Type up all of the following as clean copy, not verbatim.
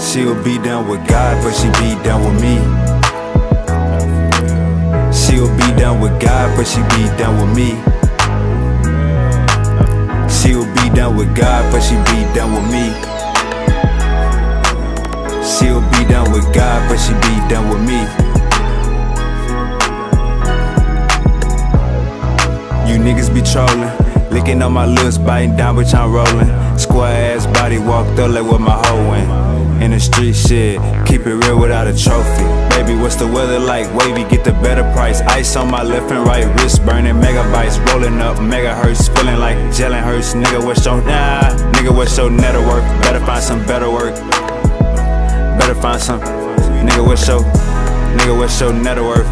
She'll be down with God, but she be down with me. She'll be down with God, but she be down with me. She'll be down with God, but she be down with me. She'll be down with God, but she be down with me. You niggas be trolling, licking on my lips, biting down, bitch, I'm rolling. Square ass body walked up like what my hoe went. In the street shit, keep it real without a trophy. Baby, what's the weather like? Wavy, get the better price. Ice on my left and right wrist, burning megabytes. Rolling up megahertz, feeling like gelling hurts. Nigga, what's your nigga, what's your net worth? Better find some better work. Better find some. Nigga, what's your net worth?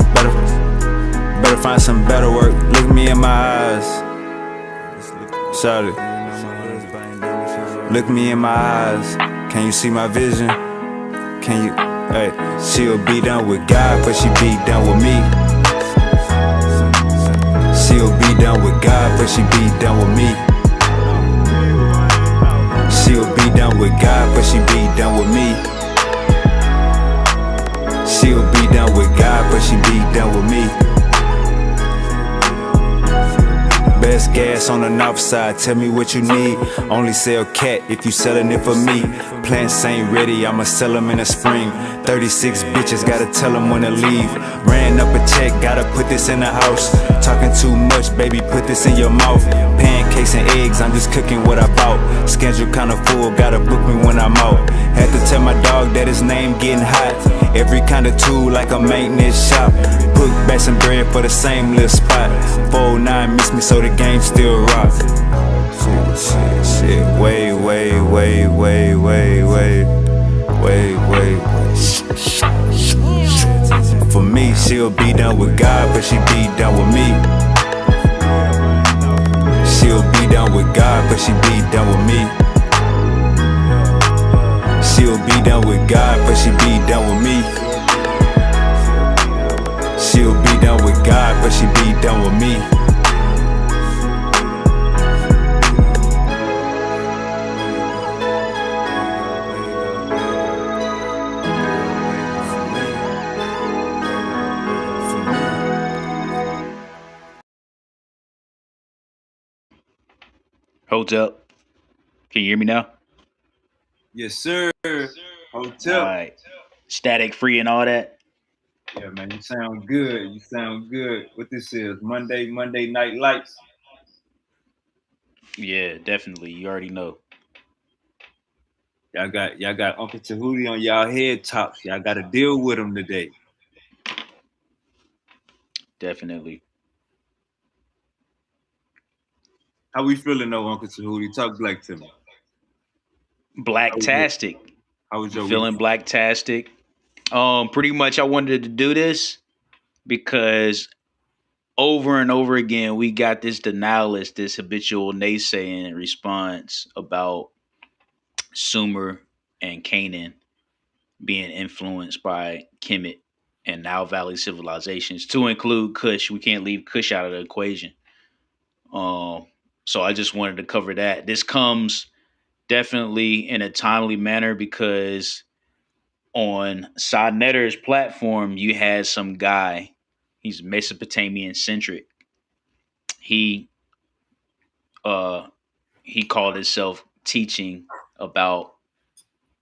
Better find some better work. Look me in my eyes. Shout it. Look me in my eyes. Can you see my vision? Can you? Hey, she'll be down with God, but she be down with me. She'll be down with God, but she be down with me. She'll be down with God, but she be down with me. She'll be down with God, but she be down with me. Best gas on the north side, tell me what you need. Only sell cat if you selling it for me. Plants ain't ready, I'ma sell them in the spring. 36 bitches, gotta tell them when to leave. Ran up a check, gotta put this in the house. Talking too much, baby, put this in your mouth. Pancakes and eggs, I'm just cooking what I bought. Schedule kinda full, gotta book me when I'm out. Had to tell my dog that his name getting hot. Every kind of tool like a maintenance shop. Put back some bread for the same little spot. 409 miss me so the game still rock. Shit, wait. For me, she'll be down with God, but she be down with me. She'll be down with God, but she be down with me. She'll be down with God, but she be down with me. She'll be down with God, but she be down with me. Hold up. Can you hear me now? Yes, sir. Hotel. All right. Static free and all that. Yeah, man, you sound good. You sound good. What this is? Monday Night Lights. Yeah, definitely. You already know. Y'all got Uncle Tahuti on y'all head tops. Y'all got to deal with him today. Definitely. How we feeling though, Uncle Tahuti? Talk black to me. Blacktastic. How was your Feeling week? blacktastic. Pretty much I wanted to do this because over and over again we got this denialist, this habitual naysaying response about Sumer and Canaan being influenced by Kemet and Nile Valley civilizations to include Kush. We can't leave Kush out of the equation. Um, so I just wanted to cover that. This comes definitely in a timely manner because on Sonetter's platform, you had some guy. He's Mesopotamian centric. He uh he called himself teaching about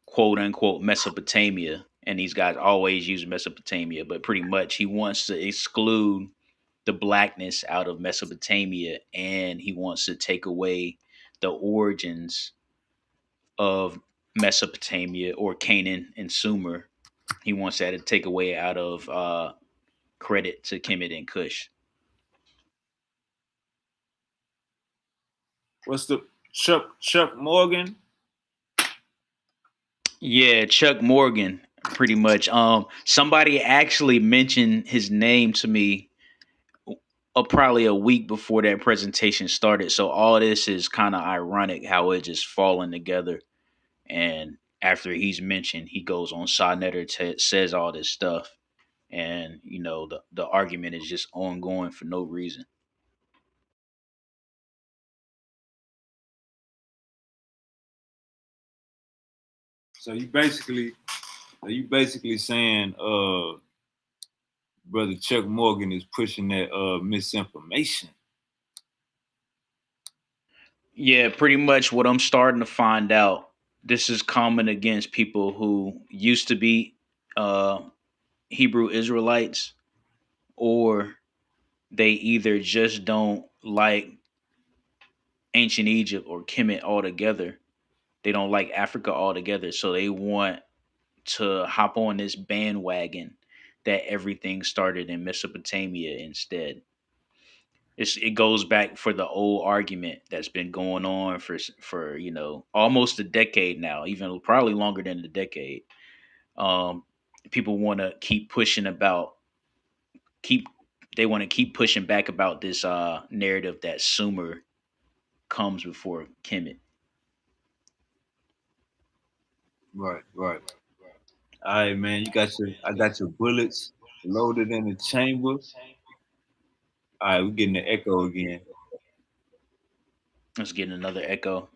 quote unquote Mesopotamia, and these guys always use Mesopotamia, but pretty much he wants to exclude the blackness out of Mesopotamia, and he wants to take away the origins of Mesopotamia or Canaan and Sumer. He wants that to take away out of credit to Kemet and Cush. What's the Chuck Morgan? Yeah, Chuck Morgan, pretty much. Somebody actually mentioned his name to me probably a week before that presentation started. So all this is kind of ironic how it just falling together. And after he's mentioned, he goes on Sonnetter, says all this stuff, and the argument is just ongoing for no reason. So you basically saying brother Chuck Morgan is pushing that misinformation. Yeah, pretty much what I'm starting to find out. This is common against people who used to be uh, Hebrew Israelites, or they either just don't like ancient Egypt or Kemet altogether. They don't like Africa altogether, so they want to hop on this bandwagon that everything started in Mesopotamia instead. It goes back for the old argument that's been going on for almost a decade now, even probably longer than a decade. Um, People want to keep pushing about keep they want to keep pushing back about this narrative that Sumer comes before Kemet. Right, right. All right, man. I got your bullets loaded in the chamber. All right, we're getting the echo again. Let's get another echo.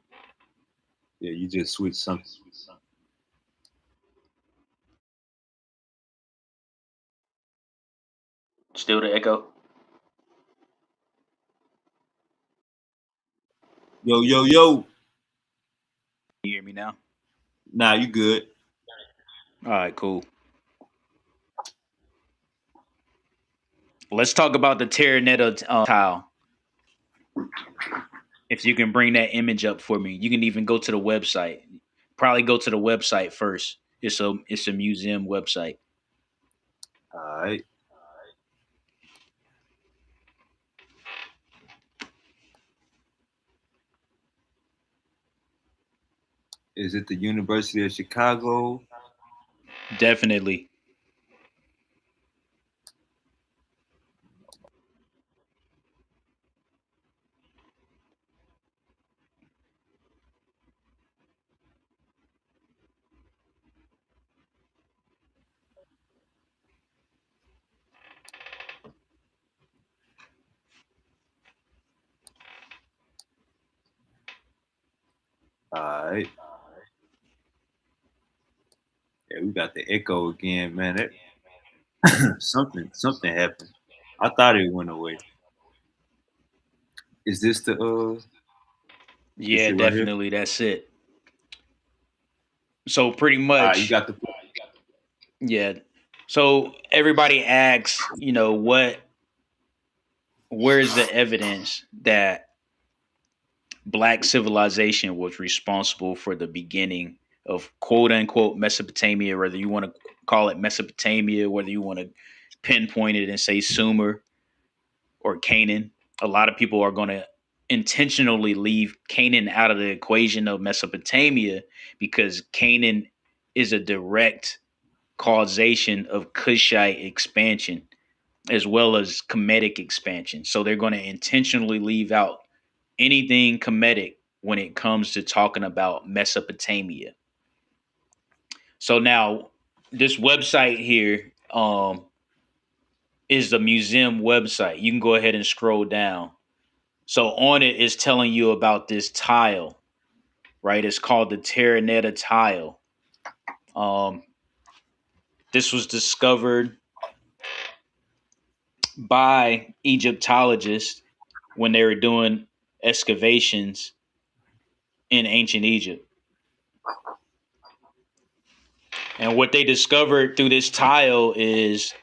Yeah, you just switched something. Still the echo. Yo, yo, yo. You hear me now? Nah, you good. All right, cool. Let's talk about the Terraneta tile. If you can bring that image up for me, you can even go to the website. Probably go to the website first. It's a museum website. All right. Is it the University of Chicago? Definitely. All right. Yeah, we got the echo again, man. Something happened. I thought it went away. Is this this Yeah, it right here? definitely. That's it. So pretty All right, you much, got the yeah. So everybody asks, where's the evidence that black civilization was responsible for the beginning of quote unquote Mesopotamia, whether you want to call it Mesopotamia, whether you want to pinpoint it and say Sumer or Canaan. A lot of people are going to intentionally leave Canaan out of the equation of Mesopotamia because Canaan is a direct causation of Kushite expansion as well as Kemetic expansion. So they're going to intentionally leave out anything Kemetic when it comes to talking about Mesopotamia. So now this website here is the museum website. You can go ahead and scroll down. So on it is telling you about this tile, right? It's called the Terraneta tile. Um, this was discovered by Egyptologists when they were doing excavations in ancient Egypt. And what they discovered through this tile is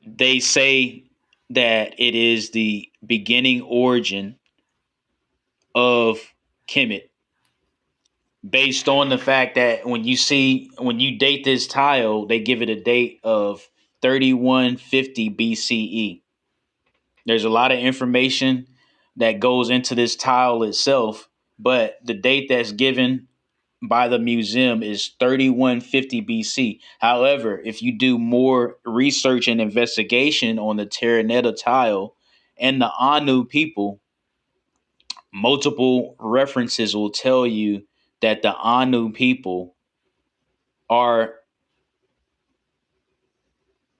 they say that it is the beginning origin of Kemet, based on the fact that when you date this tile, they give it a date of 3150 BCE. There's a lot of information that goes into this tile itself, but the date that's given by the museum is 3150 BC. However, if you do more research and investigation on the Terraneta tile and the Anu people, multiple references will tell you that the Anu people are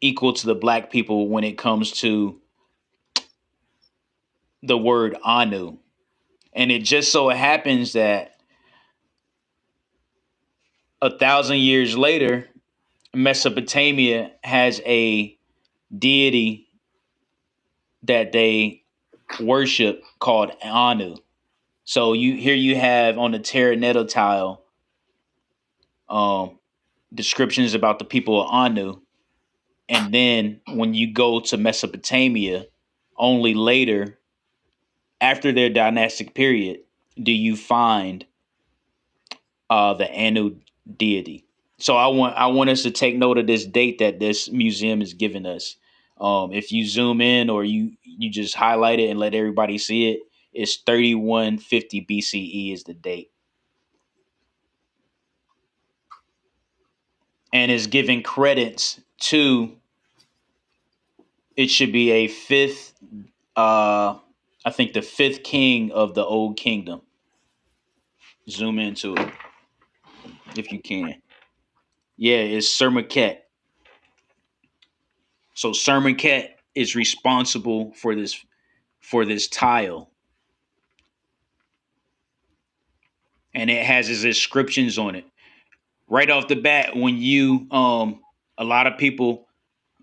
equal to the black people when it comes to the word Anu. And it just so happens that 1,000 years later, Mesopotamia has a deity that they worship called Anu. So you have on the Terra Netta tile um, descriptions about the people of Anu, and then when you go to Mesopotamia, only later after their dynastic period do you find the Anu deity. So I want us to take note of this date that this museum is giving us. If you zoom in or you just highlight it and let everybody see it, it's 3150 BCE is the date, and is giving credits to it should be a fifth. I think the fifth king of the old kingdom. Zoom into it if you can. Yeah, it's Sermaket. So Sermaket is responsible for this tile, and it has his inscriptions on it. Right off the bat, when you a lot of people,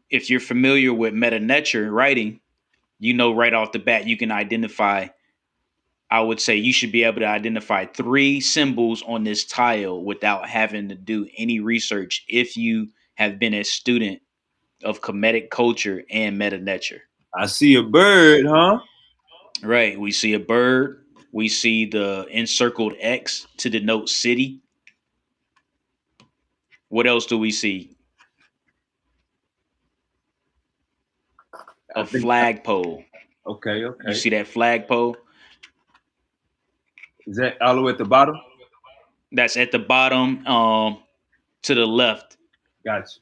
if you're familiar with meta nature writing, you know right off the bat you can identify. I would say you should be able to identify three symbols on this tile without having to do any research if you have been a student of Kemetic culture and meta nature. I see a bird, huh? Right. We see a bird. We see the encircled X to denote city. What else do we see? I A think. flagpole. Okay, You okay. see that flagpole? Is that all the way at the bottom? That's at the bottom to the left. Gotcha.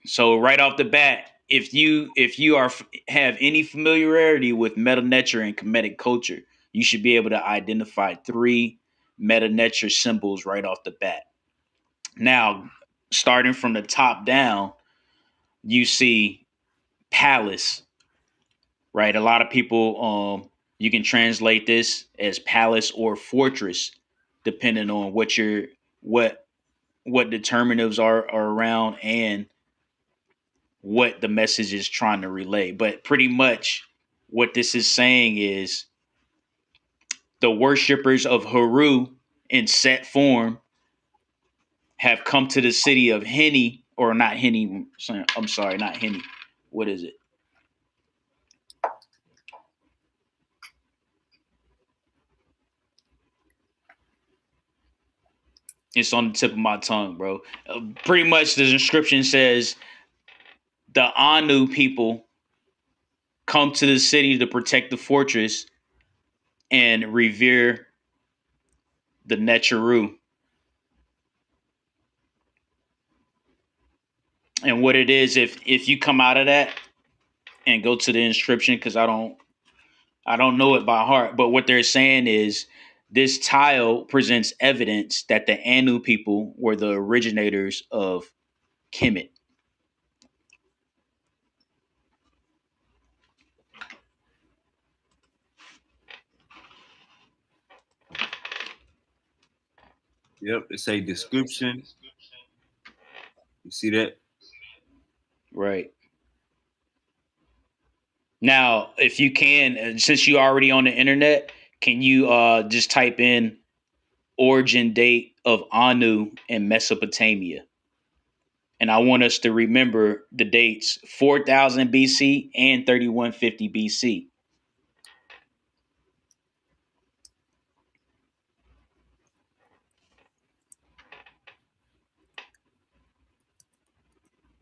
So right off the bat, if you are have any familiarity with meta nature and Kemetic culture, you should be able to identify three meta nature symbols right off the bat. Now, starting from the top down, you see palace, right? A lot of people you can translate this as palace or fortress depending on what what determinatives are around and what the message is trying to relay. But pretty much what this is saying is the worshippers of Haru in set form have come to the city of Henny, or not Henny. I'm sorry, not Henny. What is it? It's on the tip of my tongue, bro. Pretty much the inscription says the Anu people come to the city to protect the fortress and revere the Necharu. And what it is, if you come out of that and go to the inscription, because I don't know it by heart, but what they're saying is this tile presents evidence that the Anu people were the originators of Kemet. Yep. It's a description. You see that? Right. Now, if you can, since you already on the internet, can you just type in origin date of Anu in Mesopotamia? And I want us to remember the dates 4000 BC and 3150 BC.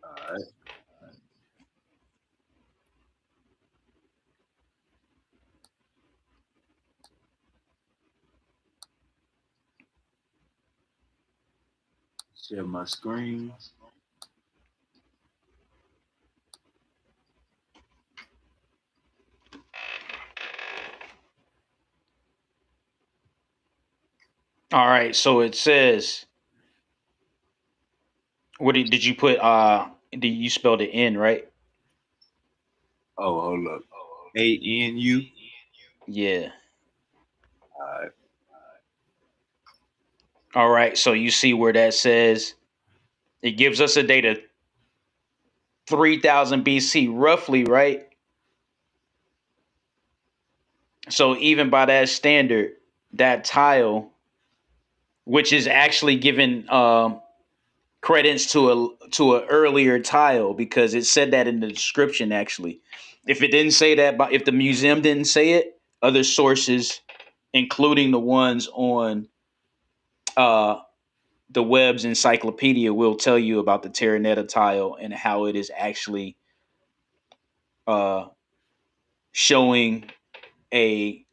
All right. Share my screen. All right, so it says, did you put? Did you spell the N right? Oh, hold up. ANU. Yeah. All right. All right, so you see where that says it gives us a date of 3000 BC, roughly, right? So even by that standard, that tile, which is actually given credence to a earlier tile because it said that in the description. Actually, if it didn't say that, but if the museum didn't say it, other sources, including the ones on uh, the Webb's Encyclopedia, will tell you about the Terraneta tile and how it is actually uh, showing a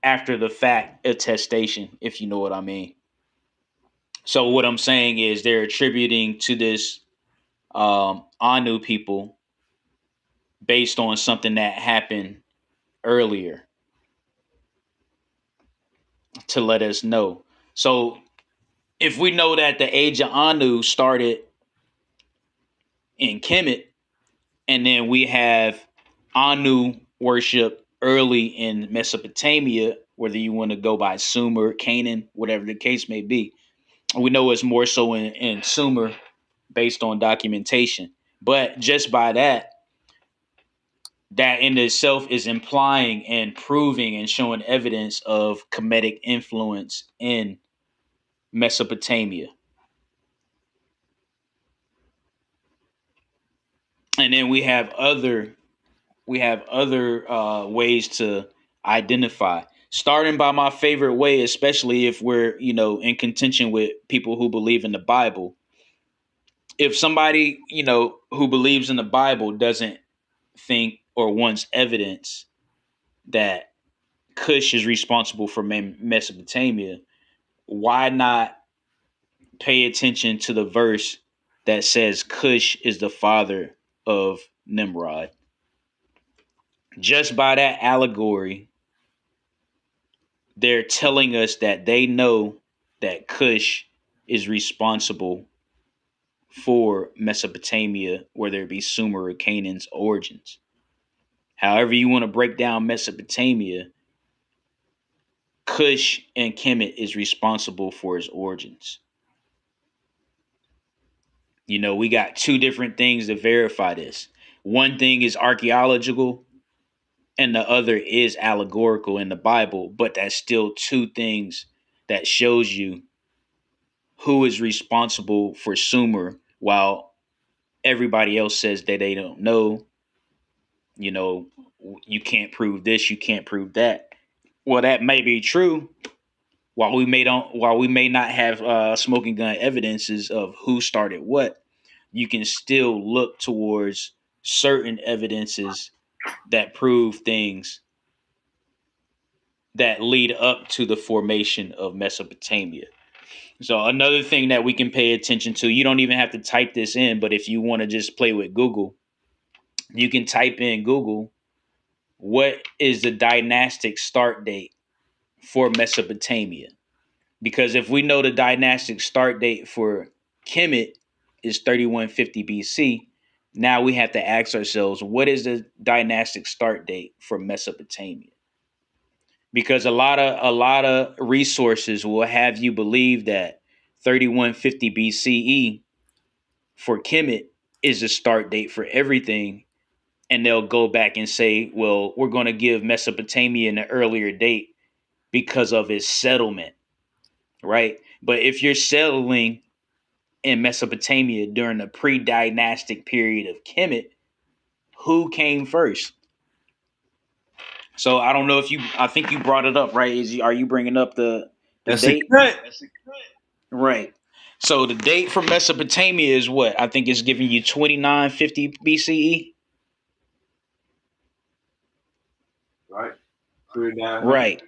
after the fact attestation, if you know what I mean. So what I'm saying is they're attributing to this Anu people based on something that happened earlier to let us know. So if we know that the age of Anu started in Kemet, and then we have Anu worship early in Mesopotamia, whether you want to go by Sumer, Canaan, whatever the case may be, we know it's more so in Sumer based on documentation. But just by that, that in itself is implying and proving and showing evidence of Kemetic influence in Mesopotamia. And then we have other ways to identify. Starting by my favorite way, especially if we're in contention with people who believe in the Bible. If somebody who believes in the Bible doesn't think or wants evidence that Cush is responsible for Mesopotamia, why not pay attention to the verse that says Cush is the father of Nimrod? Just by that allegory, they're telling us that they know that Cush is responsible for Mesopotamia, whether it be Sumer or Canaan's origins. However, you want to break down Mesopotamia, Cush and Kemet is responsible for his origins. We got two different things to verify this. One thing is archaeological, and the other is allegorical in the Bible, but that's still two things that shows you who is responsible for Sumer, while everybody else says that they don't know. You know, you can't prove this, you can't prove that. Well, that may be true. While we may not have smoking gun evidences of who started what, you can still look towards certain evidences that prove things that lead up to the formation of Mesopotamia. So another thing that we can pay attention to, you don't even have to type this in, but if you want to just play with Google, you can type in Google, what is the dynastic start date for Mesopotamia? Because if we know the dynastic start date for Kemet is 3150 BC, now we have to ask ourselves, what is the dynastic start date for Mesopotamia? Because a lot of resources will have you believe that 3150 BCE for Kemet is the start date for everything, and they'll go back and say, well, we're going to give Mesopotamia an earlier date because of its settlement, right? But if you're settling in Mesopotamia during the pre-dynastic period of Kemet, who came first? So I don't know if you. I think you brought it up, right? Are you bringing up the That's a date? cut. Right. So the date for Mesopotamia is what? I think it's giving you 2950 BCE. Right. 3900. Right.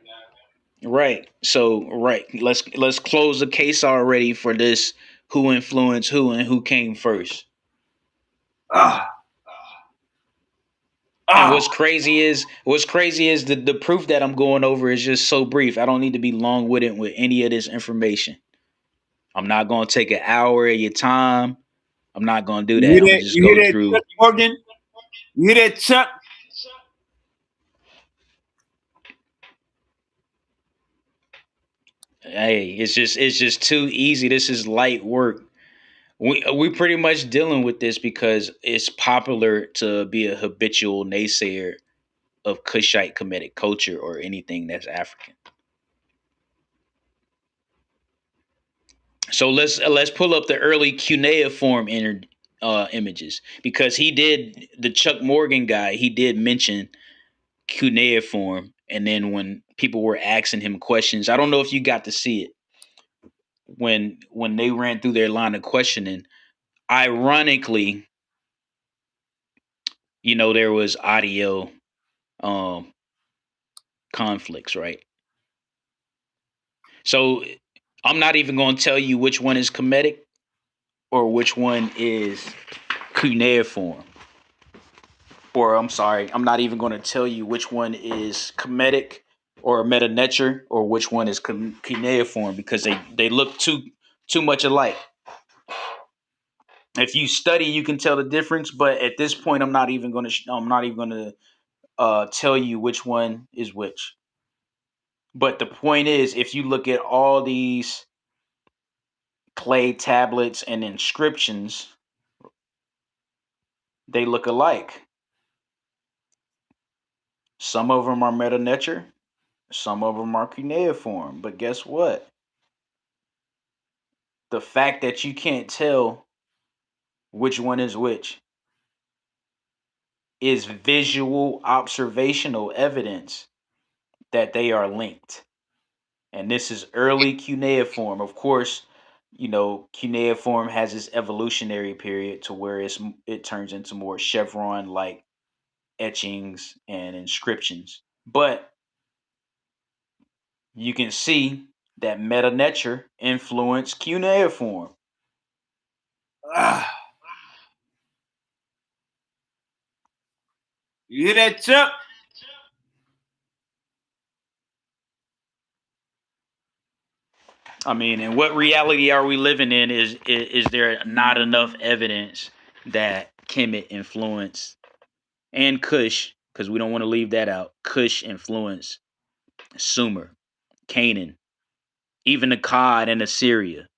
Right. So right. Let's close the case already for this. Who influenced who and who came first? Ah. And Ah. what's crazy is the proof that I'm going over is just so brief. I don't need to be long winded with any of this information. I'm not gonna take an hour of your time. I'm not gonna do You that. hear I'm gonna that? just You go hear that, through. Chuck Morgan? You hear that, Chuck? Hey, it's just too easy. This is light work. We pretty much dealing with this because it's popular to be a habitual naysayer of Kushite Kemetic culture or anything that's African. So let's pull up the early cuneiform images because he did the Chuck Morgan guy. He did mention cuneiform, and then when people were asking him questions, I don't know if you got to see it when they ran through their line of questioning. Ironically, there was audio um conflicts, right? So I'm not even going to tell you which one is Kemetic or which one is cuneiform. Or I'm sorry, I'm not even going to tell you which one is Kemetic or meta nature or which one is cuneiform because they look too much alike. If you study, you can tell the difference. But at this point, I'm not even going to tell you which one is which. But the point is, if you look at all these clay tablets and inscriptions, they look alike. Some of them are meta nature, some of them are cuneiform. But guess what? The fact that you can't tell which one is which is visual observational evidence that they are linked. And this is early cuneiform. Of course, cuneiform has this evolutionary period to where it turns into more chevron like etchings and inscriptions. But you can see that meta nature influenced cuneiform. Ah, you hear that, Chuck? I mean, and what reality are we living in? Is there not enough evidence that Kemet influenced and Cush, because we don't want to leave that out. Cush influenced Sumer, Canaan, even Akkad and Assyria.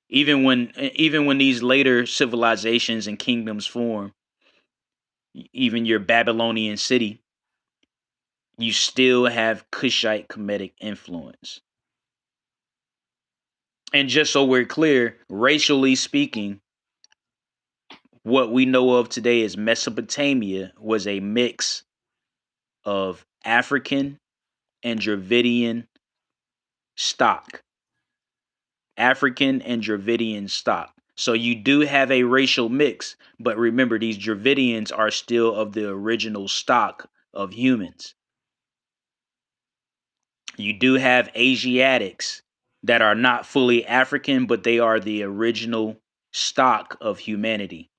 Even when these later civilizations and kingdoms form, even your Babylonian city, you still have Kushite Kemetic influence. And just so we're clear, racially speaking, what we know of today as Mesopotamia was a mix of African and Dravidian stock. African and Dravidian stock. So you do have a racial mix, but remember, these Dravidians are still of the original stock of humans. You do have Asiatics that are not fully African, but they are the original stock of humanity.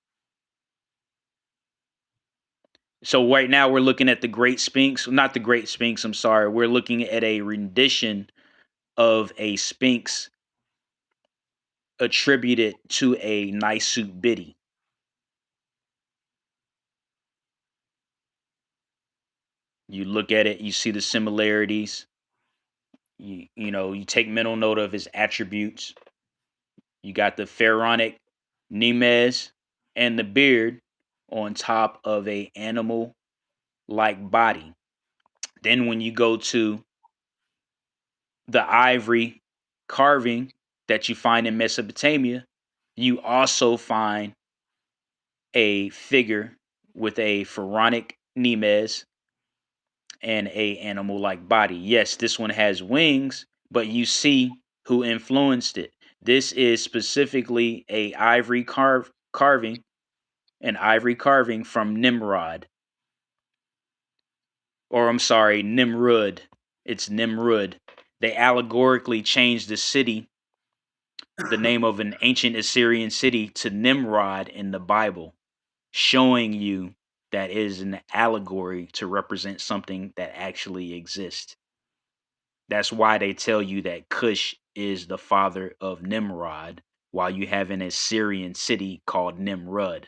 So right now we're looking at the Great Sphinx, not the Great Sphinx, I'm sorry. We're looking at a rendition of a Sphinx attributed to a Nisut Bidi. You look at it, you see the similarities. You take mental note of his attributes. You got the pharaonic Nemes and the beard on top of a animal like body. Then when you go to the ivory carving that you find in Mesopotamia, you also find a figure with a pharaonic Nemes and a animal like body. Yes, this one has wings, but you see who influenced it. This is specifically a carving, an ivory carving from Nimrod, or I'm sorry, Nimrud. It's Nimrud. They allegorically changed the name of an ancient Assyrian city to Nimrod in the Bible, showing you that it is an allegory to represent something that actually exists. That's why they tell you that Cush is the father of Nimrod, while you have an Assyrian city called Nimrud.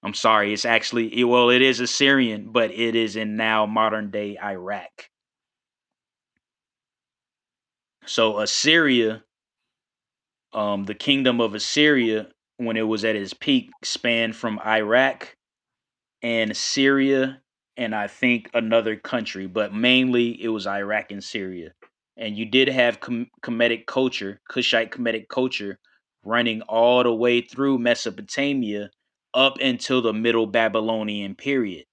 I'm sorry, it's actually, well, it is Assyrian, but it is in now modern day Iraq. So Assyria, the kingdom of Assyria, when it was at its peak, spanned from Iraq and Syria, and I think another country, but mainly it was Iraq and Syria. And you did have Kemetic culture, Kushite Kemetic culture, running all the way through Mesopotamia up until the Middle Babylonian period.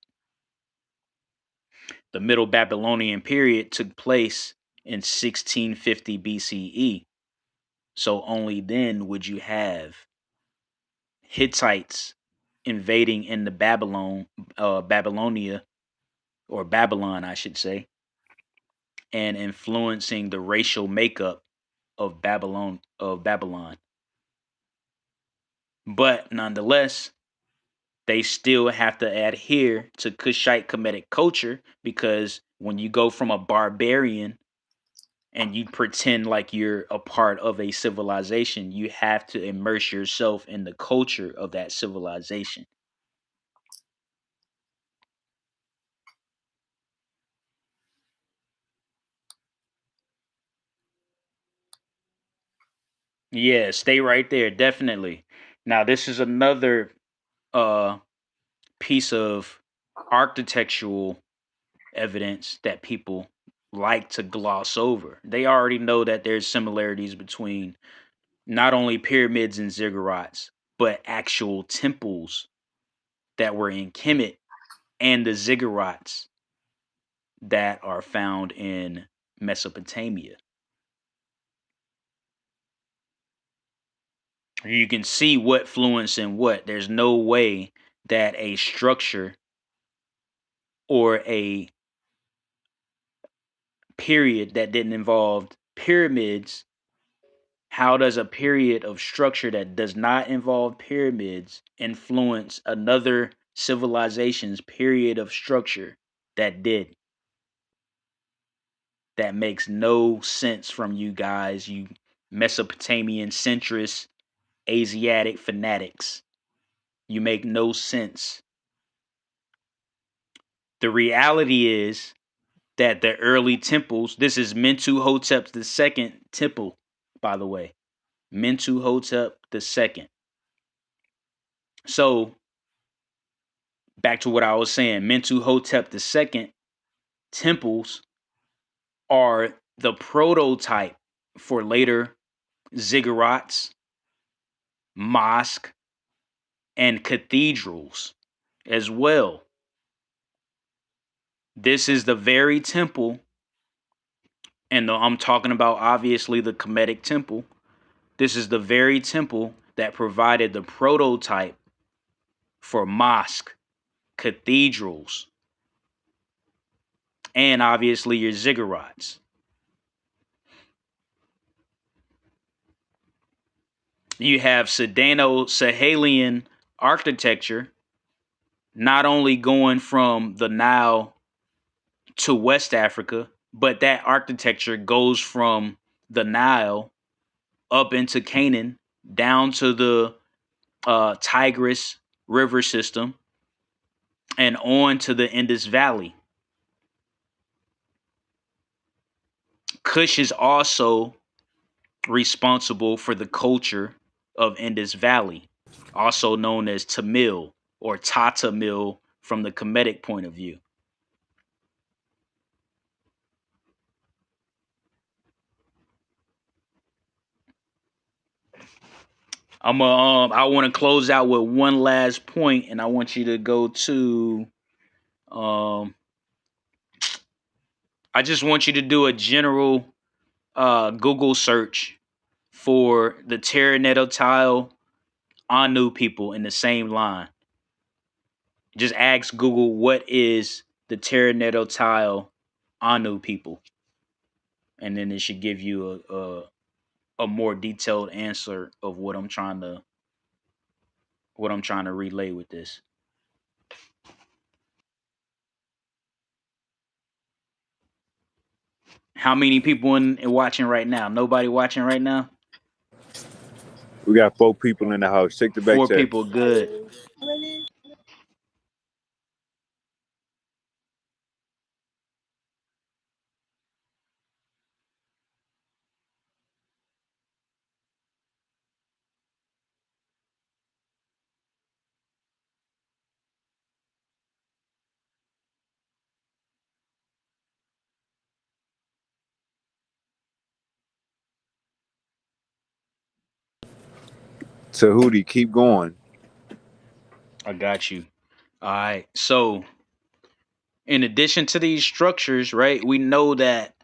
The Middle Babylonian period took place in 1650 BCE. So only then would you have Hittites invading in the Babylonia, or Babylon, I should say, and influencing the racial makeup of Babylon. But nonetheless, they still have to adhere to Kushite Kemetic culture, because when you go from a barbarian and you pretend like you're a part of a civilization, you have to immerse yourself in the culture of that civilization. Yeah, stay right there, definitely. Now, this is another uh piece of architectural evidence that people like to gloss over. They already know that there's similarities between not only pyramids and ziggurats, but actual temples that were in Kemet and the ziggurats that are found in Mesopotamia. You can see what fluence and what. There's no way that a structure or a period that didn't involve pyramids, how does a period of structure that does not involve pyramids influence another civilization's period of structure that did? That makes no sense from you guys, you Mesopotamian centrist Asiatic fanatics. You make no sense. The reality is that the early temples, this is Mentuhotep the second temple, by the way. Mentuhotep the second. So back to what I was saying, Mentuhotep the second temples are the prototype for later ziggurats, mosque, and cathedrals as well. This is the very temple, and I'm talking about obviously the Kemetic temple. This is the very temple that provided the prototype for mosque, cathedrals, and obviously your ziggurats. You have Sahelian architecture, not only going from the Nile to West Africa, but that architecture goes from the Nile up into Canaan, down to the Tigris river system, and on to the Indus Valley. Kush is also responsible for the culture of Indus Valley, also known as Tamil or Tatamil from the Kemetic point of view. I want to close out with one last point, and I want you to go to um I just want you to do a general Google search for the Terranetotile Anu people in the same line. Just ask Google, what is the Terranetotile Anu people, and then it should give you a more detailed answer of what I'm trying to relay with this. How many people in watching right now? Nobody watching right now? We got 4 people in the house. Check the back Four chat. people, good. Tahuti, keep going. I got you. All right. So, in addition to these structures, right, we know that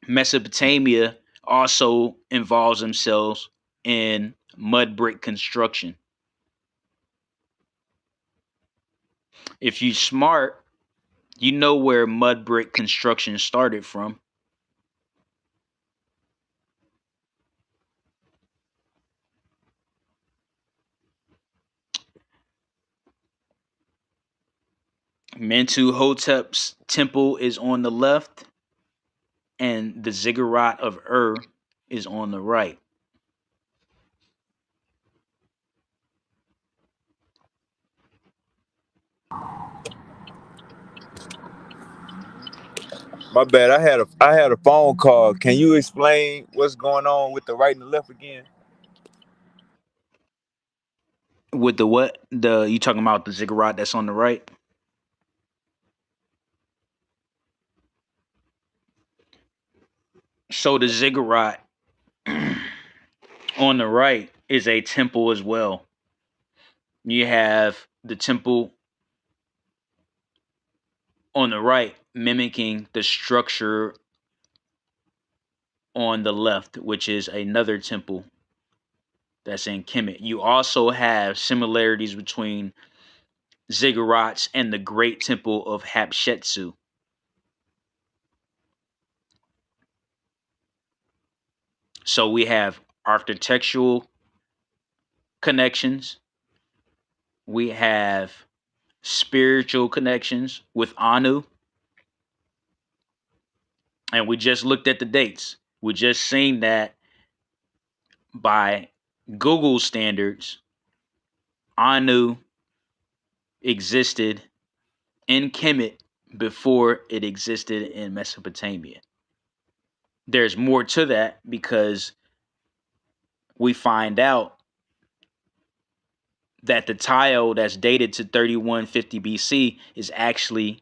Mesopotamia also involves themselves in mud brick construction. If you smart, you know where mud brick construction started from. Mentuhotep's temple is on the left, and the ziggurat of Ur is on the right. My bad. I had a phone call. Can you explain what's going on with the right and the left again? With the what? The you talking about the ziggurat that's on the right? So the ziggurat on the right is a temple as well. You have the temple on the right mimicking the structure on the left, which is another temple that's in Kemet. You also have similarities between ziggurats and the great temple of Hatshepsut. So we have architectural connections, we have spiritual connections with Anu, and we just looked at the dates. We just seen that by Google standards, Anu existed in Kemet before it existed in Mesopotamia. There's more to that because we find out that the tile that's dated to 3150 BC is actually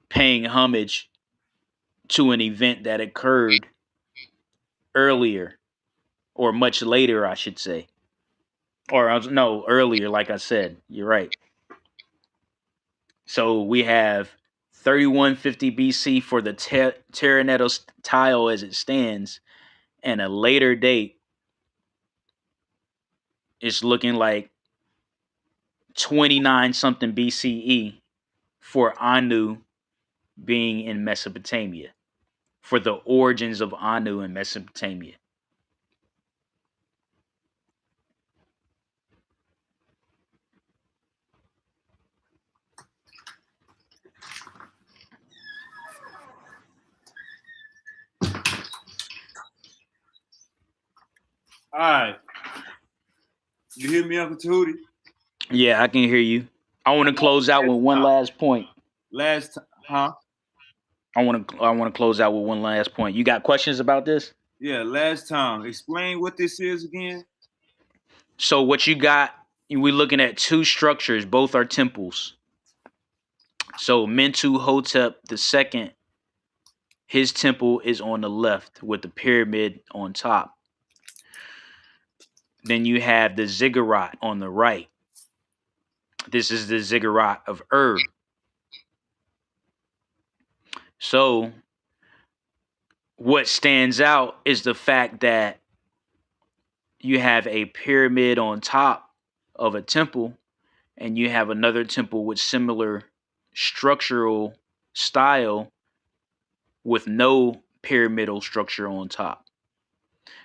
paying homage to an event that occurred earlier or much later, I should say. Or no, earlier, like I said. You're right. So we have 3150 BC for the Terranetos tile as it stands, and a later date is looking like 29 something BCE for Anu being in Mesopotamia, for the origins of Anu in Mesopotamia. All right. You hear me, Uncle Tootie? Yeah, I can hear you. I want to close out with one last point. Last time, huh? I want to close out with one last point. You got questions about this? Yeah, last time. Explain what this is again. So what you got? We're looking at two structures. Both are temples. So Mentuhotep the second, his temple is on the left with the pyramid on top. Then you have the ziggurat on the right. This is the ziggurat of Ur. So what stands out is the fact that you have a pyramid on top of a temple, and you have another temple with similar structural style with no pyramidal structure on top.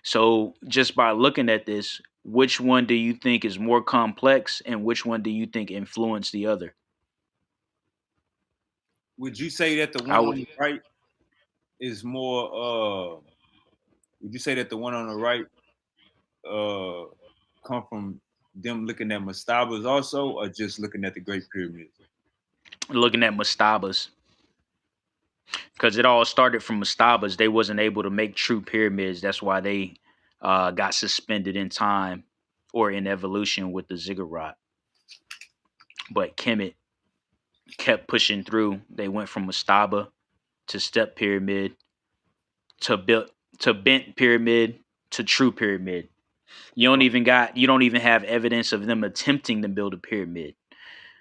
So just by looking at this, which one do you think is more complex and which one do you think influenced the other? Would you say that the I one on would the right is more would you say that the one on the right uh come from them looking at mastabas also, or just looking at the Great Pyramids? looking at mastabas, because it all started from mastabas. They wasn't able to make true pyramids. That's why they got suspended in time or in evolution with the ziggurat. But Kemet kept pushing through. They went from mastaba to step pyramid to built to bent pyramid to true pyramid. You don't even have evidence of them attempting to build a pyramid.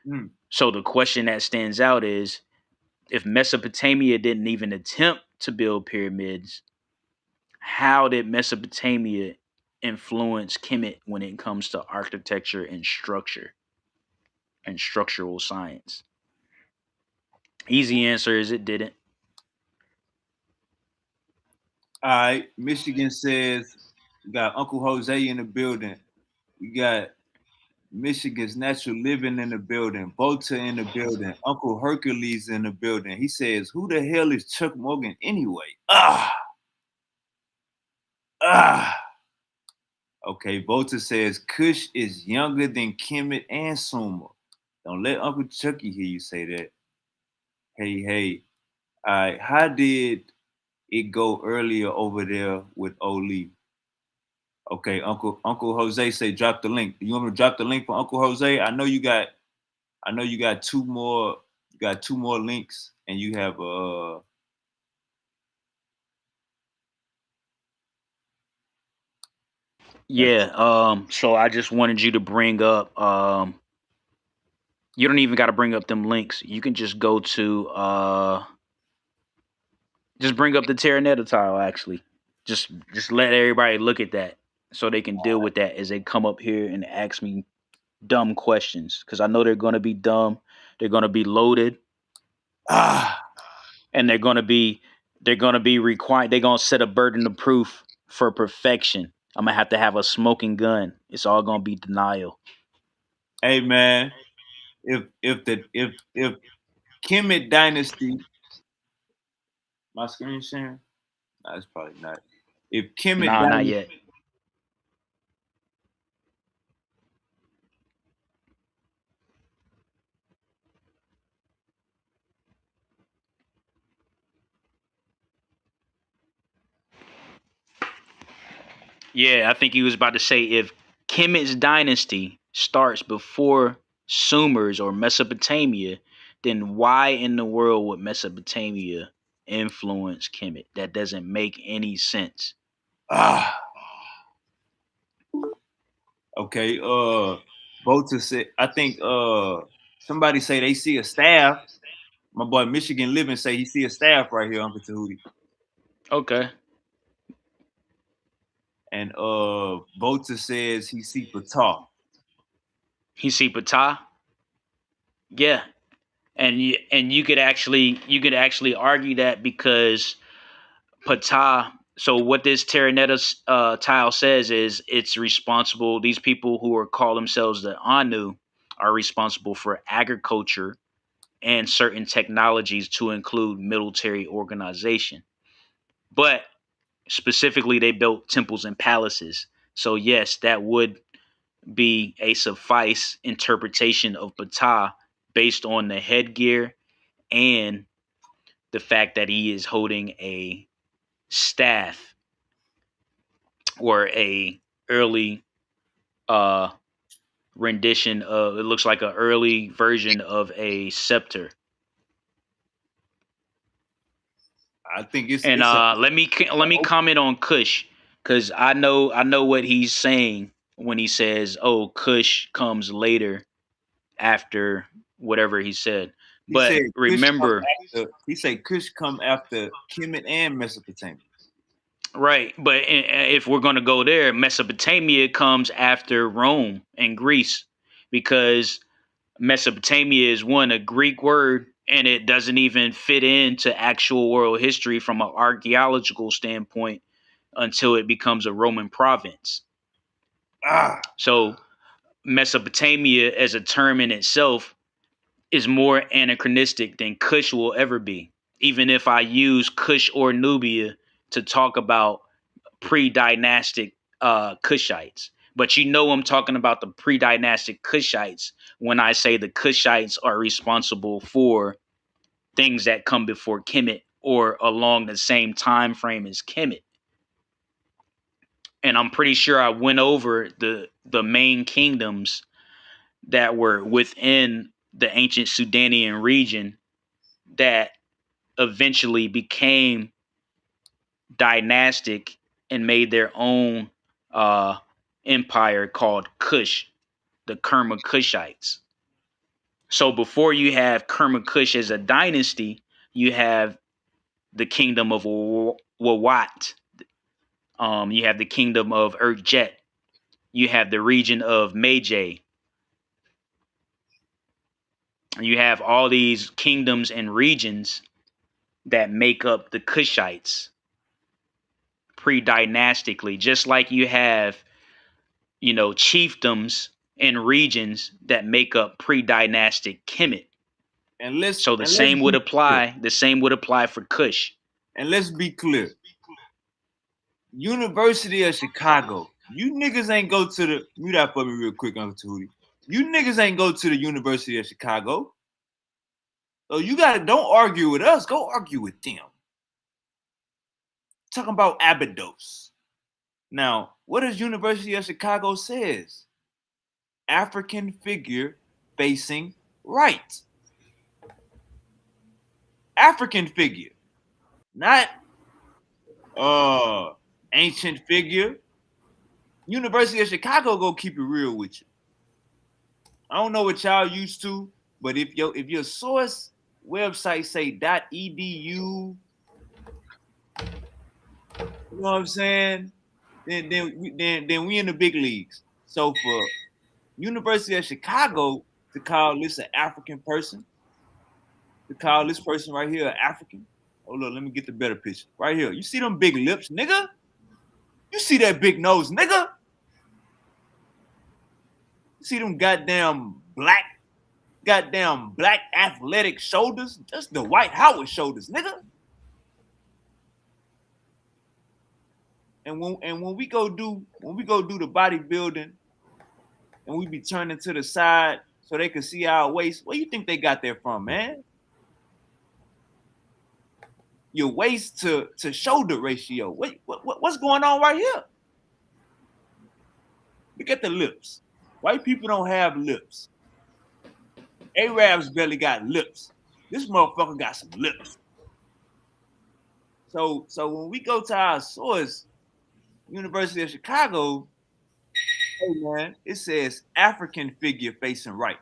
Mm. So the question that stands out is, if Mesopotamia didn't even attempt to build pyramids, how did Mesopotamia influence Kemet when it comes to architecture and structure and structural science? Easy answer is it didn't. All right. Michigan says we got Uncle Jose in the building. We got Michigan's Natural Living in the building. Bota in the building. Uncle Hercules in the building. He says, "Who the hell is Chuck Morgan anyway?" Ah. Okay. Bota says Kush is younger than Kemet and Suma. Don't let Uncle Chucky hear you say that. Hey, hey. All right. How did it go earlier over there with Oli? Okay, Uncle Jose say drop the link. You want me to drop the link for Uncle Jose? I know you got two more links and you have got Yeah. So I just wanted you to bring up. You don't even got to bring up them links. You can just go to. Just bring up the Terranetta tile. Actually, just let everybody look at that so they can deal with that as they come up here and ask me dumb questions, because I know they're gonna be dumb. They're gonna be loaded, ah and they're gonna be required. They're gonna set a burden of proof for perfection. I'm gonna have a smoking gun. It's all gonna be denial. hey man, if Kemet Dynasty, my screen sharing? No, it's probably not. If Kemet Nah, not Dynasty, yet. Yeah, I think he was about to say, if Kemet's dynasty starts before Sumer's or Mesopotamia, then why in the world would Mesopotamia influence Kemet? That doesn't make any sense. ah okay, Bota said I think somebody say they see a staff. My boy Michigan Living say he see a staff right here, Uncle Tahuti. Okay. And Bota says he see Ptah. He see Ptah? Yeah. And you could actually argue that, because Ptah. So what this Terranetta tile says is it's responsible. These people who are call themselves the Anu are responsible for agriculture and certain technologies to include military organization. But specifically, they built temples and palaces. So yes, that would be a suffice interpretation of Ptah based on the headgear and the fact that he is holding a staff, or a early uh rendition of, it looks like an early version of a scepter. I think And it's a let me comment on Kush, because I know what he's saying when he says, "Oh, Kush comes later after whatever he said." he But said Kush come remember, after he said Kush come after Kemet and Mesopotamia. right? But if we're going to go there, Mesopotamia comes after Rome and Greece, because Mesopotamia is, one, a Greek word, and it doesn't even fit into actual world history from an archaeological standpoint until it becomes a Roman province. Ah, So Mesopotamia as a term in itself is more anachronistic than Kush will ever be. Even if I use Kush or Nubia to talk about pre-dynastic Kushites. But I'm talking about the pre-dynastic Kushites when I say the Kushites are responsible for things that come before Kemet or along the same time frame as Kemet. And I'm pretty sure I went over the main kingdoms that were within the ancient Sudanian region that eventually became dynastic and made their own uh, empire called Kush, the Kerma Kushites. So before you have Kerma Kush as a dynasty, you have the kingdom of Wawat. You have the kingdom of Urjet. You have the region of Mage. You have all these kingdoms and regions that make up the Kushites pre-dynastically, just like you have, chiefdoms and regions that make up pre-dynastic Kemet. And let's So the and let's same would be clear. apply. The same would apply for Kush. And let's be clear. University of Chicago. You niggas ain't go to the mute that for me real quick, Uncle Tootie. You niggas ain't go to the University of Chicago. So you don't argue with us, go argue with them. Talking about Abydos. Now, what does University of Chicago says? African figure facing right. African figure. Not ancient figure. University of Chicago go keep it real with you. I don't know what y'all used to, but if your source website say .edu, you know what I'm saying? Then we in the big leagues. So for University of Chicago to call this an African person, to call this person right here an African. Oh look, let me get the better picture. Right here. You see them big lips, nigga? You see that big nose, nigga? You see them goddamn black athletic shoulders? That's the White Howard shoulders, nigga. And when we go do the bodybuilding and we be turning to the side so they can see our waist, where you think they got that from, man? Your waist to shoulder ratio. What's going on right here? Look at the lips. White people don't have lips. Arabs barely got lips. This motherfucker got some lips. So when we go to our source, University of Chicago, hey man, it says African figure facing right.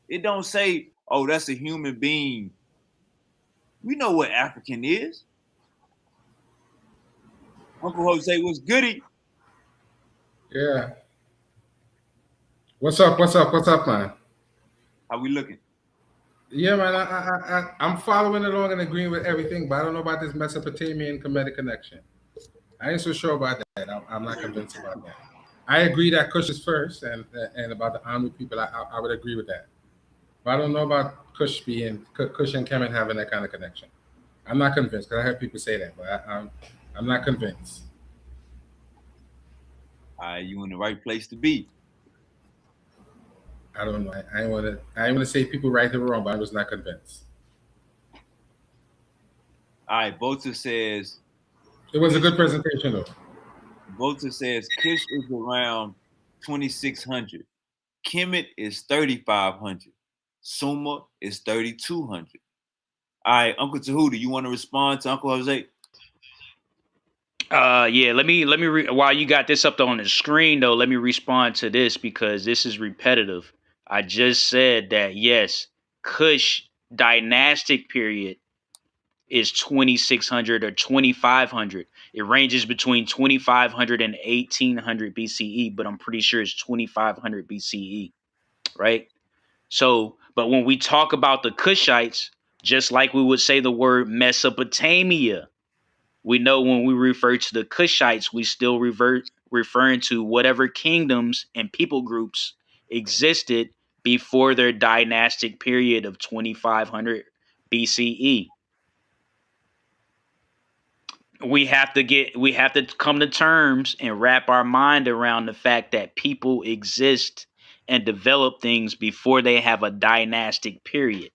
It don't say, oh, that's a human being. We know what African is. Uncle Jose was goody. Yeah. What's up? What's up? What's up, man? How we looking? Yeah, man. I'm following along and agreeing with everything, but I don't know about this Mesopotamian Kemetic connection. I ain't so sure about that. I'm not convinced about that. I agree that Kush is first, and about the Anu people, I would agree with that. But I don't know about Kush and Kemet having that kind of connection. I'm not convinced because I heard people say that, but I'm not convinced. You in the right place to be. I don't know. I ain't want to say people right or wrong, but I was not convinced. All right, Volta says It was a good presentation, though. Volta says Kush is around 2,600. Kemet is 3,500. Suma is 3,200. All right, Uncle Tahuti, you want to respond to Uncle Jose? Yeah. Let me while you got this up on the screen though, let me respond to this because this is repetitive. I just said that yes, Kush dynastic period is 2,600 or 2,500. It ranges between 2,500 and 1,800 BCE, but I'm pretty sure it's 2,500 BCE, right? So, but when we talk about the Kushites, just like we would say the word Mesopotamia, we know when we refer to the Kushites, we still referring to whatever kingdoms and people groups existed before their dynastic period of 2,500 BCE. We have to come to terms and wrap our mind around the fact that people exist and develop things before they have a dynastic period.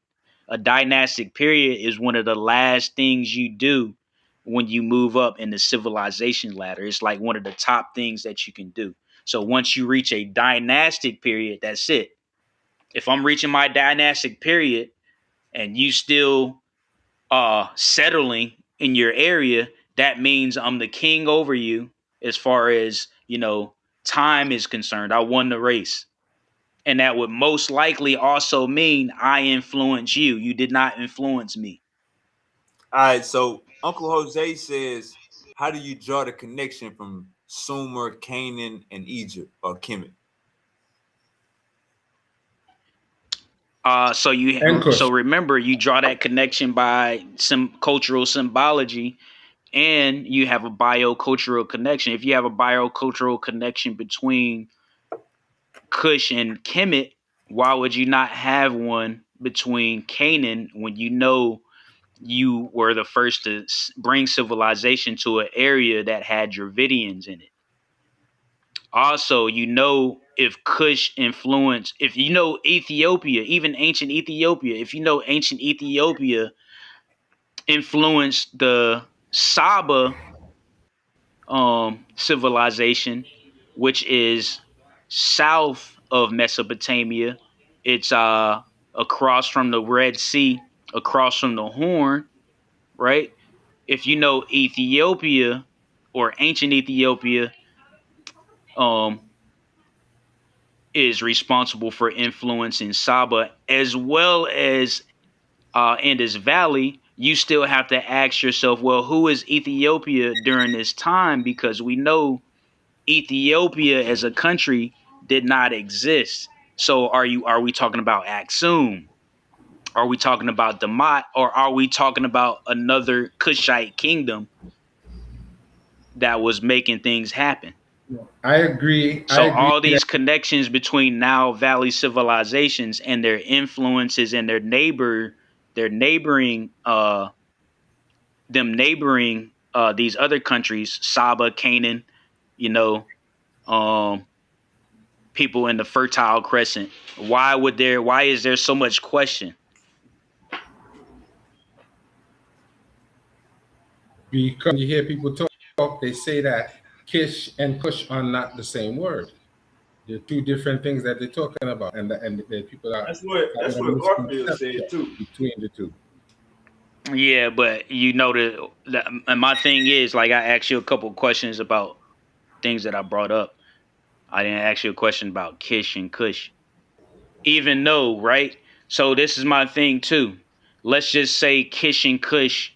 A dynastic period is one of the last things you do when you move up in the civilization ladder. It's like one of the top things that you can do. So once you reach a dynastic period, that's it. If I'm reaching my dynastic period and you still settling in your area, that means I'm the king over you as far as, time is concerned. I won the race. And that would most likely also mean I influence you. You did not influence me. All right, so Uncle Jose says, how do you draw the connection from Sumer, Canaan, and Egypt or Kemet? And Kush. So remember, you draw that connection by some cultural symbology, and you have a biocultural connection. If you have a biocultural connection between Kush and Kemet, why would you not have one between Canaan when you know you were the first to bring civilization to an area that had Dravidians in it? Also, you know, if Kush influenced, if you know Ethiopia, even ancient Ethiopia, if you know ancient Ethiopia influenced the Saba civilization, which is south of Mesopotamia. It's across from the Red Sea, across from the Horn, right? If you know Ethiopia or ancient Ethiopia, um, is responsible for influencing Saba as well as Indus Valley, you still have to ask yourself, well, who is Ethiopia during this time? Because we know Ethiopia as a country did not exist. So are we talking about Aksum? Are we talking about Damat? Or are we talking about another Kushite kingdom that was making things happen? I agree. I So agree all that these connections between Nile Valley civilizations and their influences and their neighboring them neighboring these other countries, Saba, Canaan, you know, um, people in the Fertile Crescent. Why is there so much question? because you hear people talk, they say that Kish and Kush are not the same word. They're two different things that they're talking about, and the people are That's having a what Garfield misconception said too. between the two. Yeah, but you know and my thing is, like, I asked you a couple questions about things that I brought up. I didn't ask you a question about Kish and Kush. Even though, right? So this is my thing too. Let's just say Kish and Kush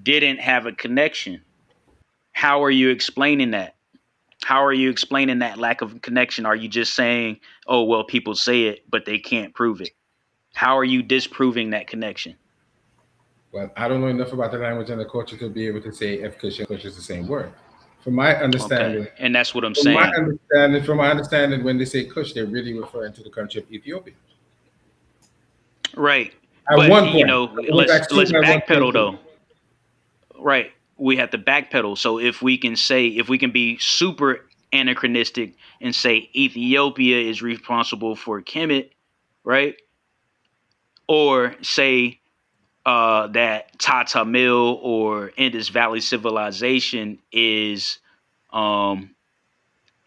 didn't have a connection. How are you explaining that? How are you explaining that lack of connection? Are you just saying, oh, well, people say it, but they can't prove it? How are you disproving that connection? Well, I don't know enough about the language and the culture to be able to say if Kush and Kush is the same word. From my Okay. understanding, And that's what I'm from my saying. understanding, from my understanding, when they say Kush, they're really referring to the country of Ethiopia. Right. At But one you point, know, it was let's assumed at one point backpedal too. though. Right. We have to backpedal. So if we can be super anachronistic and say Ethiopia is responsible for Kemet, right? Or say that Tata Mill or Indus Valley civilization is um,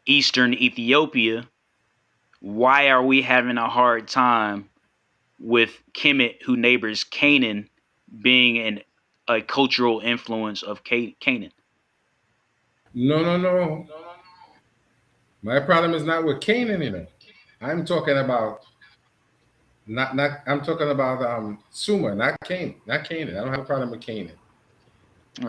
Eastern Ethiopia. Why are we having a hard time with Kemet, who neighbors Canaan, being a cultural influence of Canaan? No, no, no. My problem is not with Canaan, I'm talking about not. I'm talking about Sumer, not Canaan, not Canaan. I don't have a problem with Canaan.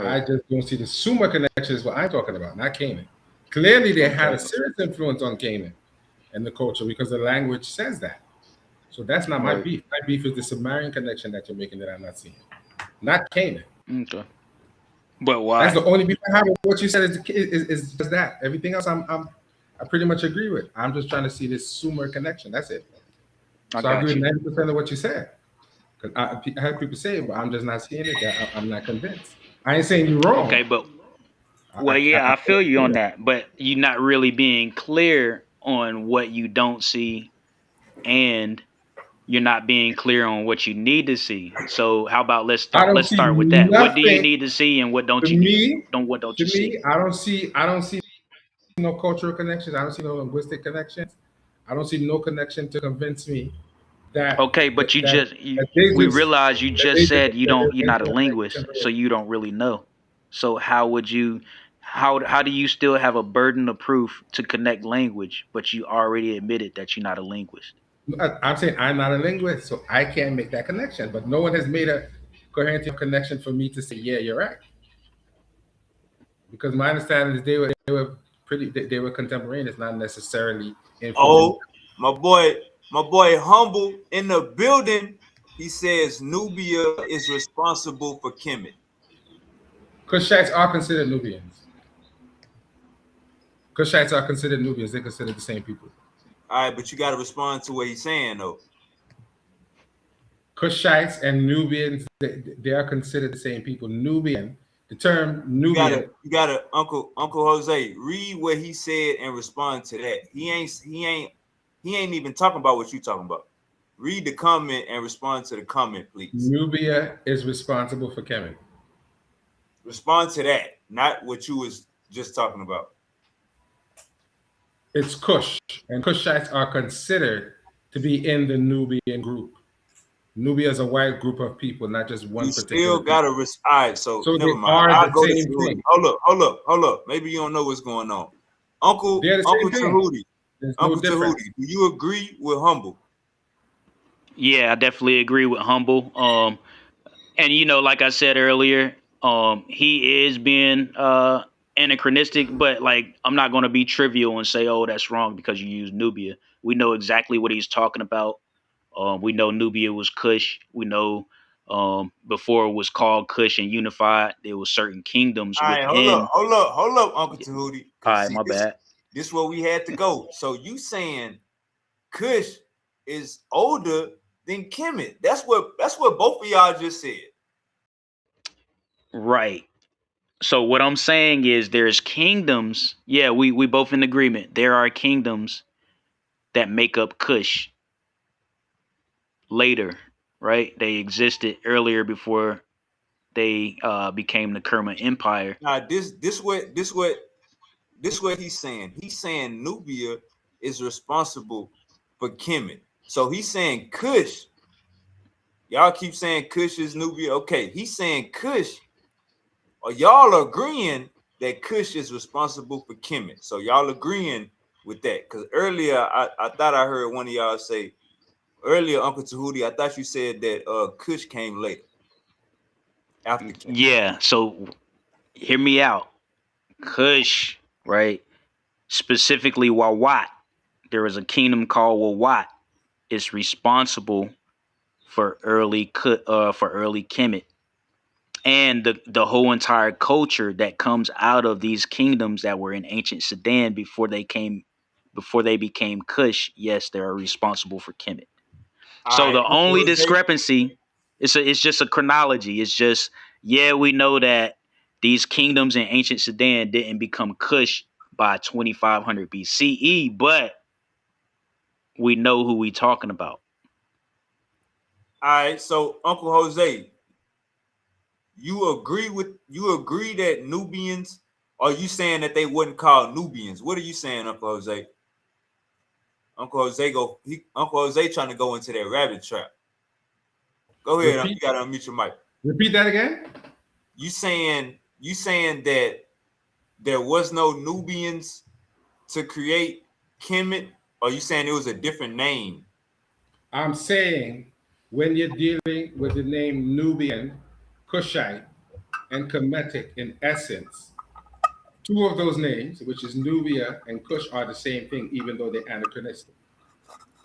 I Right. just don't see the Sumer connection is what I'm talking about, not Canaan. Clearly, they had a Okay. serious influence on Canaan and the culture because the language says that. So that's not my Right. beef. My beef is the Sumerian connection that you're making that I'm not seeing, not Canaan. Okay. But That's the why? only beef I have with what you said is just that. Everything else I pretty much agree with. I'm just trying to see this Sumer connection. That's it. I So I agree got with you. 90% of what you said. Because I heard people say it, but I'm just not seeing it. I'm not convinced. I ain't saying you're wrong. Okay, but I well, yeah, can't I feel you see on that. that. But you're not really being clear on what you don't see, and you're not being clear on what you need to see. So how about I don't let's see start with that. What do you nothing need to see, and what to don't you need? me. Don't What don't To you see? me, I don't see no cultural connections. I don't see no linguistic connections. I don't see no connection to convince me that Okay, but that they we just realize you that just they just said that you're not a they linguist, so just you don't really know. So how would you How do you still have a burden of proof to connect language, but you already admitted that you're not a linguist? I'm saying I'm not a linguist, so I can't make that connection. But no one has made a coherent connection for me to say, yeah, you're right. Because my understanding is they were pretty they were contemporaneous, not necessarily influenced. Oh, my boy Humble in the building. He says Nubia is responsible for Kemet. Kushites are considered Nubians. Kushites are considered Nubians. They're considered the same people. All right, but you got to respond to what he's saying though. Kushites and Nubians, they are considered the same people. Nubian, the term You Nubian. gotta, Uncle Jose, read what he said and respond to that. He ain't even talking about what you talking about. Read the comment and respond to the comment, please. Nubia is responsible for Kemet. Respond to that, not what you was just talking about. It's Kush, and Kushites are considered to be in the Nubian group. Nubia is a wide group of people, not just one You particular. still gotta all right, so So never they mind. are I'll the go to same Tahuti. thing. Hold up. Maybe you don't know what's going on. Uncle They're the same thing. Tahuti. There's no Uncle difference. Tahuti, do you agree with Humble? Yeah, I definitely agree with Humble. And like I said earlier, he is being anachronistic, but like I'm not going to be trivial and say, "Oh, that's wrong" because you use Nubia. We know exactly what he's talking about. We know Nubia was Kush. We know before it was called Kush and unified, there was certain kingdoms All right, within. hold up, Uncle Tahuti. All Cause right, see, my bad. this where we had to go. So you saying Kush is older than Kemet? That's what both of y'all just said. Right. So what I'm saying is there's kingdoms. Yeah, we both in agreement. There are kingdoms that make up Kush later, right? They existed earlier before they became the Kerma Empire. Now this what he's saying. He's saying Nubia is responsible for Kemet. So he's saying Kush. Y'all keep saying Kush is Nubia. Okay, he's saying Kush. Or y'all agreeing that Kush is responsible for Kemet. So y'all agreeing with that. Because earlier I thought I heard one of y'all say, earlier, Uncle Tahuti, I thought you said that Kush came later. After Kemet. Yeah, so hear me out. Kush, right? Specifically Wawat. There is a kingdom called Wawat. It's responsible for early Kemet. And the whole entire culture that comes out of these kingdoms that were in ancient Sudan before they became Kush, yes, they are responsible for Kemet. So All the right, only Uncle Jose. discrepancy it's just a chronology. It's just we know that these kingdoms in ancient Sudan didn't become Kush by 2500 BCE, but we know who we talking about. All right, so Uncle Jose, you agree that Nubians, or are you saying that they wouldn't call Nubians? What are you saying, Uncle Jose? Uncle Jose trying to go into that rabbit trap. Go ahead, you gotta unmute your mic. Repeat that again. You saying that there was no Nubians to create Kemet, or you saying it was a different name? I'm saying when you're dealing with the name Nubian, Kushite, and Kemetic in essence, two of those names, which is Nubia and Kush, are the same thing, even though they're anachronistic.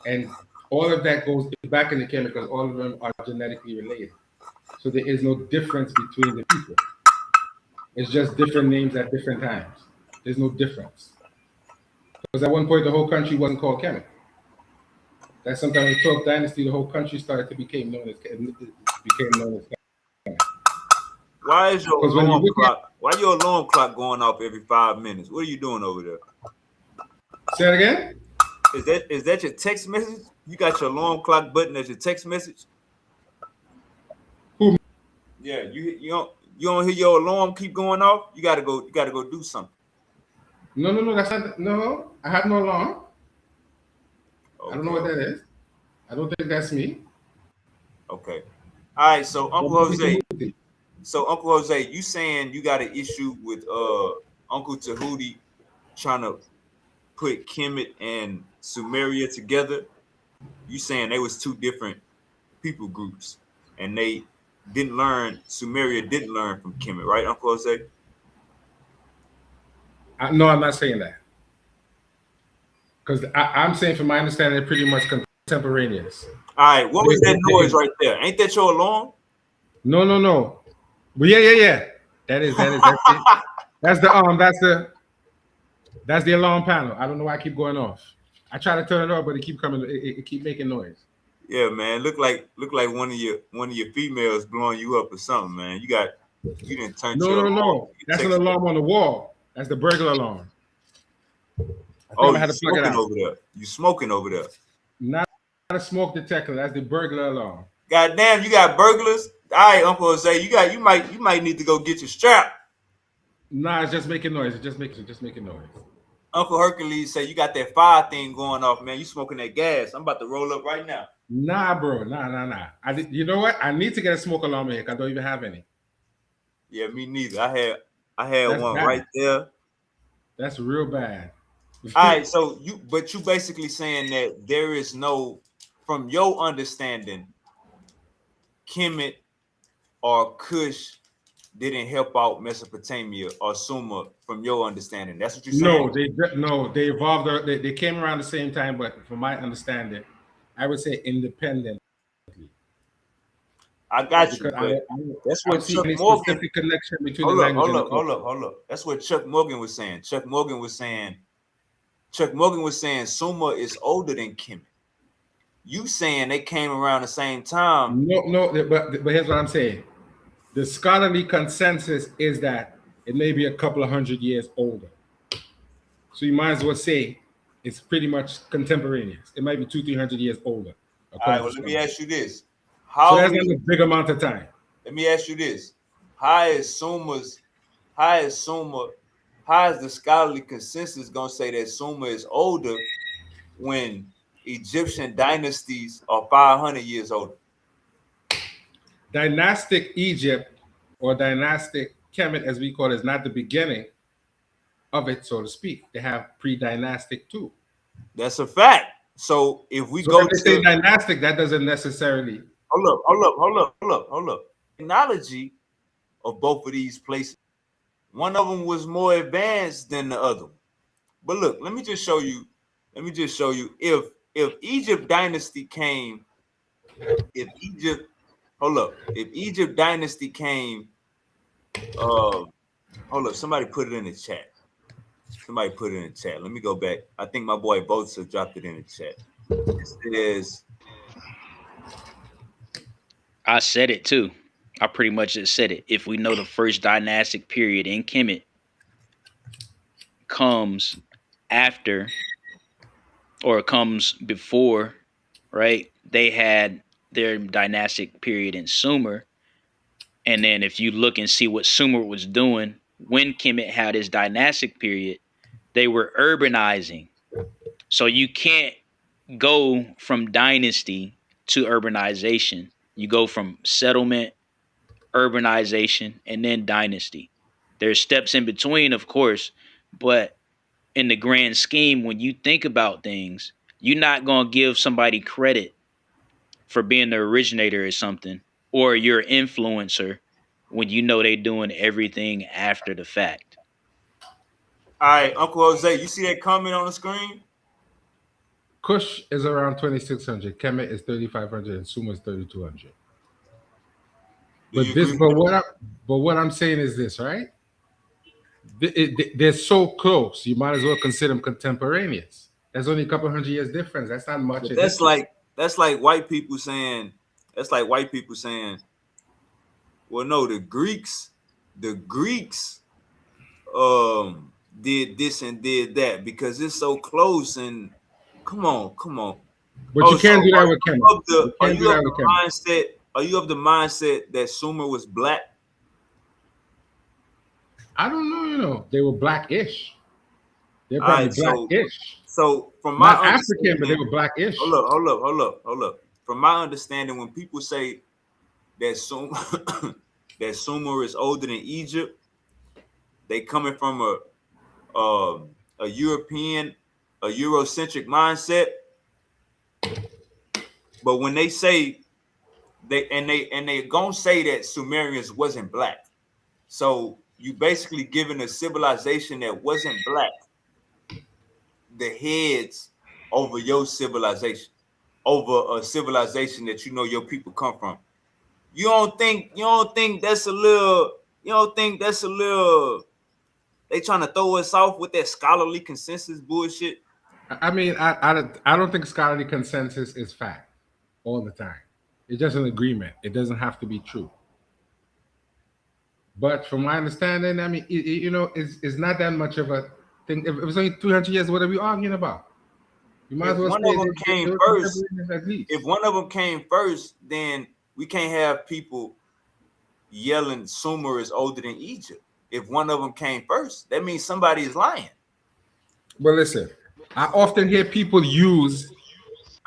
And all of that goes back in the chemicals, all of them are genetically related. So there is no difference between the people. It's just different names at different times. There's no difference. Because at one point, the whole country wasn't called Kemet. That sometime in the 12th dynasty, the whole country started to became known as Kemet. Why is your alarm clock? Why your alarm clock going off every 5 minutes? What are you doing over there? Say it again. Is that your text message? You got your alarm clock button as your text message? Who? Yeah, you don't hear your alarm keep going off? You gotta go do something. No, that's not. No, I have no alarm. Okay. I don't know what that is. I don't think that's me. Okay. All right. So Uncle Jose, you saying you got an issue with Uncle Tahuti trying to put Kemet and Sumeria together, you saying they was two different people groups, and they didn't learn. Sumeria didn't learn from Kemet, right, Uncle Jose? No, I'm not saying that. Because I'm saying, from my understanding, they're pretty much contemporaneous. All right, what was that noise right there? Ain't that your alarm? No. Well, yeah. That is. That's it. That's the alarm panel. I don't know why I keep going off. I try to turn it off, but it keep coming. It keep making noise. Yeah, man. Look like one of your females blowing you up or something, man. You didn't turn your alarm. No. That's an alarm on the wall. That's the burglar alarm. Oh, you smoking over there. You smoking over there. Not a smoke detector. That's the burglar alarm. God damn, you got burglars. All right, Uncle Jose, you might need to go get your strap. Nah, it's just making noise. It's just making noise. Uncle Hercules say you got that fire thing going off, man. You smoking that gas. I'm about to roll up right now. Nah, bro. Nah. You know what? I need to get a smoke alarm here. I don't even have any. Yeah, me neither. I had That's one bad. right there. That's real bad. All right, so you basically saying that there is no, from your understanding, Kemet or Cush didn't help out Mesopotamia or Sumer, from your understanding. That's what you're saying? They evolved. They came around the same time, but from my understanding, I would say independent. I got you. But that's what Chuck Morgan. Connection between the language. Hold up. That's what Chuck Morgan was saying. Chuck Morgan was saying Sumer is older than Kemet. You saying they came around the same time? No. But here's what I'm saying. The scholarly consensus is that it may be a couple of hundred years older. So you might as well say it's pretty much contemporaneous. It might be 200-300 years older. All right, well, let me ask you this. So that's not a big amount of time. Let me ask you this. How is the scholarly consensus gonna say that Sumer is older when Egyptian dynasties are 500 years older? Dynastic Egypt, or dynastic Kemet, as we call it, is not the beginning of it, so to speak. They have pre-dynastic too. That's a fact. So if we go to say dynastic, that doesn't necessarily. Hold up. Technology of both of these places, one of them was more advanced than the other. But look, let me just show you. If Egypt dynasty came, if Egypt dynasty came, hold up, somebody put it in the chat. Let me go back. I think my boy Bosa dropped it in the chat. It is. I said it too. I pretty much just said it. If we know the first dynastic period in Kemet comes after or comes before, right? They had their dynastic period in Sumer. And then if you look and see what Sumer was doing when Kemet had his dynastic period, they were urbanizing. So you can't go from dynasty to urbanization. You go from settlement, urbanization, and then dynasty. There's steps in between, of course, but in the grand scheme, when you think about things, you're not going to give somebody credit for being the originator or something, or your influencer, when you know they're doing everything after the fact. All right, Uncle Jose, you see that comment on the screen? Kush is around 2,600. Kemet is 3,500, and Sumer is 3,200. But what I'm saying is this, right? They're so close. You might as well consider them contemporaneous. There's only a couple hundred years difference. That's not much. That's like white people saying. Well, no, the Greeks did this and did that because it's so close. And come on. But you can't do that with Kemet. Are you of the mindset that Sumer was black? I don't know. They were blackish. They're probably blackish. So from my not African, but they were blackish. Hold up. From my understanding, when people say that Sumer is older than Egypt, they coming from a European, a Eurocentric mindset. But when they say they gonna say that Sumerians wasn't black, so you basically giving a civilization that wasn't black the heads over your civilization, over a civilization that you know your people come from. You don't think that's a little, you don't think that's a little, they trying to throw us off with that scholarly consensus bullshit? I mean, I don't think scholarly consensus is fact all the time. It's just an agreement. It doesn't have to be true. But from my understanding, I mean, it's not that much of a thing. If it was only 300 years, what are we arguing about? You might If as well one say of them came they were first, contemporaneous at least. if one of them came first, then we can't have people yelling Sumer is older than Egypt. If one of them came first, that means somebody is lying. Well, listen, I often hear people use,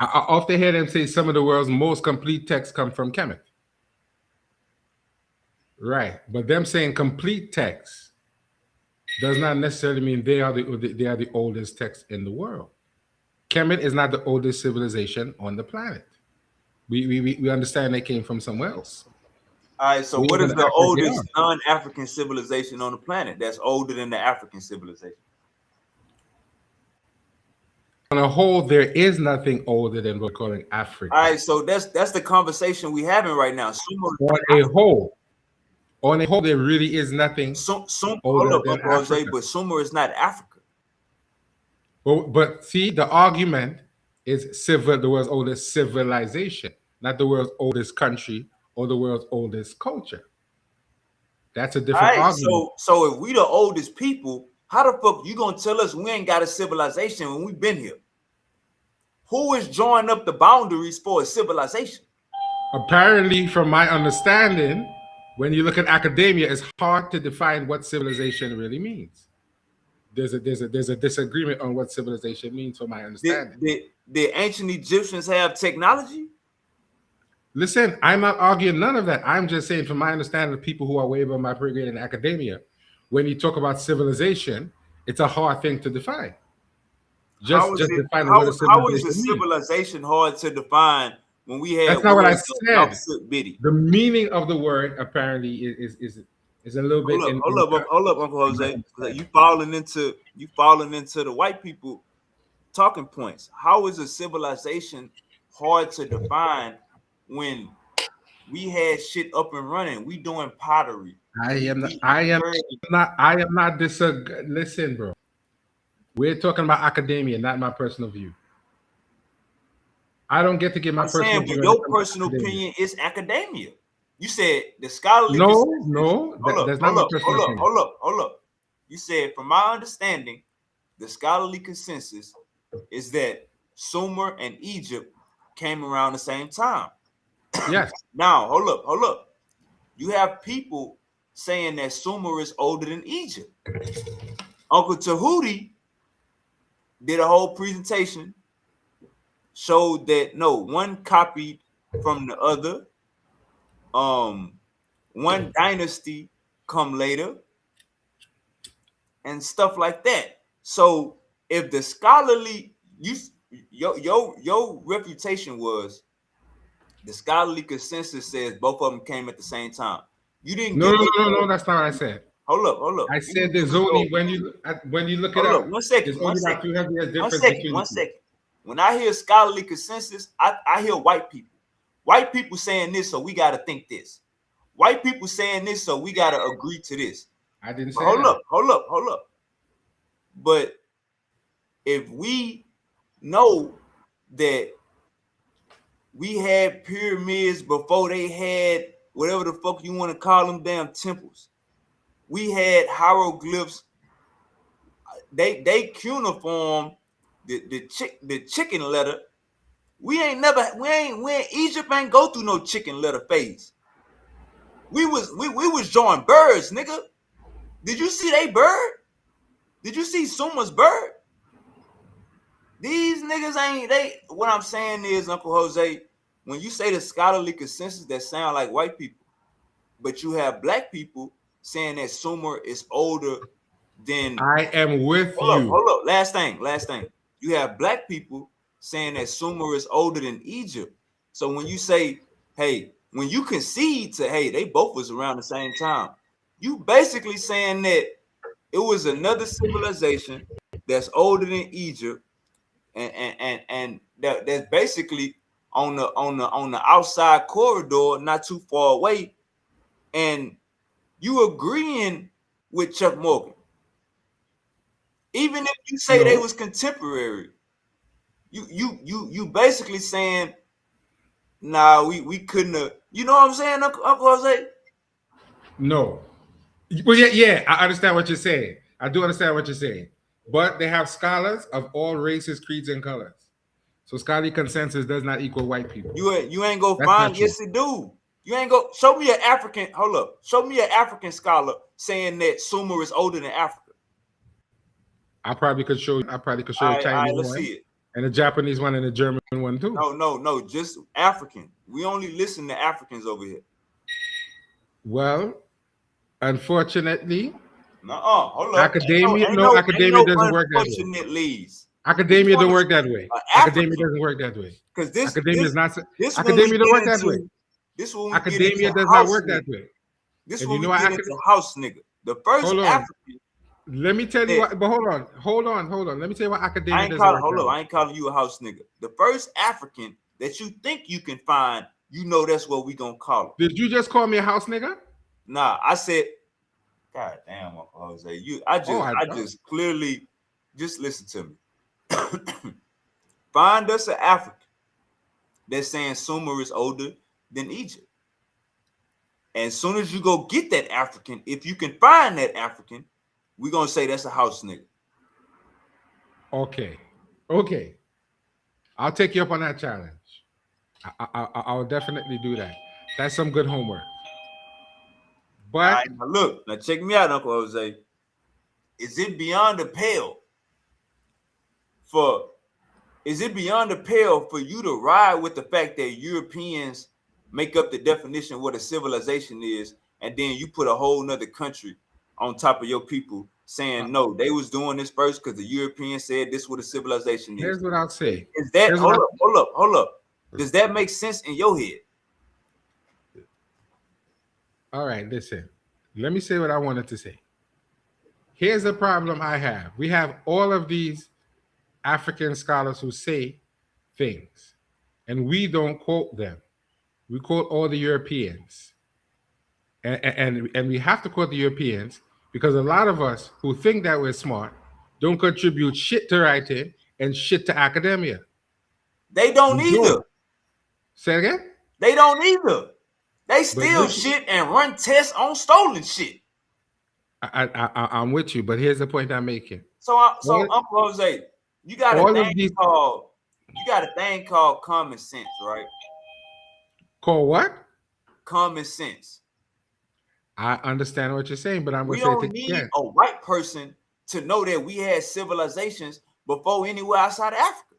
I often hear them say some of the world's most complete texts come from Kemet. Right. But them saying complete text does not necessarily mean they are the oldest text in the world. Kemet is not the oldest civilization on the planet. We understand they came from somewhere else. All right, so We what live is in the Africa. oldest non-African civilization on the planet that's older than the African civilization? On a whole, there is nothing older than what we're calling Africa. All right, so that's the conversation we having right now. On a whole, there really is nothing older Hold than up, Jose, Africa. but Sumer is not Africa. But see, the argument is the world's oldest civilization, not the world's oldest country or the world's oldest culture. That's a different argument. So if we the oldest people, how the fuck you gonna tell us we ain't got a civilization when we been here? Who is drawing up the boundaries for a civilization? Apparently, from my understanding, when you look at academia, it's hard to define what civilization really means. There's a disagreement on what civilization means, from my understanding. Did ancient Egyptians have technology? Listen, I'm not arguing none of that. I'm just saying, from my understanding, of people who are way above my pay grade in academia, when you talk about civilization, it's a hard thing to define. How is a civilization hard to define when we had? That's not what I said. The meaning of the word apparently is a little bit. Hold up, Uncle Jose. You falling into the white people talking points. How is a civilization hard to define when we had shit up and running? We doing pottery. I am not disagreeing. Listen, bro. We're talking about academia, not my personal view. I don't get to give my personal view. Your personal opinion is academia. You said the scholarly. No, that's not my personal opinion. Hold up. You said, from my understanding, the scholarly consensus is that Sumer and Egypt came around the same time. Yes. Now, hold up. You have people saying that Sumer is older than Egypt. Uncle Tahuti did a whole presentation, showed that no, one copied from the other. One dynasty come later, and stuff like that. So if the scholarly, your reputation was the scholarly consensus says both of them came at the same time. You didn't. No, that's not what I said. Hold up. I said there's only when you look it up. One second. When I hear scholarly consensus, I hear white people. White people saying this, so we got to think this. White people saying this, so we got to agree to this. I didn't say Hold up. But if we know that we had pyramids before they had whatever the fuck you want to call them, damn temples. We had hieroglyphs. They cuneiform the chicken letter. Egypt ain't go through no chicken letter phase. We was drawing birds, nigga. Did you see they bird? Did you see Suma's bird? These niggas ain't they. What I'm saying is, Uncle Jose, when you say the scholarly consensus, that sound like white people, but you have black people saying that Sumer is older then I am with you. Hold up. Last thing. You have black people saying that Sumer is older than Egypt. So when you say, hey, when you concede to, hey, they both was around the same time, you basically saying that it was another civilization that's older than Egypt, and that's basically on the outside corridor, not too far away, and you agreeing with Chuck Morgan. Even if you say they was contemporary, you basically saying, nah, we couldn't have. You know what I'm saying, Uncle Jose? No. Well, yeah, I understand what you're saying. I do understand what you're saying. But they have scholars of all races, creeds, and colors. So scholarly consensus does not equal white people. You ain't go That's find. not true. Yes, it do. You ain't go show me an African. Hold up. Show me an African scholar saying that Sumer is older than Africa. I probably could show you a Chinese let's one, see it. and a Japanese one, and a German one too. No, just African. We only listen to Africans over here. Well, unfortunately, hold up. Academia doesn't work that way. Academia don't work that way. Academia doesn't work that way. Because this academia is not. This Academia don't work that way. This one academia does not work that way. This one we get into house nigga. The first African. Let me tell you what. But hold on. Let me tell you what academia. I ain't calling you a house nigga. The first African that you think you can find, you know that's what we gonna call it. Did you just call me a house nigga? Nah, I said, God damn, Uncle Jose. I just clearly just listen to me. Find us an African that's saying Sumer is older than Egypt. And as soon as you go get that African, if you can find that African, we're gonna say that's a house nigga. Okay. I'll take you up on that challenge. I'll definitely do that. That's some good homework. But now check me out, Uncle Jose. Is it beyond the pale for you to ride with the fact that Europeans make up the definition of what a civilization is, and then you put a whole nother country on top of your people saying no, they was doing this first because the Europeans said this what a civilization is? Here's what I'll say. Is that hold up? Does that make sense in your head? All right, listen. Let me say what I wanted to say. Here's the problem I have. We have all of these African scholars who say things, and we don't quote them. We quote all the Europeans. And we have to quote the Europeans because a lot of us who think that we're smart don't contribute shit to writing and shit to academia. They don't either. Say it again? They don't either. They steal shit and run tests on stolen shit. I'm with you, but here's the point I'm making. So Uncle Jose, you got a thing called common sense, right? Called what? Common sense. I understand what you're saying, but we don't need a white person to know that we had civilizations before anywhere outside of Africa.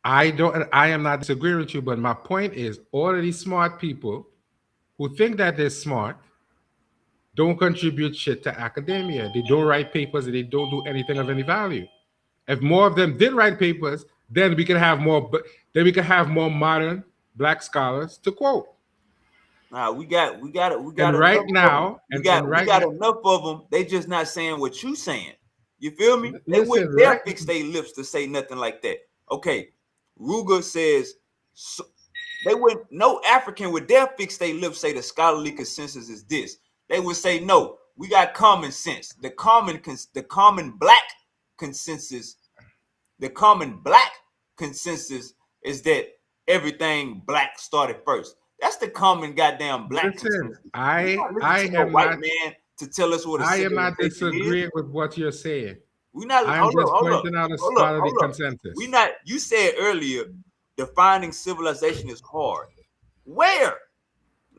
I am not disagreeing with you, but my point is all of these smart people who think that they're smart don't contribute shit to academia. They don't write papers and they don't do anything of any value. If more of them did write papers, then we can have more. Then we can have more modern Black scholars to quote. Nah, we got and right now, we got enough of them. They just not saying what you saying. You feel me? They wouldn't dare fix their lips to say nothing like that. Okay, Ruger says no African would dare fix their lips say the scholarly consensus is this. They would say no. We got common sense. The common black consensus. The common black consensus is that everything black started first. That's the common goddamn black consensus. I am white man to tell us what I am not disagreeing with what you're saying. We're not. I'm just pointing out a scholarly consensus. We not. You said earlier, defining civilization is hard. Where,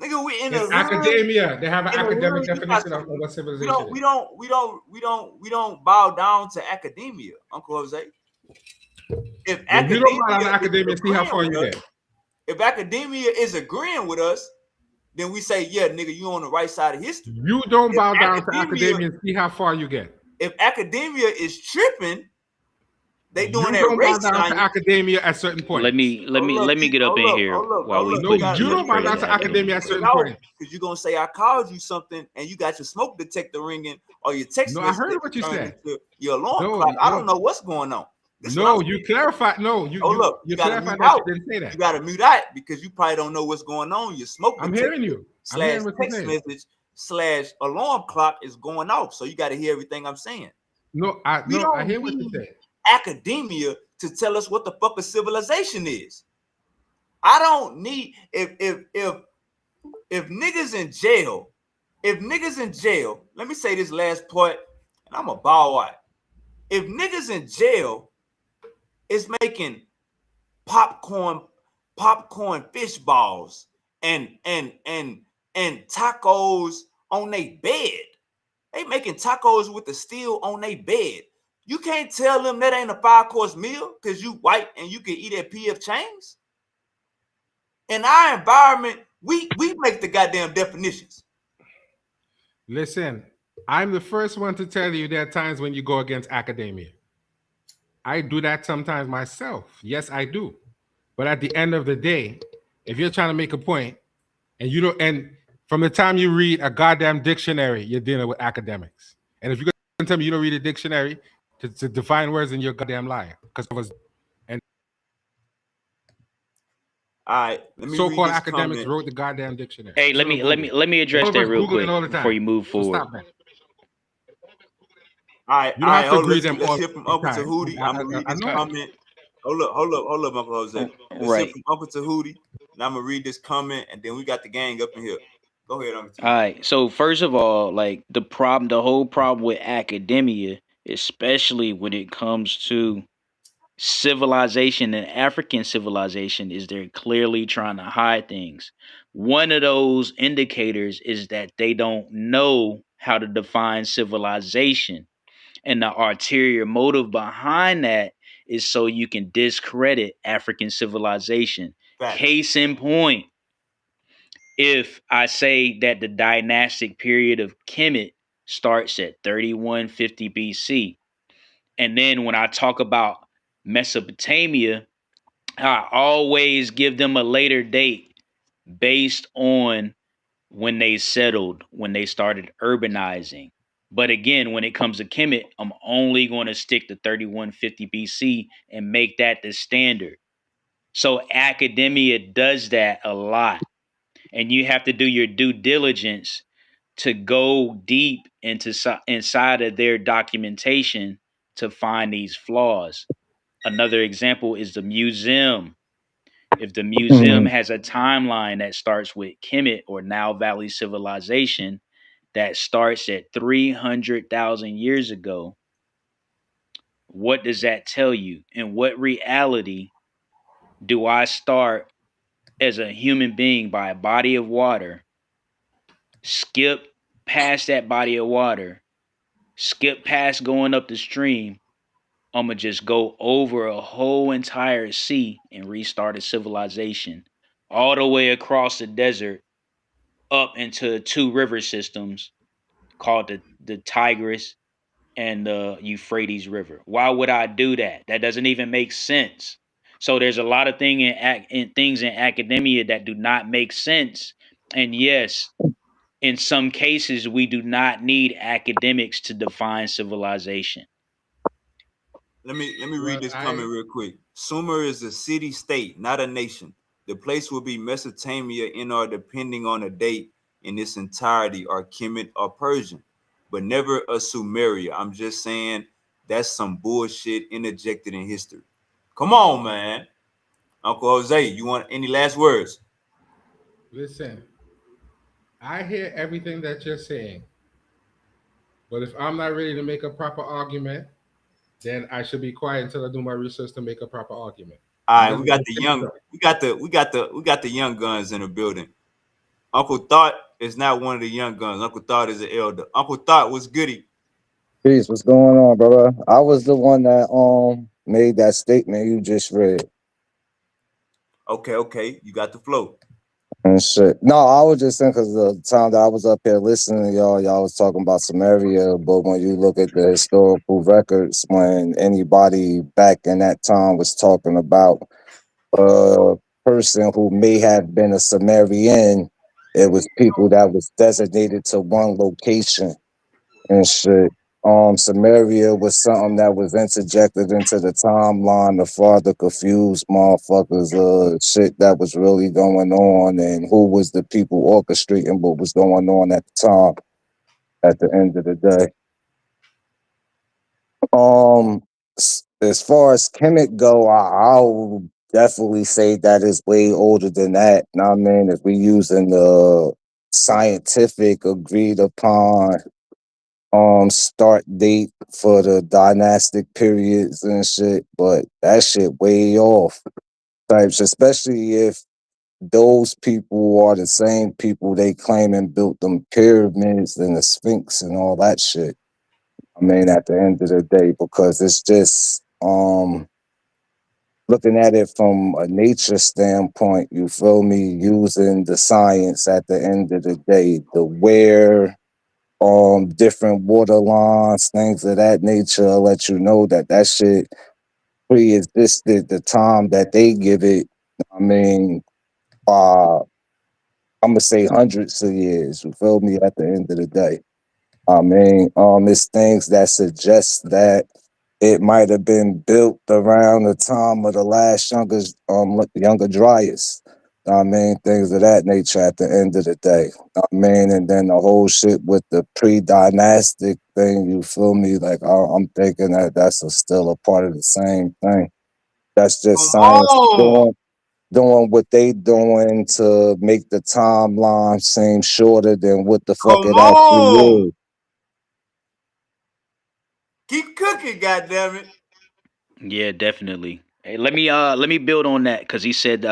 nigga? We in academia. They have an academic definition of what civilization is. We don't bow down to academia, Uncle Jose. If you don't bow down to academia, see how far you get. If academia is agreeing with us, then we say, yeah, nigga, you on the right side of history. You don't bow down to academia and see how far you get. if academia is tripping, they doing You that don't bow race down to science. academia at certain points. Let me get up in here while we No, put you don't bow down credit to academia at certain points. Because you're gonna say I called you something and you got your smoke detector ringing or your text No, I message heard what you turned said. into your alarm No, clock. I no. don't know what's going on. No, you clarified. No, You you gotta clarified mute that out. you didn't say that. You gotta mute out because you probably don't know what's going on. Your smoke I'm detector hearing you. I'm / hearing what you're text saying. message / alarm clock is going off. So you gotta hear everything I'm saying. No, I hear what you said. Academia to tell us what the fuck a civilization is. I don't need if niggas in jail, let me say this last part, and I'm a bow out. If niggas in jail is making popcorn fish balls and tacos on their bed, they making tacos with the steel on their bed. You can't tell them that ain't a 5-course meal because you white and you can eat at PF Chang's. In our environment, we make the goddamn definitions. Listen, I'm the first one to tell you there are times when you go against academia. I do that sometimes myself. Yes, I do. But at the end of the day, if you're trying to make a point and you don't, and from the time you read a goddamn dictionary, you're dealing with academics. And if you're going to tell me you don't read a dictionary to define words, then you're a goddamn liar. Because all right, let me so-called read this academics comment. wrote the goddamn dictionary. Hey, let me address that real quick before you move forward. Stop that. All right, you don't have to agree let's, them let's all hear from Uncle time. Tahuti. I'm gonna read this comment. Hold up, Uncle Jose. Let's hear from Uncle Tahuti, and I'm gonna read this comment, and then we got the gang up in here. Go ahead, Uncle Tahuti. All right. So first of all, like the whole problem with academia, especially when it comes to civilization and African civilization, is they're clearly trying to hide things. One of those indicators is that they don't know how to define civilization. And the ulterior motive behind that is so you can discredit African civilization. Facts. Case in point, if I say that the dynastic period of Kemet starts at 3150 BC, and then when I talk about Mesopotamia, I always give them a later date based on when they settled, when they started urbanizing. But again, when it comes to Kemet, I'm only going to stick to 3150 BC and make that the standard. So academia does that a lot. And you have to do your due diligence to go deep into inside of their documentation to find these flaws. Another example is the museum. If the museum has a timeline that starts with Kemet or Nile Valley civilization that starts at 300,000 years ago, what does that tell you? In what reality do I start as a human being by a body of water, skip past that body of water, skip past going up the stream? I'm going to just go over a whole entire sea and restart a civilization all the way across the desert up into 2 river systems called the Tigris and the Euphrates River. Why would I do that? That doesn't even make sense. So there's a lot of things in academia that do not make sense. And yes, in some cases, we do not need academics to define civilization. Let me read this comment real quick. Sumer is a city-state, not a nation. The place will be Mesopotamia in or depending on the date in its entirety, or Kemet or Persian, but never a Sumeria. I'm just saying that's some bullshit interjected in history. Come on, man. Uncle Jose, you want any last words? Listen, I hear everything that you're saying, but if I'm not ready to make a proper argument, then I should be quiet until I do my research to make a proper argument. All right, we got the young guns in the building. Uncle Thought is not one of the young guns. Uncle Thought is an elder. Uncle Thought, what's goody? Peace, what's going on, brother? I was the one that made that statement you just read. Okay, you got the flow. and shit. No, I was just saying because the time that I was up here listening to y'all was talking about Samaria, but when you look at the historical records, when anybody back in that time was talking about a person who may have been a Sumerian, it was people that was designated to one location and shit. Samaria was something that was interjected into the timeline to further confuse motherfuckers, shit that was really going on and who was the people orchestrating what was going on at the time at the end of the day. As far as Kemet go, I'll definitely say that is way older than that. Know what I mean, if we using the scientific agreed upon start date for the dynastic periods and shit, but that shit way off types, especially if those people are the same people they claim and built them pyramids and the Sphinx and all that shit. I mean, at the end of the day, because it's just looking at it from a nature standpoint, you feel me, using the science at the end of the day, the where different water lines, things of that nature, let you know that that shit pre-existed the time that they give it. I mean, I'm gonna say hundreds of years. You feel me? At the end of the day, I mean, it's things that suggest that it might have been built around the time of the last younger Dryas. I mean, things of that nature at the end of the day. I mean, and then the whole shit with the pre-dynastic thing, you feel me? Like, I'm thinking that that's still a part of the same thing. That's just Come science on. doing what they doing to make the timeline seem shorter than what the fuck Come it actually on. is. Keep cooking, goddammit. Yeah, definitely. Hey, let me build on that because he said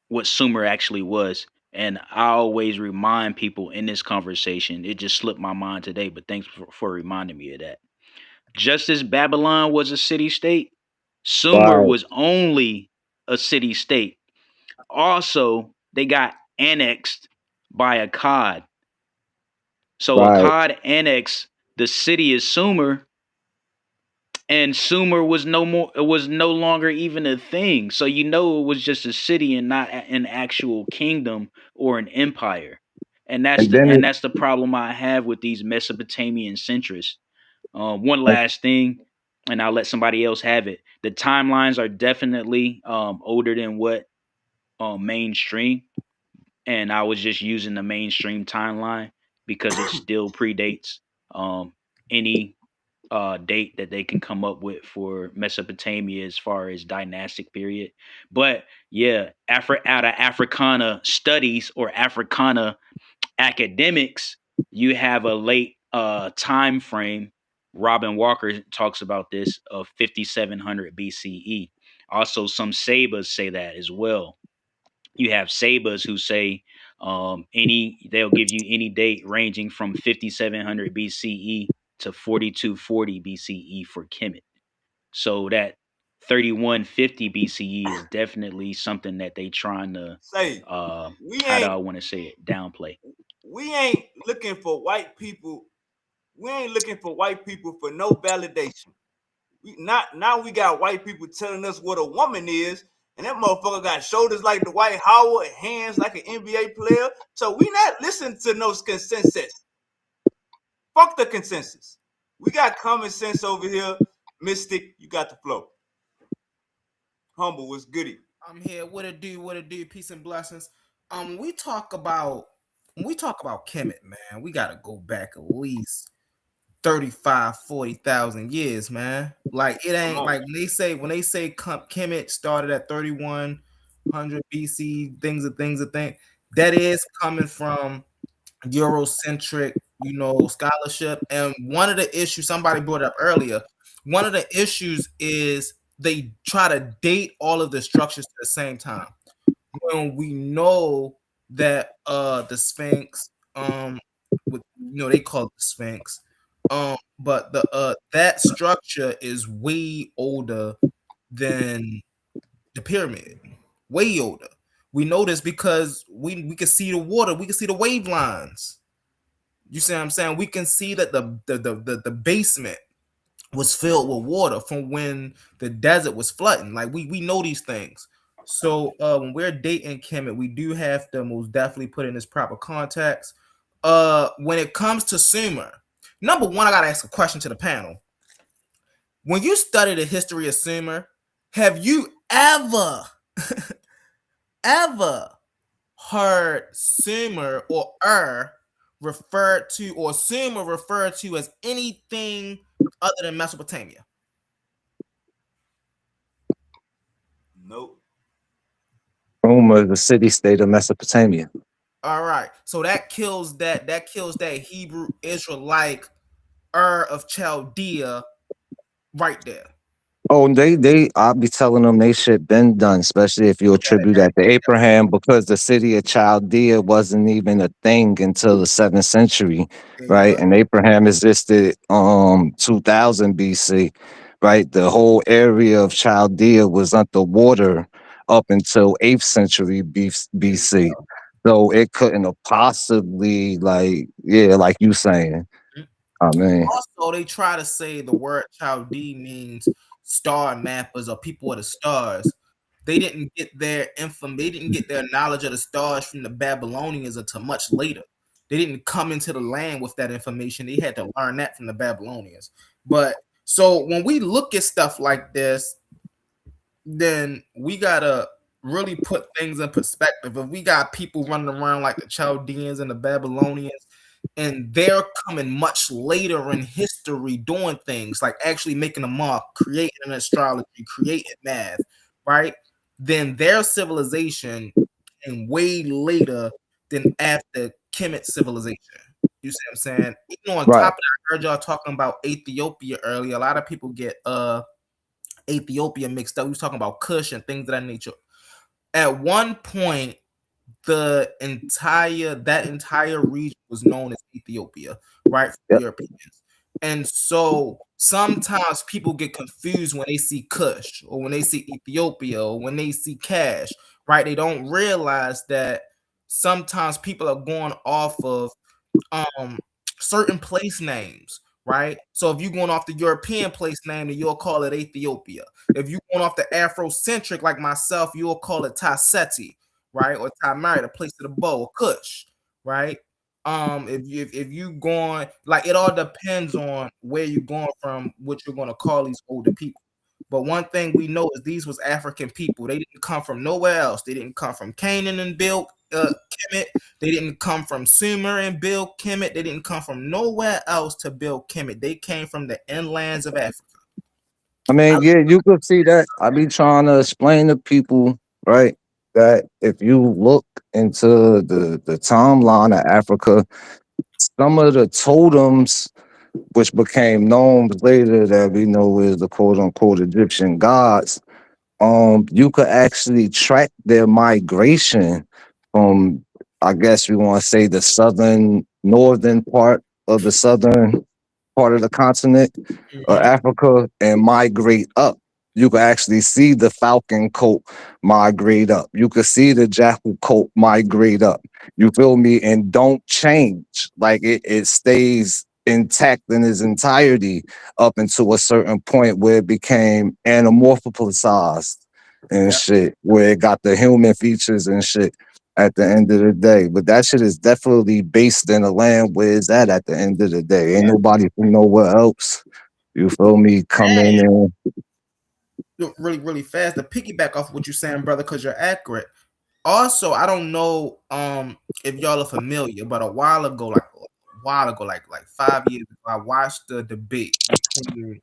what Sumer actually was. And I always remind people in this conversation, it just slipped my mind today, but thanks for reminding me of that. Just as Babylon was a city state, Sumer Right, was only a city state. Also, they got annexed by Akkad. So right. Akkad annexed the city of Sumer, and Sumer was no more. It was no longer even a thing. So you know it was just a city and not an actual kingdom or an empire. And that's And the then and it, that's the problem I have with these Mesopotamian centrists. One last thing, and I'll let somebody else have it. The timelines are definitely older than what mainstream, and I was just using the mainstream timeline because it still predates any date that they can come up with for Mesopotamia as far as dynastic period. But yeah, out of Africana studies or Africana academics, you have a late time frame. Robin Walker talks about this of 5700 BCE. Also, some Sabas say that as well. You have Sabas who say they'll give you any date ranging from 5700 BCE to 4240 BCE for Kemet. So that 3150 BCE is definitely something that they trying to Say, uh we how do I ain't want to say it, downplay. we ain't looking for white people. We ain't looking for white people for no validation. We not now we got white people telling us what a woman is, and that motherfucker got shoulders like the White Howard, hands like an NBA player. So we not listening to no consensus. Fuck the consensus. We got common sense over here. Mystic, you got the flow. Humble was goody. I'm here. What it do? What it do? Peace and blessings. We talk about when we talk about Kemet, man, we gotta go back at least 35, 40,000 years, man. Like it Come ain't on. like when they say Kemet started at 3100 BC, things. That is coming from Eurocentric, scholarship. And one of the issues somebody brought up earlier, one of the issues is they try to date all of the structures at the same time. When we know that the Sphinx, they call it the Sphinx, but the that structure is way older than the pyramid, way older. We know this because we can see the water, we can see the wave lines. You see what I'm saying? We can see that the basement was filled with water from when the desert was flooding. Like we know these things. So when we're dating Kemet, we do have to most definitely put in this proper context. When it comes to Sumer, number one, I gotta ask a question to the panel. When you study the history of Sumer, have you ever ever heard Sumer or referred to, or Sumer referred to as anything other than Mesopotamia? Nope. Roma, the city-state of Mesopotamia. All right, so that kills that Hebrew Israelite of Chaldea right there. Oh, I'll be telling them they shit been done, especially if you attribute that to Abraham, because the city of Chaldea wasn't even a thing until the 7th century, There you right? go. And Abraham existed 2000 BC, right? The whole area of Chaldea was underwater up until 8th century BC. So it couldn't have possibly, like you saying. I mean, Also, they try to say the word Chaldee means star mappers or people of the stars. They didn't get their they didn't get their knowledge of the stars from the Babylonians until much later. They didn't come into the land with that information. They had to learn that from the Babylonians. But so when we look at stuff like this, then we gotta really put things in perspective. If we got people running around like the Chaldeans and the Babylonians, and they're coming much later in history doing things like actually making a mark, creating an astrology, creating math, right? Then their civilization came way later than after Kemet civilization. You see what I'm saying? Even on right. top of that, I heard y'all talking about Ethiopia earlier. A lot of people get Ethiopia mixed up. We was talking about Kush and things of that nature. At one point, that entire region was known as Ethiopia, right? For the Yep. Europeans. And so sometimes people get confused when they see Kush or when they see Ethiopia or when they see cash, right? They don't realize that sometimes people are going off of certain place names, right? So if you're going off the European place name, then you'll call it Ethiopia. If you're going off the Afrocentric like myself, you'll call it Taseti, right? Or Tamari, the place of the bow, or Kush, right? If you going, like, it all depends on where you're going from, what you're going to call these older people. But one thing we know is these was African people. They didn't come from nowhere else. They didn't come from Canaan and build Kemet. They didn't come from Sumer and build Kemet. They didn't come from nowhere else to build Kemet. They came from the inlands of Africa. I mean, yeah, you could see that. I be trying to explain to people, right, that if you look into the timeline of Africa, some of the totems which became known later that we know is the quote unquote Egyptian gods, you could actually track their migration from, I guess we want to say, the northern part of the southern part of the continent of Africa and migrate up. You can actually see the falcon coat migrate up. You can see the jackal coat migrate up. You feel me? And don't change. Like it stays intact in its entirety up until a certain point where it became anamorphosized and shit, where it got the human features and shit at the end of the day. But that shit is definitely based in the land where it's at the end of the day. Ain't nobody from nowhere else, you feel me, coming in. Really, really fast to piggyback off what you're saying, brother, because you're accurate. Also, I don't know if y'all are familiar, but a while ago, like 5 years ago, I watched the debate between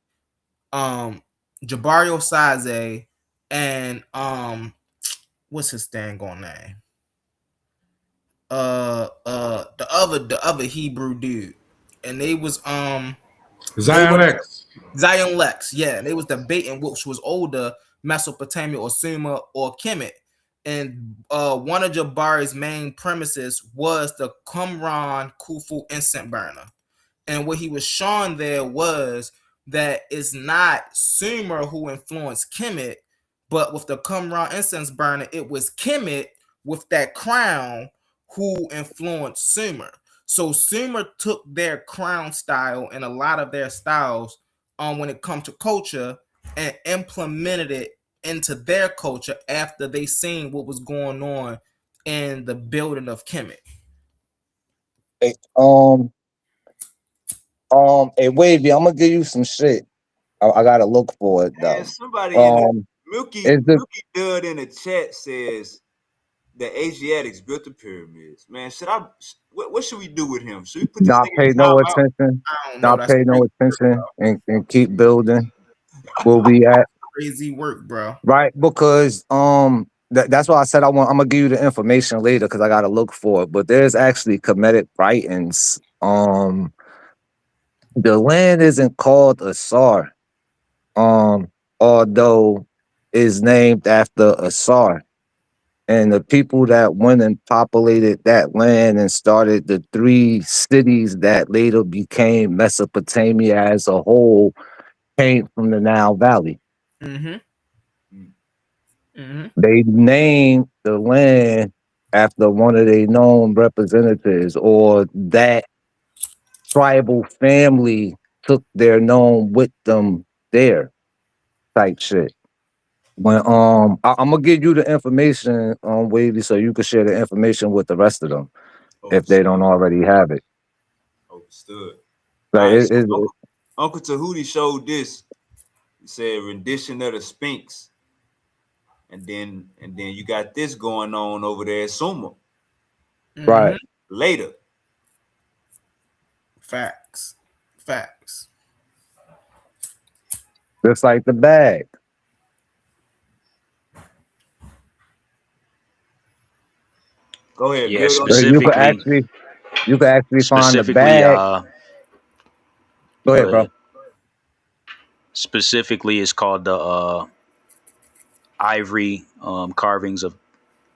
Jabari Osaze and what's his dang on name? The other Hebrew dude. And they was Zion Lex, yeah. They was debating which was older, Mesopotamia or Sumer or Kemet. And one of Jabari's main premises was the Qumran Khufu incense burner. And what he was showing there was that it's not Sumer who influenced Kemet, but with the Qumran incense burner, it was Kemet with that crown who influenced Sumer. So Sumer took their crown style and a lot of their styles when it comes to culture and implemented it into their culture after they seen what was going on in the building of Kemet. Hey, hey, Wavy, I'm gonna give you some shit. I gotta look for it And though. somebody in the Um, Milky is the Milky Dud in the chat says the Asiatics built the pyramids. Man, should I? What should we do with him? Should we put this not nigga pay in no timeout? attention, I don't know. not That's pay no crazy, attention, and keep building where we at, crazy work, bro. right? Because that's why I said I'm gonna give you the information later because I gotta look for it. But there's actually Kemetic writings. The land isn't called Asar, although is named after Asar. And the people that went and populated that land and started the three cities that later became Mesopotamia as a whole came from the Nile Valley. Mm-hmm. Mm-hmm. They named the land after one of their known representatives, or that tribal family took their known with them there, type shit. When I'm gonna give you the information on Wavy so you can share the information with the rest of them if they don't Overstood. already have it. Overstood. All Like right, so it Uncle Tahuti showed this. He said rendition of the Sphinx, and then you got this going on over there at Suma Mm-hmm. right. later. Facts. Facts. Just like the bag. Go ahead, Yeah, build on So that. you could actually find the specifically, bag. Go go ahead, bro. ahead. Specifically, it's called the ivory carvings of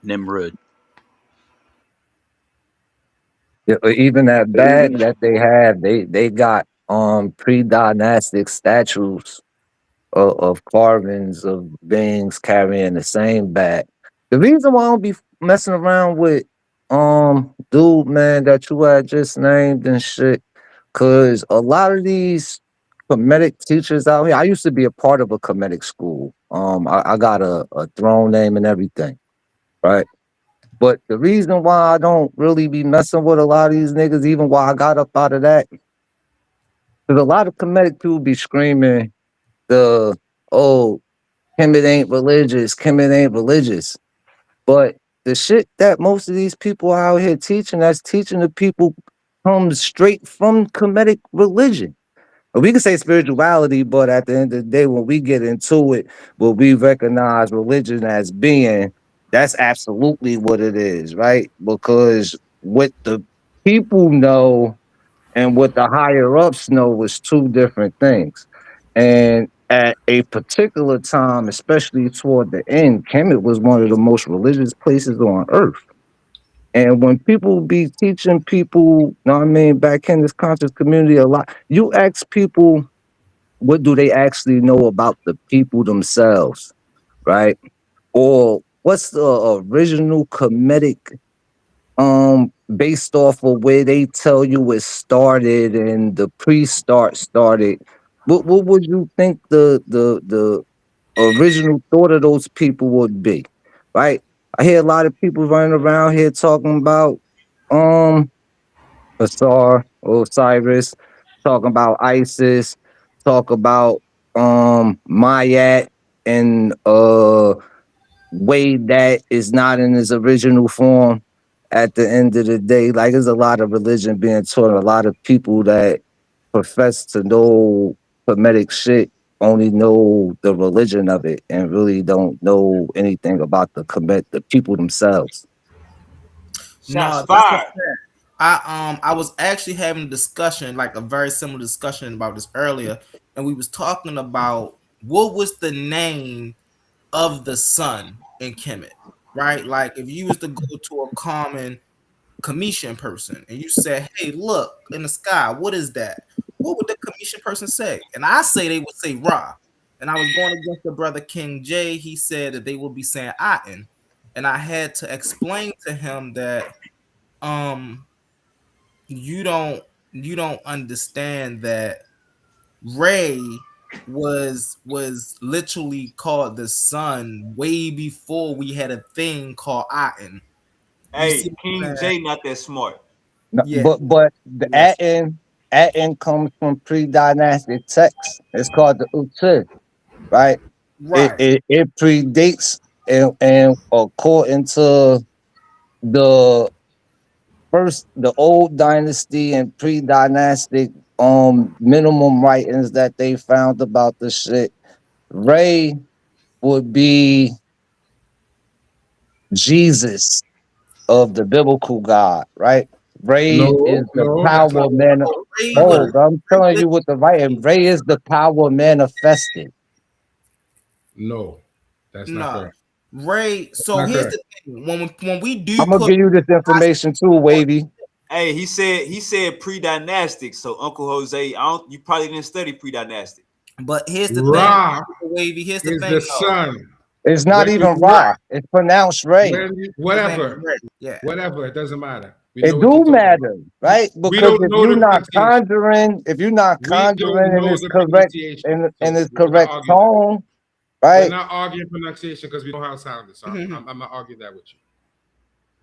Nimrud. Yeah, even that bag that they have, they got pre-dynastic statues of carvings of beings carrying the same bag. The reason why I don't be messing around with dude man that you had just named and shit, cause a lot of these comedic teachers out here. I used to be a part of a comedic school. I got a throne name and everything, right? But the reason why I don't really be messing with a lot of these niggas, even why I got up out of that, because a lot of comedic people be screaming the oh Kemet ain't religious, Kemet ain't religious. But the shit that most of these people out here teaching, that's teaching the people comes straight from Kemetic religion. We can say spirituality, but at the end of the day, when we get into it, what we recognize religion as being, that's absolutely what it is, right? Because what the people know and what the higher ups know is two different things. And at a particular time, especially toward the end, Kemet was one of the most religious places on earth. And when people be teaching people, you know what I mean, back in this conscious community a lot, you ask people what do they actually know about the people themselves, right? Or what's the original comedic based off of where they tell you it started and the pre-start started. What would you think the original thought of those people would be? Right? I hear a lot of people running around here talking about um Asar, Osiris, talking about Isis, talk about Mayat and way that is not in its original form at the end of the day. Like there's a lot of religion being taught, a lot of people that profess to know Hermetic shit only know the religion of it and really don't know anything about the people themselves. Shots No, that's a fired. fact. I was actually having a discussion, like a very similar discussion about this earlier, and we was talking about what was the name of the sun in Kemet, right? Like if you was to go to a common Commission person and you said, "Hey, look in the sky, what is that?" What would the Commission person say? And I say they would say Ra. And I was going against the brother King J. He said that they would be saying Aten. and I had to explain to him that um you don't understand that Ray was literally called the sun way before we had a thing called Aten. You see Hey, what I'm King saying? J not that smart. No, Yeah. but the Yes. Aten comes from pre-dynastic texts. It's called the Utsur, right? Right. It predates and according to the the old dynasty and pre-dynastic minimum writings that they found about the shit. Ray would be Jesus of the biblical God, right? Ray is No, the no, that's not power what man. Ray would Oh, I'm telling you what the writing. Ray is the power manifested. no, that's not no. correct. Ray, That's so not here's correct. the thing. When we do I'm gonna put give you this information too, Wavy. Hey, he said pre-dynastic. So Uncle Jose, you probably didn't study pre-dynastic. but here's the thing, Ra Wavy. Here's the is thing the though. sun. It's not When you even look, Ra. It's pronounced Ray. His name is whatever, Ray. Yeah. whatever, it doesn't matter. We know It what you're do talking about. matter, right? We Because don't if know you're the not pronunciation. conjuring, if you're not We don't conjuring in know its the correct pronunciation. in So its we're not correct arguing that. tone, We're right? not arguing pronunciation because we know how it sounded. So I'm not arguing that with you.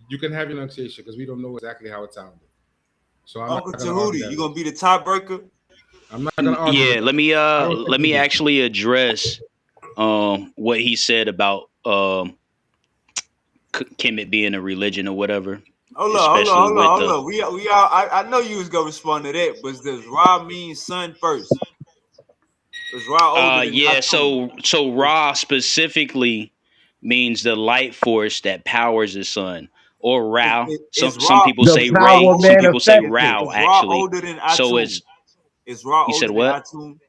You can have your pronunciation because we don't know exactly how it sounded. So I'm not Uncle going to argue Tahuti, that you with gonna you. be the tiebreaker? I'm not going to argue Yeah, with that. I don't think let you me do. actually address what he said about Kemet being a religion or whatever, especially with Hold the on. We all. I know you was gonna respond to that, but does Ra mean son first? Is Ra older than yeah, Atum? so Ra specifically means the light force that powers the sun, or Rao. Some people The say Ray, power some people say manifested. Rao Is Ra actually. older than So Atum? it's Is Ra you said older than what? Atum?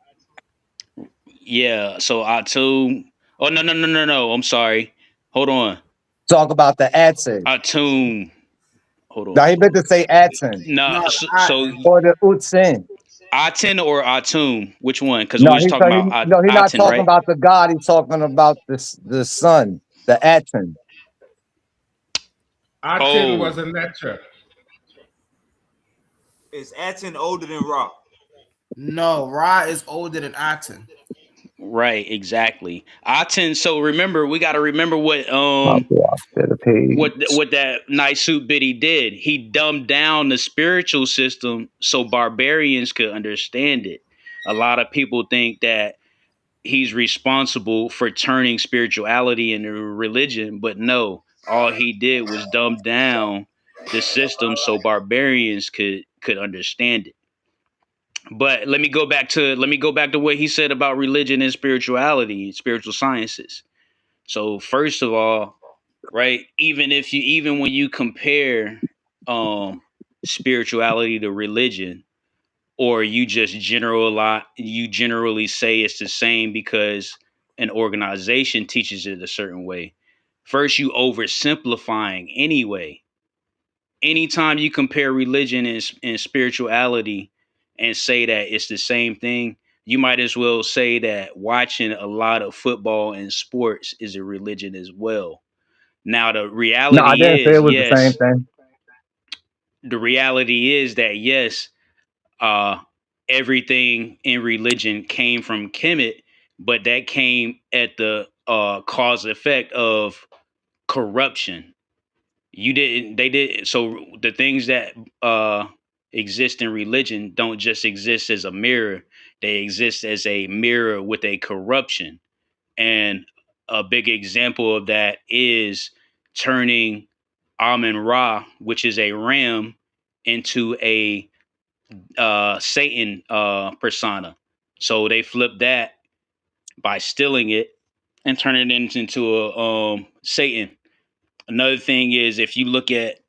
Yeah, so Atum. Oh no. I'm sorry. Hold on. Talk about the Aten. Atum. Hold Now on. he meant to say Aten No, No, so or the Utsin. Aten or Atum? Which one? Because No, we was talking about he's not Aten, talking right? about the God. He's talking about the son, the Aten. Aten Oh, was a netter. Is Aten older than Ra? no, Ra is older than Aten. right, exactly. Aten. So remember, we got to remember I'll go off to the page. what that nice suit biddy did. He dumbed down the spiritual system so barbarians could understand it. A lot of people think that he's responsible for turning spirituality into religion, but no, all he did was dumb down the system so barbarians could understand it. But let me go back to what he said about religion and spirituality, spiritual sciences. So first of all, right, even when you compare um spirituality to religion, or you generally say it's the same because an organization teaches it a certain way. First, you oversimplifying anyway. Anytime you compare religion and spirituality and say that it's the same thing, you might as well say that watching a lot of football and sports is a religion as well. Now the No, I reality didn't say is, it was the same yes, thing. the reality is that yes, uh, everything in religion came from Kemet, but that came at the cause effect of corruption. You didn't, they did. So the things that exist in religion don't just exist as a mirror; they exist as a mirror with a corruption. And a big example of that is turning Amun Ra, which is a ram, into a Satan persona. So they flipped that by stealing it and turning it into a Satan. Another thing is if you look at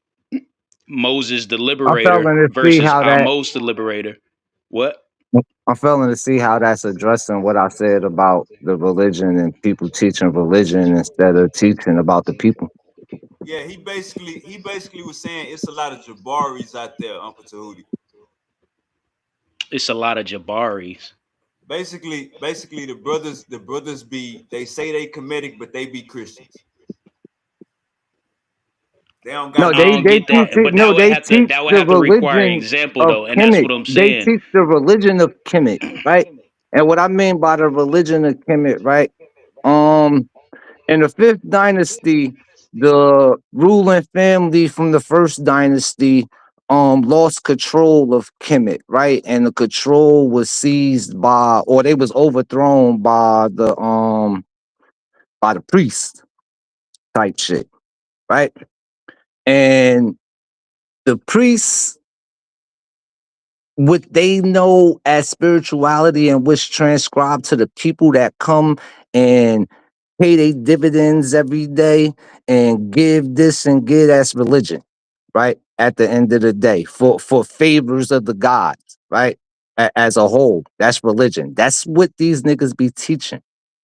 Moses the I'm Liberator failing to see versus how that. Amos the Liberator. What? I'm failing to see how that's addressing what I said about the religion and people teaching religion instead of teaching about the people. Yeah, he basically was saying it's a lot of Jabaris out there, Uncle Tahuti. It's a lot of Jabaris. Basically the brothers be they say they Kemetic, but they be Christians. They don't No, got I no. don't they get teach that, it. but No, they teach that would the have to require an religion example of though, and that's Kemet. what I'm They saying. teach the religion of Kemet, right? And what I mean by the religion of Kemet, right? Um, in the fifth dynasty, the ruling family from the first dynasty lost control of Kemet, right? And the control was seized by, or they was overthrown by the priest type shit, right? And the priests, what they know as spirituality and which transcribe to the people that come and pay their dividends every day and give this and give as religion, right? At the end of the day, for favors of the gods, right? As a whole, that's religion. That's what these niggas be teaching.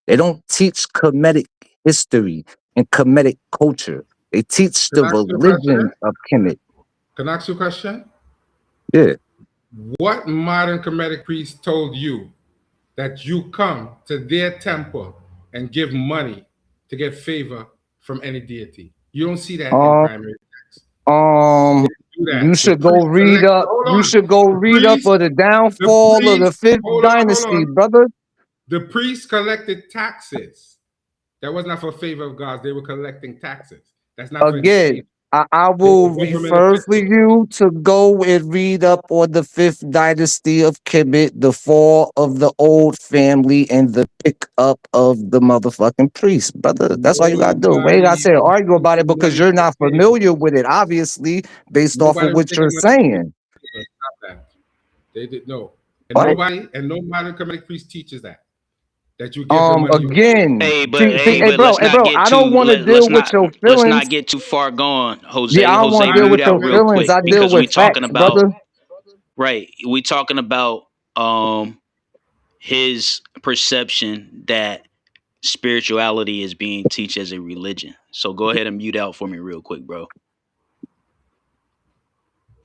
They don't teach Kemetic history and Kemetic culture. They teach Can the I ask you a question? religion of Kemet. Can I ask you a question? Yeah. What modern Kemetic priest told you that you come to their temple and give money to get favor from any deity? You don't see that in Um, primary text. Um, Do you that. The should go priest read collected. up. Hold You on. should go The read up priest. for the The downfall of the priest. fifth Hold on. Hold dynasty, on. brother. The priests collected taxes. That was not for favor of gods. They were collecting taxes. That's not for any Again, favor. I They will were government refer for officials. you to go and read up on the fifth dynasty of Kemet, the fall of the old family, and the pick up of the motherfucking priest, brother. That's all you gotta do. We ain't gotta Nobody say was argue about it taking because money you're for not favor. familiar with it, obviously, based off of Nobody was what you're taking money for saying. favor. Stop that. They did no. And What? nobody and no modern Kemetic priest teaches that. That you give the money you want. Again, see, Hey, hey, but bro, hey, bro. I don't want to deal with your let's feelings. not get too far gone. Yeah, I don't want Jose, to deal Modern with mute your out real Kemetic feelings. quick I deal because teaches we with talking facts, about brother. right. We talking about his perception that spirituality is being teach as a religion. So go ahead and mute out for me real quick, bro.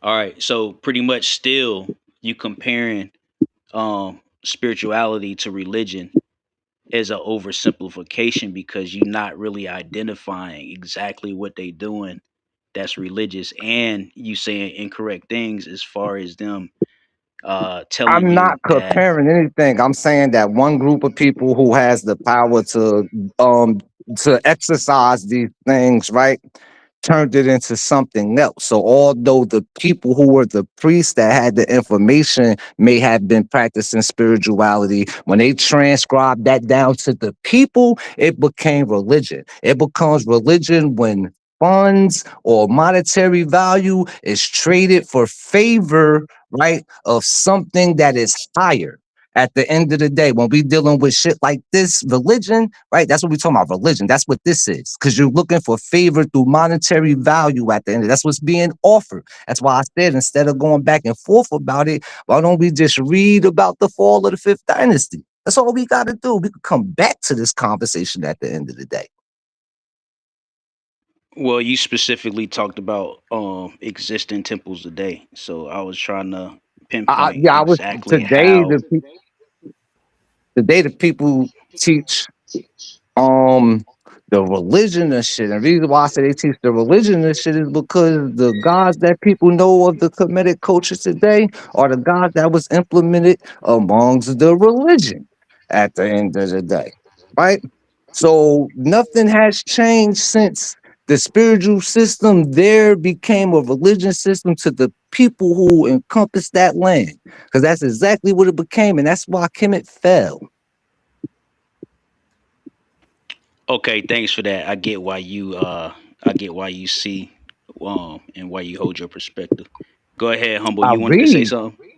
All right. So pretty much still you comparing spirituality to religion is an oversimplification because you're not really identifying exactly what they doing that's religious, and you saying incorrect things as far as them telling I'm not you that. comparing anything. I'm saying that one group of people who has the power um to exercise these things, right, turned it into something else. So although the people who were the priests that had the information may have been practicing spirituality, when they transcribed that down to the people, it became religion. It becomes religion when funds or monetary value is traded for favor, right, of something that is higher. At the end of the day, when we dealing with shit like this, religion, right? That's what we talking about, religion. That's what this is. Because you're looking for favor through monetary value at the end. That's what's being offered. That's why I said instead of going back and forth about it, why don't we just read about the fall of the fifth dynasty? That's all we got to do. We could come back to this conversation at the end of the day. Well, you specifically talked about existing temples today, so I was trying to pinpoint Yeah, I was exactly today. how. Today the people teach um the religion and shit. And the reason why I say they teach the religion and shit is because the gods that people know of the Kemetic culture today are the gods that was implemented amongst the religion at the end of the day. Right? So nothing has changed since the spiritual system there became a religion system to the people who encompass that land. Because that's exactly what it became, and that's why Kemet fell. Okay, thanks for that. I get why you see and why you hold your perspective. Go ahead, humble. I You wanted to say read. something?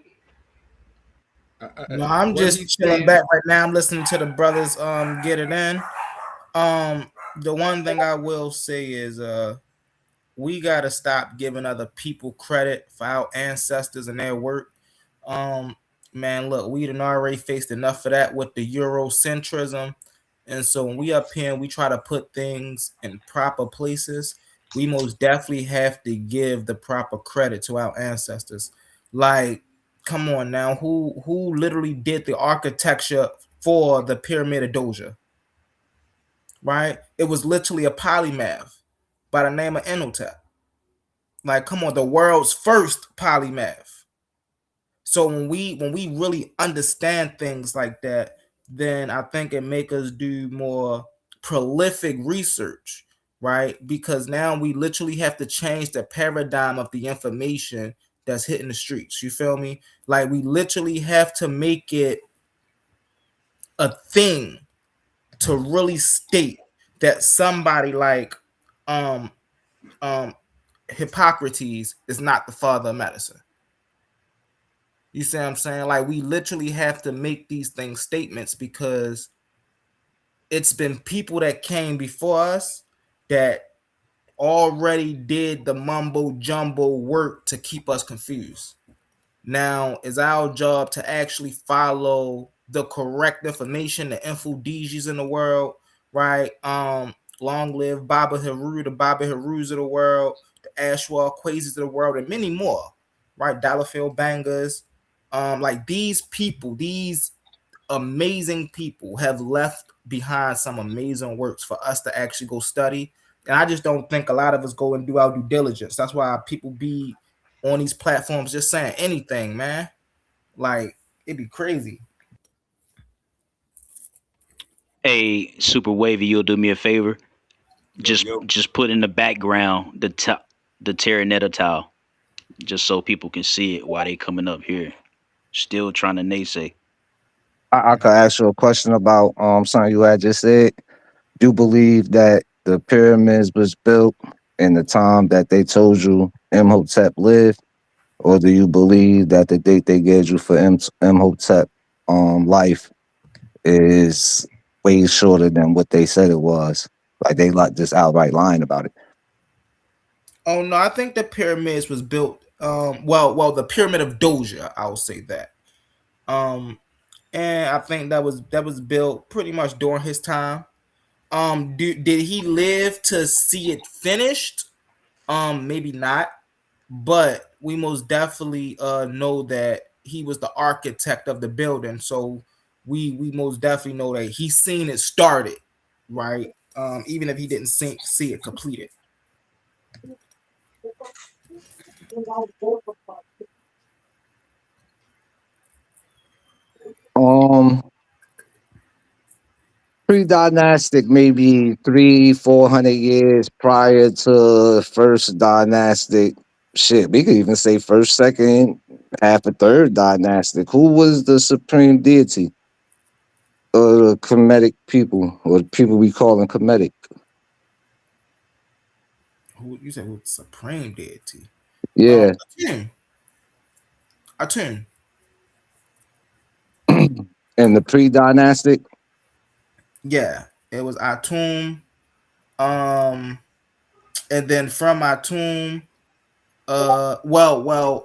No, I'm What just he's chilling saying, back right now. I'm listening to the brothers get it in. The one thing I will say is we gotta stop giving other people credit for our ancestors and their work. Um, man, look, we done already faced enough of that with the Eurocentrism. And so when we up here and we try to put things in proper places, we most definitely have to give the proper credit to our ancestors. Like, come on now, who literally did the architecture for the Pyramid of Doja? Right? It was literally a polymath by the name of Enotep. Like, come on, the world's first polymath. So when we really understand things like that, then I think it make us do more prolific research, right? Because now we literally have to change the paradigm of the information that's hitting the streets. You feel me? Like, we literally have to make it a thing to really state that somebody like um um Hippocrates is not the father of medicine. You see what I'm saying? Like, we literally have to make these things statements because it's been people that came before us that already did the mumbo jumbo work to keep us confused. Now it's our job to actually follow the correct information, the infodesies in the world, right? Long live Baba Haru, the Baba Harus of the world, the Ashwar Quasis of the world, and many more, right? Dollarfield Bangers. Like, these people, these amazing people have left behind some amazing works for us to actually go study. And I just don't think a lot of us go and do our due diligence. That's why people be on these platforms just saying anything, man. Like, it'd be crazy. Hey, Super Wavy, you'll do me a favor. Yo, Just yo. just put in the background the Terranetta tile, just so people can see it while they coming up here. Still trying to naysay. I could ask you a question about something you had just said. You believe that the pyramids was built in the time that they told you Imhotep lived, or do you believe that the date they gave you for Imhotep life is way shorter than what they said it was? Like, they like just outright lying about it. Oh no, I think the pyramids was built. Well, the pyramid of Doja, I'll say that. And I think that was built pretty much during his time. Did he live to see it finished? Maybe not, but we most definitely know that he was the architect of the building. So we most definitely know that he seen it started, right? Even if he didn't see it completed. Um, Pre-dynastic, maybe 300-400 years prior to first dynastic. Shit, we could even say first, second, half a third dynastic. Who was the supreme deity of the Kemetic people, or the people we call them Kemetic? Who you said was supreme deity? Yeah. Atum. Atum. And the pre-dynastic, Yeah, it was Atum. Um, and then from Atum,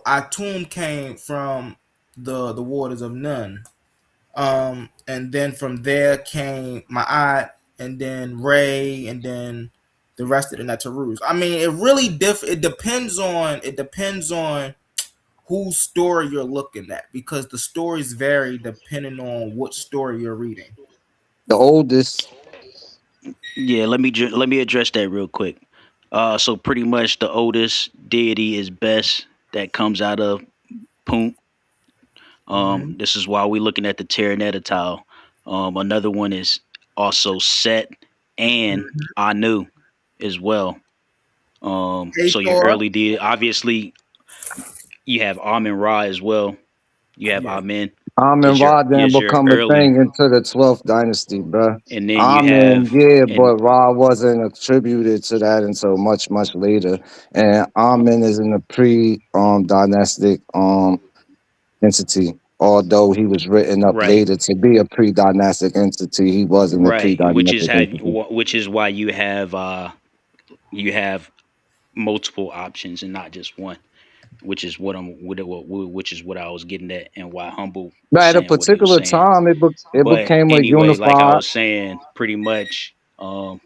Atum came from the waters of Nun. And then from there came Ma'at, and then Ray, and then the rest of the Netarus. I mean, it really it depends on whose story you're looking at, because the stories vary depending on what story you're reading. the oldest. Yeah, let me address that real quick. So pretty much the oldest deity is Best that comes out of Punt. Mm-hmm. This is why we're looking at the Terranetta tile. Another one is also Set and Anu as well. So your Hathor. early deity, obviously, you have Amen Ra as well. You have Yeah. Amen Amen is your Ra didn't is your become a early, thing into the 12th dynasty, bruh. and then you Amen, have yeah, and but Ra wasn't attributed to that until much, much later. And Amen is in the pre dynastic entity. Although he was written up right. later to be a pre dynastic entity, he wasn't a pre Right, dynastic entity. which is why you have multiple options and not just one, which is which is what I was getting at, and why Humble But was at a saying what he was particular saying. time, it But became a anyway, like I unified. was saying, pretty much,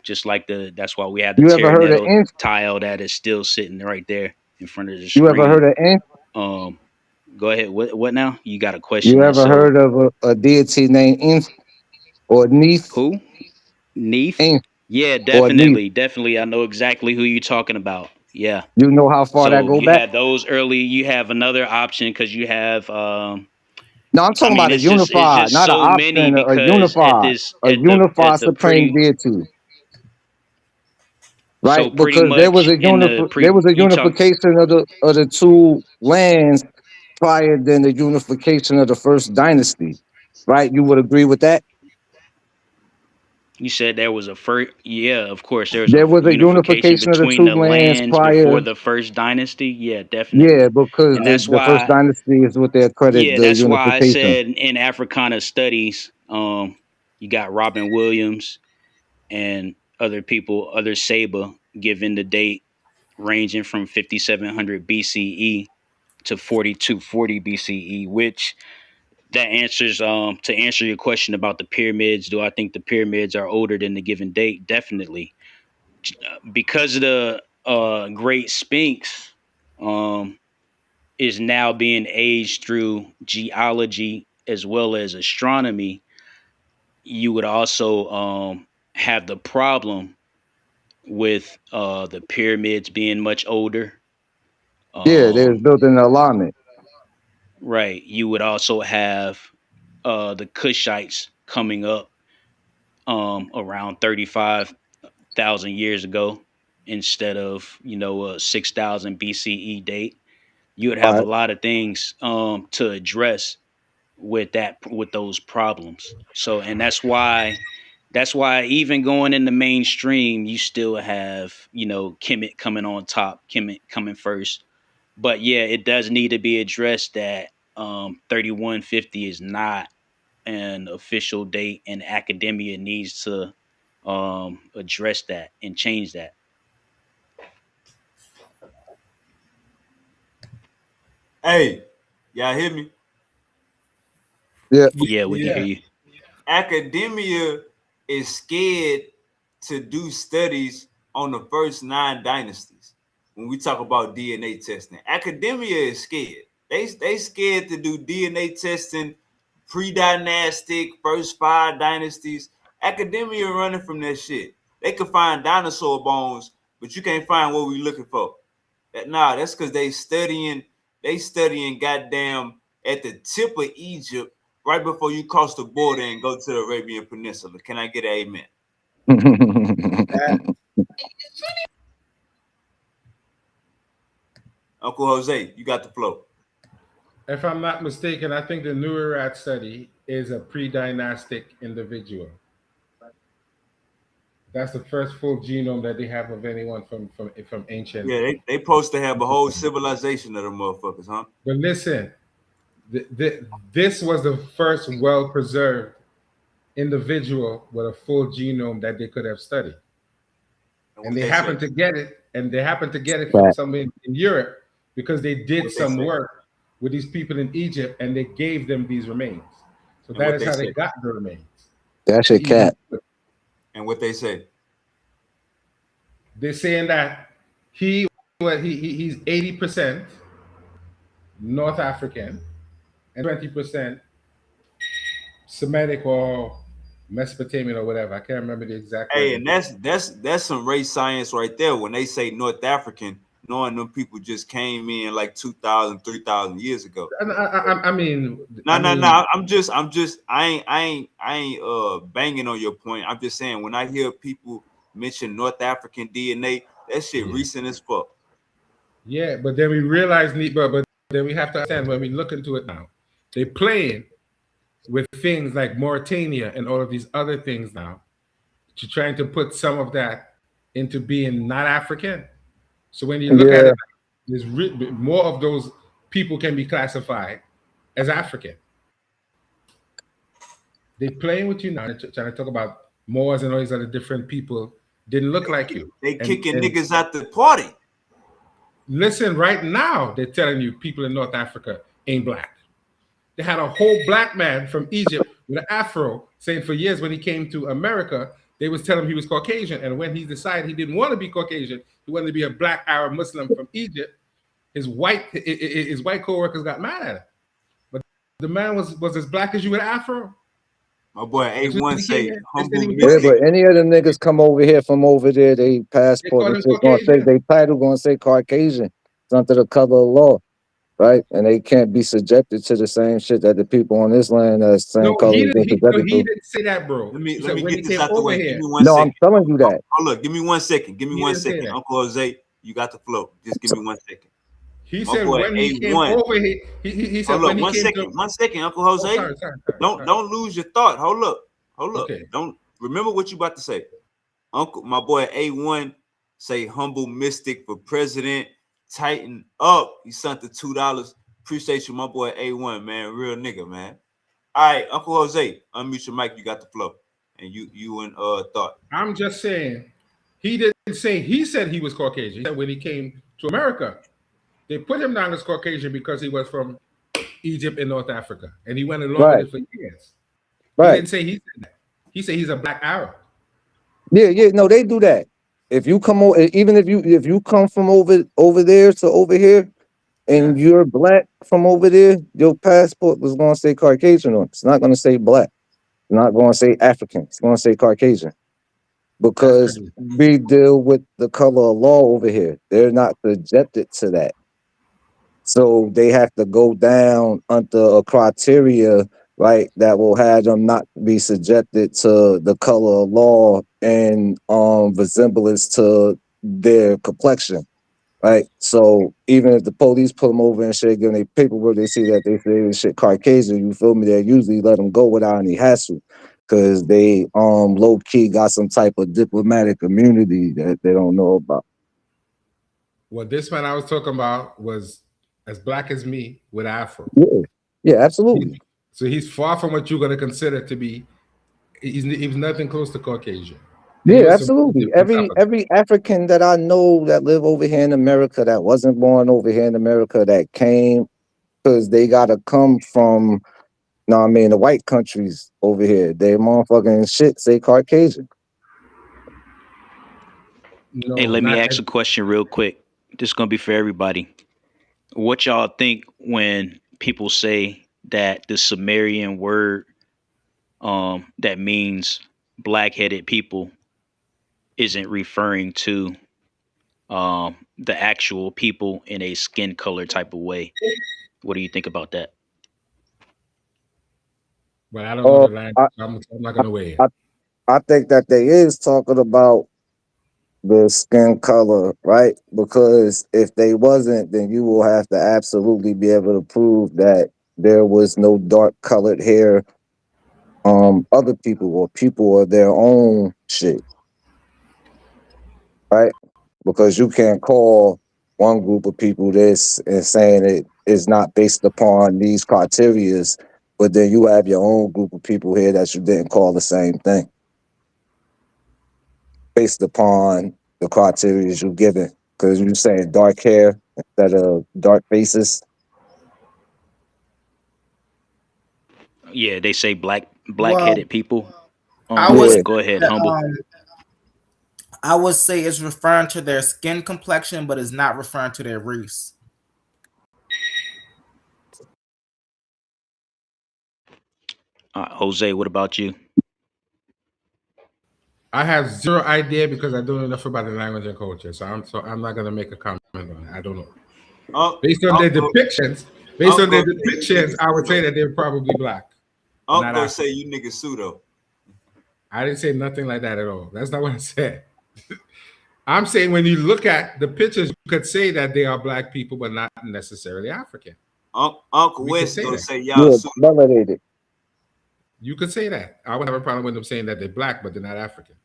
just like that's why we have the You ever heard of Terranetto Inf? tile that is still sitting right there in front of the You ever heard screen. of Inf? Um, Go ahead. What now? You got a question You that ever so heard of a deity named Inf or Neith? who? Neef? Inf Yeah, or Neith? definitely. Definitely. I know exactly who you're talking about. Yeah. You know how far that So go you back? had those early. You have another option because you have. No, I'm I talking mean, about a it's unified, just not an so many option, because a at unified the supreme pretty deity, right? so pretty Because there was much a in the there pre was a you talk. unification of the two lands prior than the unification of the first dynasty, right? You would agree with that? You said there was a first. Yeah, of course, there was a There was a unification unification of the between two the lands lands before prior. the first dynasty. Yeah, Yeah, definitely, because and that's the first why. dynasty is what they credit Yeah, the that's why I unification. said in Africana studies, you got Robin Williams and other people, other Saba, giving the date ranging from 5700 BCE to 4240 BCE, which that answers to answer your question about the pyramids. Do I think the pyramids are older than the given date? Definitely, because of the Great Sphinx is now being aged through geology as well as astronomy. You would also have the problem with the pyramids being much older. Yeah, they was Um, built in alignment. right. You would also have the Kushites coming up around 35,000 years ago instead of, 6,000 BCE date. You would have a Right. lot of things to address with those problems. So and that's why even going in the mainstream, you still have, Kemet coming on top, Kemet coming first. But yeah, it does need to be addressed that 3150 is not an official date, and academia needs to address that and change that. Hey, y'all hear me? Yeah. Yeah, we can hear Yeah. you. Academia is scared to do studies on the first 9 dynasties. When we talk about DNA testing, academia is scared. They scared to do DNA testing pre-dynastic first 5 dynasties. Academia running from that shit. They could find dinosaur bones, but you can't find what we looking for. That's because they studying goddamn at the tip of Egypt right before you cross the border and go to the Arabian Peninsula. Can I get an amen? Uncle Jose, you got the flow. If I'm not mistaken, I think the Neurat study is a pre-dynastic individual. That's the first full genome that they have of anyone from ancient. Yeah, they supposed to have a whole civilization of them motherfuckers, huh? But listen, this was the first well-preserved individual with a full genome that they could have studied, And and what they they say? happened to get it, and they happened to get it from Right. somewhere in Europe because they did What they some say? work with these people in Egypt, and they gave them these remains. So And that what is they how they say? got the remains. That The shit Egypt. cat. And what they say? They're saying that he he's 80% North African and 20% Semitic or Mesopotamian or whatever. I can't remember the exact word Hey, they and gave. that's some race science right there. When they say North African, knowing them people just came in like 2,000, 3,000 years ago. And I mean, No, no, no. I ain't banging on your point. I'm just saying when I hear people mention North African DNA, that shit yeah, recent as fuck. yeah. But then we realize, but then we have to understand when we look into it now, they playing with things like Mauritania and all of these other things now to trying to put some of that into being not African. So when you look at Yeah. it, there's more of those people can be classified as African. They playing with you now. They're trying to talk about Moors and all these other different people didn't look like you. They kicking And niggas out the party. listen, right now they're telling you people in North Africa ain't black. They had a whole black man from Egypt with an afro saying for years when he came to America, they was telling him he was Caucasian. And when he decided he didn't want to be Caucasian, he wanted to be a black Arab Muslim from Egypt, his white co-workers got mad at him. But the man was as black as you with afro. My boy As soon A1 as he came say here, they said humble he was Yeah, mystic. but any of them niggas come over here from over there, they They passport, call it's him just gonna say, Caucasian. they title gonna say Caucasian. It's under the color of law, right? And they can't be subjected to the same shit that the people on this land that same No, color been no, subjected he to. didn't say that, bro. He Let said me when get he this came out the over way. Give here, me 1 No, second. I'm telling you that. Oh, look, give me 1 second. Give me he 1 didn't say second. that. Uncle Jose, you got the flow. Just give me 1 second. He My said boy when he came A1. over here, he said Hold up, when he came to. 1 second, Uncle Oh, Jose. sorry. Don't lose your thought. Hold up. Okay. Don't remember what you about to say. Uncle, my boy A1 say humble mystic for president. Tighten up. He sent the $2. Appreciate you, my boy A1, man. Real nigga, man. All right, Uncle Jose, unmute your mic. You got the flow. And you and thought. I'm just saying, he didn't say he said he was Caucasian. He said when he came to America, they put him down as Caucasian because he was from Egypt and North Africa, and he went along with Right, it for years. He right. didn't say he said that. He said he's a black Arab. Yeah, no, they do that. If you come over, even if you come from over there to over here, Yeah, and you're black from over there, your passport was gonna say Caucasian on it. It's not gonna say black. It's not gonna say African. It's gonna say Caucasian. that's Because crazy. we deal with the color of law over here. They're not subjected to that. So they have to go down under a criteria, right, that will have them not be subjected to the color of law and resemblance to their complexion. Right. So even if the police pull them over and shit, give them their paperwork, they see that they say this shit Caucasian, you feel me? They usually let them go without any hassle. Cause they low key got some type of diplomatic immunity that they don't know about. What this man I was talking about was as black as me with Afro. Yeah. Yeah, absolutely. So he's far from what you're going to consider to be. He's nothing close to Caucasian. And he Yeah, was from absolutely. Egypt on top of that. Every African that I know that live over here in America that wasn't born over here in America that came because they gotta come from, no, I mean the white countries over here. They motherfucking shit say Caucasian. Hey, No, let me not ask a question real quick. This is gonna be for everybody. What y'all think when people say that the Sumerian word that means black-headed people isn't referring to the actual people in a skin color type of way? What do you think about that? but I don't know Uh, the language. I, I'm not going to weigh I in. I think that they is talking about the skin color, right? Because if they wasn't, then you will have to absolutely be able to prove that there was no dark colored hair other people or people of their own shit, right? Because you can't call one group of people this and saying it is not based upon these criterias, but then you have your own group of people here that you didn't call the same thing based upon the criteria you're given. Because you're saying dark hair instead of dark faces. Yeah, they say Well, black-headed people. I would say Yeah, Go ahead, that, humble. I would say it's referring to their skin complexion, but it's not referring to their race. Jose, what about you? I have zero idea because I don't know enough about the language and culture. So I'm not going to make a comment on it. I don't know. Based on their depictions, I would say that they're probably black, but not Uncle African. say you niggas pseudo. I didn't say nothing like that at all. That's not what I said. I'm saying when you look at the pictures, you could say that they are black people, but not necessarily African. Uncle We could West say gonna that. say y'all yeah, pseudo. melanated. You could say that. I would have a problem with them saying that they're black, but they're not African.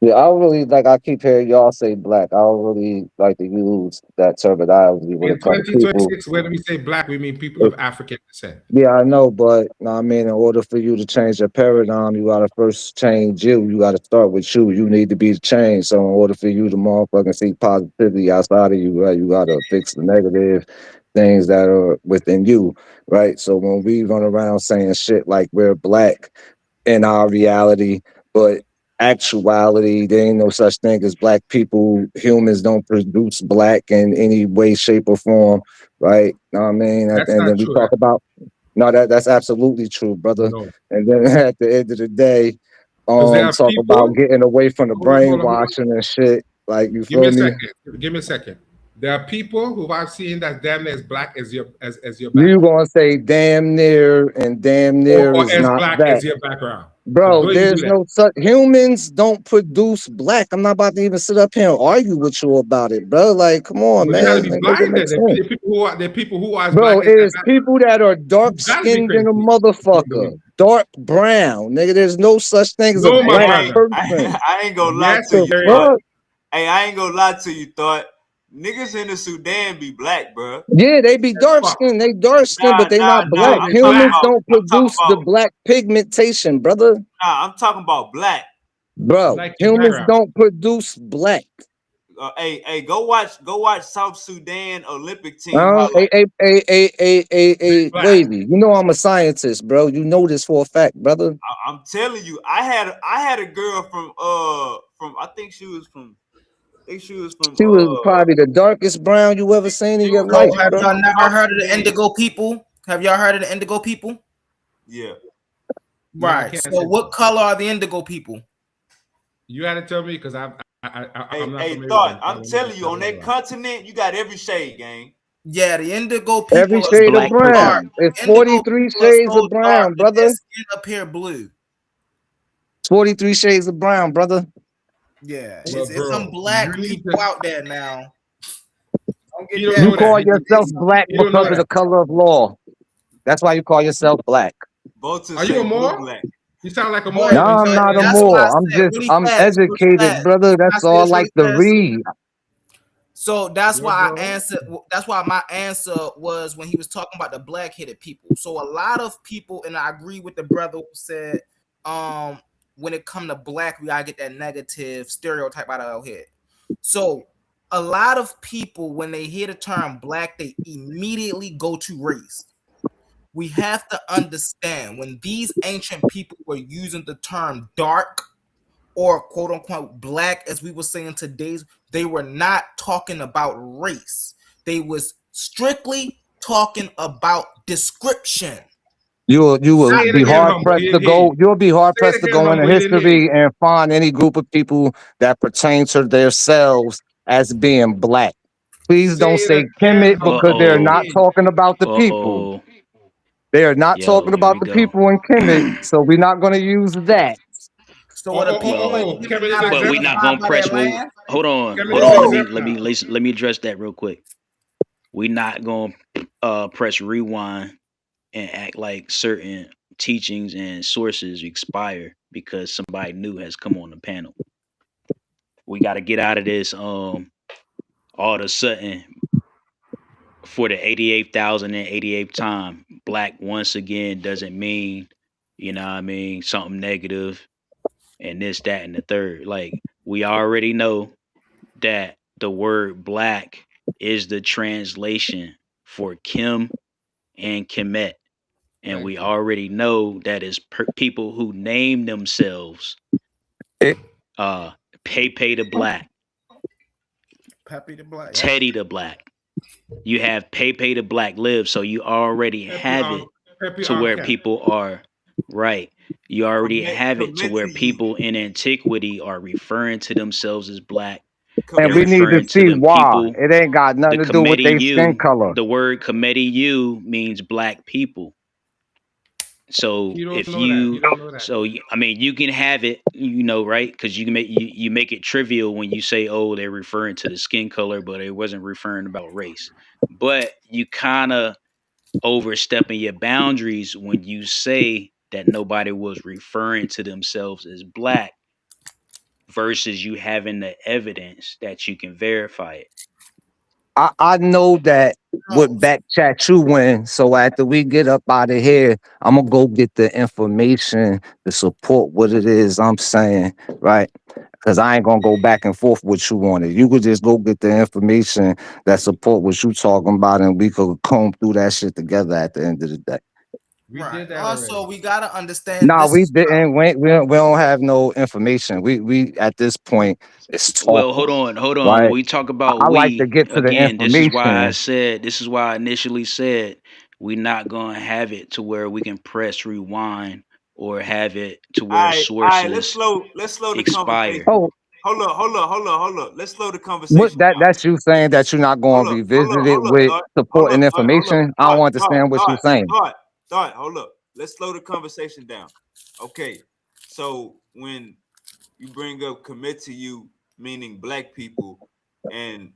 Yeah, I don't really like. I keep hearing y'all say black. I don't really like to use that terminology when In it comes to people. 2026, when we say black, we mean people of African descent. Yeah, I know, but I mean, in order for you to change your paradigm, you gotta first change you. You gotta start with you. You need to be the change. So, in order for you to motherfucking see positivity outside of you, right, you gotta fix the negative things that are within you, right? So, when we run around saying shit like we're black in our reality, but actuality, there ain't no such thing as black people. Humans don't produce black in any way, shape, or form, right? Know what I mean, That's and not then we true. talk about. No, that's absolutely true, brother. No, And then at the end of the day, because there are talk about people. getting away from the Hold on. brainwashing and shit. Like, you Give me feel a me? second. Give me a second. There are people who I've seen that damn near as black as your You background, gonna say damn near, and damn or, near or is as not black that. as your background. So Bro, don't even do there's that. no such humans don't produce black. I'm not about to even sit up here and argue with you about it, bro. Like, come on, But you got to man. be Like, make it blind make then. sense. There are people who are as Bro, black as that it's background. people that are dark You got to be skinned than a crazy. motherfucker. Dark brown. Nigga, there's no such thing as a No, my Hey, black brother. person. I ain't gonna lie Yes, to The you, there is. thought. fuck? Hey, I ain't gonna lie to you, thought. Niggas in the Sudan be black, bro. Yeah, they be dark Fuck. skinned. They dark skinned, but Nah, they nah, not nah. black. They Humans black. don't I'm talking produce the about. black pigmentation, brother. Nah, I'm talking about black. Bro, Like your humans background. don't produce black. Hey, go watch South Sudan Olympic team highlight. Black. Wavy. You know I'm a scientist, bro. You know this for a fact, brother. I'm telling you, I had a girl from I think she was from She was probably the darkest brown you ever seen in she your was So life, she have was bro. y'all from never South heard of the Sudan. indigo people? Have y'all heard of the indigo people? Yeah. No, I Right. can't So say what color are the indigo people? you got to tell me because I'm not Hey, familiar with thought. them. I'm telling you, on that continent, you got every shade, gang. Yeah, the indigo Every people are shade so of Black dark. brown. person. It's Indigo 43 people are shades so of dark brown, that their brother. skin appear blue. It's 43 shades of brown, brother. Yeah, Well, it's some bro, you black need people to. out there now. Don't He get don't that You know call that. yourself black He don't know because of that. the color of law. That's why you call yourself black. Bolton Are you say a blue Moor? black. You sound like a But Moor No, when you I'm say but not a that's why Moor. I said really I'm fast, really educated, fast. brother. Can I That's say all I this like really to fast? read. So that's Yo, why I bro. answered. That's why my answer was when he was talking about the black-headed people. So a lot of people, and I agree with the brother who said, when it come to black, we gotta get that negative stereotype out of our head. So a lot of people, when they hear the term black, they immediately go to race. We have to understand when these ancient people were using the term dark or quote unquote black, as we were saying today's, they were not talking about race. They was strictly talking about description. You will Say it be again, hard humble. He pressed to didn't hear go. you. You'll be hard Say it pressed to again, go into humble. He didn't hear you. history and find any group of people that pertain to themselves as being black. Please Say don't it say again, Kemet Uh humble. because He they're didn't oh. not hear you. talking about the Uh people. oh. They are not Yo, talking here about we the go. people in Kemet, so we're not going to use that. So are the people in Well, Kemet Kevin is not but we not exempted. gonna identified by their press. Well, land? Kevin hold is on. No. exempt now. Let me address that real quick. We not gonna press rewind and act like certain teachings and sources expire because somebody new has come on the panel. We got to get out of this. All of a sudden, for the 88,088th time, black once again doesn't mean, you know what I mean, something negative and this, that, and the third. Like, we already know that the word black is the translation for Kim and Kemet. And Thank we you. already know that is people who name themselves It, uh Pepe the Black, Peppy the Black. Yep. Teddy the Black. You have Pepe the Black live, so you already Pepe have it on Pepe to on where camp. people are right. You already have it to Commit where to you. people in antiquity are referring to themselves as black. and They're we Commit to need to referring you. to see them why. people. It ain't got The nothing to do with Committee their skin U, color. the word Committee U means black people. So He don't if know that. He you, don't know that. I mean, you can have it, you know, right? Because you can you make it trivial when you say, oh, they're referring to the skin color, but it wasn't referring about race. But you kind of overstepping your boundaries when you say that nobody was referring to themselves as black versus you having the evidence that you can verify it. I know that No. would back chat you win. So after we get up out of here, I'm gonna go get the information to support what it is I'm saying, right? Because I ain't gonna go back and forth with you on it. You could just go get the information that support what you talking about, and we could comb through that shit together at the end of the day. We Right. did that Also, already. we gotta understand Nah, this we as well. didn't. We don't have no information. We at this point it's Well, talking, hold on. right? We talk about I like to we get to the again. This is why I information. said. This is why I initially said we're not gonna have it to where we can press rewind or have it to All where right, all right. sources Let's slow the expire. conversation. Oh, Hold up. Let's slow the what conversation down. that's you saying that you're not going to revisit it with supporting information? I don't understand what you're saying. Hold up. Let's slow the conversation down. Okay. So when you bring up commit to you, meaning black people, and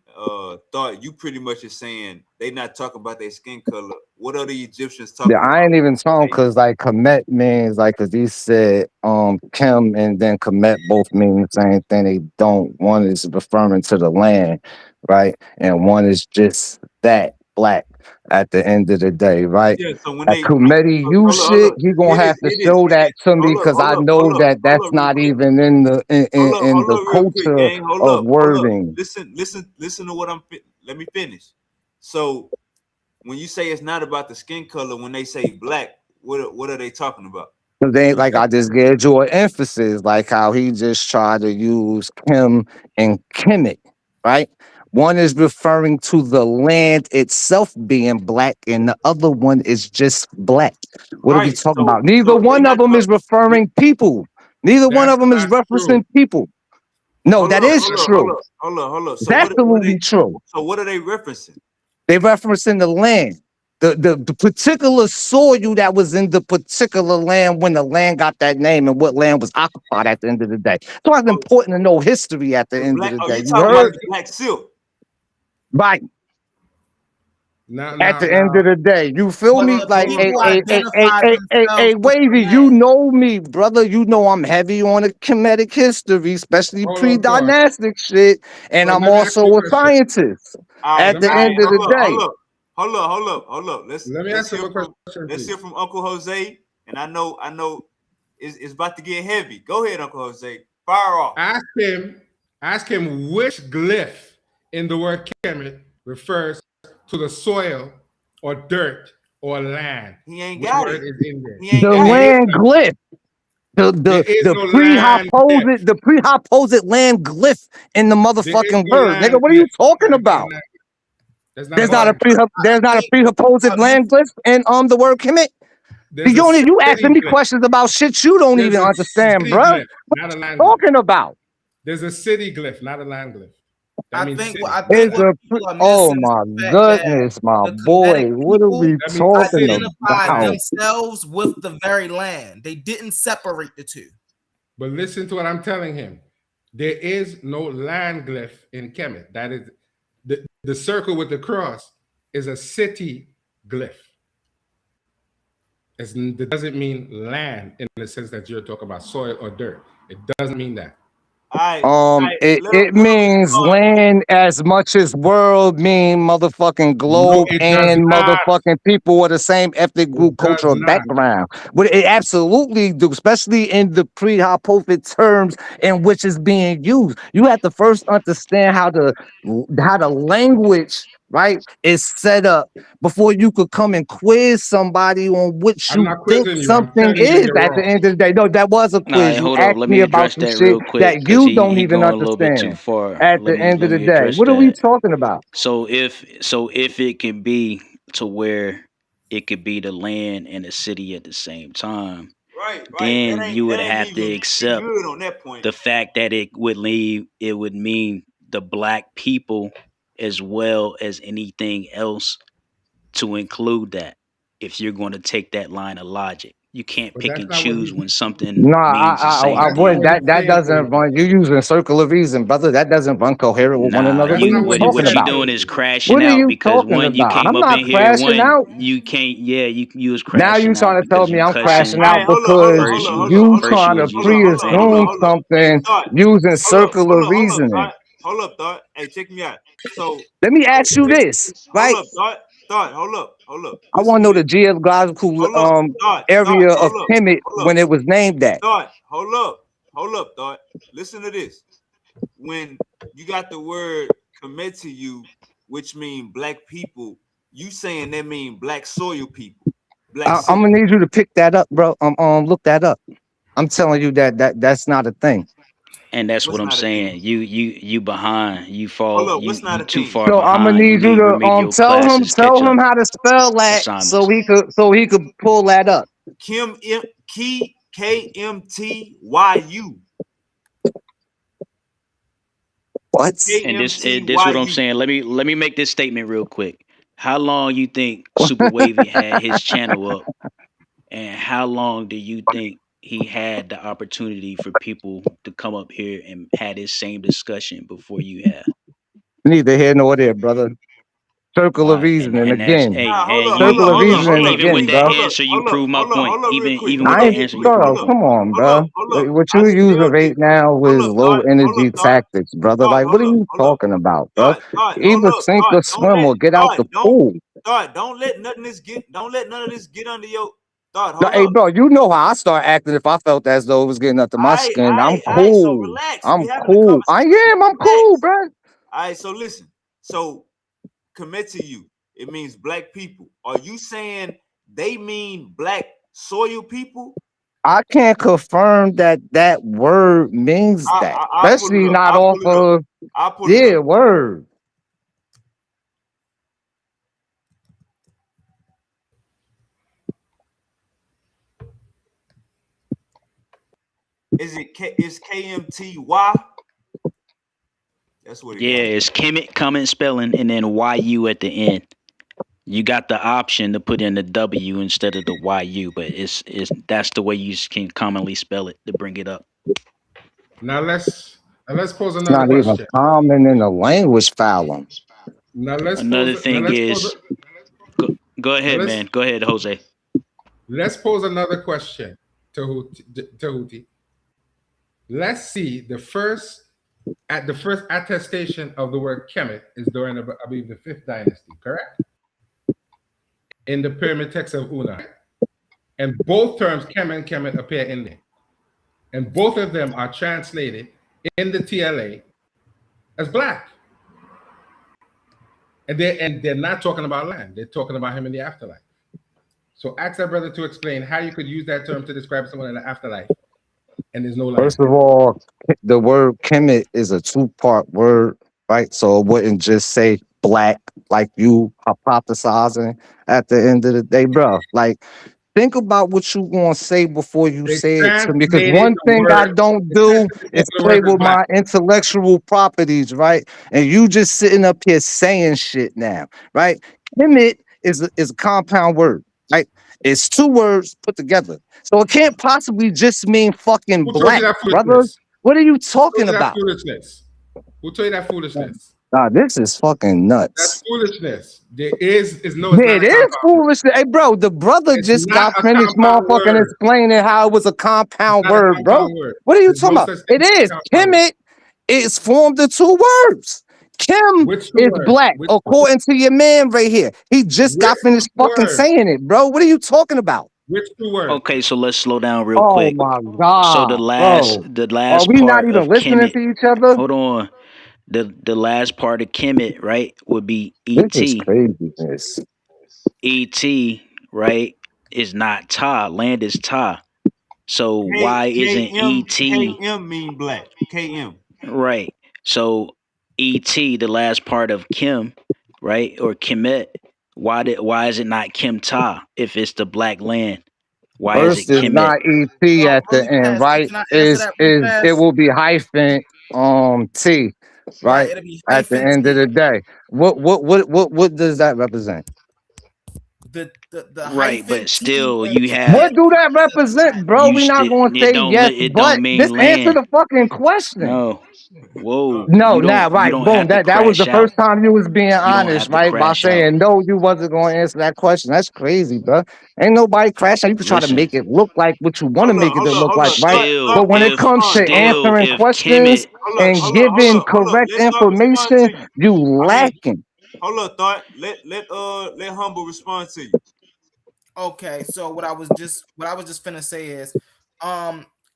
thought you pretty much is saying they not talking about their skin color. What are the Egyptians Yeah, talking I about? ain't even talking because like Kemet means like because he said Kim and then Kemet both mean the same thing. They don't. One is referring to the land, right? And one is just that black at the end of the day, right? Yeah, so when That they Kumeti you hold shit, up, he gonna have to hear show this. that to me because I know that that's Real not quick. even in the in Hold the up, real quick, culture gang. of Hold up. wording. Listen to what let me finish. So when you say it's not about the skin color, when they say black, what are they talking about? Cause they like I just gave you an emphasis, like how he just tried to use Kim and Kemet, right? One is referring to the land itself being black, and the other one is just black. What are we Right. talking So about? Neither they one of not them is talking. referring people. Neither one That's of them is not referencing true. people. No, that is That's true. Hold up. It's absolutely true. So what are they referencing? They referencing the land. The particular soil that was in the particular land when the land got that name and what land was occupied at the end of the day. So it's So important to know history at the the end of black. the Oh, day. you You talking about heard? the black silk? Right. At the end now. of the day, you feel But me? the Like people identified themselves with the Wavy, you land. know me, brother. You know I'm heavy on the Kemetic history, especially Hold on, thought. pre-dynastic shit. And So I'm let me ask also you a a question. scientist. All right, At Let me the ask end you. of the day. Hold up. Let me ask him a question, Let's hear please. from Uncle Jose. And I know it's about to get heavy. Go ahead, Uncle Jose. Fire off. Ask him which glyph in the word Kemet refers to the soil or dirt or land. He ain't Which got word it. is in there? He ain't The got There it. is land none. glyph. The There the is the no land glyph. pre-hyposit land glyph in the There is motherfucking no word. Nigga, land what are you glyph. talking about? There's not a There's not a land glyph. think pre-hyposit land glyph in the word commit. There's a You city asking me glyph. questions about shit you don't There's even a understand, city bruh. glyph, What not a land you glyph. talking about? There's a city glyph, not a land glyph. That I means think city. I Is think what a people are oh missing is my the fact that goodness, my the boy. Kemetic What are people we That means talking city, not identified land. about? themselves with the very land. They didn't separate the two. But listen to what I'm telling him. There is no land glyph in Kemet. That is the circle with the cross is a city glyph. It doesn't mean land in the sense that you're talking about soil or dirt. It doesn't mean that. It means land as much as world mean motherfucking No, globe it does and not. motherfucking people of the same ethnic It group, does cultural not. background. But it absolutely do, especially in the pre-hypophyte terms in which it's being used. You have to first understand how the language, right, is set up before you could come and quiz somebody on what I'm you not think quizzing you. I'm something telling you is you're at the wrong. end of the day. No, that was a All right, quiz. You hold up. asked Let me me about address some that shit real quick that because you don't he even going a little bit too understand. far. At the end of Let the me day, address what are we that. talking about? So if it can be to where it could be the land and the city at the same time, Right. then you would That ain't have to even we accept good on that point. the fact that it would mean the black people as well as anything else to include that if you're going to take that line of logic. You can't But pick that's and not what choose he. when something No, means the I same That's not wouldn't. thing. what he's That saying, doesn't Wavy. run. You using circular reason, brother. That doesn't run coherent with one Nah, another. That's What are you not you what what he what talking you said, about? doing is Wavy. crashing What are out you because talking one you about? came I'm up in not here crashing one out. you can't you was Now you crashing out trying to tell because me you I'm crashing cussing. All right, out because you First you trying to was using pre-assume profanity. Hey, something thought. using circular reasoning. Hold up, thought. Hey, check me out. So, Let me ask you this, hold right? up, thought. Hold up. I Listen want to to know this. the geographical Hold up, area of hold up, Kemet hold up, when it was named that. hold up, thought. Listen to this. When you got the word commit to you, which mean black people, you saying that mean black soil people, black I'm city. gonna need you to pick that up, bro. Look that up. I'm telling you that's not a thing. And that's What's what I'm not a thing? saying. You behind. You Hold fall. up, what's not You a too thing? far So I'm gonna behind. You need you need to remedial tell him classes catch up how to spell that assignments. so he could pull that up. Kim M Key KMTYU. What? And this what I'm KMTYU. saying. Let me make this statement real quick. How long you think SupaWavvy had his channel up, and how long do you think he had the opportunity for people to come up here and had this same discussion before you had? Neither here nor there, brother. Circle All of right, reasoning and that's again. hey, Nah, hold and up, you hold up, Circle of hold you up, hold reasoning up, even real with again, quick. that bro. Hold up, answer, you hold up, prove my hold up, point. hold up, real quick. Even Hold with I up, that ain't, real answer, quick. you Hold prove bro. my up, Come point. on, hold up, bro. hold up. What I you still using right think. now Hold is up, low thought. Hold up, energy thought. tactics, brother. Thought. Like, what are you Hold up. talking about, bro? Thought. Hold Either up, sink thought. or swim or get out the pool. Don't let don't let none of this get under your thought. Hold Hey, up. bro, you know how I start acting if I felt as though it was getting under my skin. I'm All right. So cool. relax. We I'm having a cool. I conversation. am. I'm cool, Relax. bro. All right. So listen. So commit to you. It means black people. Are you saying they mean black soil people? I can't confirm that that word means that, I'll pull it especially up. not I'll off pull it up. of I'll pull it up. yeah word. Is it is KMTY? That's what it Yeah, got. it's Kemet comment spelling and then YU at the end. You got the option to put in the W instead of the YU, but it's that's the way you can commonly spell it to bring it up. Now let's pose It's another not even question. common in the language, Fallon. Now let's Another pose now thing let's pose is go, go now ahead, let's man. Go ahead, Jose. let's pose another question to Hootie. Let's see the first attestation of the word Kemet is during I believe the fifth dynasty, correct? In the pyramid text of Una. And both terms Kemet and Kemet appear in there. And both of them are translated in the TLA as black. And they're not talking about land. They're talking about him in the afterlife. So ask that brother to explain how you could use that term to describe someone in the afterlife and there's no land. First of all, the word Kemet is a two-part word, right? So it wouldn't just say black like you hypothesizing at the end of the day, bro. Like, think about what you gonna say before you They say it to me. Because translated one the thing I word, don't they do translated both is of the play words as with black. my intellectual properties, right? And you just sitting up here saying shit now, right? Kemet is a compound word, right? It's two words put together. So it can't possibly just mean fucking Who told you black, that brother. foolishness? What are you Who told talking you that about? foolishness? Who told you that foolishness? Nah, this is fucking That's nuts. foolishness. There is no, it's Yeah, not it a is compound word. foolish. Hey, bro, the brother It's just not got a finished compound motherfucking word. explaining how it was a It's compound not a word, bro. compound word. What are you There's talking no about? such thing It as a is. compound word. Kemet is formed of two words. Kim Which two is words? black, according to your man right here. He just Which got finished two fucking words? saying it, bro. What are you talking about? Which two words? Okay, so let's slow down real Oh quick. my So God, bro. the Are last we not part even of listening Kemet, to each other? hold on. The last part of Kemet, right, would be This is ET. craziness. ET, right, is not Ta. Land is Ta. So why isn't ET KM mean black. KM. right? So ET, the last part of Kim, right, or Kemet, why is it not Kim Ta if it's the black land? Why is First it is Kemet? not EP at the Really end, fast. right? Can I answer Is that really it fast? will be hyphen T, Right, right? it'll be At the hyphen end of T. the day. What does that represent? The Right, hyphen but T still you indicates What have do that land. represent, bro? you We not still gonna say yes, it but don't mean just answer land. the fucking question. No. Whoa. No, nah, You right. don't Boom. have to That was the crash first out. time you was being You don't honest, have to right? By crash out. saying no, you wasn't gonna answer that question. That's crazy, bro. Ain't nobody crashing. You can try to Listen, make it look like what you want to make it to look Hold like, up. right? still But when it if comes to answering if questions Kemet and giving Hold up. correct Let thought respond information, to you. you I mean, lacking. hold up, thought. Let humble respond to you. Okay, so what I was just finna say is,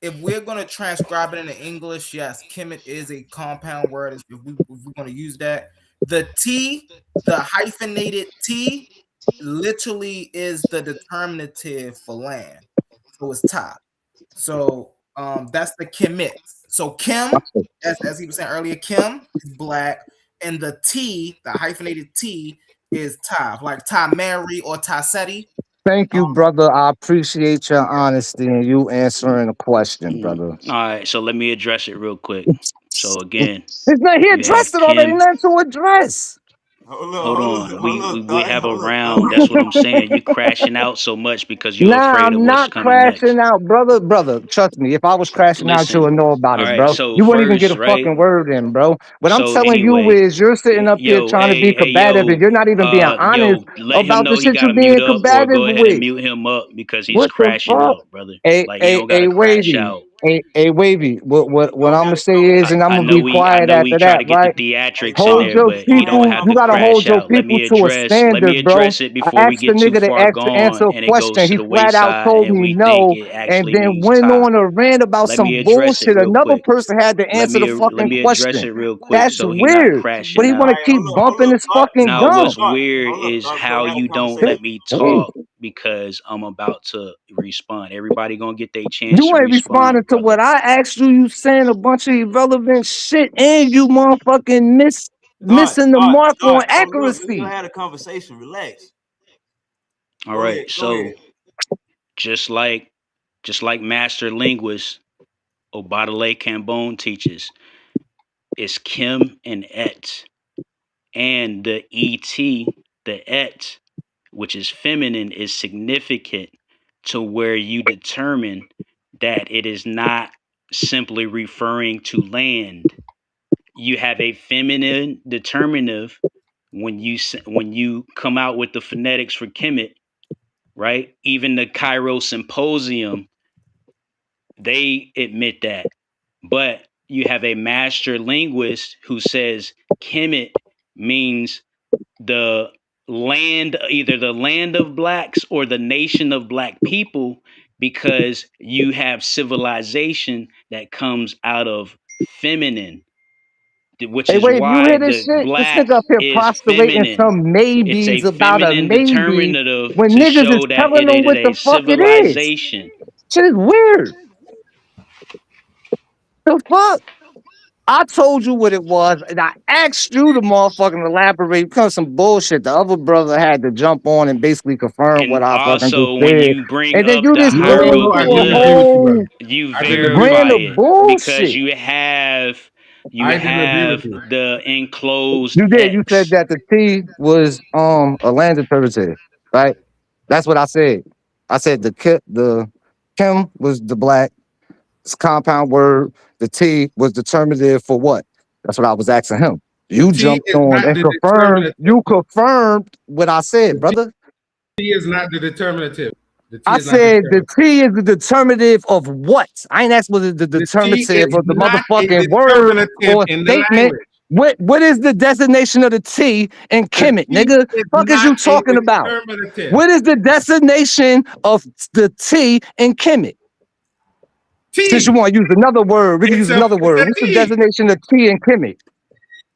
if we're gonna transcribe it into English, yes, Kemet is a compound word. If we're gonna use that, the T, the hyphenated T, literally is the determinative for land. So it's ta. So that's the Kemet. So Kim, as he was saying earlier, Kim is black, and the T, the hyphenated T, is Ty, like Ty Mary or Ty Seti. Thank you, brother. I appreciate your honesty and you answering the question, brother. All right, so let me address it real quick. So again, It's not, he you addressed have it already. Kim. Nothing to address. Hold on, we Thought, have a hold up, round. That's what I'm saying. You crashing out so much because you're Nah, afraid of I'm what's not coming next. crashing out, brother. Brother, trust me. If I was crashing out, you Listen, would know about all it, right. bro. So You wouldn't even get first, a right? fucking word in, bro. What I'm So telling you anyway, is, you're sitting up here yo, trying to be hey, combative, and yo, you're not even being honest let him about the know he shit got you're to mute being up or combative go ahead and with. mute him up because he's What the crashing fuck? out, brother. A Like you don't gotta crash wavy, out. a wavy. What don't I'm gonna gotta say come with is, that. and I'm I gonna know be we I quiet know we after try that, to get the right? theatrics in Hold there, your but he don't people. have You to gotta crash hold your out. people to a Let me standard, bro. address it I before we asked the get too nigga to far ask to gone answer a and it goes question. to He the flat out wayside told and me we think no, it and actually then means went tie. on a rant about Let me some address it bullshit. real Another quick. person had to answer the Let fucking me address question. it real quick That's so he not weird. But crashing he All want out. to right, keep bumping his fucking Now, gum. what's weird hold up, is thought. So how we had a you don't conversation. let me talk because I'm about to respond. Everybody gonna get their chance You to ain't responding respond, to brother. what I asked you. You saying a bunch of irrelevant shit, and you motherfucking missing the mark on Hold up. We accuracy. had a conversation. Relax. All Go right, ahead. Go so ahead. just like master linguist Obadale Cambone teaches, it's Kim and Et. And the ET, the Et, which is feminine, is significant to where you determine that it is not simply referring to land. You have a feminine determinative when you come out with the phonetics for Kemet, right? Even the Cairo Symposium, they admit that. But you have a master linguist who says Kemet means the land, either the land of blacks or the nation of black people, because you have civilization that comes out of feminine, which Hey, is wait, you why hear this the shit? This nigga black up here is postulating feminine. some It's a maybes about a feminine maybe determinative when to niggas is show that telling it them is what a the fuck it is. civilization. Shit is weird. The fuck? I told you what it was, and I asked you to motherfucking elaborate because some bullshit. The other brother had to jump on and basically confirm what And I fucking just also, when said. you bring And then up you the just went No, into I a didn't hieroglyph, agree with you, whole brother. you I didn't agree with verify brand you. of it because bullshit. you I didn't agree with have you. the enclosed You did. You said X. that the T was a land derivative, right? That's what I said. I said the Kim was the black compound word. The T was determinative for what? That's what I was asking him. The You T jumped is on not and the confirmed. determinative. You confirmed what I said, The T, brother. T is not the determinative. The T I is not the said the determinative. T is the determinative of what? I ain't asked what is the The T determinative is of the not a motherfucking word determinative or in the statement. language. What is the designation of the T in The Kemet, T nigga? is Fuck is not you a talking about? determinative. What is the designation of the T in Kemet? Since you T. want to use another word, we can use another It's word. a What's the T. designation of T in Kemet?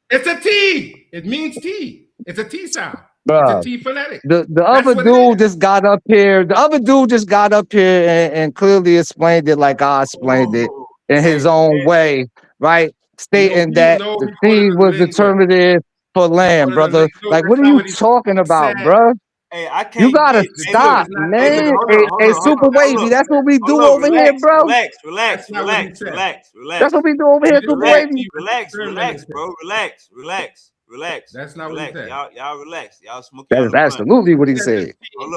It's a T. It means T. It's a T sound. It's a Bruh. T phonetic. The That's other what it dude is. just got up here. The other dude just got up here and clearly explained it like I explained it Oh, in hey, his own way, right? hey, Stating that the He quoted T a was linguist. determinative for He land, quoted a brother. linguist. No, Like, that's what are not you what he said. talking He about, said bruh? hey, I You can't gotta get. the Hey, T look. stop, is not Hey, a look. man. Hold up. Hold Hey, up. Hold Super up. Hold Wavy, up. that's what we do Hold up. over here, Relax. bro. Relax. That's Relax. not what he Relax. said. Relax. That's Relax. what we do over He here, didn't Super say Relax, Wavy. T was relax, relax, determinative. bro. Relax, relax, relax, That's not what he relax. said. Y'all relax. Y'all smoking That y'all is a blunt. absolutely what He he said the said. T. Hold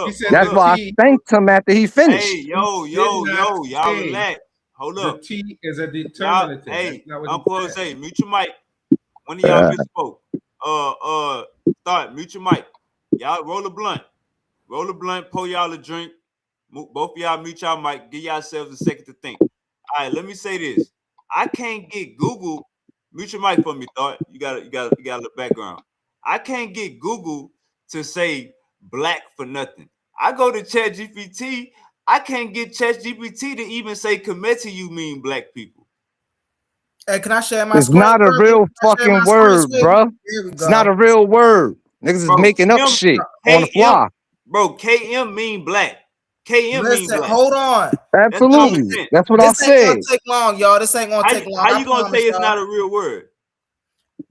He up, said hold That's the up. why I T. thanked him after he Hey, finished. He did not y'all say relax. Hold the up. T is a Y'all, determinative. That's hey, not what he Uncle said. Jose, mute your mic. One of y'all misspoke. Start, mute your mic. Y'all roll a blunt. Roll a blunt, pour y'all a drink. Both of y'all mute y'all mic. Give yourselves a second to think. All right, let me say this. I can't get Google. Mute your mic for me, Thought. You got the background. I can't get Google to say black for nothing. I go to ChatGPT. I can't get ChatGPT to even say Kemet to you mean black people. Hey, can I share my It's screen, not a brother? real Can I share fucking my screen, word, Swig? bruh. Here we It's not go. a real word. Niggas is Bro, making up shit on the KM, fly. bro, KM mean black. KM mean Listen, black. hold on. That's common Absolutely. sense. That's what I This ain't said. gonna take long, y'all. This ain't gonna take long. How you gonna say promise it's y'all. not a real word?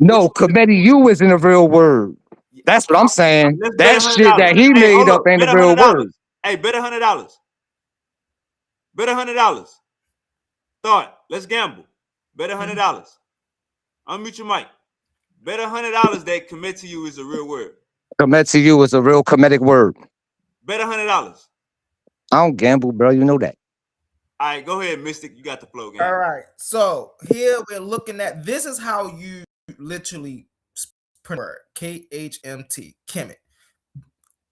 No, committee you isn't a real word. That's what I'm saying. Let's bet That shit $100. that he Hey, made hold up up. ain't a Bet real $100. word. Hey, bet $100. Bet $100. Thought. Let's gamble. Bet $100. Unmute your mic. Bet $100 that commit to you is a real word. Commit to you is a real comedic word. Bet $100. I don't gamble, bro. You know that. All right, go ahead, Mystic. You got the flow, game. All right. So here we're looking at this is how you literally print word KHMT, Kemet.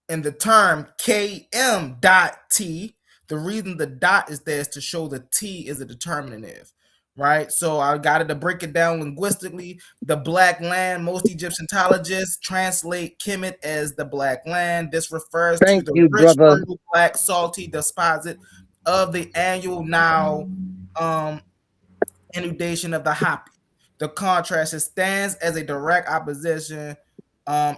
And the term KM dot T, the reason the dot is there is to show the T is a determinative, right? So I got to break it down linguistically. The black land, most Egyptologists translate Kemet as the black land. This refers Thank to the you, rich, brother. fertile, black, salty deposit of the annual Nile inundation of the Happy. The contrast, it stands as a direct opposition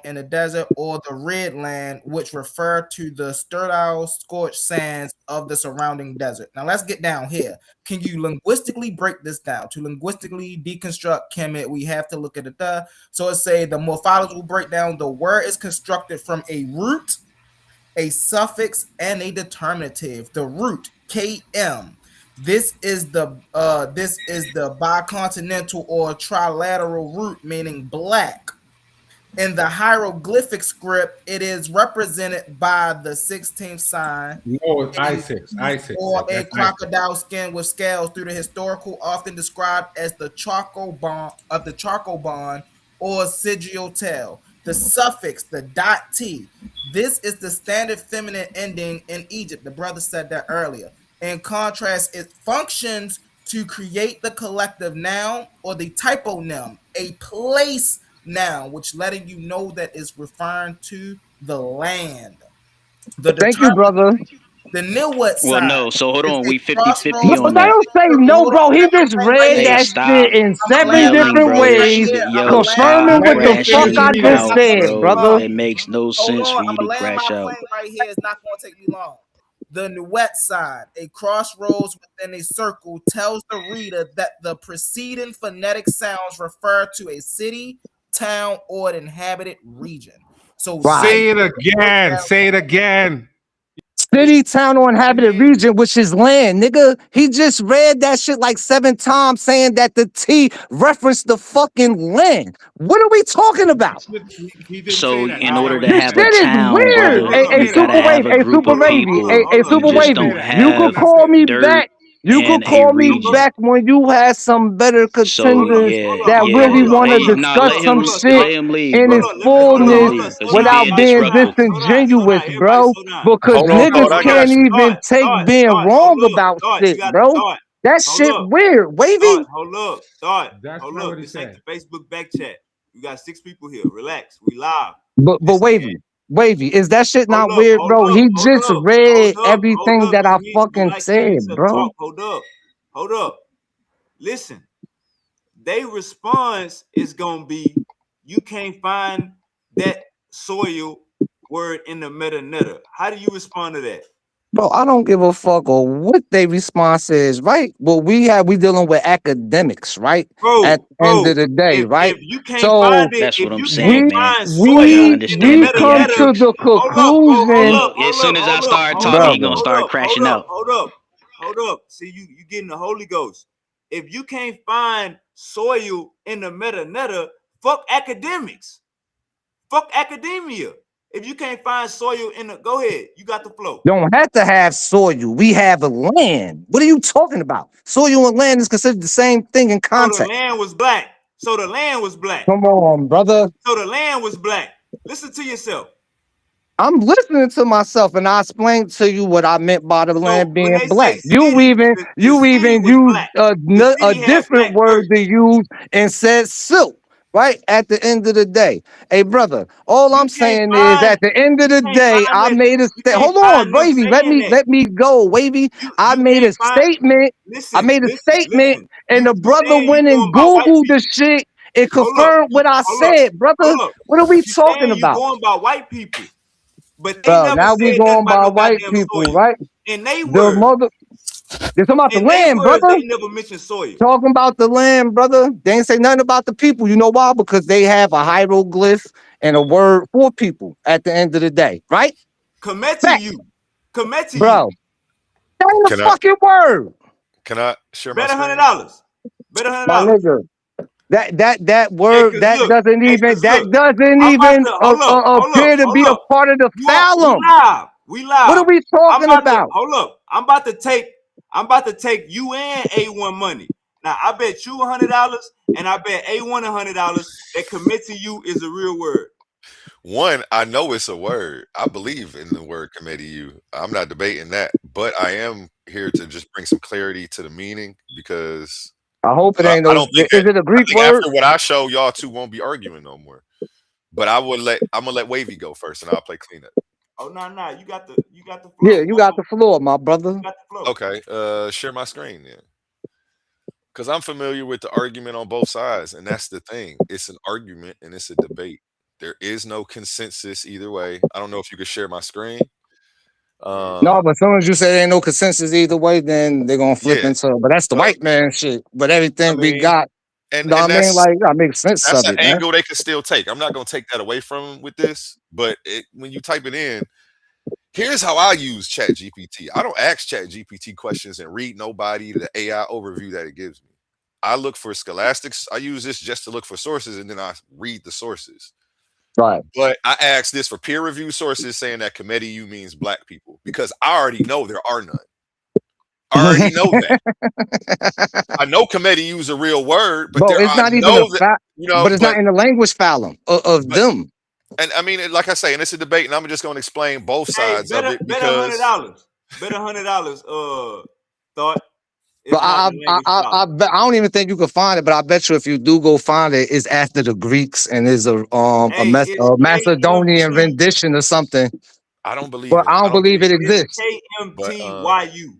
in the desert or the red land, which refer to the sterile, scorched sands of the surrounding desert. Now let's get down here. Can you linguistically break this down? To linguistically deconstruct Kemet, we have to look at it. So it's say the morphological breakdown. The word is constructed from a root, a suffix, and a determinative. The root KM. This is the bicontinental or trilateral root, meaning black. In the hieroglyphic script, it is represented by the 16th sign. No, I6. Or a That's crocodile skin with scales through the historical, often described as the charcoal bond or sigil tail. The suffix, the .t. This is the standard feminine ending in Egypt. The brother said that earlier. In contrast, it functions to create the collective noun or the typonym, a place noun, which letting you know that is referring to the land. The Thank you, brother. the Nilwat Well, side no. So hold is on. a We 50-50 crossroads on Brother, I that. don't say circle. no, Hold bro. on, He I'm just land right read here. Hey, that stop shit in I'm a 7 land my yelling, different bro. plane right ways, here. I'm a Yo, land my stop confirming Let what plane him the right here. fuck finish crashing I reading just it. It's not out, gonna said, take me bro. brother. long. It makes no Hold sense for on, you I'm a to land my crash out. plane right here. It's not gonna take me long. The Nuet sign, a crossroads within a circle, tells the reader that the preceding phonetic sounds refer to a city, town, or an inhabited region. So Right. this Say it is the again. breakdown. Say it again. City, town, or inhabited region, which is land, nigga. He just read that shit like 7 times saying that the T referenced the fucking land. What are we talking about? He didn't say So that. in That's not order what to he This have a said. shit is town, weird. brother, A you super gotta wave, have a a group super of wavy, people. a You super He just didn't say wavy. don't that. You He did could have not say call that. me dirt back. You could and a call me region. back when you had some better So contenders that really want to hey, nah, discuss some shit let him leave, in its bro. Let him fullness leave because he without being being disruptive. Slow disingenuous, down. Everybody bro. slow down. Because Hold on, niggas thought I got can't you. even take being wrong about Thought, you shit, got bro. thought. That Hold shit up. weird. Wavy. That's Hold not up. what he This ain't said. the Facebook back chat. We got 6 people here. Relax. We live. But Listen, wavy, wavy, is that shit hold not up, weird, hold bro? up, He hold just up, read hold up, hold everything up. that I We fucking like hearing said, yourself bro. talk. Hold up. Listen, they response is gonna be you can't find that soil word in the meta. How do you respond to that? Bro, I don't give a fuck or what their response is, right? Well, we dealing with academics, right? At the end Bro, of the day, if right? you can't So find it, That's if what I'm you saying, can't we man. find You gotta soil we in the understand we the come to meta, theatrics. the hold up, bro, conclusion, Look, as soon as I start hold talking, up, he gonna brother. start crashing out. hold up. See, you getting the Holy Ghost. If you can't find soil in the meta, fuck academics. Fuck academia. If you can't find soil in the, go ahead. You got the flow. Don't have to have soil. We have a land. What are you talking about? Soil and land is considered the same thing in So the context. land was black. Come on, brother. Listen to yourself. I'm listening to myself, and I explained to you what I meant by the So land when being they black. say You city, even the you city even was used black. The a city had different black word dirt. to use and said silk. Right at the end of the day, hey brother, all You I'm can't saying is find at the end of the day, I that. made a You state. can't Hold on, find them Wavy, saying that. let me go, Wavy. I You made can't a find. statement. I Listen, made a statement, listen. and the You brother saying you went and going by white Googled the people. shit and Hold up, confirmed what I hold up, said, brother. hold up. What are we You talking saying you about? going by white people, but they Bro, never now we said nothing going about by no white goddamn people, soil. right? In they The words, mother. They're talking about the in they land, words, brother. they never mention soil. Talking about the land, brother. They ain't say nothing about the people. You know why? Because they have a hieroglyph and a word for people at the end of the day, right? Commit to Fact, you. Commit to you. bro. That ain't a Can I fucking word, share my Bet screen? $100. Bet my $100. nigga. That Hey, word cause that look, doesn't hey, even cause look, I'm about to appear to hold be a up. part of the We phallum. live. We What are live. we I'm talking about to about? hold up. I'm about to take you and A1 money. Now I bet you $100 and I bet A1 $100 that commit to you is a real word. One, I know it's a word. I believe in the word committee you. I'm not debating that, but I am here to just bring some clarity to the meaning because I hope it I, ain't I no. don't think Is that it a I Greek think word? after what I show, y'all two won't be arguing no more. But I'm gonna let Wavy go first and I'll play cleanup. Oh no, you got the Yeah, flow. you got the floor, my brother. You got the flow. Okay, share my screen then. Because I'm familiar with the argument on both sides, and that's the thing. It's an argument and it's a debate. There is no consensus either way. I don't know if you could share my screen. No, but as soon as you say there ain't no consensus either way, then they're gonna flip Yeah. into. But that's the So white man shit. But I everything we mean, got, you know what and I mean? Like, you gotta make sense that's of an it, man. angle they can still take. I'm not gonna take that away from them with this, but when you type it in, here's how I use Chat GPT. I don't ask Chat GPT questions and read nobody the AI overview that it gives me. I look for scholastics. I use this just to look for sources and then I read the sources. Right. But I asked this for peer review sources saying that committee you means black people because I already know there are none. I already know that. I know committee use a real word, but Bro, there it's I not even a know that fact, but it's but not in the language phallum of but them. and I mean like I say, and it's a debate, and I'm just going to explain both Hey, sides of it bet because $100. Bet $100. Thought But it's not the language I problem. bet I don't even think you can find it. But I bet you if you do go find it, it's after the Greeks and is Hey, it's a Macedonian KMT. rendition or something. I don't believe But in I it. I don't don't believe believe it in it. It's exists. But KMTYU.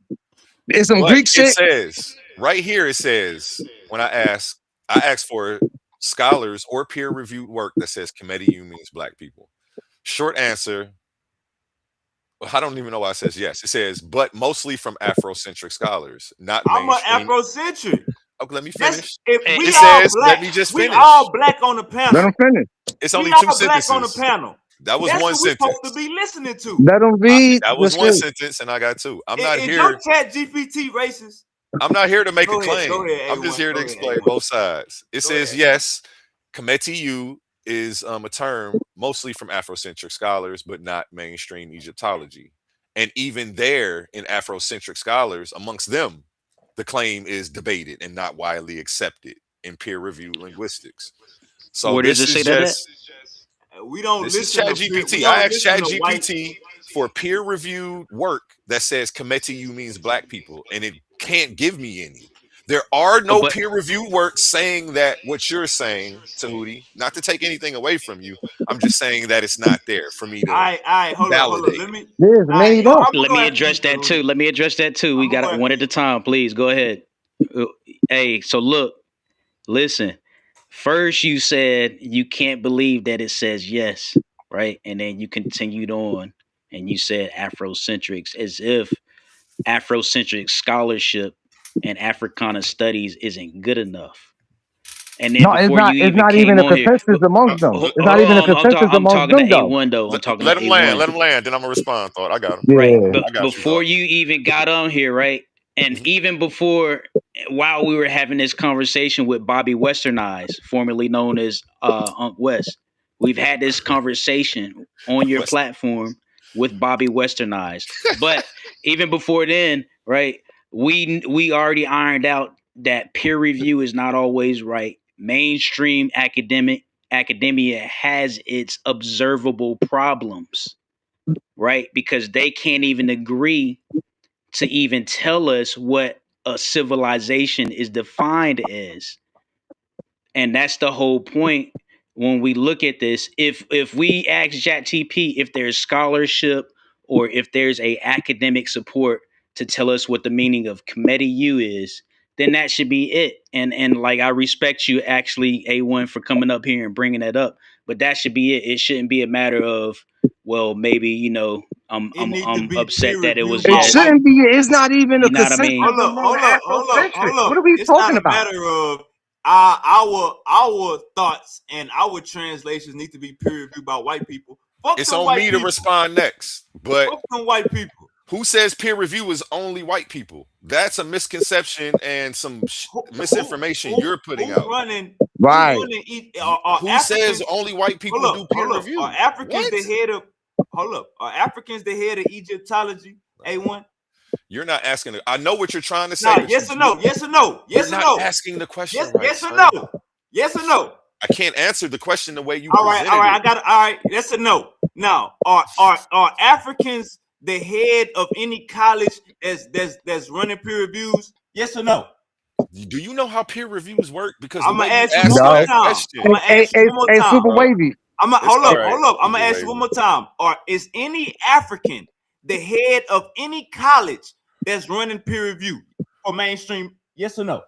It's some but Greek it shit. says right here, it says when I ask for scholars or peer reviewed work that says committee you means black people. Short answer, I don't even know why it says yes. It says, but mostly from Afrocentric scholars, not I'm an mainstream. Afrocentric. Okay, let me That's finish. if Hey, It we all says, let black. me just We finish. all black on the Let them panel. finish. It's We only two all black on the sentences. panel. That was That's one what we supposed to sentence. be listening to. Let them read That the was one shit. sentence, and I got two. I'm not Is your here. chat GPT racist? I'm not here to make a Go ahead, claim. I'm just A1. here to Go ahead, explain A1. both sides. It Go says ahead. yes, Cometiyu is a term mostly from Afrocentric scholars, but not mainstream Egyptology. And even there, in Afrocentric scholars, amongst them, the claim is debated and not widely accepted in peer-reviewed linguistics. So where does it say that at? We don't this is listen Chat to we GPT. I don't asked listen Chat to white. GPT for peer-reviewed work that says Cometiyu means black people, and it can't give me any. There are no But peer-reviewed works saying that what you're saying, Tahuti, not to take anything away from you. I'm just saying that it's not there for me to I hold up. validate. Let me. This made up. I'm gonna let go me after you, address that Tahuti. too. Let me address that too. We I'm gonna got go it after one at you. a time. Please go ahead. Hey, so look, listen. First, you said you can't believe that it says yes, right? And then you continued on and you said Afrocentrics as if Afrocentric scholarship and Africana studies isn't good enough. And then No, it's before not. you It's even not came even a on here, consensus amongst them. L- It's hold not even a on, consensus I'm amongst talking to them, though. A1 though. I'm talking to let him land. A1. Let him land. Then I'm gonna respond. Thought I got him. Right. Yeah. But I got you, before thought. you even got on here, right? And Mhm. even before, while we were having this conversation with Bobby Western Eyes, formerly known as Unc West, we've had this conversation on your West. platform with Bobby Western Eyes. But even before then, right? We already ironed out that peer review is not always right. Mainstream academia has its observable problems, right? Because they can't even agree to even tell us what a civilization is defined as. And that's the whole point when we look at this. If we ask ChatGPT if there's scholarship or if there's a academic support to tell us what the meaning of Comediu is, then that should be it. And like I respect you actually A1 for coming up here and bringing that up but that should be it. It shouldn't be a matter of, well, maybe It need to I'm be upset peer that it was reviewed It by just, white shouldn't be. people. It's not even a you know what I consensus mean. among Afrocentric. Hold What up. are we It's talking not a about? matter of our thoughts and our translations need to be peer reviewed by white people. Fuck It's them on white me to people. respond next. But Fuck them white people. who says peer review is only white people? That's a misconception and some misinformation you're putting Who out. running? Right. Who running? Are Who says Africans? only white people do peer Hold up. Are review? Africans What? the head of? Hold up. Are Africans the head of Egyptology? A1. You're not asking. I know what you're trying to say, Nah. but Yes or no? Yes or no? you're Yes or not no? asking the question right, Yes or sir. no? Yes or no? I can't answer the question the way you All right. presented it. I got it. All right. Yes or no? Now, are Africans the head of any college that's running peer reviews? Yes or no? Do you know how peer reviews work? Because the I'm way gonna you ask you one asking more No. that time. question, I'm gonna ask you one more Hey, time. Super bro, Wavy. it's all right. Hold up. I'm gonna Super ask you one Wavy. more time. Or is any African the head of any college that's running peer review or mainstream? Yes or no?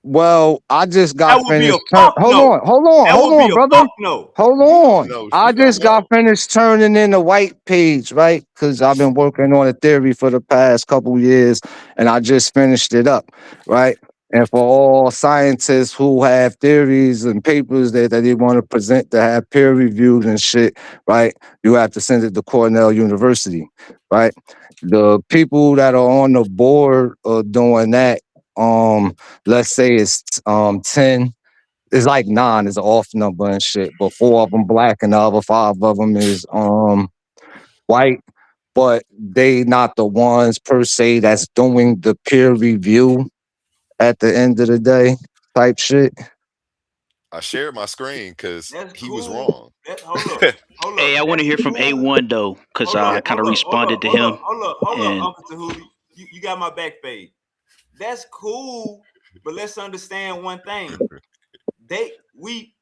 Well, I just That got would be a finished. fuck Hold no. on, That would be a brother. fuck no. Hold You don't on. know. I You don't just got know. finished turning in the white page, right? Because I've been working on a theory for the past couple years, and I just finished it up, right? And for all scientists who have theories and papers that they want to present to have peer reviewed and shit, right? You have to send it to Cornell University, right? The people that are on the board of doing that, let's say it's 10. It's like 9 is an off number and shit, but 4 of them black and the other 5 of them is white. But they not the ones per se that's doing the peer review at the end of the day type shit. I shared my screen because That's he was cool. wrong. Hold up. Hey, I want to That's hear from cool. A1 though, because I kind of responded to him. Hold up, And Uncle Tahuti. You got my back fade. That's cool, but let's understand one thing. We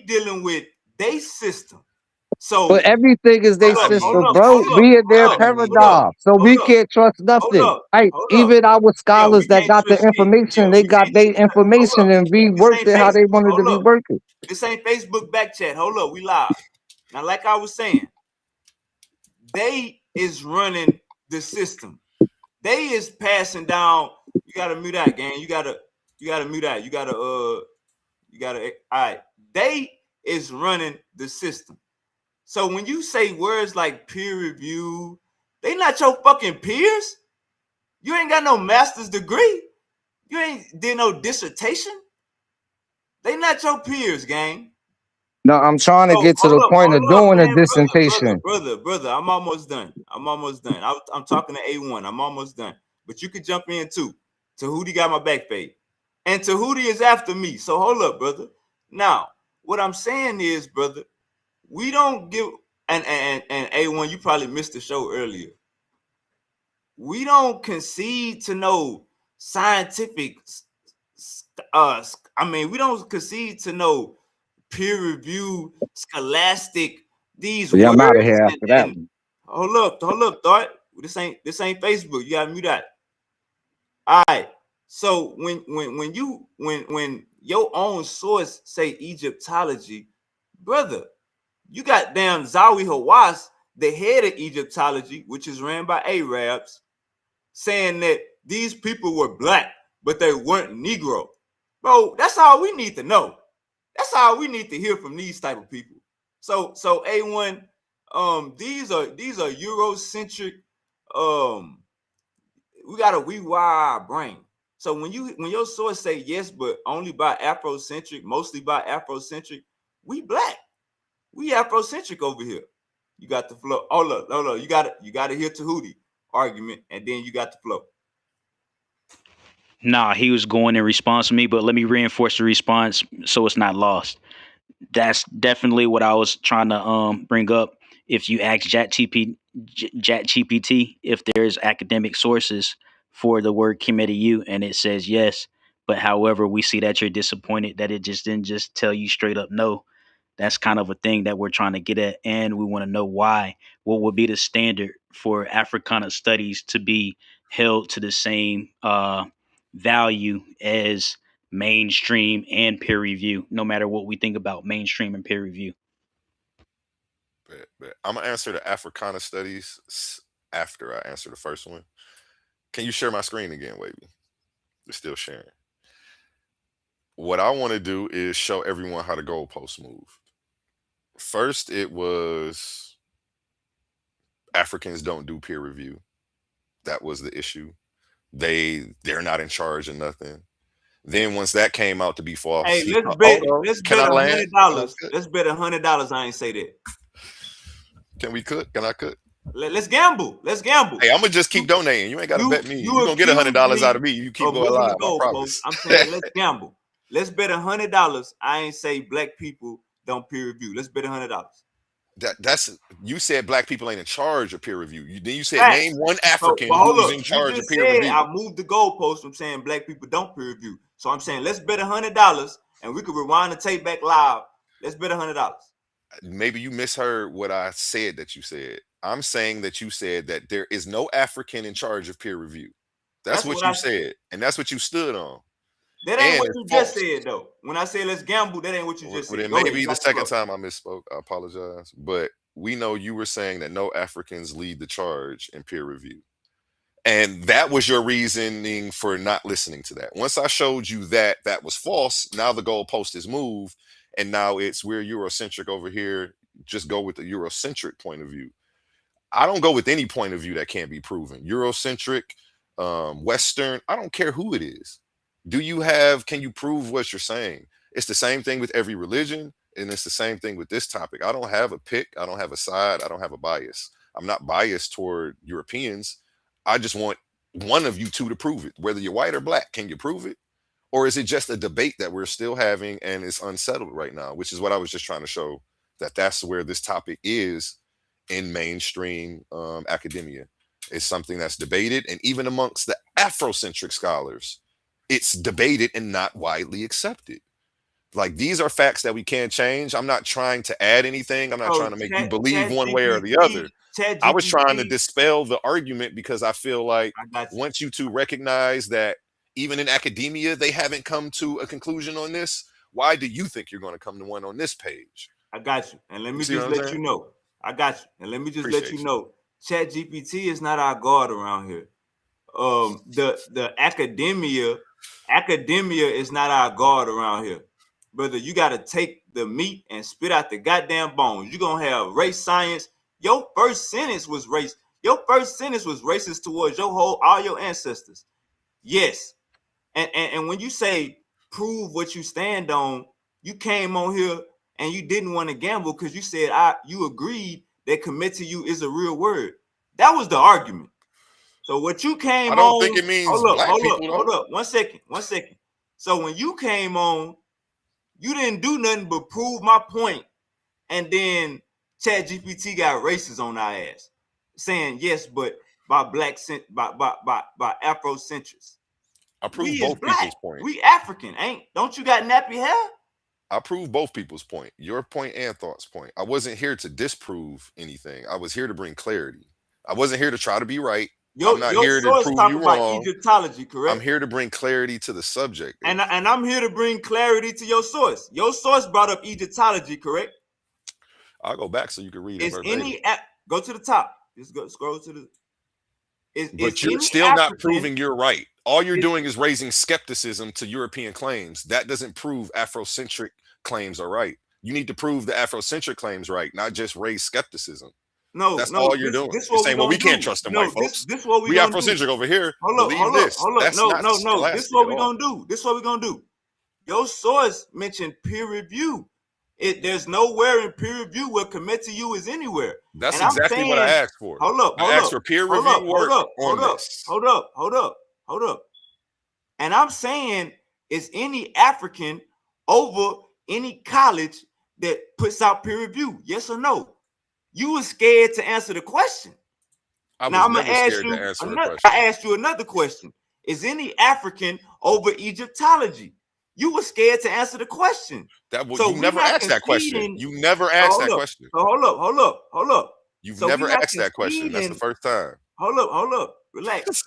dealing with they system. So But everything is their I sister, mean, bro. We in their I mean, paradigm. So we can't trust nothing. Right? Even our Yeah, scholars we that can't got the trust shit. Yeah, information, they we got can't their trust nothing. Hold information up. and This reworked ain't it how they Facebook. wanted to Hold be up. worked. This ain't Facebook back chat. Hold up, we live. Now, like I was saying, they is running the system. They is passing down. You gotta mute that, gang. You gotta mute that. You gotta all right. They is running the system. So when you say words like peer review, they not your fucking peers. You ain't got no master's degree. You ain't did no dissertation. They not your peers, gang. No, I'm trying to So get to the point of hold up, doing a man, dissertation. brother. I'm almost done. I'm talking to A1. I'm almost done. But you could jump in too. Tahuti got my back fade. And Tahuti is after me. So hold up, brother. Now, what I'm saying is, brother, we don't give and A1, you probably missed the show earlier. We don't concede to no scientific we don't concede to no peer review, scholastic, these Yeah, I'm out of words here after that and one. hold up, thought. This ain't Facebook. You gotta mute that. All right. So when your own source say Egyptology, brother, you got damn Zawi Hawass, the head of Egyptology, which is ran by Arabs, saying that these people were black, but they weren't Negro. Bro, that's all we need to know. That's all we need to hear from these type of people. So A1, these are Eurocentric. We gotta rewire our brain. So when your source say yes, but only by Afrocentric, mostly by Afrocentric, we black. We Afrocentric over here. You got the flow. Hold up. You gotta hear Tahuti argument, and then you got the flow. nah, he was going in response to me, but let me reinforce the response so it's not lost. That's definitely what I was trying to bring up. If you ask ChatGPT if there's academic sources for the word Kemet, and it says yes, but however we see that you're disappointed that it just didn't just tell you straight up no. That's kind of a thing that we're trying to get at, and we want to know why. What would be the standard for Africana studies to be held to the same value as mainstream and peer review, no matter what we think about mainstream and peer review. I'm gonna answer the Africana studies after I answer the first one. Can you share my screen again, Wavy? You're still sharing. What I want to do is show everyone how the goalposts move. First, it was Africans don't do peer review. That was the issue. They're not in charge of nothing. Then once that came out to be false, Hey, let's hold bet on. let's Can bet I land? $100. Let's bet $100. I ain't say that. Can we cook? Can I cook? Let's gamble. Let's gamble. Hey, I'm gonna just keep donating. You ain't gotta bet me. You're gonna get $100 out of me. You keep going live. I promise. I'm saying let's gamble. Let's bet $100. I ain't say black people don't peer review. Let's bet $100. That's you said black people ain't in charge of peer review. Then you said Facts. name one African hold who's up. in charge You of just peer said review. I moved the goalpost from saying black people don't peer review. So I'm saying let's bet $100 and we could rewind the tape back live. Let's bet $100. Maybe you misheard what I said that you said. I'm saying that you said that there is no African in charge of peer review. That's what you said, and that's what you stood on. That ain't what you just said, though. When I say let's gamble, that ain't what you just said. Then maybe the second time I misspoke. I apologize. But we know you were saying that no Africans lead the charge in peer review. And that was your reasoning for not listening to that. Once I showed you that that was false, now the goalpost is moved. And now it's we're Eurocentric over here. Just go with the Eurocentric point of view. I don't go with any point of view that can't be proven. Eurocentric, Western, I don't care who it is. Can you prove what you're saying? It's the same thing with every religion, and it's the same thing with this topic. I don't have a pick. I don't have a side. I don't have a bias. I'm not biased toward Europeans. I just want one of you two to prove it. Whether you're white or black, can you prove it? Or is it just a debate that we're still having and it's unsettled right now, which is what I was just trying to show, that's where this topic is in mainstream academia. It's something that's debated, and even amongst the Afrocentric scholars, it's debated and not widely accepted. Like, these are facts that we can't change. I'm not trying to add anything. I'm not trying to make you believe one way or the other. I was trying to dispel the argument because I feel like once you two recognize that even in academia, they haven't come to a conclusion on this, why do you think you're going to come to one on this page? I got you. And let me just let you know. I got you. And let me just let you know. ChatGPT is not our God around here. The academia is not our God around here. Brother, you got to take the meat and spit out the goddamn bones. You're going to have race science. Your first sentence was race. Your first sentence was racist towards all your ancestors. Yes. And when you say prove what you stand on, you came on here and you didn't want to gamble because you said you agreed that commit to you is a real word. That was the argument. So what you came on, I don't think it means black people. Hold up. One second. So when you came on, you didn't do nothing but prove my point, and then ChatGPT got racist on our ass, saying yes, but by Afrocentrics. I prove both people's point. We African, don't you got nappy hair? I prove both people's point, your point and Thought's point. I wasn't here to disprove anything. I was here to bring clarity. I wasn't here to try to be right. I'm not here to prove you wrong. Egyptology, correct? I'm here to bring clarity to the subject. And I'm here to bring clarity to your source. Your source brought up Egyptology, correct? I'll go back so you can read it. Go to the top. Just scroll to the. But you're still not proving you're right. All you're doing is raising skepticism to European claims. That doesn't prove Afrocentric claims are right. You need to prove the Afrocentric claims right, not just raise skepticism. That's all you're doing. You're saying, well, we can't trust them white folks. This what we Afrocentric over here. Hold up. No. This is what we're gonna do. Your source mentioned peer review. There's nowhere in peer review where commit to you is anywhere. That's exactly what I asked for. I asked for peer review work on this. Hold up. And I'm saying, is any African over any college that puts out peer review? Yes or no? You were scared to answer the question. Now I'm gonna ask you. I asked you another question. Is any African over Egyptology? You were scared to answer the question. You never asked that question. You never asked that question. So hold up. You've never asked that question. That's the first time. Hold up. Relax.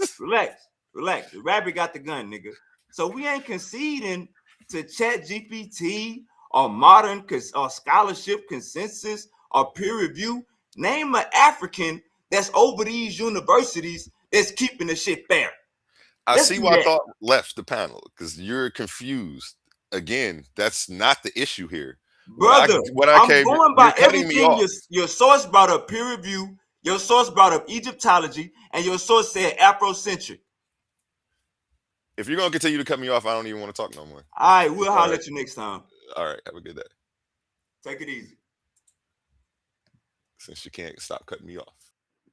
The rabbit got the gun, nigga. So we ain't conceding to Chat GPT or modern or scholarship consensus or peer review. Name an African that's over these universities that's keeping the shit fair. I Let's see do why that. Thought left the panel because you're confused. Again, that's not the issue here. Brother, What I I'm came, going you're by cutting me everything off. your source brought up peer review, your source brought up Egyptology, and your source said Afrocentric. If you're gonna continue to cut me off, I don't even want to talk no more. All right, we'll holler right. at you next time. All right, have a good day. Take it easy. Since you can't stop cutting me off.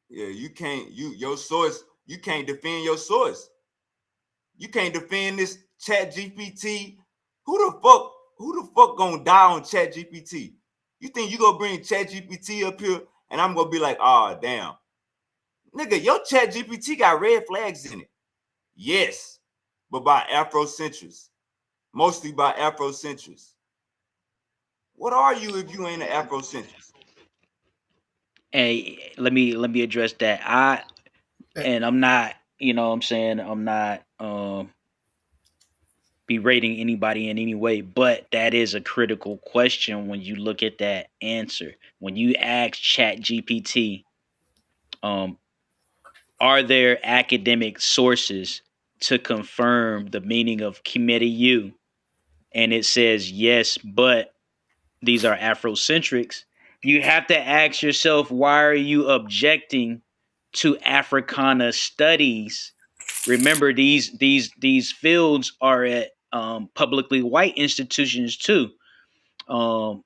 Yeah, you can't, your source, you can't defend your source. You can't defend this Chat GPT. Who the fuck gonna die on Chat GPT? You think you gonna bring Chat GPT up here and I'm gonna be like, oh damn. Nigga, your Chat GPT got red flags in it. Yes, but by Afrocentrists. Mostly by Afrocentrists. What are you if you ain't an Afrocentrist? Hey, let me address that. And I'm not, you know what I'm saying, I'm not berating anybody in any way, but that is a critical question when you look at that answer. When you ask Chat GPT, are there academic sources to confirm the meaning of Kemet? And it says yes, but these are Afrocentrics. You have to ask yourself, why are you objecting to Africana studies? Remember, these fields are at publicly white institutions too. Um,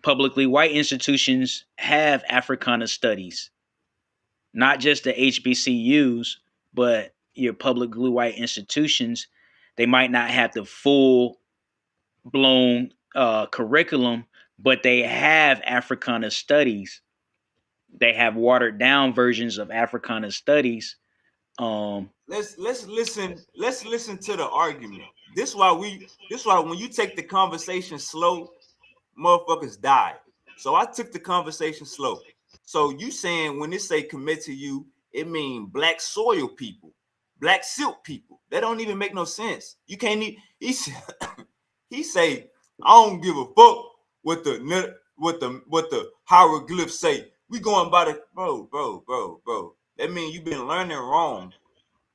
Publicly white institutions have Africana studies, not just the HBCUs, but your publicly white institutions. They might not have the full blown curriculum, but they have Africana studies. They have watered down versions of Africana studies. Let's listen to the argument. This why when you take the conversation slow, motherfuckers die. So I took the conversation slow. So you saying when it say commit to you, it mean black soil people, black silk people. That don't even make no sense. You can't even he say, I don't give a fuck what the hieroglyphs say. We going by the bro. That means you've been learning wrong.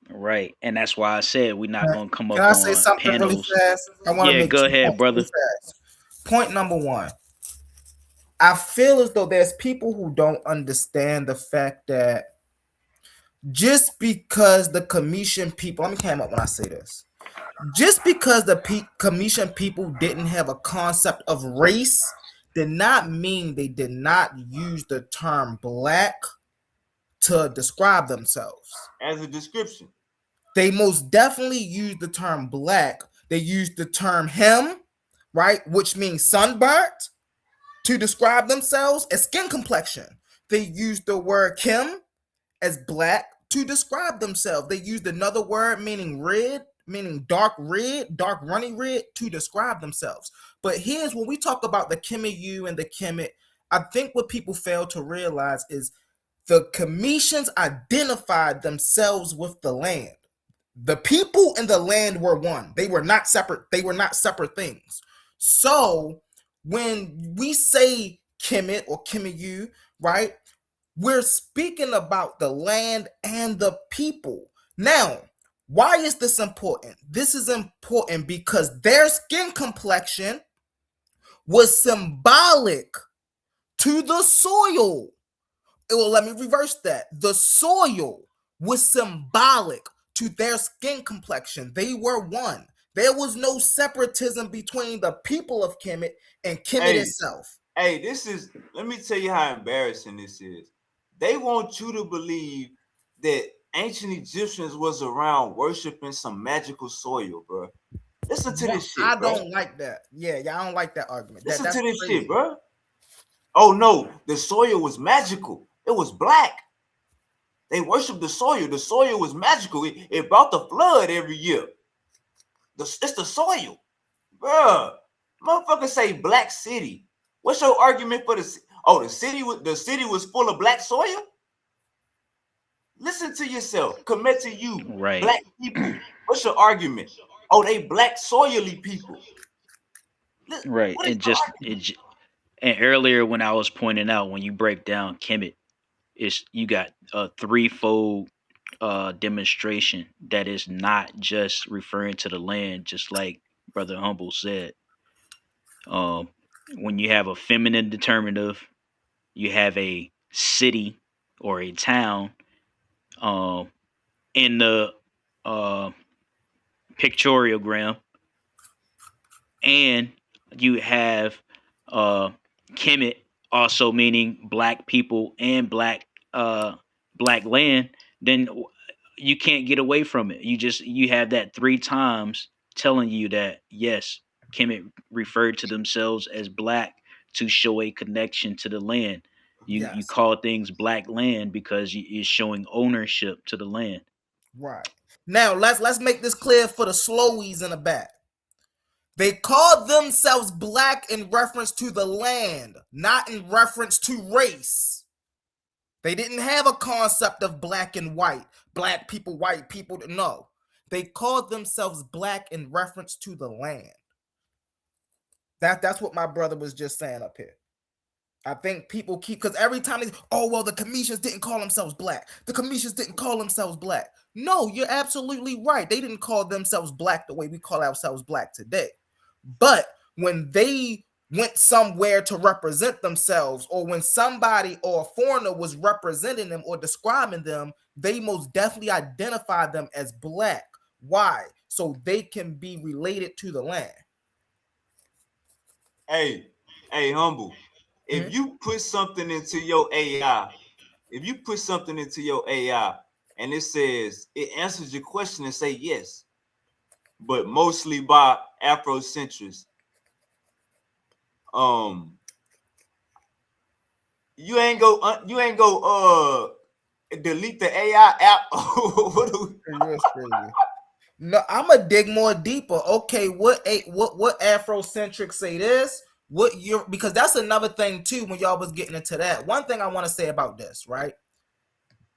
Right. And that's why I said we're not going to come Can up I say on something really panels. fast? I want to Yeah, make go 2 ahead, points brother. really fast. Point number 1. I feel as though there's people who don't understand the fact that just because the Commission people, let me came up when I say this. Just because the Commission people didn't have a concept of race did not mean they did not use the term black to describe themselves. As a description. They most definitely used the term black. They used the term him, right, which means sunburnt, to describe themselves as skin complexion. They used the word Kim as black to describe themselves. They used another word meaning red, meaning dark red, dark runny red to describe themselves. But here's when we talk about the Kemet and the Kemet, I think what people fail to realize is the Commissions identified themselves with the land. The people and the land were one. They were not separate. They were not separate things. So when we say Kemet or Kemet, right, we're speaking about the land and the people. Now, why is this important? This is important because their skin complexion was symbolic to the soil. Well, let me reverse that. The soil was symbolic to their skin complexion. They were one. There was no separatism between the people of Kemet and Kemet itself. Hey, let me tell you how embarrassing this is. They want you to believe that ancient Egyptians was around worshiping some magical soil, bro. Listen to this shit, bro. I don't like that. Yeah, I don't like that argument. Listen That's to this crazy. shit, bro. Oh no, the soil was magical. It was black. They worshiped the soil. The soil was magical. It brought the flood every year. It's the soil, bro. Motherfuckers say black city. What's your argument for the city was full of black soil? Listen to yourself. Commit to you, right? Black people. What's your argument? Oh, they black soily people. Right. What is And earlier when I was pointing out, when you break down Kemet, you got a threefold demonstration that is not just referring to the land, just like Brother Humble said. Um, when you have a feminine determinative, you have a city or a town um, in the uh, pictogram, and you have uh, Kemet also meaning black people and uh, black land. Then you can't get away from it. You have that three times telling you that yes, Kemet referred to themselves as black to show a connection to the land. You Yes. call things black land because it's showing ownership to the land. Right. Now let's make this clear for the slowies in the back. They called themselves black in reference to the land, not in reference to race. They didn't have a concept of black and white, black people, white people. No. They called themselves black in reference to the land. That's what my brother was just saying up here. I think people keep, because every time they, oh, well, the Cometians didn't call themselves black. The Cometians didn't call themselves black. No, you're absolutely right. They didn't call themselves black the way we call ourselves black today. But when they went somewhere to represent themselves, or when somebody or a foreigner was representing them or describing them, they most definitely identified them as black. Why? So they can be related to the land. Hey, Humble. If you put something into your AI, and it says it answers your question and say yes, but mostly by Afrocentrists, you ain't go delete the AI app. What do we... No, I'm gonna dig more deeper. Okay, what Afrocentric say this? What you're, because that's another thing too. When y'all was getting into that, one thing I want to say about this, right?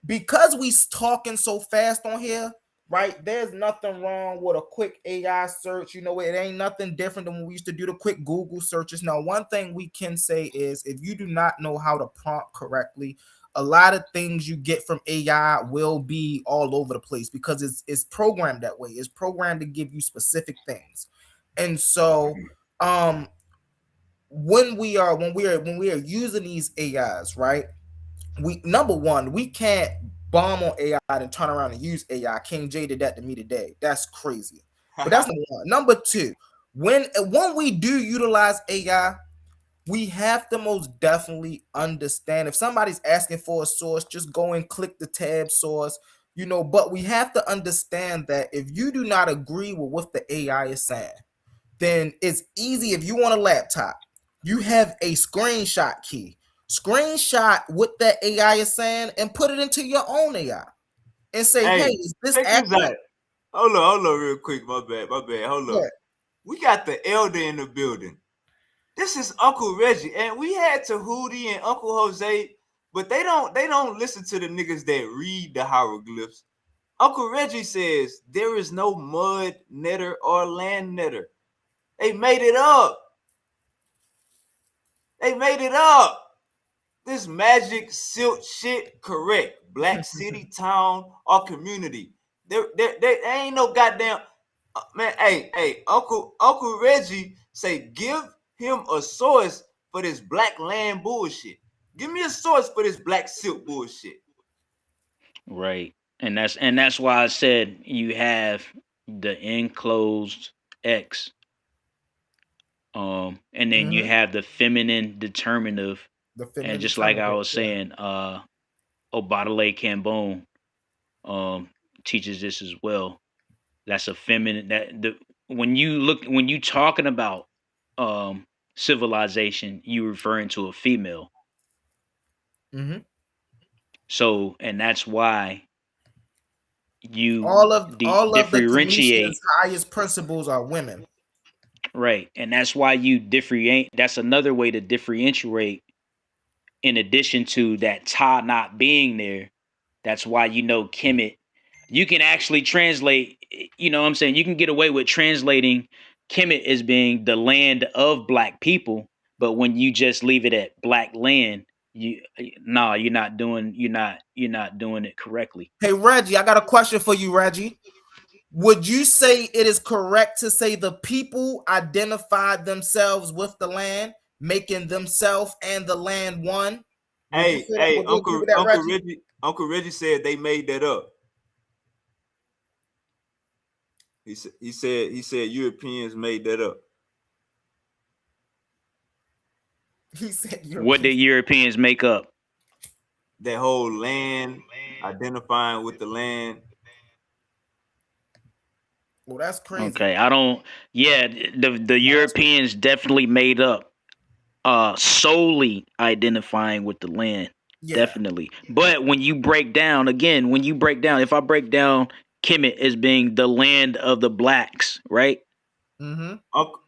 Because we talking so fast on here, right? There's nothing wrong with a quick AI search. You know, it ain't nothing different than when we used to do the quick Google searches. Now, one thing we can say is if you do not know how to prompt correctly, a lot of things you get from AI will be all over the place because it's programmed that way. It's programmed to give you specific things. And so when we are using these AIs, right? Number one, we can't bomb on AI and turn around and use AI. King J did that to me today. That's crazy. But that's number one. Number two, when we do utilize AI, we have to most definitely understand if somebody's asking for a source, just go and click the tab source, you know, but we have to understand that if you do not agree with what the AI is saying, then it's easy. If you want a laptop, you have a screenshot key. Screenshot what that AI is saying and put it into your own AI and say, hey, is this accurate? Hold on real quick. My bad. Hold on. We got the elder in the building. This is Uncle Reggie, and we had Tahuti and Uncle Jose, but they don't listen to the niggas that read the hieroglyphs. Uncle Reggie says there is no mud netter or land netter. They made it up. This magic silk shit correct. Black city, town, or community. There ain't no goddamn man. Hey, Uncle Reggie say give him a source for this black land bullshit. Give me a source for this black silk bullshit. Right. And that's why I said you have the enclosed X. And then you have the feminine determinative. And just like I was saying, Obadale Cambone teaches this as well. That's a feminine when you talking about civilization, you referring to a female. So, and that's why you all of the differentiate. highest principles are women. Right. And that's why you differentiate. That's another way to differentiate. In addition to that Ta not being there, that's why Kemet you can actually translate. You know what I'm saying? You can get away with translating Kemet as being the land of black people, but when you just leave it at black land, you're not doing you're not doing it correctly. Hey Reggie, I got a question for you, Reggie. Would you say it is correct to say the people identified themselves with the land, making themselves and the land one? Would you Hey, say that? hey, Would you agree with that, Reggie? Uncle Reggie said they made that up. He said Europeans made that up. He said What did Europeans. Europeans make up? That whole land, identifying with the land. Well, that's crazy. Okay, I don't. Yeah, the Europeans definitely made up solely identifying with the land. Yeah. Definitely. But when you break down again, if I break down Kemet as being the land of the blacks, right? Mm-hmm.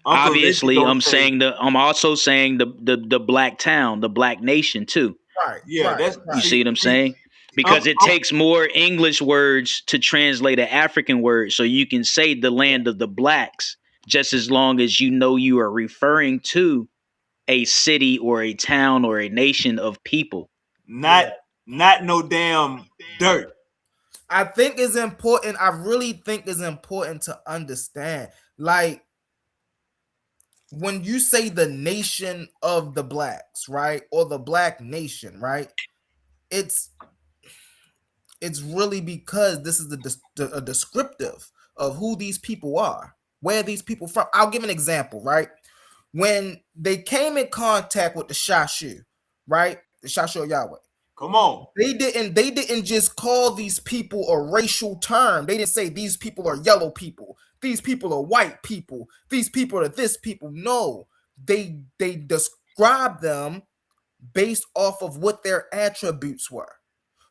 Obviously, I'm also saying the black town, the black nation too. Right. Yeah, right, that's You see what I'm saying? Because it takes more English words to translate an African word, so you can say the land of the blacks, just as long as you know you are referring to a city or a town or a nation of people. not no damn dirt. I think it's important. I really think it's important to understand, like, when you say the nation of the blacks, right, or the black nation, right, it's really because this is a descriptive of who these people are, where these people from. I'll give an example, right? When they came in contact with the Shashu, right, the Shashu Yahweh, Come on. they didn't just call these people a racial term. They didn't say these people are yellow people, these people are white people, these people are this people. No, they described them based off of what their attributes were.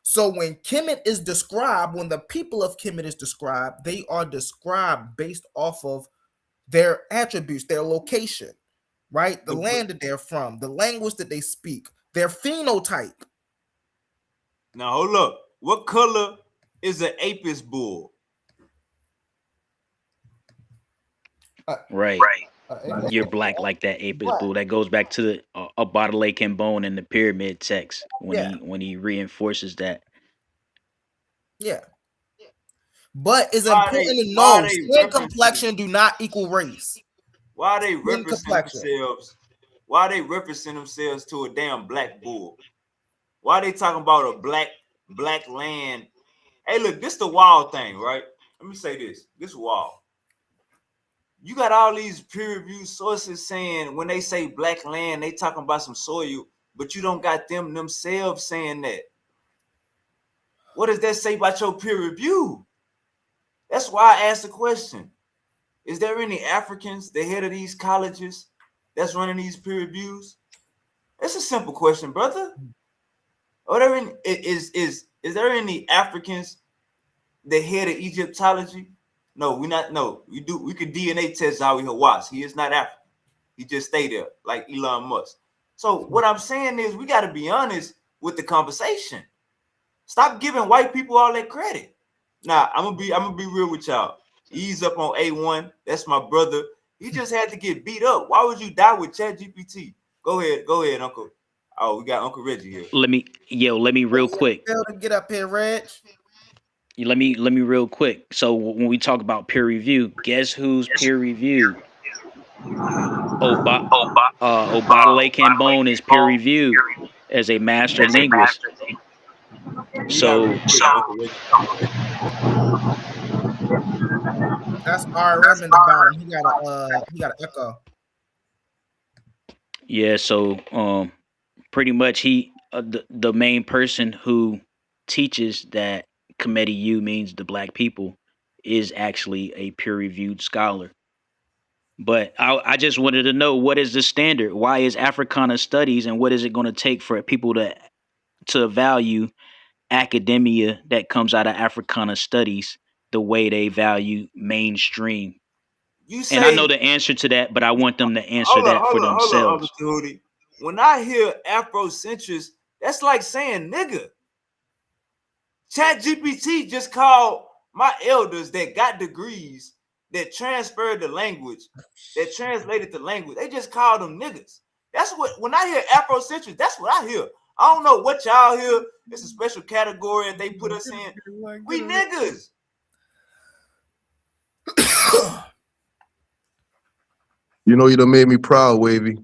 So when Kemet is described, when the people of Kemet is described, they are described based off of their attributes, their location, right? The land that they're from, the language that they speak, their phenotype. Now hold up. What color is an Apis bull? Right. You're black like that Apis bull. That goes back to the Abatalake and Bone in the pyramid text when he reinforces that. Yeah. But it's Why important to why know they skin referencing- complexion do not equal race. Why they Skin referencing complexion. themselves? Why they referencing themselves to a damn black bull? Why they talking about a black land? Hey, look, this the wild thing, right? Let me say this. This is wild. You got all these peer-reviewed sources saying when they say black land, they talking about some soil, but you don't got them themselves saying that. What does that say about your peer review? That's why I asked the question. Is there any Africans, the head of these colleges, that's running these peer reviews? It's a simple question, brother. Are there any, is there any Africans, the head of Egyptology? No, we not. No, we do. We could DNA test Zawi Hawass. He is not African. He just stay there like Elon Musk. So what I'm saying is we got to be honest with the conversation. Stop giving white people all that credit. Now I'm gonna be real with y'all. Ease up on A1. That's my brother. He just had to get beat up. Why would you die with ChatGPT? Go ahead, Uncle. Oh, we got Uncle Reggie here. Let me real quick. Get up here, Reg. Let me real quick. So when we talk about peer review, guess who's peer reviewed? Obatalake and Bone is peer reviewed as a master linguist. So That's RM in the bottom. He got an echo. yeah, so pretty much he the main person who teaches that Kemet U means the black people is actually a peer reviewed scholar. But I just wanted to know, what is the standard? Why is Africana studies, and what is it going to take for people to value academia that comes out of Africana studies the way they value mainstream? And I know the answer to that, but I want them to answer that for themselves. Hold on, when I hear Afrocentrist, that's like saying nigga. ChatGPT just called my elders that got degrees that transferred the language, that translated the language, they just called them niggas. That's what, when I hear Afrocentric, that's what I hear. I don't know what y'all hear. It's a special category that they put us in. We niggas. You done made me proud, Wavy.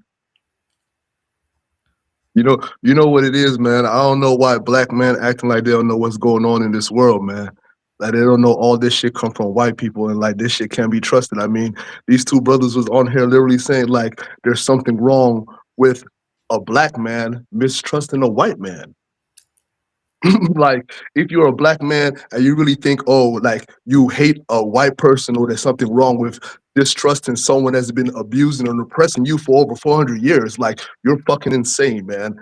You know what it is, man. I don't know why black men acting like they don't know what's going on in this world, man. Like they don't know all this shit come from white people, and like this shit can't be trusted. I mean, these two brothers was on here literally saying like there's something wrong with a black man mistrusting a white man. Like if you're a black man and you really think, oh, like you hate a white person or there's something wrong with distrusting someone that's been abusing and oppressing you for over 400 years, like you're fucking insane, man.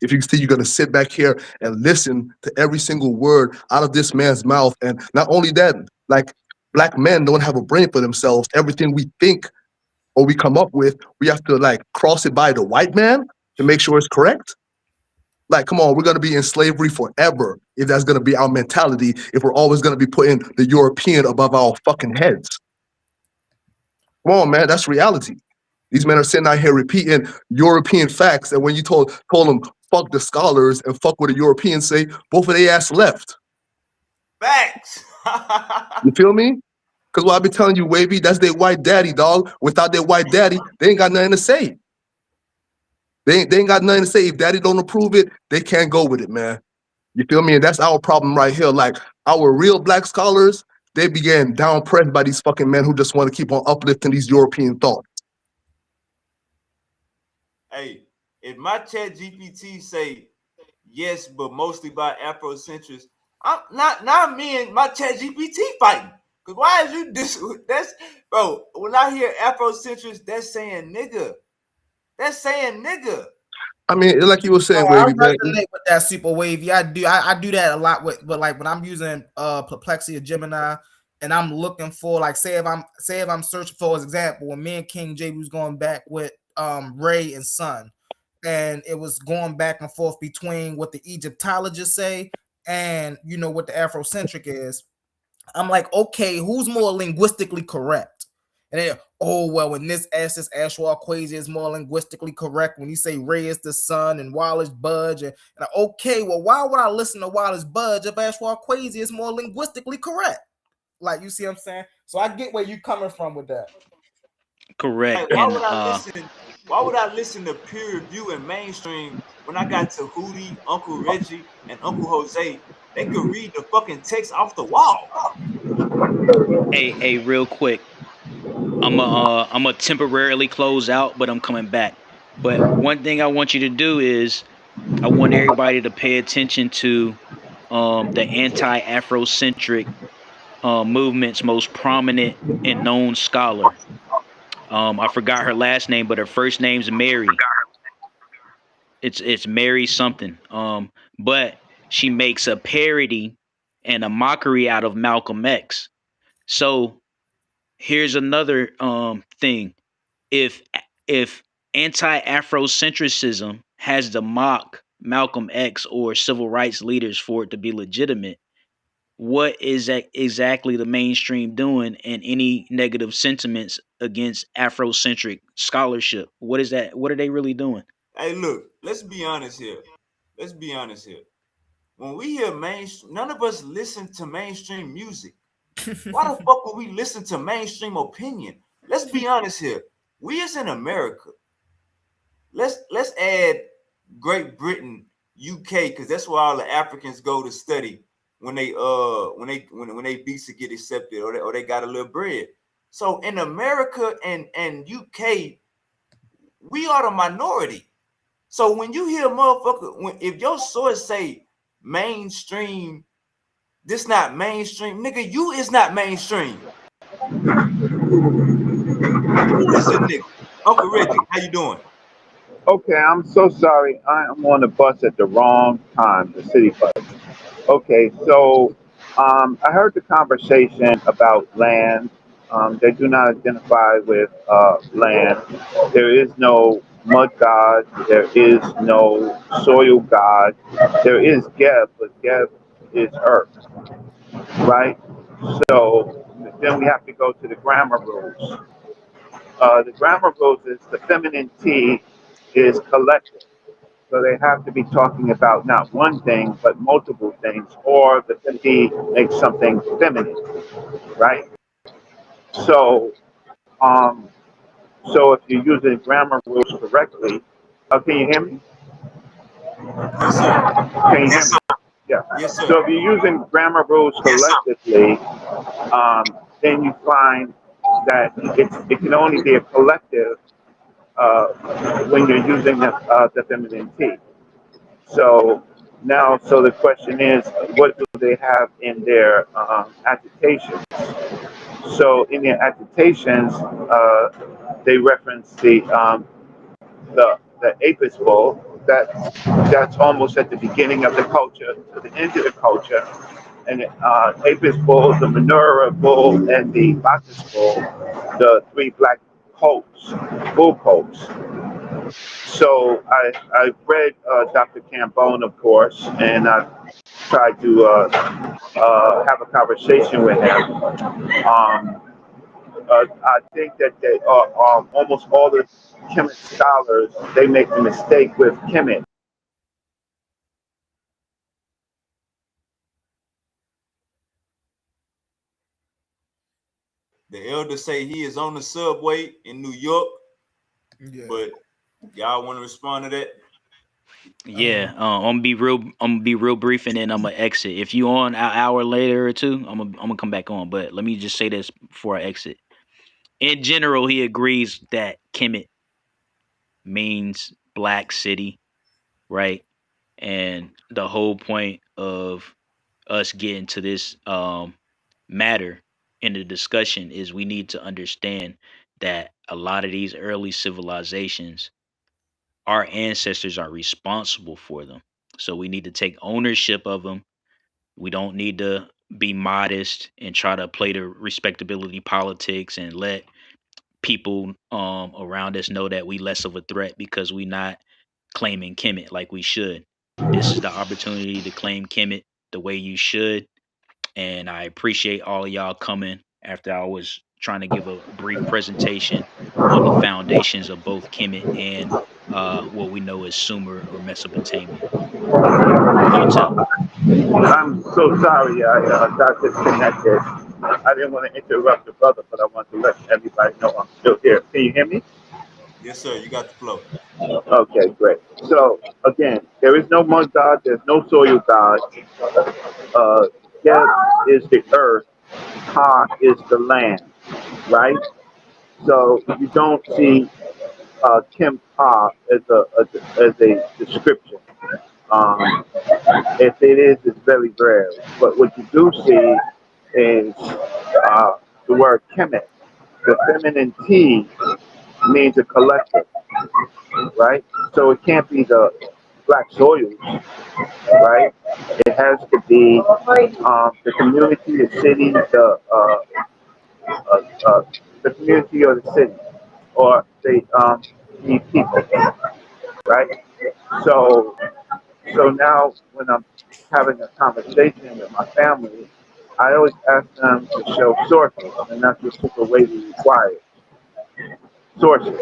If you think you're gonna sit back here and listen to every single word out of this man's mouth, and not only that, like black men don't have a brain for themselves. Everything we think or we come up with, we have to like cross it by the white man to make sure it's correct. Like, come on, we're going to be in slavery forever if that's going to be our mentality, if we're always going to be putting the European above our fucking heads. Come on, man, that's reality. These men are sitting out here repeating European facts, and when you told them, fuck the scholars and fuck what the Europeans say, both of their ass left. Facts. You feel me? Because what I've been telling you, Wavy, that's their white daddy, dog. Without their white daddy, they ain't got nothing to say. They ain't got nothing to say. If daddy don't approve it, they can't go with it, man. You feel me? And that's our problem right here. Like our real black scholars, they began down pressed by these fucking men who just want to keep on uplifting these European thoughts. Hey, if my chat GPT say yes, but mostly by Afrocentrics, I'm not now me and my chat GPT fighting. Cause why is you this? That's bro. When I hear Afrocentrics, that's saying nigga. That's saying nigga. I mean, like you were saying, I Wavy, man. resonate with that SupaWavvy. I do that a lot with, but like when I'm using Perplexity or Gemini, and I'm looking for like say if I'm searching for, as example, when me and King J was going back with Ray and Son, and it was going back and forth between what the Egyptologists say and what the Afrocentric is. I'm like, okay, who's more linguistically correct? And then, oh, well, when this essence, Ashwar Quasi is more linguistically correct. When you say Ray is the son and Wallace Budge, and okay, well, why would I listen to Wallace Budge if Ashwar Quasi is more linguistically correct? Like, you see what I'm saying? So I get where you coming from with that. Correct. Like, why would I listen to peer review and mainstream when I got to Hootie, Uncle Reggie, and Uncle Jose? They could read the fucking text off the wall. Hey, real quick. I'm a temporarily close out, but I'm coming back. But one thing I want you to do is I want everybody to pay attention to the anti-Afrocentric movement's most prominent and known scholar. I forgot her last name, but her first name's Mary. It's Mary something. But she makes a parody and a mockery out of Malcolm X. So here's another thing. If anti-Afrocentricism has to mock Malcolm X or civil rights leaders for it to be legitimate, what is exactly the mainstream doing and any negative sentiments against Afrocentric scholarship? What is that? What are they really doing? Hey, look, let's be honest here. When we hear none of us listen to mainstream music. Why the fuck would we listen to mainstream opinion? Let's be honest here. We is in America. Let's add Great Britain, UK, because that's where all the Africans go to study when they visa get accepted or they got a little bread. So in America and UK, we are the minority. So when you hear motherfucker, if your source say mainstream, this not mainstream, nigga, you is not mainstream. Who is a nigga? Uncle Reggie, how you doing? Okay, I'm so sorry. I'm on the bus at the wrong time, the city bus. Okay, so I heard the conversation about land. They do not identify with land. There is no mud god. There is no soil god. There is Geb, but Geb is earth, right? So then we have to go to the grammar rules. The grammar rules is the feminine T is collective. So they have to be talking about not one thing, but multiple things, or the T makes something feminine, right? So, um, so if you're using grammar rules correctly, can you hear me? Yes, sir. Can you hear me? Yeah. Yes, sir. So if you're using grammar rules collectively, then you find that it can only be a collective uh, when you're using the feminine T. So now, so the question is, what do they have in their agitations? So in their agitations, they reference the Apis bull. That's almost at the beginning of the culture to the end of the culture. And Apis bull, the Manura bull, and the Bacchus bull, the three black colts, bull colts. So I read Dr. Cambone, of course, and I tried to have a conversation with him. I think that they almost all the Kemet scholars, they make the mistake with Kemet. The elder say he is on the subway in New York, but y'all want to respond to that? Yeah, I'm gonna be real brief, and then I'm gonna exit. If you on an hour later or two, I'm gonna come back on. But let me just say this before I exit. In general, he agrees that Kemet means black city, right? And the whole point of us getting to this matter in the discussion is we need to understand that a lot of these early civilizations, our ancestors are responsible for them. So we need to take ownership of them. We don't need to be modest and try to play the respectability politics and let people around us know that we less of a threat because we not claiming Kemet like we should. This is the opportunity to claim Kemet the way you should. And I appreciate all of y'all coming after I was trying to give a brief presentation on the foundations of both Kemet and what we know as Sumer or Mesopotamia. Hotel. I'm so sorry I got disconnected. I didn't want to interrupt the brother, but I want to let everybody know I'm still here. Can you hear me? Yes, sir. You got the flow. Okay, great. So again, there is no mud god, there's no soil god. Geb is the earth, Ha is the land, right? So you don't see Kim Ha as a description. Um, if it is, it's very rare. But what you do see is the word Kemet. The feminine T means a collective, right? So it can't be the black soils, right? It has to be the community, the city, the community or the city, or the people, right? So, so now when I'm having a conversation with my family, I always ask them to show sources, and that's what SupaWavvy requires, sources.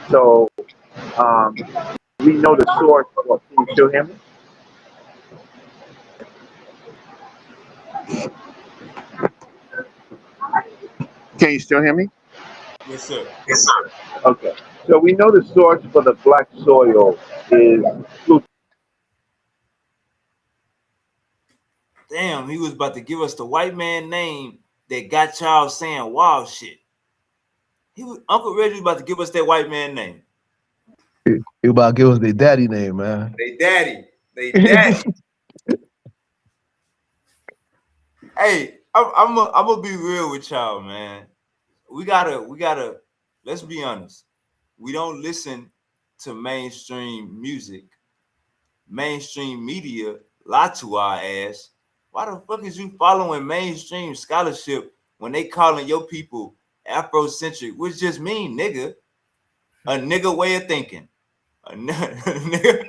So, um, we know the source. Well, can you still hear me? Can you still hear me? Yes, sir. Okay. So we know the source for the black soil is Pluto. Damn, he was about to give us the white man name that got y'all saying wild shit. Uncle Reggie was about to give us that white man name. He about to give us their daddy name, man. They daddy. They daddy. Hey, I'm gonna be real with y'all, man. We gotta. Let's be honest. We don't listen to mainstream music. Mainstream media lie to our ass. Why the fuck is you following mainstream scholarship when they calling your people Afrocentric, which just mean nigga, a nigga way of thinking, a nigga.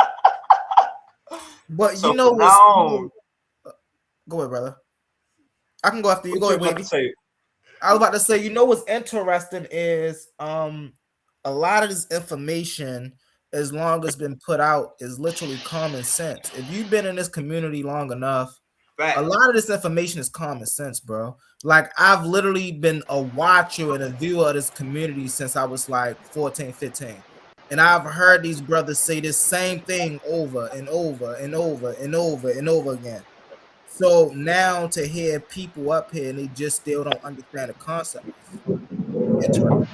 But So you know from now what's on, go ahead, brother. I can go after you. What Go you ahead, about to Wavy. say? I was about to say, you know what's interesting is a lot of this information, as long as it's been put out, is literally common sense. If you've been in this community long enough, a Facts. lot of this information is common sense, bro. Like I've literally been a watcher and a viewer of this community since I was like 14, 15. And I've heard these brothers say this same thing over and over and over and over and over again. So now to hear people up here and they just still don't understand the concept is interesting.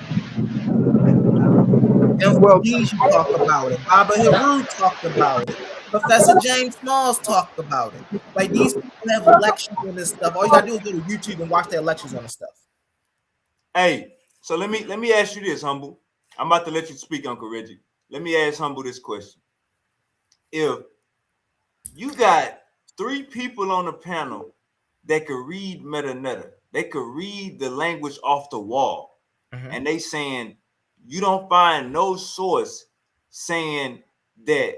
And Well, Fugees talk about it. Baba Hiru talked about it. Professor James Smalls talked about it. Like these people have lectures on this stuff. All you gotta do is go to YouTube and watch their lectures on this stuff. Hey, so let me ask you this, Humble. I'm about to let you speak, Uncle Reggie. Let me ask Humble this question. If you got 3 people on the panel that could read meta, they could read the language off the wall, and they saying you don't find no source saying that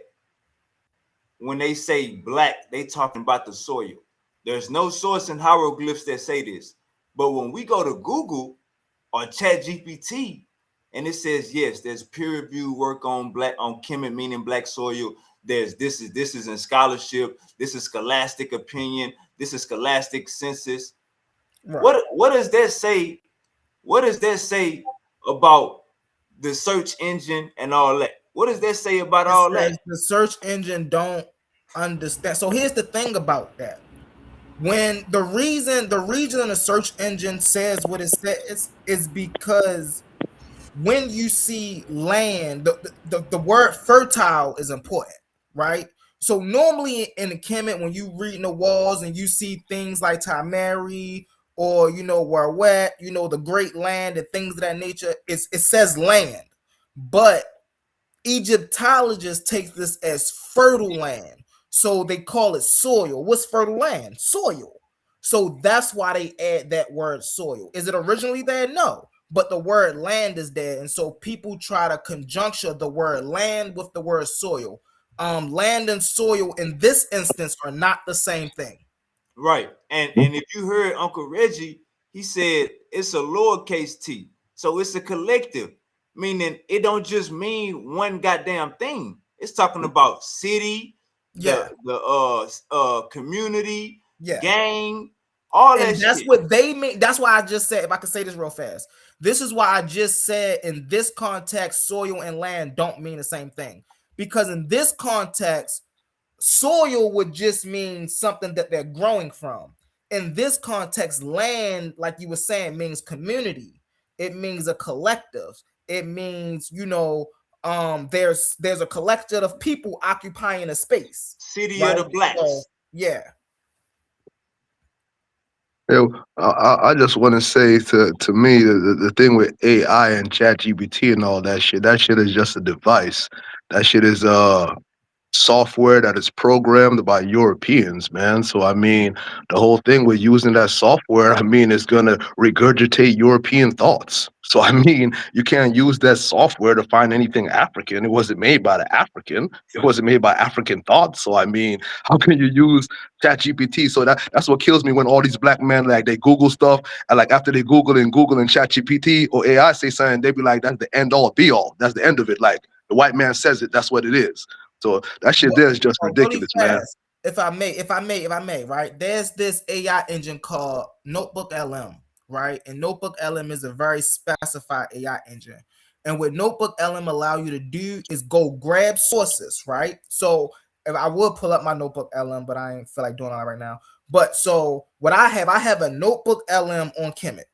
when they say black, they talking about the soil. There's no source in hieroglyphs that say this. But when we go to Google or Chat GPT, and it says yes, there's peer review work on Kemet, meaning black soil. There's this is in scholarship. This is scholastic opinion. This is scholastic census. Right. What does that say? What does that say about the search engine and all that? What does that say about all that? The search engine don't understand. So here's the thing about that. When the reason the search engine says what it says is because when you see land, the word fertile is important, right? So normally in the Kemet, when you read in the walls and you see things like Tamari or where wet, the great land and things of that nature, it says land. But Egyptologists take this as fertile land. So they call it soil. What's fertile land? Soil. So that's why they add that word soil. Is it originally there? No. But the word land is there. And so people try to conjuncture the word land with the word soil. Land and soil in this instance are not the same thing. Right. And if you heard Uncle Reggie, he said it's a lowercase t. So it's a collective, meaning it don't just mean one goddamn thing. It's talking about city, the community, gang, all that and that's shit. what they mean. That's why I just said, if I could say this real fast, this is why I just said in this context, soil and land don't mean the same thing. Because in this context, soil would just mean something that they're growing from. In this context, land, like you were saying, means community. It means a collective. It means, there's a collective of people occupying a space. City of the blacks. So, yeah. I just want to say to me the thing with AI and ChatGPT and all that shit is just a device. That shit is software that is programmed by Europeans, man. So I mean, the whole thing with using that software, I mean, is gonna regurgitate European thoughts. So I mean, you can't use that software to find anything African. It wasn't made by the African. It wasn't made by African thoughts. So I mean, how can you use ChatGPT? So that's what kills me when all these black men like they Google stuff and like after they Google and ChatGPT or AI say something, they be like, that's the end all be all. That's the end of it. Like the white man says it, that's what it is. So that shit there is just ridiculous, man. If I may, right? There's this AI engine called Notebook LM, right? And Notebook LM is a very specified AI engine. And what Notebook LM allow you to do is go grab sources, right? So if I would pull up my Notebook LM, but I ain't feel like doing that right now. But so what I have a Notebook LM on Kemet.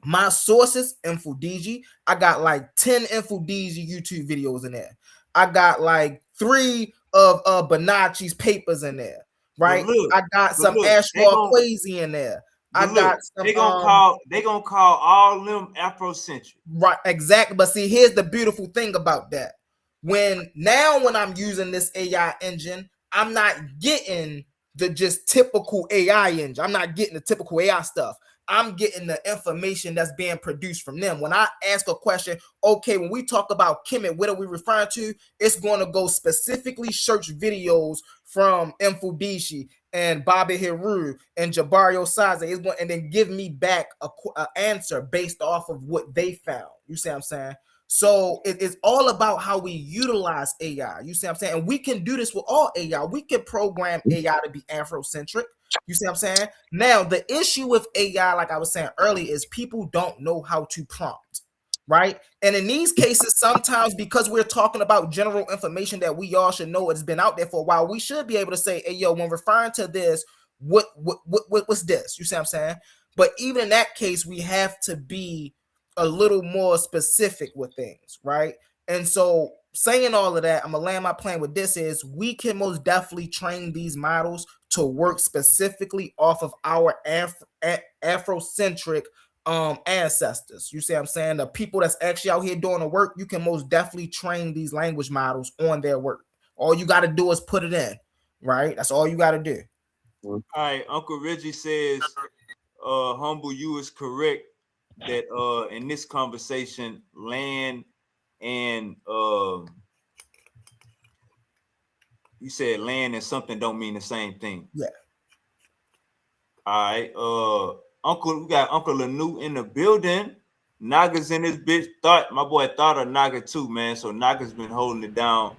My sources, InfoDigi. I got like 10 InfoDigi YouTube videos in there. I got like 3 of Bonacci's papers in there, right? I got some Ashmore Quasi in there. I got some. They gonna call all them Afrocentric. Right, exactly. But see, here's the beautiful thing about that. When I'm using this AI engine, I'm not getting the just typical AI engine. I'm not getting the typical AI stuff. I'm getting the information that's being produced from them. When I ask a question, okay, when we talk about Kemet, what are we referring to? It's going to go specifically search videos from InfoDigi and Bobby Heru and Jabari Osaze is going, and then give me back a answer based off of what they found. You see what I'm saying? So it's all about how we utilize AI. You see what I'm saying? And we can do this with all AI. We can program AI to be Afrocentric. You see what I'm saying? Now, the issue with AI, like I was saying earlier, is people don't know how to prompt, right? And in these cases, sometimes because we're talking about general information that we all should know, it's been out there for a while, we should be able to say, hey, yo, when referring to this, what's this? You see what I'm saying? But even in that case, we have to be a little more specific with things, right? And so saying all of that, I'm gonna land my plane with this is we can most definitely train these models to work specifically off of our Afrocentric ancestors. You see what I'm saying? The people that's actually out here doing the work, you can most definitely train these language models on their work. All you got to do is put it in, right? That's all you got to do. All right, Uncle Reggie says, humble, you is correct that in this conversation, land and you said land and something don't mean the same thing. Yeah. All right. Uncle, we got Uncle Lanu in the building. Naga's in this bitch. My boy thought of Naga too, man. So Naga's been holding it down.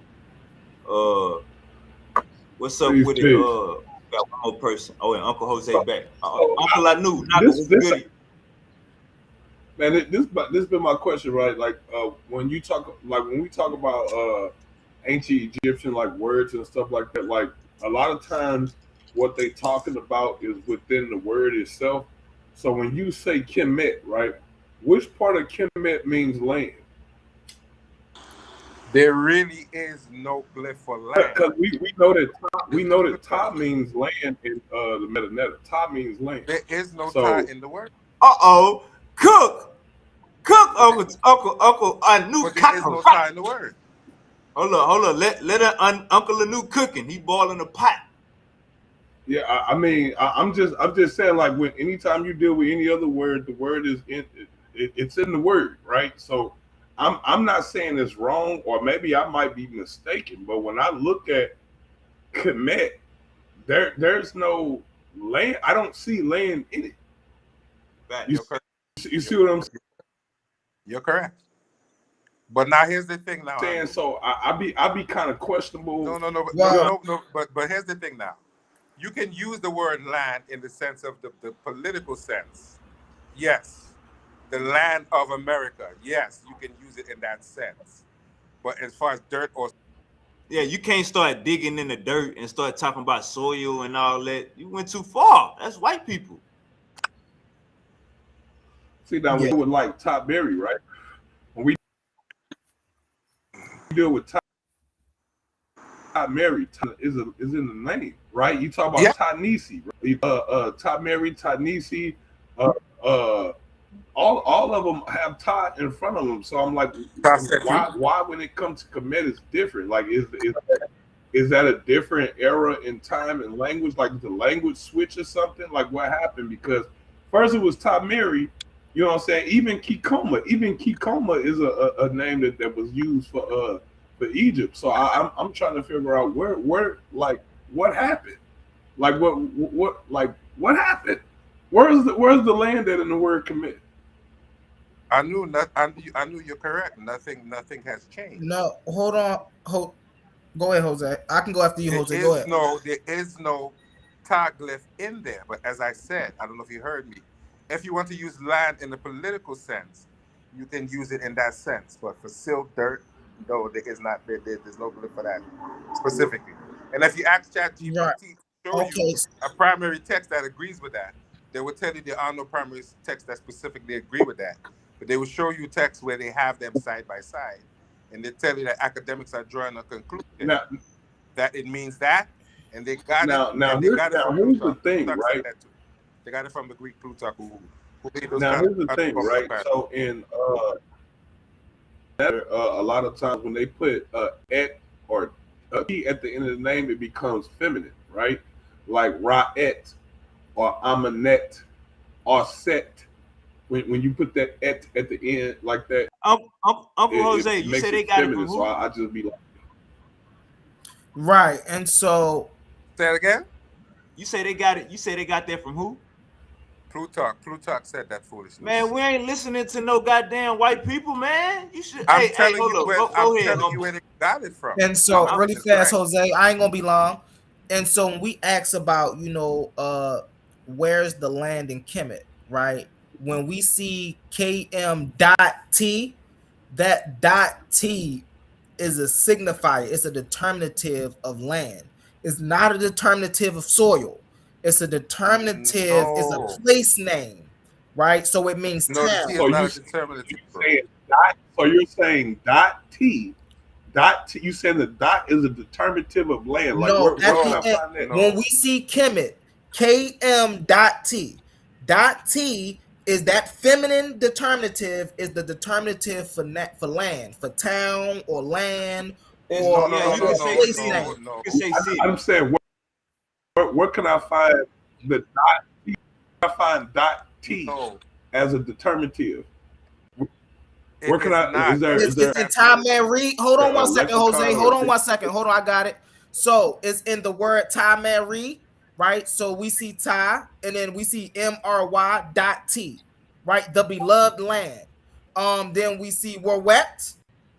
What's up with it? Got one more person. Oh, and Uncle Jose back. Uncle Lanu, Naga, what's good? Man, this been my question, right? Like when we talk about ancient Egyptian like words and stuff like that, like a lot of times what they talking about is within the word itself. So when you say Kemet, right, which part of Kemet means land? There really is no glyph for land. Because we know that Ta means land in the Metaneta. Ta means land. There is no Ta in the word. Cook, Uncle Anu. But there is no Ta in the word. Hold on. Let Uncle Anu cooking. He boiling a pot. Yeah, I mean, I'm just saying, like, when anytime you deal with any other word, the word is it's in the word, right? So I'm not saying it's wrong, or maybe I might be mistaken, but when I look at Kemet, there's no land. I don't see land in it. You see what I'm saying? You're correct. But now here's the thing. Now so I be kind of questionable. No. But here's the thing. Now you can use the word land in the sense of the political sense. Yes, the land of America. Yes, you can use it in that sense. But as far as dirt or you can't start digging in the dirt and start talking about soil and all that. You went too far. That's white people. See, now we deal with like Top Berry, right? When we deal with Top Mary, is in the name, right? You talk about Ta-Nisi, right? Top Mary, Ta-Nisi, all of them have Ta in front of them. So I'm like, why when it comes to Kemet, it's different? Like, is that a different era in time and language? Like, the language switch or something? Like, what happened? Because first it was Top Mary. You know what I'm saying? Even Kikoma is a name that was used for Egypt. So I'm trying to figure out where like what happened? Like what happened? Where's the land that in the word commit? I knew you're correct. Nothing has changed. No, hold on. Go ahead, Jose. I can go after you, Jose. Go ahead. There is no glyph in there. But as I said, I don't know if you heard me. If you want to use land in the political sense, you can use it in that sense. But for silt, dirt, no, there is not. There's no glyph for that specifically. And if you ask ChatGPT to show you a primary text that agrees with that, they will tell you there are no primary texts that specifically agree with that. But they will show you texts where they have them side by side, and they tell you that academics are drawing a conclusion that it means that, and they got it. Now here's the thing, right? They got it from the Greek Plutarch. Now here's the thing, right? So in a lot of times when they put et or t at the end of the name, it becomes feminine, right? Like Ra'et or Amanet or Set. When you put that et at the end like that, Uncle Jose, you said they got it from who? So I just be like, right. And so say it again. You say they got it. You say they got that from who? Plutarch said that foolishness. Man, we ain't listening to no goddamn white people, man. You should. I'm Hey, telling hold you up. where Go ahead, you humble. where they got it from. And so I'm really just fast, right. Jose, I ain't gonna be long. And so when we ask about, where's the land in Kemet, right? When we see KM.T, that dot T is a signifier, it's a determinative of land. It's not a determinative of soil. It's a determinative, it's a No. place name, right? So it means No, the town. T is So not you a determinative. saying dot? So you're saying dot T? Dot T? You saying the dot is a determinative of land? Like No, where at can the I end, find that? when we see Kemet, KM.T, dot T is that feminine determinative, is the determinative for land, for town or land or Yeah, you can say place city. name. You can say city. I'm saying where can I find the dot T? I find dot T as a determinative. Where can I? Is there? It's in Time Man Read. Hold on one second, Jose. lexicon Hold or on one second. Hold on, I got it. So it's in the word Time Man Read, right? So we see Ty, and then we see MRY.T, right? The beloved land. Then we see we're wet,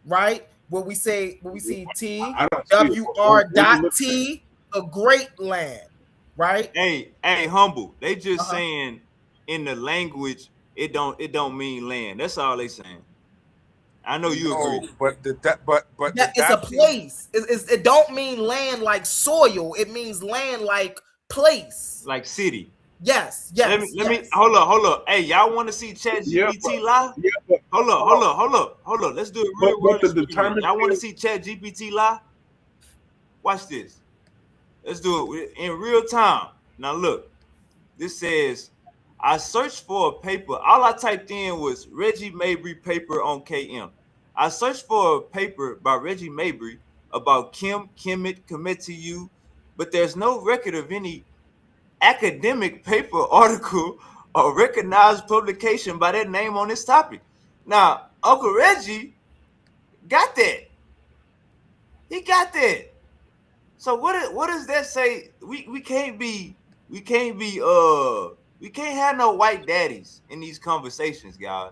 right? Where we see T I don't see it. WR.T, a great land, right? Hey, humble. They just saying in the language it don't mean land. That's all they saying. I know you agree. But Yeah, it's a place. It don't mean land like soil. It means land like place, like city. Yes. Let me hold up. Hey, y'all want to see ChatGPT live? Yeah, hold up. Let's do it real world experiment. Y'all want to see ChatGPT live? Watch this. Let's do it in real time. Now look, this says I searched for a paper. All I typed in was Reggie Mabry paper on KM. I searched for a paper by Reggie Mabry about Kemet to you, but there's no record of any academic paper, article, or recognized publication by that name on this topic. Now, Uncle Reggie got that. He got that. So what does that say? We can't have no white daddies in these conversations, guys.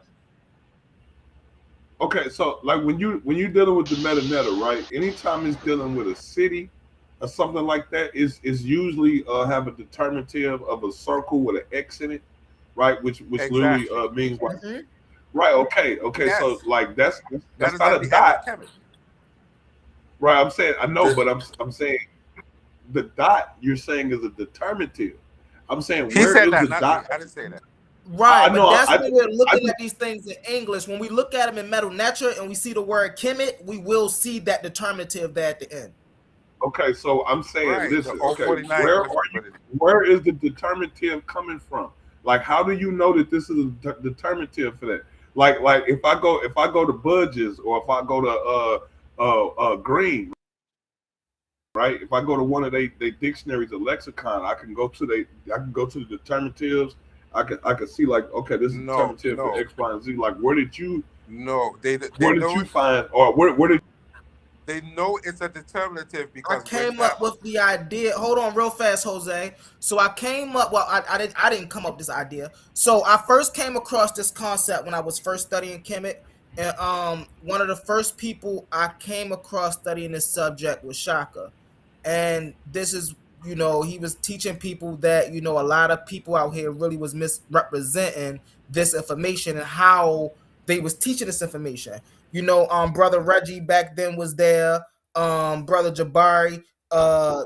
Okay, so like when you're dealing with the metadata, right? Anytime it's dealing with a city or something like that, is usually have a determinative of a circle with an X in it, right? Which literally means like, right? Okay. Yes. So like that's not a dot, right? I'm saying I know, but I'm saying the dot you're saying is a determinative. I'm saying where is the dot? I didn't say that. Right, but that's when we're looking at these things in English. When we look at them in Metal Nature and we see the word Kemet, we will see that determinative there at the end. Okay, so I'm saying, listen, okay, where is the determinative coming from? Like, how do you know that this is a determinative for that? Like if I go to Budges or if I go to Green, right? If I go to one of they dictionaries or lexicon, I can go to the determinatives. I can see like, okay, this is determinative for X, Y, and Z. Like, where did you? No, where did you find, or where did? They know it's a determinative because I came up with the idea. Hold on, real fast, Jose. So I came up. Well, I didn't come up with this idea. So I first came across this concept when I was first studying Kemet, and one of the first people I came across studying this subject was Shaka, and this is. He was teaching people that, a lot of people out here really was misrepresenting this information and how they was teaching this information. Brother Reggie back then was there. Brother Jabari. I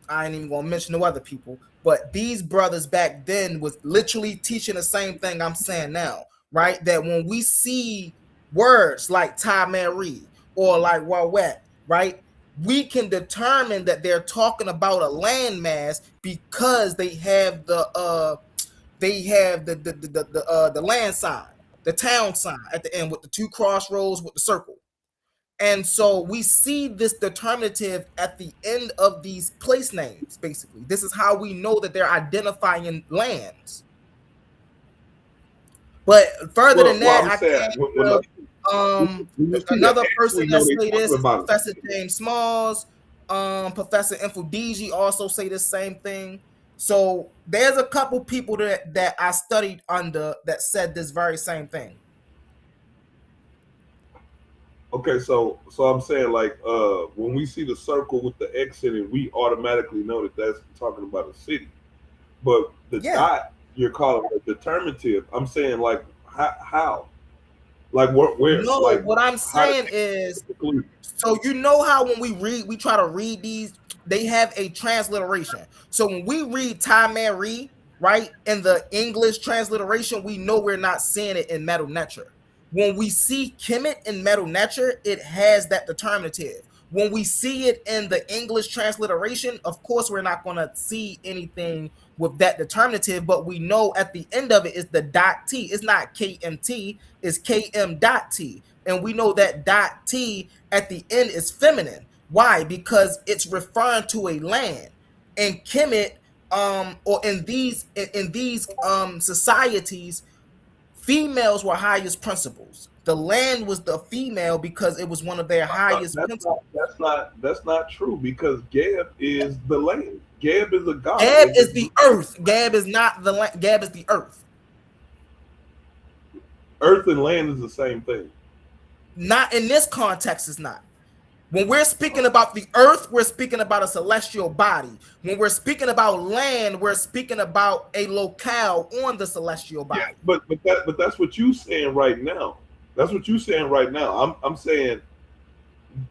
ain't even gonna mention no other people, but these brothers back then was literally teaching the same thing I'm saying now, right? That when we see words like Ty Mary or like Wawet, right? We can determine that they're talking about a landmass because they have the land sign, the town sign at the end with the two crossroads with the circle. And so we see this determinative at the end of these place names, basically. This is how we know that they're identifying lands. But further than that, another person that say this is Professor James Smalls. Professor Infodigi also say the same thing. So there's a couple people that I studied under that said this very same thing. Okay, so I'm saying like when we see the circle with the X in it, we automatically know that that's talking about a city. But the dot you're calling a determinative. I'm saying like how? Like where No, like what I'm how saying is, so you know how when we try to read these, they have a transliteration. So when we read Tamari, right, in the English transliteration, we know we're not seeing it in Metal Nature. When we see Kemet in Metal Nature, it has that determinative. When we see it in the English transliteration, of course, we're not going to see anything with that determinative, but we know at the end of it is the dot T. It's not KMT, it's KM dot T. And we know that dot T at the end is feminine. Why? Because it's referring to a land. And Kemet, or in these societies, females were highest principles. The land was the female because it was one of their highest principles. That's not true because Gab is the land. Gab is a god. Gab is the earth. Gab is not the land. Gab is the earth. Earth and land is the same thing. Not in this context, it's not. When we're speaking about the earth, we're speaking about a celestial body. When we're speaking about land, we're speaking about a locale on the celestial body. Yeah, but that's what you're saying right now. That's what you're saying right now. I'm saying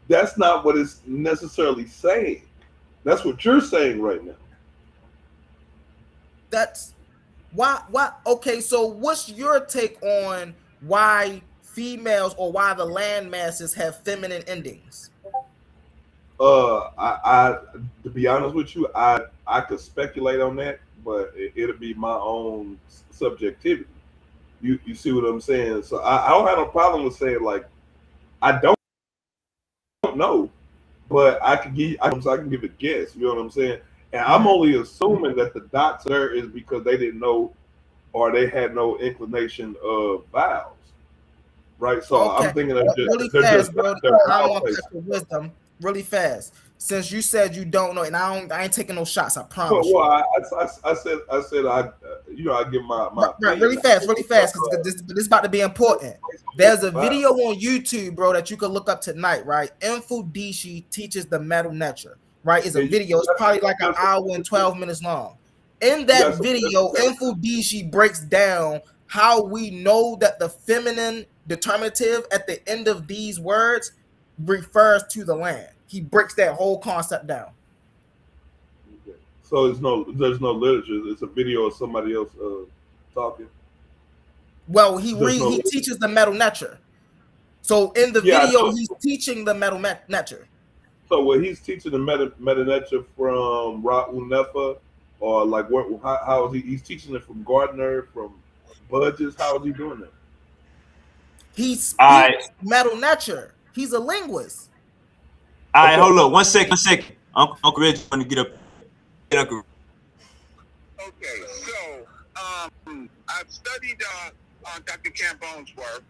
that's not what it's necessarily saying. That's what you're saying right now. That's why. Okay, so what's your take on why females or why the land masses have feminine endings? I to be honest with you, I could speculate on that, but it'll be my own subjectivity. You see what I'm saying? So I don't have a problem with saying like I don't know, but I can give a guess. You know what I'm saying? And I'm only assuming that the dots there is because they didn't know or they had no inclination of vowels, right? So Okay. I'm thinking of really fast, bro. I don't want to cut your wisdom. Really fast. Since you said you don't know, and I ain't taking no shots. I promise you. I said I give my right, really fast, because this is about to be important. There's a video on YouTube, bro, that you can look up tonight, right? Infudishi teaches the metal nature, right? It's a video. It's probably like an hour and 12 minutes long. In that video, Infudishi breaks down how we know that the feminine determinative at the end of these words refers to the land. He breaks that whole concept down. So there's no literature. It's a video of somebody else talking. Well, he teaches the metal nature. So in the video, he's teaching the metal nature. So what he's teaching the meta nature from Ra'u Nefa, or like how is he? He's teaching it from Gardner, from Budges. How is he doing that? He speaks metal nature. He's a linguist. All right, hold on. One second. Uncle Rich want to get up. Okay, so I've studied Dr. Campone's work.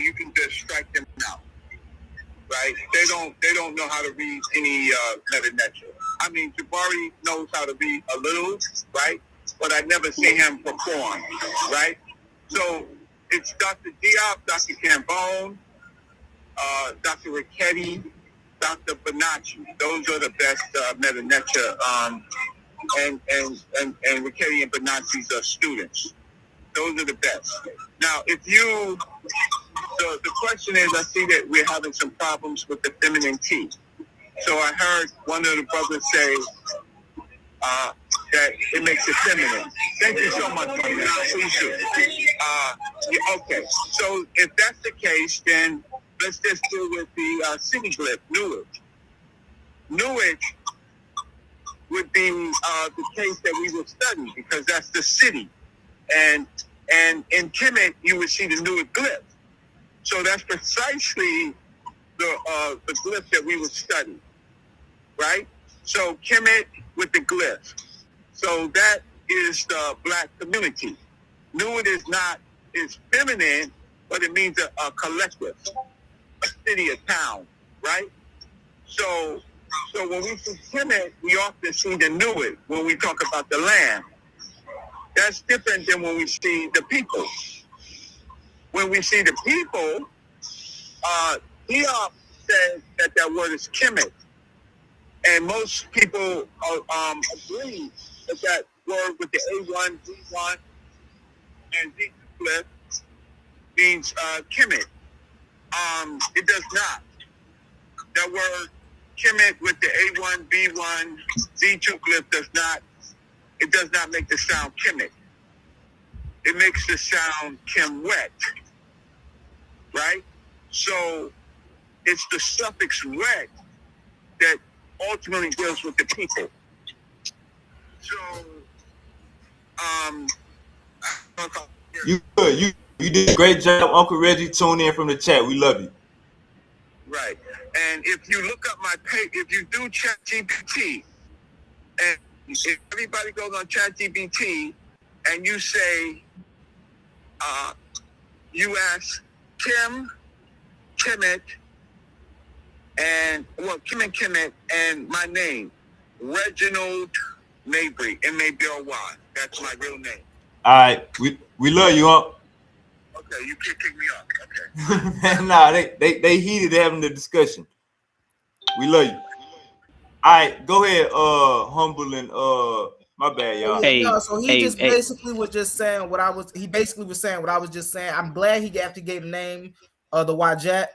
You can just strike them out, right? They don't know how to read any meta nature. I mean, Jabari knows how to read a little, right? But I never see him perform, right? So it's Dr. Diop, Dr. Cambone, Dr. Ricchetti, Dr. Bonacci. Those are the best meta nature. And Ricchetti and Bonacci's are students. Those are the best. Now, the question is, I see that we're having some problems with the feminine T. So I heard one of the brothers say that it makes it feminine. Thank you so much for that. Please do. Okay, so if that's the case, then let's just deal with the city glyph, Newark. Newark would be the case that we would study because that's the city. And in Kemet, you would see the Newark glyph. So that's precisely the glyph that we would study, right? So Kemet with the glyph. So that is the black community. Newark is feminine, but it means a collective, a city, a town. right? So when we see Kemet, we often see the Nuit when we talk about the land. That's different than when we see the people. When we see the people, Diop says that word is Kemet. And most people agree that word with the A1, D1, and D flip means Kemet. It does not. That word Kemet with the A1, B1, D2 flip does not make the sound Kemet. It makes the sound Kemwet, right? So it's the suffix wet that ultimately deals with the people. So, You good. You did a great job, Uncle Reggie. Tune in from the chat. We love you. Right. And if you look up my page, if you do ChatGPT, and if everybody goes on ChatGPT and you say, you ask Kim, Kemet, and Kemet, and my name, Reginald Mabry, M-A-B-R-Y. That's my real name. All right, we love you, Unc. Okay, you can't kick me off. Okay. Nah, they heated having the discussion. We love you. All right, go ahead, Humble and my bad, y'all. So he just basically was just saying what I was. He basically was saying what I was just saying. I'm glad he after gave the name of the Wajet.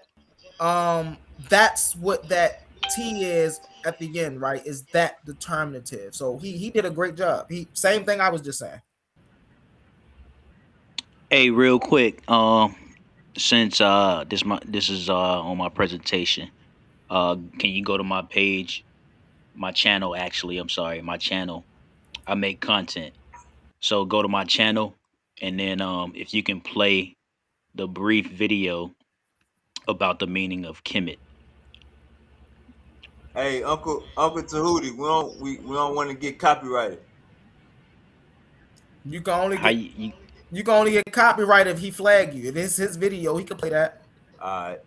That's what that T is at the end, right? Is that determinative? So he did a great job. He same thing I was just saying. Hey, real quick, since this is on my presentation, can you go to my page, my channel? Actually, I'm sorry, my channel. I make content, so go to my channel, and then if you can play the brief video about the meaning of Kemet. Hey, Uncle Tahuti, we don't want to get copyrighted. You can only get you can only get copyright if he flag you. If it's his video, he can play that. All right.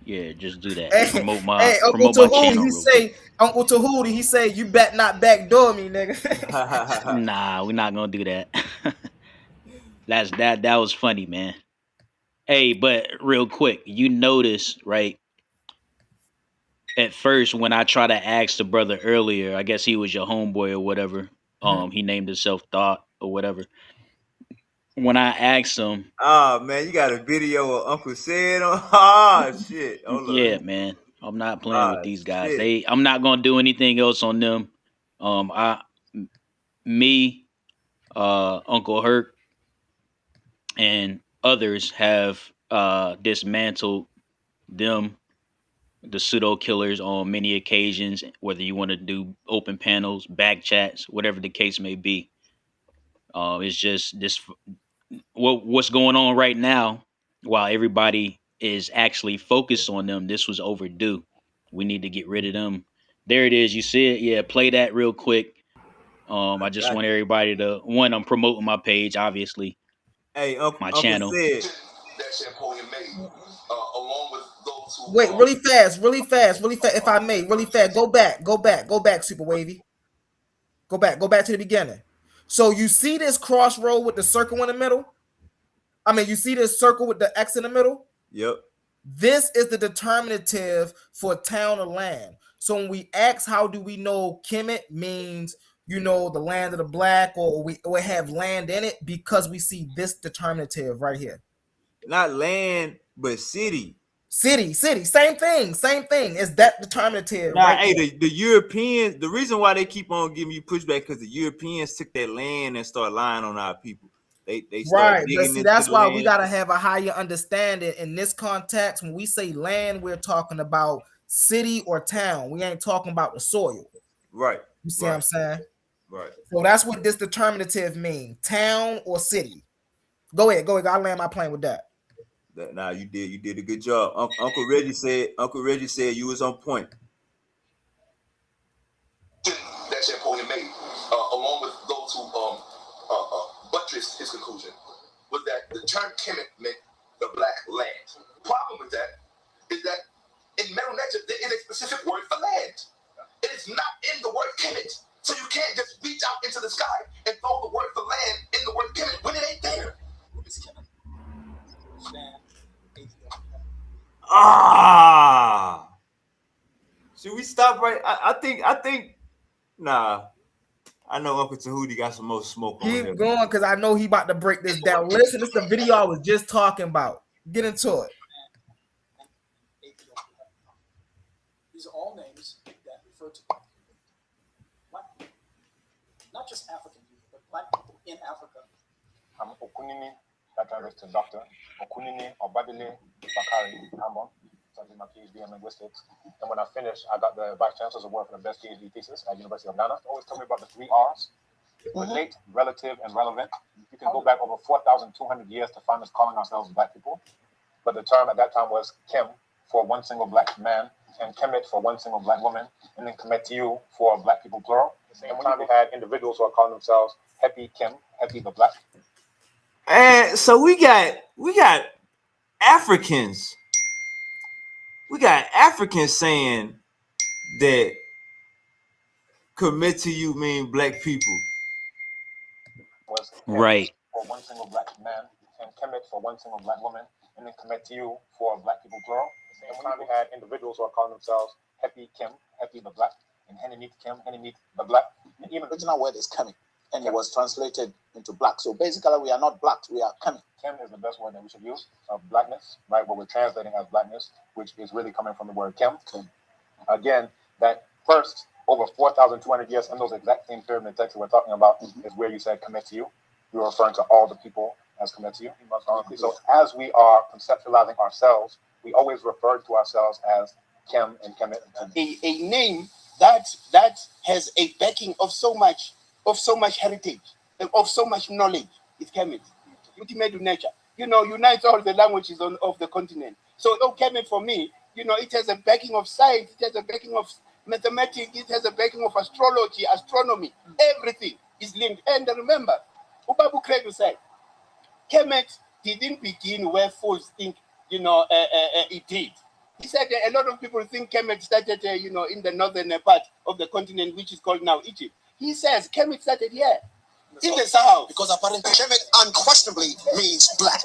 Yeah, just do that. Hey, Promote Uncle my Tahuti, channel he real say, quick. Uncle Tahuti, he say, you bet not backdoor me, nigga. Nah, we're not gonna do that. That was funny, man. Hey, but real quick, you notice, right? At first, when I try to ask the brother earlier, I guess he was your homeboy or whatever. He named himself Thought or whatever. When I asked him, oh man, you got a video of Uncle said on. Oh shit! Hold yeah, on. man, I'm not playing with these guys. Shit. I'm not gonna do anything else on them. Me, Uncle Herc, and others have dismantled them, the pseudo killers, on many occasions, whether you want to do open panels, back chats, whatever the case may be. It's just this what's going on right now. While everybody is actually focused on them, this was overdue. We need to get rid of them. There it is. You see it? Yeah, play that real quick. I just want everybody to I'm promoting my page, obviously. Hey, My Uncle channel. said. Wait, really fast. If I may, really fast. Go back, SupaWavvy. Go back to the beginning. So you see this crossroad with the circle in the middle? I mean, you see this circle with the X in the middle? Yep. This is the determinative for town or land. So when we ask, how do we know Kemet means, the land of the black, or we have land in it, because we see this determinative right here. Not land, but city. City, same thing. Is that determinative? Nah, right hey, there. the Europeans. The reason why they keep on giving you pushback because the Europeans took that land and started lying on our people. They start Right, but digging see, into that's the why land. we gotta have a higher understanding in this context. When we say land, we're talking about city or town. We ain't talking about the soil. Right. You see what I'm saying? Right. So that's what this determinative mean: town or city. Go ahead. I'll land my plane with that. Nah, you did a good job. Uncle Reggie said you was on point. That Champollion made, along with those who buttressed his conclusion, was that the term Kemet meant the black land. The problem with that is that right. I think. Nah, I know Uncle Tahuti got some more smoke on Keep him. going, because I know he about to break this down. Listen, this is the video I was just talking about. Get into it. These are all names that refer to black people. Not just African people, but black people in Africa. I'm Okunini, that translates to doctor. Okunini Obadile Bakari Ambon. So I did my PhD in linguistics. And when I finished, I got the Vice Chancellor's Award for the best PhD thesis at University of Ghana. Always tell me about the 3 R's. Relate, relative, and relevant. You can go back over 4,200 years to find us calling ourselves black people. But the term at that time was Kim for one single black man, and Kemet for one single black woman, and then Kemetiu for black people plural. At the same time, we had individuals who are calling themselves Happy Kim, Happy the Black. And so we got Africans. We got Africans saying that commit to you mean black people. Was Right. For one single black man, and Kemet for one single black woman, and then Kemetiu for black people plural. At the same time, we had individuals who are calling themselves Happy Kim, Happy the Black, and Hennemeet Kim, Hennemeet the Black. And even The original word is Kemet, and it was translated into black. So basically, we are not blacks, we are Kemet. Kim is the best word that we should use of blackness, right? What we're translating as blackness, which is really coming from the word Kim. Again, that first over 4,200 years in those exact same pyramid texts that we're talking about is where you said commit to you. You're referring to all the people as commit to you. So as we are conceptualizing ourselves, we always refer to ourselves as Kim and Kemet. A name that has a backing of so much heritage, of so much knowledge. It's Kemet. Ultimate nature. Unites all the languages of the continent. So Kemet for me, it has a backing of science, it has a backing of mathematics, it has a backing of astrology, astronomy, everything is linked. And remember, Ubabu Kredu said, Kemet didn't begin where fools think, it did. He said a lot of people think Kemet started, in the northern part of the continent, which is called now Egypt. He says Kemet started here. In the South, because apparently Kemet unquestionably means black.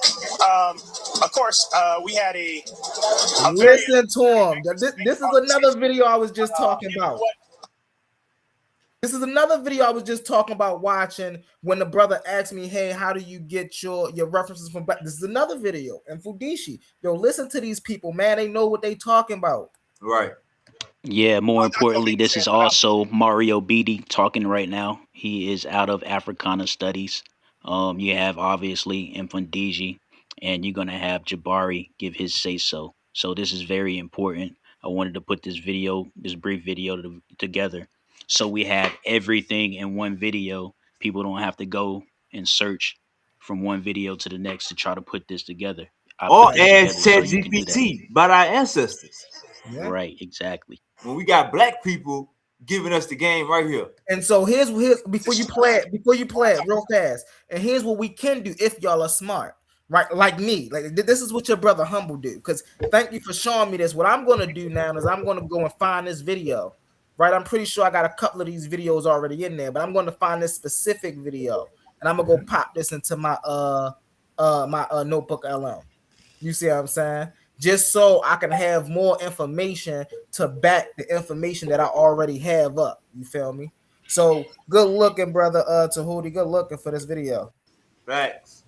Of course, we had a Listen to him. This is another video I was just talking about. This is another video I was just talking about watching when the brother asked me, hey, how do you get your references from black? This is another video. And Fudishi, yo, listen to these people, man. They know what they talking about. Right. Yeah, more importantly, this is also Mario Beatty talking right now. He is out of Africana Studies. You have obviously Infundiji, and you're gonna have Jabari give his say so. So this is very important. I wanted to put this brief video together, so we have everything in one video. People don't have to go and search from one video to the next to try to put this together. Or ask ChatGPT about our ancestors. Yeah. Right, exactly. When we got black people giving us the game right here. And so here's before you play it real fast. And here's what we can do if y'all are smart, right? Like me, like this is what your brother Humble do. Because thank you for showing me this. What I'm gonna do now is I'm gonna go and find this video, right? I'm pretty sure I got a couple of these videos already in there, but I'm gonna find this specific video and I'm gonna go pop this into my notebook LM. You see what I'm saying? Just so I can have more information to back the information that I already have up. You feel me? So good looking, brother Tahuti. Good looking for this video. Thanks.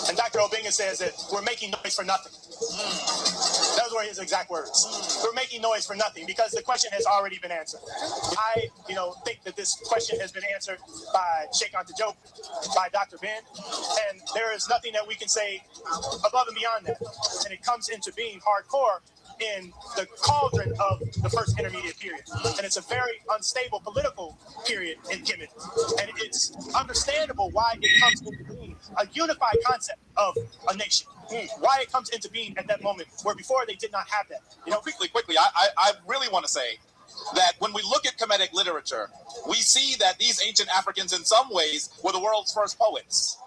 And Dr. Obinga says that we're making noise for nothing. Those were his exact words. We're making noise for nothing because the question has already been answered. I, think that this question has been answered by Sheikh Anta Diop, by Dr. Ben, and there is nothing that we can say above and beyond that. And it comes into being hardcore in the cauldron of the first intermediate period. And it's a very unstable political period in Kemet. And it's understandable why it comes into being a unified concept of a nation. Why it comes into being at that moment where before they did not have that. Quickly, I really want to say that when we look at Kemetic literature, we see that these ancient Africans in some ways were the world's first poets.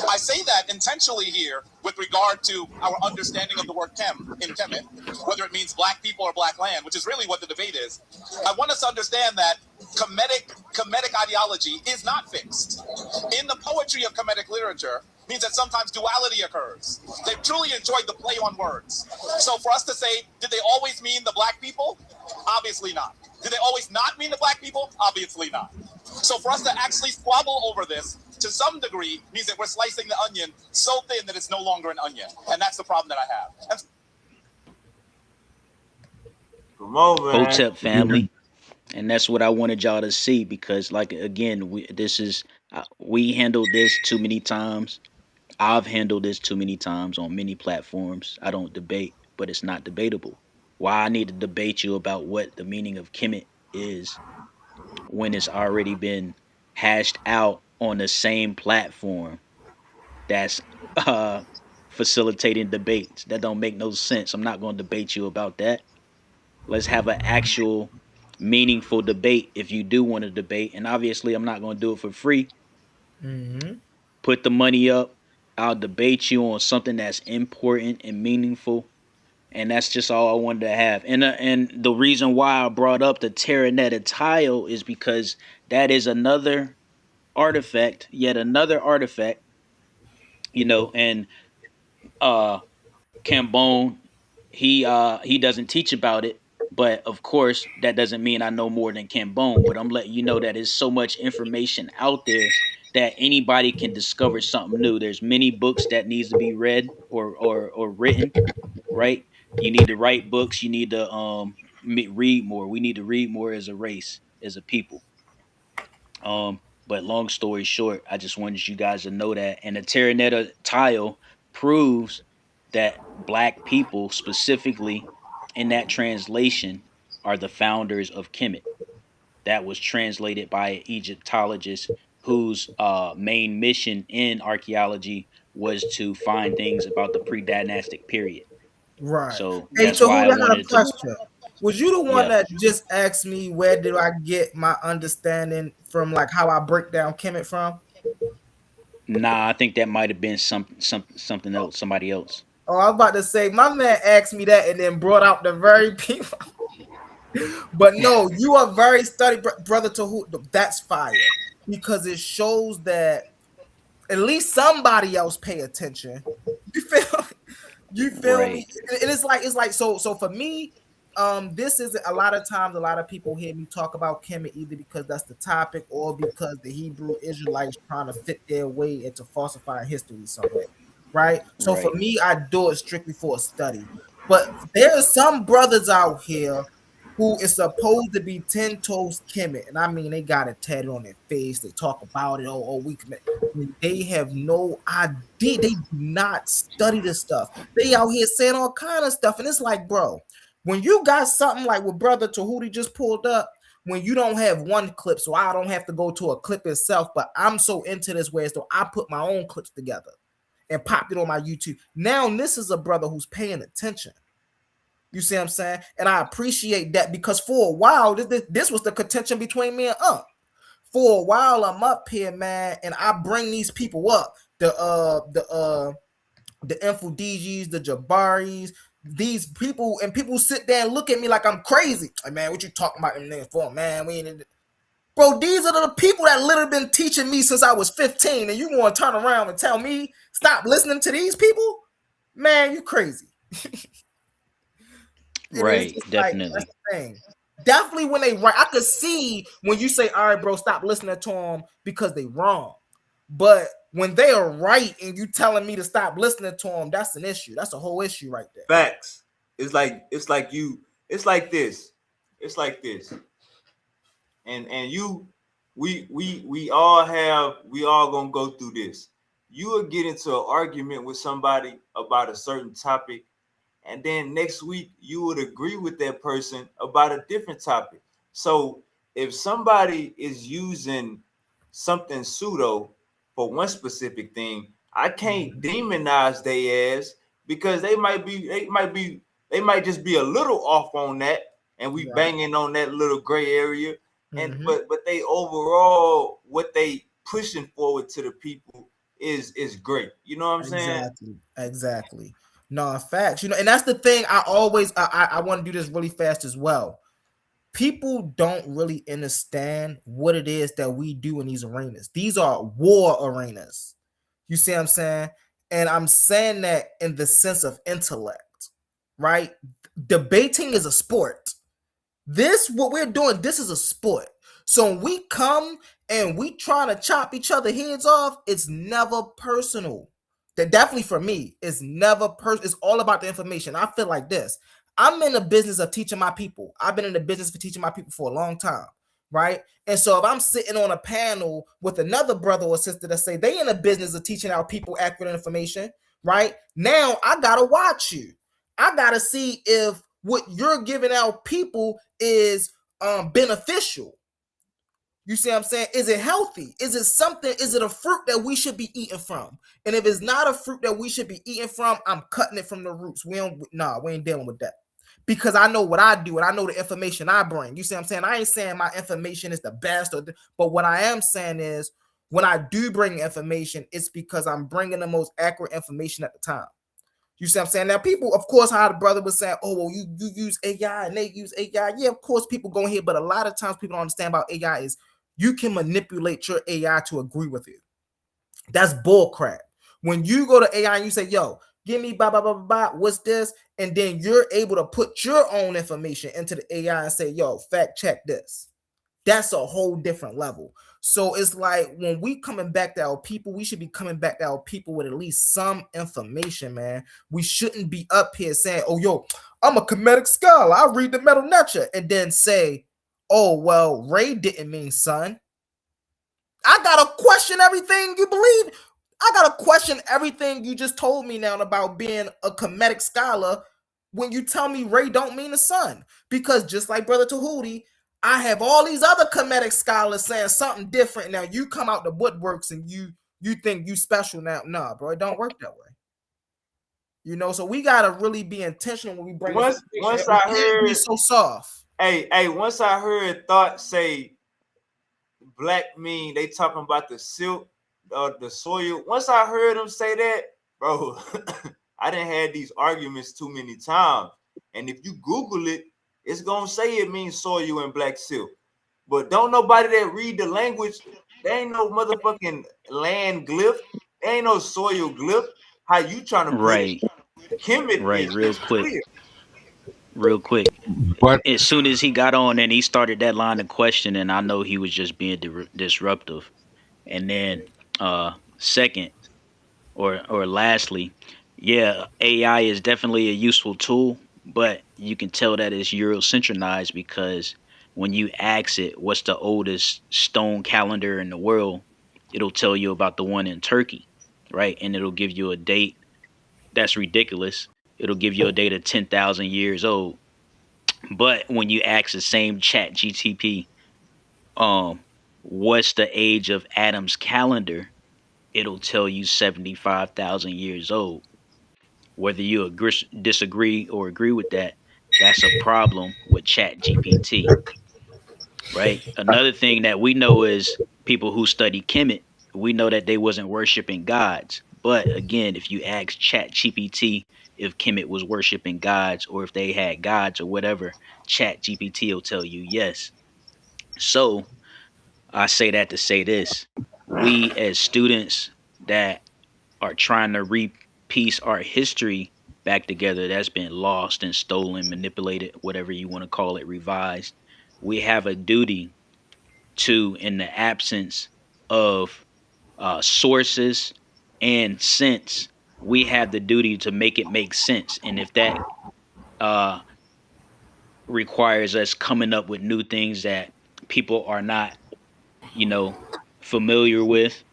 I say that intentionally here with regard to our understanding of the word Kem in Kemet, whether it means black people or black land, which is really what the debate is. I want us to understand that Kemetic ideology is not fixed. In the poetry of Kemetic literature, means that sometimes duality occurs. They've truly enjoyed the play on words. So for us to say, did they always mean the black people? Obviously not. Did they always not mean the black people? Obviously not. So for us to actually squabble over this, to some degree, means that we're slicing the onion so thin that it's no longer an onion. And that's the problem that I have. And Come on, man. Hotep family. And that's what I wanted y'all to see because, like, again, we handled this too many times. I've handled this too many times on many platforms. I don't debate, but it's not debatable. Why I need to debate you about what the meaning of Kemet is when it's already been hashed out on the same platform that's uh facilitating debates. That don't make no sense. I'm not going to debate you about that. Let's have an actual meaningful debate if you do want to debate. And obviously, I'm not going to do it for free. Mm-hmm. Put the money up. I'll debate you on something that's important and meaningful. And that's just all I wanted to have. And the reason why I brought up the Terraneta tile is because that is another artifact, yet another artifact, and uh Cambone, he doesn't teach about it, but of course that doesn't mean I know more than Cambone. But I'm letting you know that there's so much information out there that anybody can discover something new. There's many books that needs to be read or written, right? You need to write books. You need to read more. We need to read more as a race, as a people. But long story short, I just wanted you guys to know that. And the Terraneta tile proves that black people, specifically in that translation, are the founders of Kemet. That was translated by an Egyptologist whose main mission in archaeology was to find things about the pre-dynastic period. Right. So Hey, that's why I Tahuti, I had a wanted to. question. Was you the one Yeah. that just asked me where did I get my understanding from, like how I break down Kemet from? Nah, I think that might have been something else, somebody else. Oh, I was about to say my man asked me that and then brought out the very people. But no, you are very studied, brother Tahuti. That's fire because it shows that at least somebody else pay attention. You feel? You feel me? Right. And it's like so for me, this is a lot of times a lot of people hear me talk about Kemet either because that's the topic or because the Hebrew Israelites trying to fit their way into falsifying history some way, right? So for Right. me, I do it strictly for a study. But there are some brothers out here who is supposed to be 10 toes Kemet, and I mean they got it tatted on their face. They talk about it. Oh, we commit. They have no idea. They do not study this stuff. They out here saying all kind of stuff, and it's like, bro, when you got something like what brother Tahuti just pulled up, when you don't have one clip, so I don't have to go to a clip itself, but I'm so into this where so I put my own clips together and popped it on my YouTube. Now this is a brother who's paying attention. You see what I'm saying? And I appreciate that because for a while, this was the contention between me and For a while, I'm up here, man, and I bring these people up. The Info DGs, the Jabaris, these people, and people sit there and look at me like I'm crazy. Like, man, what you talking about them niggas for, man? We ain't. Bro, these are the people that literally been teaching me since I was 15, and you want to turn around and tell me stop listening to these people? Man, you crazy. Right. It's like that's Definitely. the thing. Definitely when they right, I could see when you say, "All right, bro, stop listening to them because they wrong." But when they are right and you telling me to stop listening to them, that's an issue. That's a whole issue right there. Facts. It's like you. It's like this. It's like this. And you, we all gonna go through this. You will get into an argument with somebody about a certain topic, and then next week you would agree with that person about a different topic. So if somebody is using something pseudo for one specific thing, I can't demonize their ass because they might just be a little off on that, and we banging on that little gray area. And but they overall, what they pushing forward to the people is great. You know what I'm saying? Exactly. No, facts. And that's the thing. I always I want to do this really fast as well. People don't really understand what it is that we do in these arenas. These are war arenas. You see what I'm saying? And I'm saying that in the sense of intellect, right? Debating is a sport. This, what we're doing, this is a sport. So when we come and we trying to chop each other heads off, it's never personal. That definitely for me, it's never personal. It's all about the information. I feel like this. I'm in the business of teaching my people. I've been in the business for teaching my people for a long time, right? And so if I'm sitting on a panel with another brother or sister that say they in the business of teaching our people accurate information, right? Now I gotta watch you. I gotta see if what you're giving out people is beneficial. You see what I'm saying? Is it healthy? Is it something? Is it a fruit that we should be eating from? And if it's not a fruit that we should be eating from, I'm cutting it from the roots. We ain't dealing with that. Because I know what I do and I know the information I bring. You see what I'm saying? I ain't saying my information is the best, but what I am saying is when I do bring information, it's because I'm bringing the most accurate information at the time. You see what I'm saying? Now, people, of course, how the brother was saying, oh, well, you use AI and they use AI. Yeah, of course, people go here, but a lot of times people don't understand about AI is you can manipulate your AI to agree with you. That's bull crap. When you go to AI and you say, yo, give me blah, blah, blah, blah, blah, what's this? And then you're able to put your own information into the AI and say, yo, fact check this. That's a whole different level. So it's like when we coming back to our people, we should be coming back to our people with at least some information, man. We shouldn't be up here saying, oh, yo, I'm a Kemetic scholar. I read the Metal Nurture. And then say, oh, well, Ray didn't mean son. I got to question everything you believe. I got to question everything you just told me now about being a Kemetic scholar when you tell me Ray don't mean the son. Because just like Brother Tahuti, I have all these other Kemetic scholars saying something different. Now you come out the woodworks and you think you special now. Nah, bro, it don't work that way. You know, so we gotta really be intentional when we bring once I heard be so soft. Hey, once I heard Thought say black mean they talking about the silk, the soil. Once I heard him say that, bro, I done had these arguments too many times. And if you Google it, it's gonna say it means soil and black silk. But don't nobody that read the language, there ain't no motherfucking land glyph. There ain't no soil glyph. How you trying to put it? Kemet Right, is real quick. But As soon as he got on and he started that line of questioning, I know he was just being disruptive. And then second or lastly, yeah, AI is definitely a useful tool, but you can tell that it's Eurocentrized because when you ask it what's the oldest stone calendar in the world, it'll tell you about the one in Turkey, right? And it'll give you a date that's ridiculous. It'll give you a date of 10,000 years old. But when you ask the same chat GTP, what's the age of Adam's calendar, it'll tell you 75,000 years old. Whether you disagree or agree with that, that's a problem with chat GPT, right? Another thing that we know is people who study Kemet, we know that they wasn't worshiping gods. But again, if you ask chat GPT if Kemet was worshiping gods or if they had gods or whatever, chat GPT will tell you yes. So I say that to say this. We as students that are trying to repiece our history back together that's been lost and stolen, manipulated, whatever you want to call it, revised, we have a duty to, in the absence of sources and sense, we have the duty to make it make sense. And if that requires us coming up with new things that people are not, familiar with,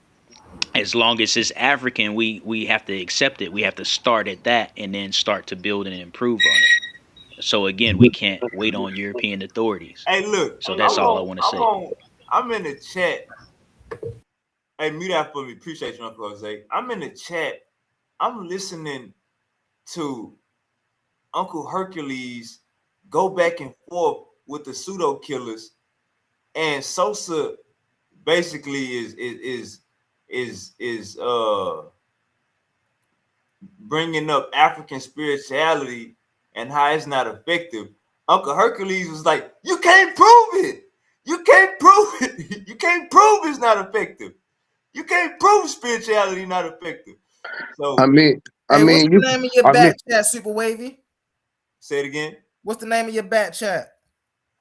as long as it's African, we have to accept it. We have to start at that and then start to build and improve on it. So again, we can't wait on European authorities. Hey, look. So that's all I want to say. I'm in the chat. Hey, mute that for me. Appreciate you, Uncle Jose. I'm in the chat. I'm listening to Uncle Hercules go back and forth with the pseudo killers, and Sosa basically is bringing up African spirituality and how it's not effective. Uncle Hercules was like, "You can't prove it. You can't prove it. You can't prove it's not effective." You can't prove spirituality not effective. So I mean, Hey, what's the you. name of your I mean, back chat, SupaWavvy? say it again. What's the name of your back chat?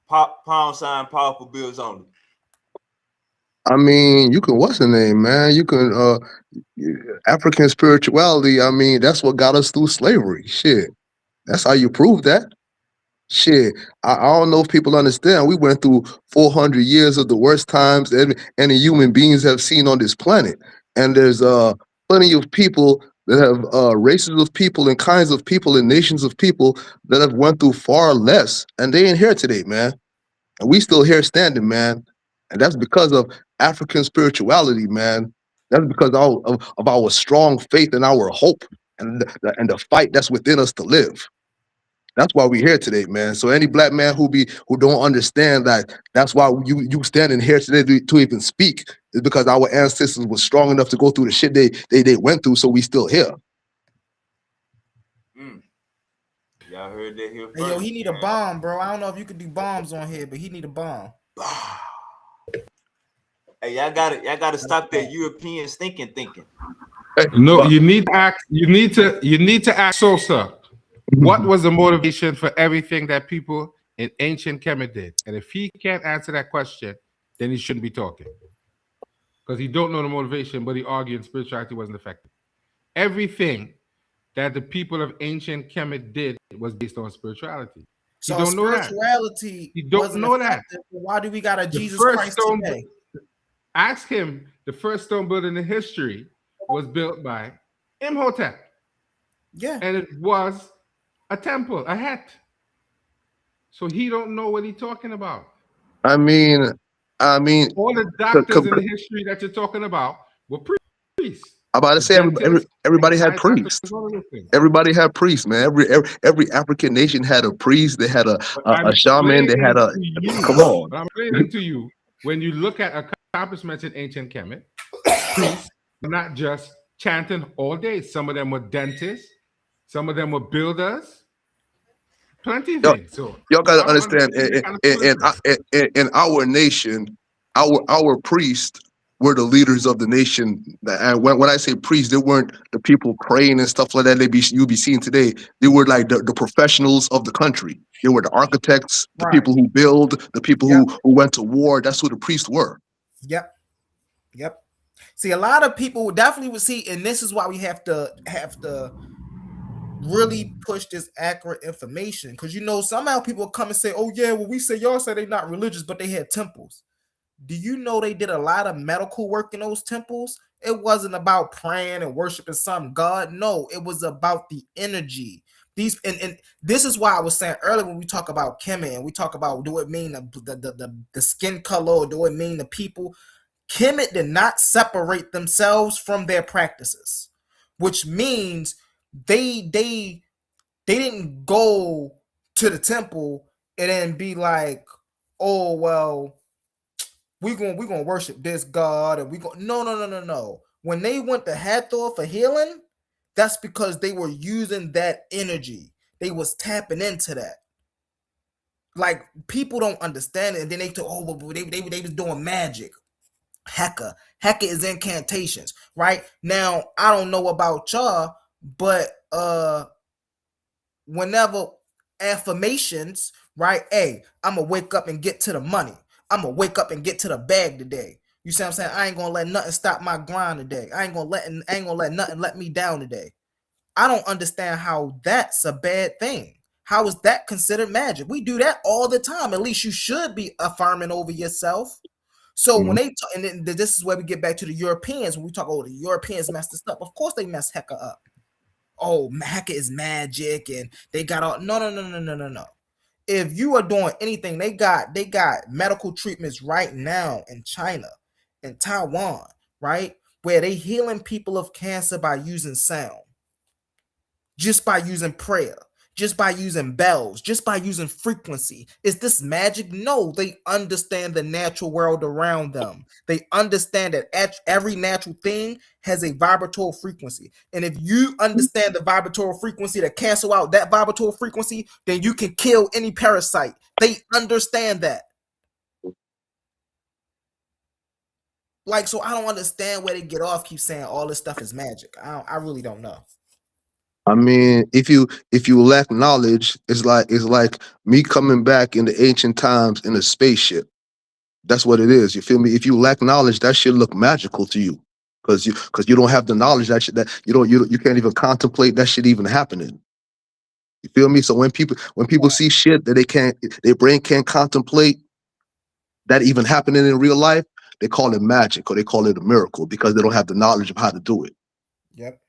Pound powerful bills only. you can. What's the name, man? You can. African spirituality. I mean, that's what got us through slavery. Shit, that's how you prove that. Shit, I don't know if people understand. We went through 400 years of the worst times any human beings have seen on this planet, and there's plenty of people that have races of people and kinds of people and nations of people that have went through far less, and they ain't here today, man. And we still here standing, man. And that's because of African spirituality, man. That's because of our strong faith and our hope and the fight that's within us to live. That's why we're here today, man. So any black man who don't understand that, that's why you standing here today to even speak, is because our ancestors were strong enough to go through the shit they went through, so we still here. Y'all heard that here first. Hey, yo, he need a bomb, bro. I don't know if you could do bombs on here, but he need a bomb. Hey, y'all gotta stop that European thinking. No, you need to ask Sosa, what was the motivation for everything that people in ancient Kemet did? And if he can't answer that question, then he shouldn't be talking. Because he don't know the motivation, but he arguing spirituality wasn't effective. Everything that the people of ancient Kemet did was based on spirituality. So you don't know that. spirituality You don't wasn't know that. effective. Why do we got a The Jesus first Christ stone, today? ask him, the first stone building in history was built by Imhotep. Yeah. And it was a temple, a hat. So he don't know what he's talking about. I mean, all the doctors in the history that you're talking about were priests. I'm about to say everybody had priests. Everybody had priests, man. Every African nation had a priest. They had a shaman. They had a. Come on. I'm explaining to you, when you look at accomplishments in ancient Kemet, priests were not just chanting all day. Some of them were dentists. Some of them were builders. Plenty of things. So y'all gotta understand. In our nation, our priests were the leaders of the nation. And when I say priests, they weren't the people praying and stuff like that. You'll be seeing today. They were like the professionals of the country. They were the architects, the people who build, the people who went to war. That's who the priests were. Yep. See, a lot of people definitely would see, and this is why we have to really push this accurate information, because somehow people come and say, oh yeah, well, we say y'all say they're not religious, but they had temples. Do you know they did a lot of medical work in those temples? It wasn't about praying and worshiping some god. No, it was about the energy. These and this is why I was saying earlier, when we talk about Kemet and we talk about, do it mean the skin color, or do it mean the people? Kemet did not separate themselves from their practices, which means they didn't go to the temple and then be like, oh well, we're gonna worship this god, and no. When they went to Hathor for healing, that's because they were using that energy. They was tapping into that. Like, people don't understand it, and then they thought, oh well, they was doing magic. Heka is incantations, right? Now, I don't know about y'all, but whenever affirmations, right? Hey, I'm gonna wake up and get to the money. I'm gonna wake up and get to the bag today. You see what I'm saying? I ain't gonna let nothing stop my grind today. I ain't gonna let nothing let me down today. I don't understand how that's a bad thing. How is that considered magic? We do that all the time. At least you should be affirming over yourself. So when they talk, and then this is where we get back to the Europeans. When we talk, oh, the Europeans messed this up. Of course they messed Heka up. Oh, Heka is magic, and they got all no. If you are doing anything, they got medical treatments right now in China, in Taiwan, right, where they healing people of cancer by using sound, just by using prayer, just by using bells, just by using frequency. Is this magic? No, they understand the natural world around them. They understand that every natural thing has a vibratory frequency. And if you understand the vibratory frequency to cancel out that vibratory frequency, then you can kill any parasite. They understand that. Like, so I don't understand where they get off keep saying all this stuff is magic. I really don't know. I mean, if you lack knowledge, it's like me coming back in the ancient times in a spaceship. That's what it is. You feel me? If you lack knowledge, that should look magical to you, because you don't have the knowledge that you can't even contemplate that shit even happening. You feel me? So when people see shit that their brain can't contemplate that even happening in real life, they call it magic or they call it a miracle because they don't have the knowledge of how to do it. Yep.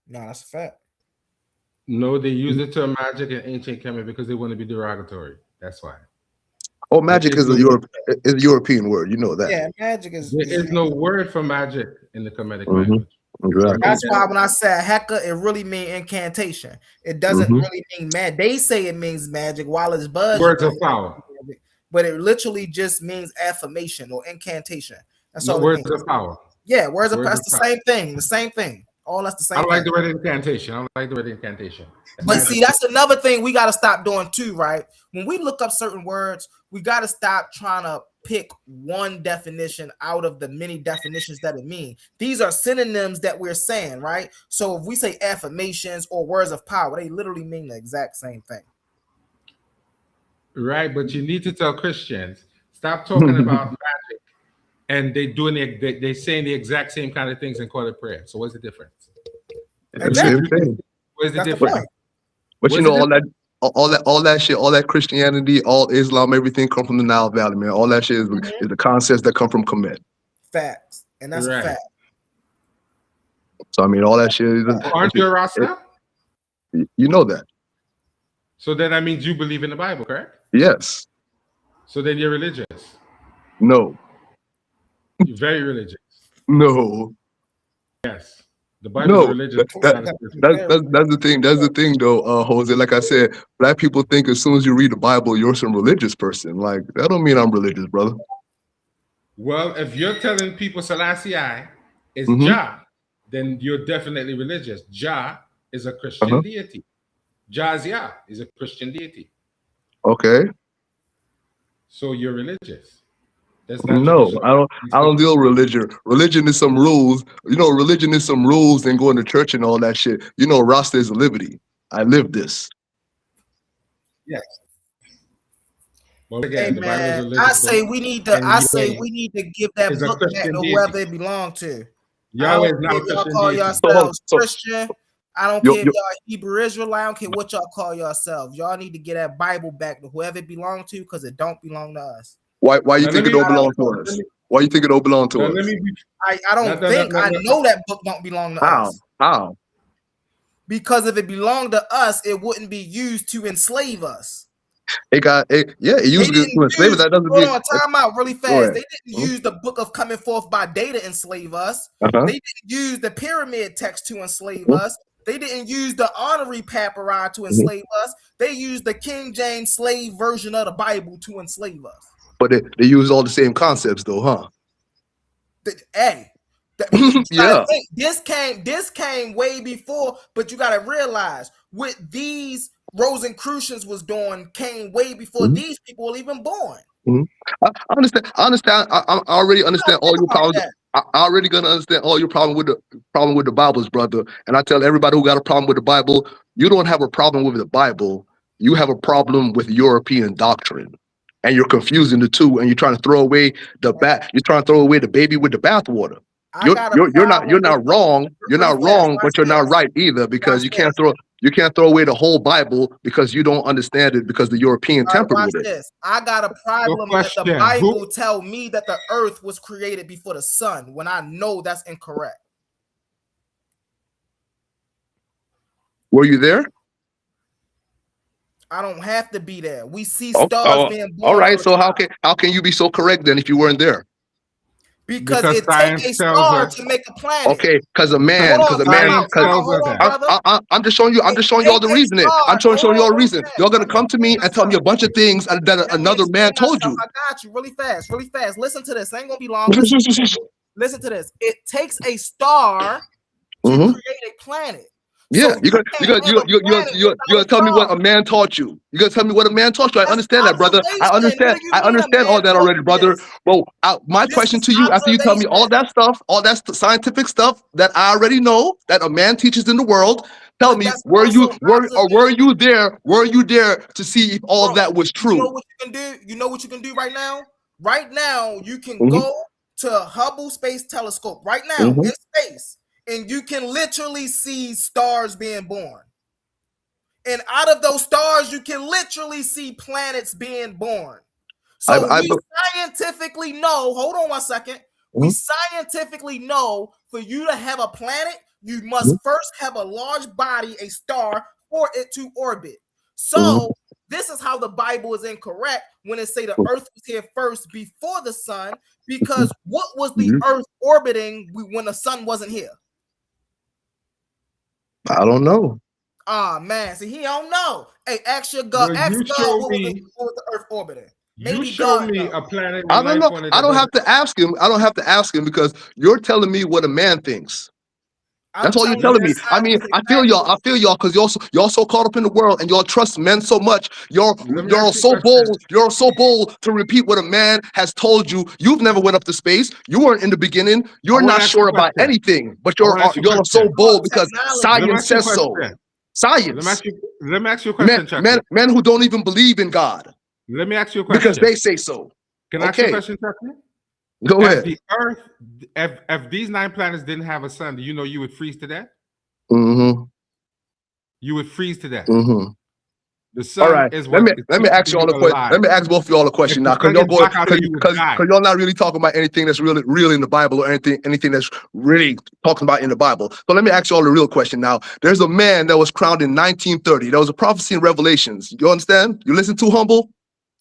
No, that's a fact. No, they use the term magic in ancient Kemet because they want to be derogatory. That's why. Oh, magic is a European word. You know that. Yeah, magic is. There is no word for magic in the Kemetic Mhm. language. Exactly. That's why when I said heka, it really means incantation. It doesn't really mean magic. They say it means magic while it's buzz. Words of power. But it literally just means affirmation or incantation. That's No, all words it means. of power. Yeah, words of power. Words That's of the same thing. The same thing. All that's the same I don't like thing. the word incantation. I don't like the word incantation. But see, that's another thing we got to stop doing too, right? When we look up certain words, we got to stop trying to pick one definition out of the many definitions that it means. These are synonyms that we're saying, right? So if we say affirmations or words of power, they literally mean the exact same thing. Right, but you need to tell Christians, stop talking about magic, and they saying the exact same kind of things in corporate prayer. So what's the difference? It's the same thing. What's the That's the difference? point. But you know all that shit, all that Christianity, all Islam, everything come from the Nile Valley, man. All that shit is the concepts that come from Kemet. Facts, and that's a fact. So I mean, all that shit. Aren't you a Rasta? You know that. So then that means you believe in the Bible, correct? Yes. So then you're religious. No. You're very religious. No. Yes. The Bible is religious. That's the thing. That's the thing, though, Jose. Like I said, black people think as soon as you read the Bible, you're some religious person. Like that don't mean I'm religious, brother. Well, if you're telling people Selassie is Jah, then you're definitely religious. Jah is a Christian deity. Jah is a Christian deity. Okay. So you're religious. That's not No, traditional. I don't deal with religion. Religion is some rules. You know, religion is some rules and going to church and all that shit. You know, Rasta is a liberty. I live this. Yes. Well, again, Hey the Bible is man, religious. I say we need to give that is a book back Christian to deity. whoever it belongs to. Yahweh is I don't not care a if y'all Christian call deity. yourselves Christian. I don't care if y'all Hebrew Israelite. I don't care what y'all call yourselves. Y'all need to get that Bible back to whoever it belongs to because it don't belong to us. Why you think it don't belong to us? Why you think it don't belong to us? I don't think I know that book don't belong to us. How? Because if it belonged to us, it wouldn't be used to enslave us. It used to enslave us. That doesn't Hold mean. on, time out really Go fast. ahead. They didn't use the book of coming forth by day to enslave us. Uh-huh. They didn't use the pyramid text to enslave us. They didn't use the honorary papyri to enslave us. They used the King James slave version of the Bible to enslave us. But they use all the same concepts, though, huh? Hey, yeah. think, this came way before, but you got to realize what these Rosicrucians was doing came way before these people were even born. I understand. I already understand all your problems. I already gonna understand all your problem with the Bibles, brother. And I tell everybody who got a problem with the Bible, you don't have a problem with the Bible. You have a problem with European doctrine, and you're confusing the two. And you're trying to throw away You're trying to throw away the baby with the bathwater. You're not wrong. You're not wrong, but you're not right either because you can't throw away the whole Bible because you don't understand it because the European tempered with it. This. I got a problem that the Bible tell me that the earth was created before the sun when I know that's incorrect. Were you there? I don't have to be there. We see stars being born. All right, so how can you be so correct then if you weren't there? Because it takes a star to make a planet. Okay, because a man. I'm just showing you all the reasoning. I'm showing you all the reason. You're gonna come to me and tell me a bunch of things that another man told you. I got you really fast. Listen to this. Ain't gonna be long. Listen to this. It takes a star to create a planet. Yeah, So you can't live a planet you're gonna without tell me what a stars. man taught you. You're gonna tell me what a man taught you. I That's understand that, brother. I observation. What understand. do you I mean a understand man all that taught already, you brother. this? Well, my This question is to you, after you tell me all observation. that stuff, all that scientific stuff that I already know that a man teaches in the world, tell But me, that's also were observation. you there? Were you there to see if all Bro, that was you know true? what you can do? You know what you can do right now? Right now, you can Mm-hmm. go to Hubble Space Telescope right now Mm-hmm. in space, and you can literally see stars being born. And out of those stars, you can literally see planets being born. So we scientifically know, hold on one second. We scientifically know for you to have a planet, you must first have a large body, a star, for it to orbit. So this is how the Bible is incorrect when it say the earth was here first before the sun, because what was the earth orbiting when the sun wasn't here? I don't know. Ah, man, see, he don't know. Hey, ask Well, God you show what me. was the earth orbiting. You Maybe show God me knows. a planet I with don't life know. on it. I That don't doesn't. have to ask him. I don't have to ask him because you're telling me what a man thinks. I'm That's all you're telling you telling the me. I mean, scientific I feel fact. y'all because y'all so caught up in the world and y'all trust men so much. Let me Y'all ask you a so question. bold. You're so bold to repeat what a man has told you. You've never went up to space. You weren't in the beginning. I You're want not to ask you sure a about question. anything. But I want to ask you a y'all are so question. bold because Let me science ask you a says so. question. Science. Let me ask you a question, Chucky. Men who don't even believe in God Let me ask you a because question. they say so. Can I ask you a Okay, question, Chucky? go If ahead. the Earth, if these 9 planets didn't have a sun, do you know you would freeze to death? Mm-hmm. You would freeze to death. Mm-hmm. The All sun right, is let what me keeps ask you all you a question. alive. Let me ask both of y'all a If question the now, because sun y'all gets go black out here, you would die. because y'all not really talking about anything that's really real in the Bible or anything that's really talking about in the Bible. So let me ask you all a real question now. There's a man that was crowned in 1930. There was a prophecy in Revelations. You understand? You listen to Humble?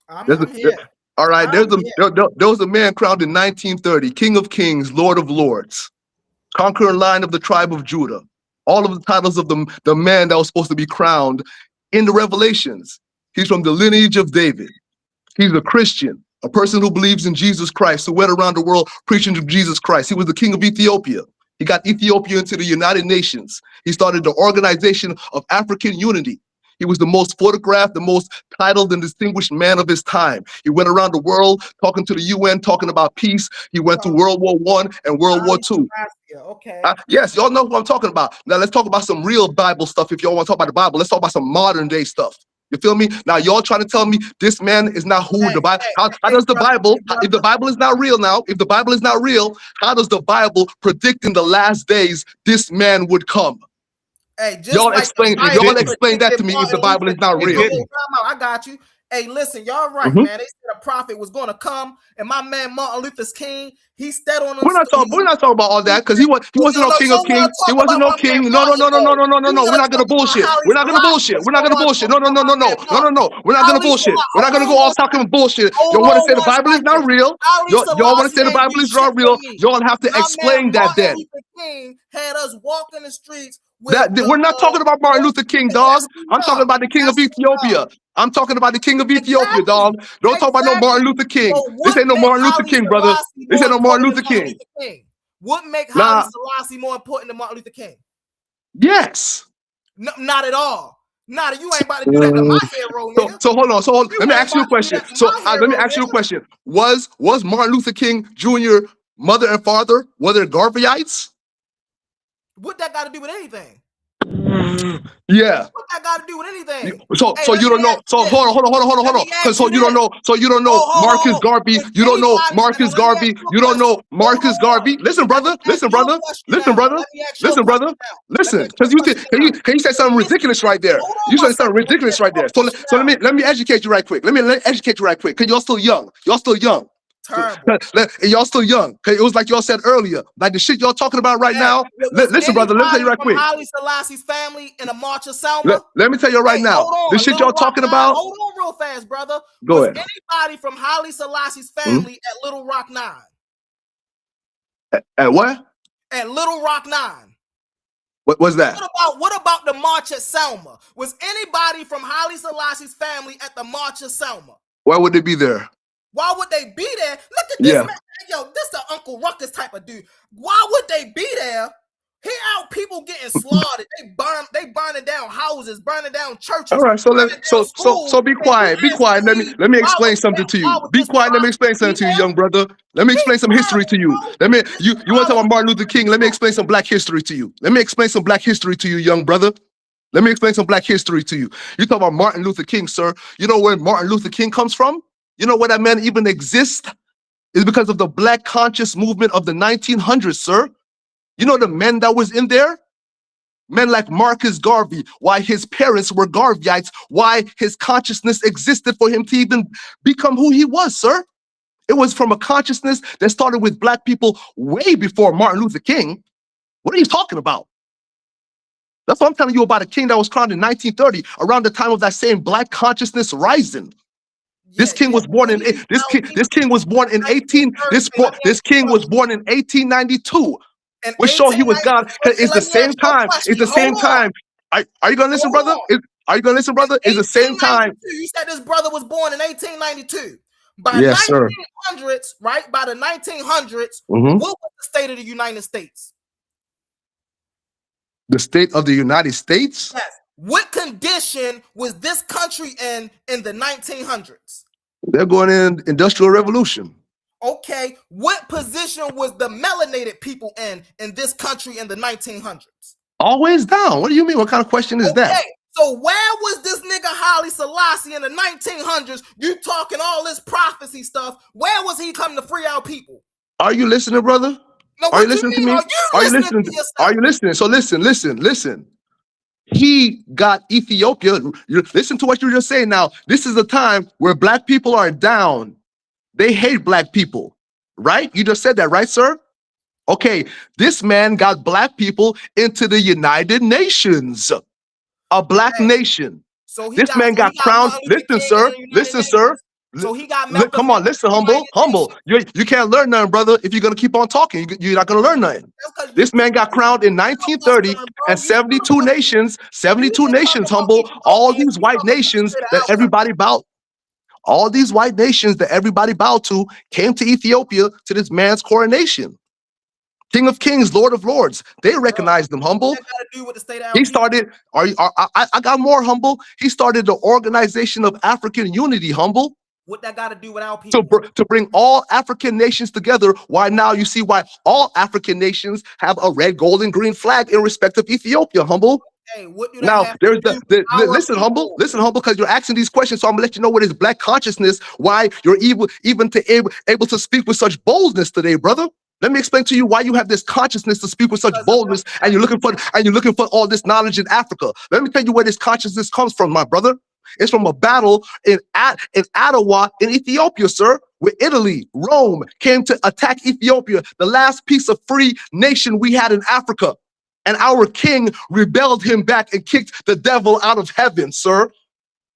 I'm here. All right, I'm here. there was a man crowned in 1930, King of Kings, Lord of Lords, conquering Lion of the tribe of Judah. All of the titles of the man that was supposed to be crowned in the Revelations. He's from the lineage of David. He's a Christian, a person who believes in Jesus Christ, who went around the world preaching to Jesus Christ. He was the king of Ethiopia. He got Ethiopia into the United Nations. He started the Organization of African Unity. He was the most photographed, the most titled and distinguished man of his time. He went around the world talking to the UN, talking about peace. He went through World War I and World War II. Okay. Yes, y'all know who I'm talking about. Now let's talk about some real Bible stuff. If y'all want to talk about the Bible, let's talk about some modern day stuff. You feel me? Now y'all trying to tell me this man is not who the Bible. How does the Bible? If the Bible is not real now, if the Bible is not real, how does the Bible predict in the last days this man would come? Hey, just Y'all like the explain. It Bible Y'all didn't. explain that to predicted me. If the Martin Bible is Luther not King. It real. didn't. Time out. I got you. Hey, listen, y'all right, Mhm. man. They said a prophet was going to come, and my man Martin Luther King, he stood on them. We're not talking about all that because he wasn't no king of So when I kings. He talk wasn't about no my man king. No, no, Martin, no, no, no, though, no, no, no, you no. We're gotta not gonna talk about bullshit. Haile We're not gonna Selassie bullshit. We're not before gonna I bullshit. talk No, no, about no, my no, no, man no, no, Martin. no. We're not gonna Haile bullshit. Selassie, We're not gonna go all talking bullshit. Y'all hold want to on say the one Bible is not second. real? Haile Y'all want to Selassie say the ain't Bible do is shit not for real? me. Y'all have to My man explain that Martin then. Luther King had us walking the streets with That we're not talking about Martin Luther King, yes, dog. we I'm talking are. about the King of Yes, we are. Ethiopia. I'm talking about the King of Ethiopia, Exactly. dog. Don't talk about no Martin Exactly. Luther King. So This what ain't no make Martin Luther Haile King, brother. Selassie This more ain't no Martin important Luther than Martin King. Luther King? What make Haile Nah. Selassie more important than Martin Luther King? Yes. No, not at all. Not you ain't about to do that to my hero, nigga. So hold on. You Let me ain't ask you a about to do question. that to my Let me hero, ask you a nigga. question. Was Martin Luther King Jr. mother and father, were they Garveyites? What that got to do with anything? Yeah. What that got to do with anything? So Hey, let you me don't know. ask So you this. hold Let on. me Because ask you you don't this. know. So you don't know Marcus Garvey. Was You don't know anybody? Marcus Let me ask Garvey. you a You don't question. know Marcus Hold on. Garvey. Listen, Let me brother. ask Listen, you a brother. question Listen, now. brother. Let me ask you a Listen, question brother. now. Let me Listen, ask you because a question now. you said something ridiculous right there. Hold on You one said something second. Let me ridiculous ask right you there. a question So now. let me educate you right quick. Let me educate you right quick. Cause you're still young. Y'all still young. Terrible. Y'all still young. Cause it was like y'all said earlier. Like the shit y'all talking about right Hey, now. was Listen, brother. Let me tell you anybody right from quick. Haile Selassie's family in the March of Selma? Let me tell you right Hey, now. hold The on. shit Little y'all Rock talking 9. about. Hold on real fast, brother. Go Was ahead. anybody from Haile Selassie's Hmm? family at Little Rock 9? At what? At Little Rock 9. What was that? What about the March at Selma? Was anybody from Haile Selassie's family at the March of Selma? Why would they be there? Why would they be there? Look at this Yeah. man. Yo, this the Uncle Ruckus type of dude. Why would they be there? He out people getting slaughtered. They burning down houses, burning down churches. All right, so be quiet. Be quiet. Let me explain something to you. Be quiet. Let me explain something to you, young brother. Let me explain some history to you. You want to talk about Martin Luther King? Let me explain some black history to you. Let me explain some black history to you, young brother. Let me explain some black history to you. You talk about Martin Luther King, sir. You know where Martin Luther King comes from? You know where that man even exists? It's because of the black conscious movement of the 1900s, sir. You know the men that was in there? Men like Marcus Garvey, why his parents were Garveyites, why his consciousness existed for him to even become who he was, sir. It was from a consciousness that started with black people way before Martin Luther King. What are you talking about? That's what I'm telling you about a king that was crowned in 1930, around the time of that same black consciousness rising. This king was born in 1892. Which show he was God. It's the same time. It's the same time. Are you gonna listen, brother? Are you gonna listen, brother? It's the same time. You said this brother was born in 1892. By yes, 1900s, right? By the 1900s, what was the state of the United States? The state of the United States? Yes. What condition was this country in the 1900s? They're going in industrial revolution. Okay, what position was the melanated people in this country in the 1900s? Always down. What do you mean? What kind of question is that? So where was this nigga Haile Selassie in the 1900s? You talking all this prophecy stuff. Where was he coming to free our people? Are you listening, brother? No, are you listening to me? Are you listening? Are you listening? So listen. He got Ethiopia. Listen to what you're just saying now. This is the time where black people are down. They hate black people, right? You just said that, right, sir? Okay, this man got black people into the United Nations, a black nation. So this man got crowned. Listen, sir. So he got Malcolm. Come on, listen, humble. You can't learn nothing, brother. If you're gonna keep on talking, you're not gonna learn nothing. This man got crowned in 1930 and 72 nations, humble. All these white nations that everybody bowed. All these white nations that everybody bowed to came to Ethiopia to this man's coronation. King of Kings, Lord of Lords. They recognized him, humble. He started, I got more, humble. He started the Organization of African Unity, humble. What that got to do with our people? To bring all African nations together. Why now you see why all African nations have a red, gold, and green flag in respect of Ethiopia, humble. Hey, what do now there's listen, humble, because you're asking these questions, so I'm gonna let you know what is black consciousness, why you're able to speak with such boldness today, brother. Let me explain to you why you have this consciousness to speak with such boldness, and you're looking for all this knowledge in Africa. Let me tell you where this consciousness comes from, my brother. It's from a battle in Adwa in Ethiopia, sir, where Italy, Rome came to attack Ethiopia, the last piece of free nation we had in Africa. And our king rebelled him back and kicked the devil out of heaven, sir.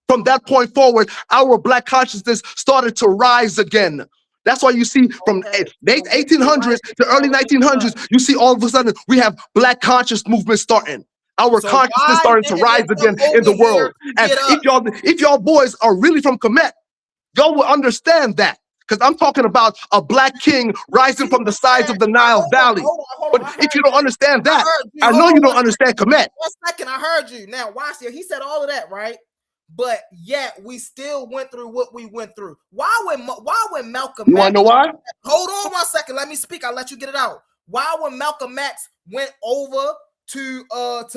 From that point forward, our black consciousness started to rise again. That's why you see from late 1800s to early 1900s, you see all of a sudden we have black conscious movement starting. Our consciousness starting to rise again in the world. And if y'all boys are really from Kemet, y'all will understand that. Because I'm talking about a black king rising from the sides of the Nile Valley. But if you don't understand that, I know you don't understand Kemet. 1 second, I heard you. Now, watch here. He said all of that, right? But yet, we still went through what we went through. Why when Malcolm X... You want to know why? Hold on 1 second. Let me speak. I'll let you get it out. Why when Malcolm X went over to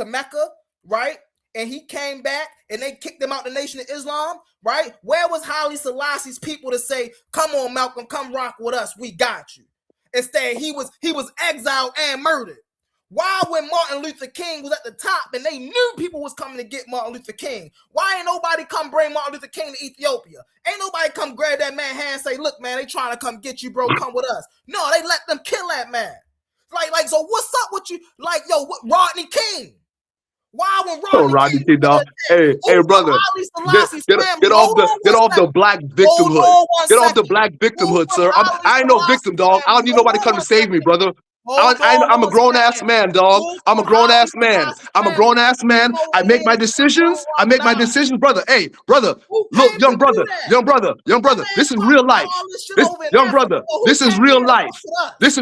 Mecca, right? And he came back and they kicked him out the Nation of Islam, right? Where was Haile Selassie's people to say, come on, Malcolm, come rock with us. We got you. Instead, he was exiled and murdered. Why when Martin Luther King was at the top and they knew people was coming to get Martin Luther King? Why ain't nobody come bring Martin Luther King to Ethiopia? Ain't nobody come grab that man's hand and say, look, man, they trying to come get you, bro. Come with us. No, they let them kill that man. Like, so what's up with you? Like, yo, what Rodney King? Why when Rodney King, dog? Hey, brother, get off the black victimhood. Get off the black victimhood, sir. I ain't no victim, dog. I don't need nobody come to save me, brother. I'm a grown-ass man, dog. I'm a grown-ass man. I make my decisions. Brother. Hey, brother. Look, young brother. This is real life. Young brother, this is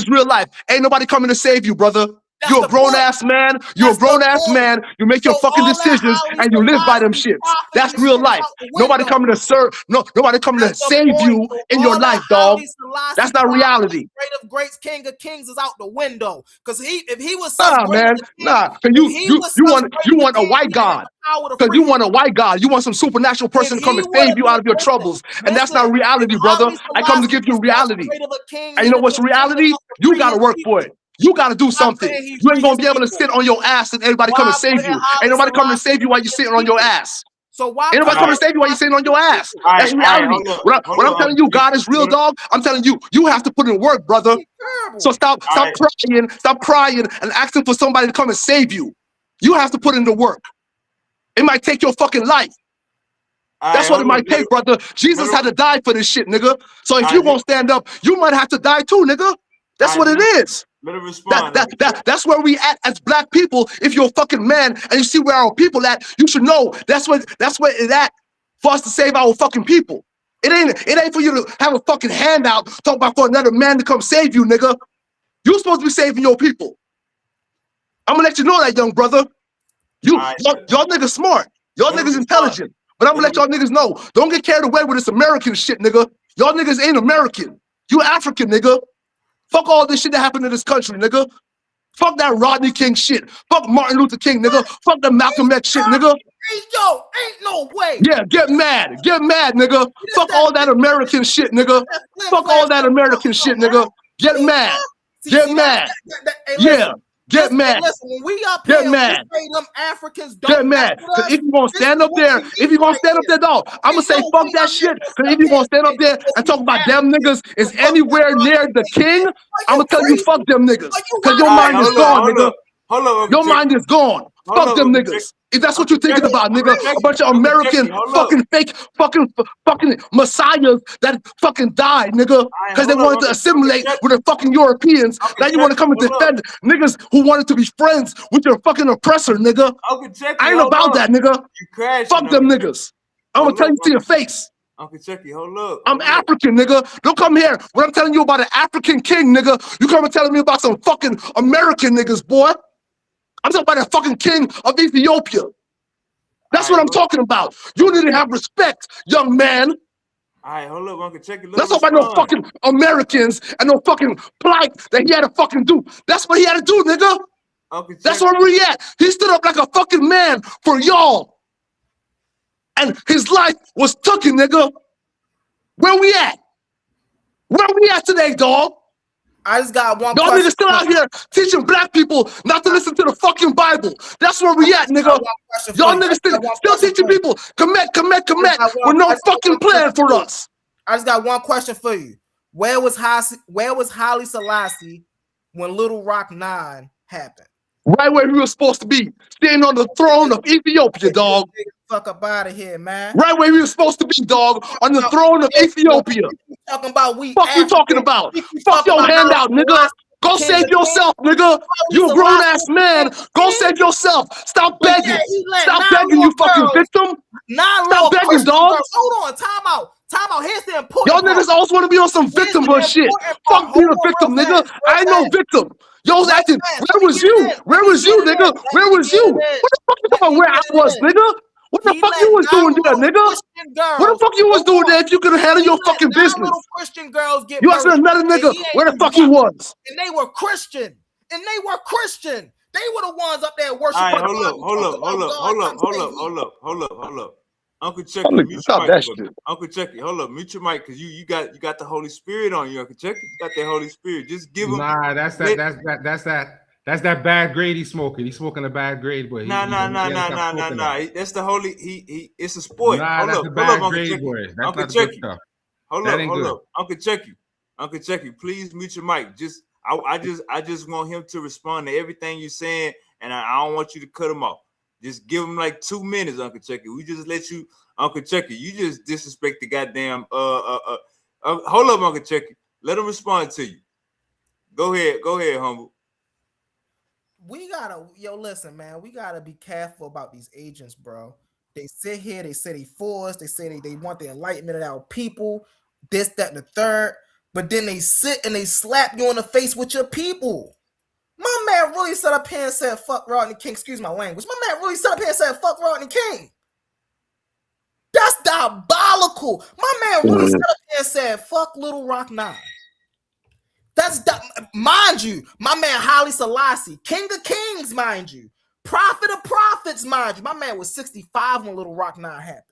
real life. Ain't nobody coming to save you, brother. That's You're a the grown point. ass man. You're a That's the grown ass point. man. You make your So fucking all that decisions Haile and you live by them Selassie shits. That's prophet real shit is life. out the Nobody window. coming to serve. No, nobody coming to That's the save point. you So in your all that life, dog. Haile Selassie That's not prophet, reality. great of greats, king of kings is out the window. Because if he was such Nah, great man. of a king, Nah. Cause if he was you such want great you of a want a king, white he didn't have God. the power to Cause free you him. want a white God. You want some supernatural person If to come he and would save have you been, out of your troubles. And that's not listen, reality, if brother. Haile I come to Selassie give you was such reality. great of a king, And he'd you know have what's been king reality? enough to You free got to his work for people. it. You got to do Why something. couldn't he You ain't free gonna his be able to people? sit on your ass and everybody come and Why save couldn't you. Ain't Haile nobody coming to Selassie save you while free you're his sitting on your people? ass. So why Ain't nobody couldn't coming Haile to save you while you're Selassie sitting on free your his ass. people? That's reality. When I'm telling you God is real, dog, I'm telling you, you have to put in work, brother. So stop crying and asking for somebody to come and save you. You have to put in the work. It might take your fucking life. That's what it might take, brother. Jesus had to die for this shit, nigga. So if you won't stand up, you might have to die too, nigga. That's what it is. Let him respond. That's where we at as black people. If you're a fucking man and you see where our people at, you should know that's where it at for us to save our fucking people. It ain't for you to have a fucking handout talk about for another man to come save you, nigga. You're supposed to be saving your people. I'm gonna let you know that, young brother. Y'all niggas smart. Y'all niggas intelligent. But I'm gonna let y'all niggas know. Don't get carried away with this American shit, nigga. Y'all niggas ain't American. You African, nigga. Fuck all this shit that happened in this country, nigga. Fuck that Rodney King shit. Fuck Martin Luther King, nigga. Fuck the Malcolm X shit, nigga. Hey, yo, ain't no way. Yeah, get mad, nigga. Fuck all that American shit, nigga. Fuck all that American shit, nigga. Get mad. Get mad. Hey, Yeah, get Hey, mad. listen, when we up Get here, mad. we say them Africans Get don't mess mad. with Cause us. if you gonna This is stand up what there, we need right dog, I'm gonna here. say Yo, fuck we that up here shit. to Cause sit if you gonna there stand up there and talk about them niggas is anywhere near the king, I'm gonna tell you fuck them niggas. Cause your mind is gone, nigga. Your mind is gone. Fuck them niggas. If that's what you're thinking about, nigga, a bunch of American fucking fake fucking messiahs that fucking died, nigga, because they wanted to assimilate with the fucking Europeans. Now you want to come and defend niggas who wanted to be friends with your fucking oppressor, nigga. I ain't about that, nigga. Fuck them niggas. I'm gonna tell you to your face. Uncle Chucky, hold up. I'm African, nigga. Don't come here. When I'm telling you about an African king, nigga, you come and telling me about some fucking American niggas, boy. I'm talking about the fucking king of Ethiopia. That's what I'm talking about. You need to have respect, young man. All right, hold up, Uncle Chucky. Let's talk about no fucking Americans and no fucking plight that he had to fucking do. That's what he had to do, nigga. That's where we at. He stood up like a fucking man for y'all. And his life was taken, nigga. Where we at? Where we at today, dog? I just got one Y'all question. niggas still out here teaching black people not to listen to the fucking Bible. That's where we at, nigga. Y'all niggas still teaching people commit with no fucking plan for us. I just got one question for you. Where was Haile Selassie when Little Rock 9 happened? Right where we were supposed to be, sitting on the throne of Ethiopia, dog. Fuck up out of here, man. Right where we were supposed to be, dog, on the throne of Ethiopia. Talking about we Fuck you talking about? Fuck your handout, nigga. Go save yourself, nigga. You a grown ass man. Go save yourself. Stop begging. Stop begging, you fucking victim. Stop begging, dog. Hold on, time out. Here's the important Y'all part. niggas always want to be on some victim shit. Fuck being a victim, nigga. I ain't no victim. Y'all's acting. Where was you? Where was you, nigga? Where was you? What the fuck you talking about where I was, nigga? What the fuck you was doing there, nigga? What the fuck you was doing there if you could handle your fucking business? Christian girls get You asking another nigga where the fuck he was? And they were Christian. They were the ones up there worshiping. All right, hold up. Uncle Chucky, mute your Stop mic. that shit. Uncle Chucky, hold up, mute your mic, cause you got the Holy Spirit on you, Uncle Chucky. You got that Holy Spirit. Just give him. Nah, that's that bad grade he's smoking. He's smoking a bad grade, boy. Nah. That's the Holy. He it's a sport. Nah, that's a bad grade, boy. That's Uncle not Chucky. good stuff. Hold That ain't good. up, Uncle Chucky, please mute your mic. I just want him to respond to everything you're saying, and I don't want you to cut him off. Just give him like 2 minutes, Uncle Chucky. We just let you, Uncle Chucky. You just disrespect the goddamn. Hold up, Uncle Chucky. Let him respond to you. Go ahead, humble. Listen, man. We gotta be careful about these agents, bro. They sit here. They say they for us. They say they want the enlightenment of our people. This, that, and the third. But then they sit and they slap you in the face with your people. My man really sat up here and said, fuck Rodney King. Excuse my language. My man really sat up here and said, fuck Rodney King. That's diabolical. My man really sat up here and said, fuck Little Rock 9. Mind you, my man Haile Selassie, King of Kings, mind you. Prophet of Prophets, mind you. My man was 65 when Little Rock 9 happened.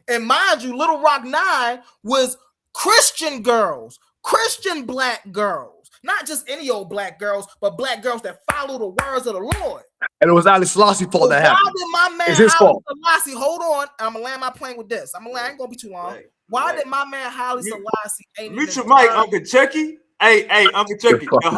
And mind you, Little Rock 9 was Christian girls, Christian black girls. Not just any old black girls, but black girls that follow the words of the Lord. And it was Haile Selassie's fault that happened. Why did my man it's his fault. Selassie, hold on, I'm going to land my plane with this. I ain't going to be too long. Why did my man Haile Selassie mute your mic, Uncle Chucky? Hey, Uncle Chucky, the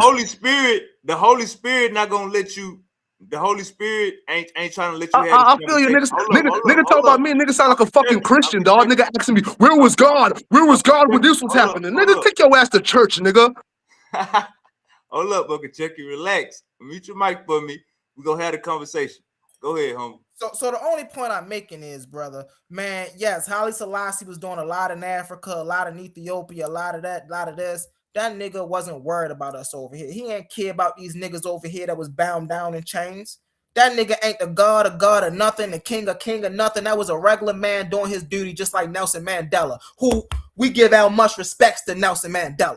Holy Spirit not gonna let you. The Holy Spirit ain't trying to let you have. I feel you, niggas. Nigga talk about me. Nigga sound like a fucking Christian, dog. Nigga asking me, where was God? Where was God when this was happening? Nigga, take your ass to church, nigga. Hold up, Uncle Chucky, relax. Mute your mic for me. We're gonna have a conversation. Go ahead, homie. So the only point I'm making is, brother, man, yes, Haile Selassie was doing a lot in Africa, a lot in Ethiopia, a lot of that, a lot of this. That nigga wasn't worried about us over here. He ain't care about these niggas over here that was bound down in chains. That nigga ain't the God of nothing, the king of nothing. That was a regular man doing his duty, just like Nelson Mandela, who we give our much respects to Nelson Mandela.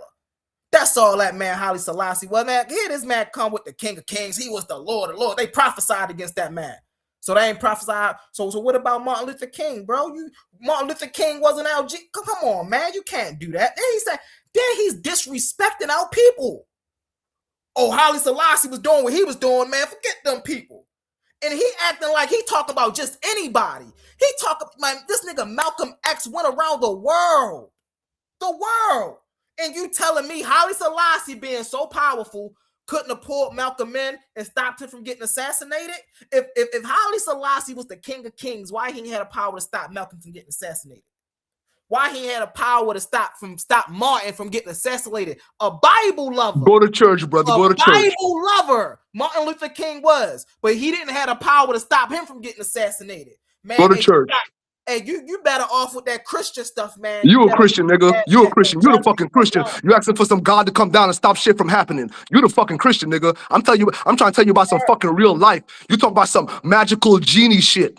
That's all that man Haile Selassie was, man. Here this man come with the King of Kings. He was the Lord of Lords. They prophesied against that man. So they ain't prophesied. So what about Martin Luther King, bro? Martin Luther King wasn't LG. Come on, man. You can't do that. Then he's disrespecting our people. Oh, Haile Selassie was doing what he was doing, man. Forget them people. And he acting like he talking about just anybody. He talking, man, this nigga Malcolm X went around the world. The world. And you telling me Haile Selassie being so powerful couldn't have pulled Malcolm in and stopped him from getting assassinated? If Haile Selassie was the King of Kings, why he had a power to stop Malcolm from getting assassinated? Why he had a power to stop Martin from getting assassinated? A Bible lover. Go to church, brother. Go to church. Bible lover. Martin Luther King was, but he didn't have a power to stop him from getting assassinated. Man, go to church. Hey, you better off with that Christian stuff, man. You a Christian, nigga. You a Christian. You the fucking Christian. You asking for some God to come down and stop shit from happening. You the fucking Christian, nigga. I'm trying to tell you about some fucking real life. You talk about some magical genie shit.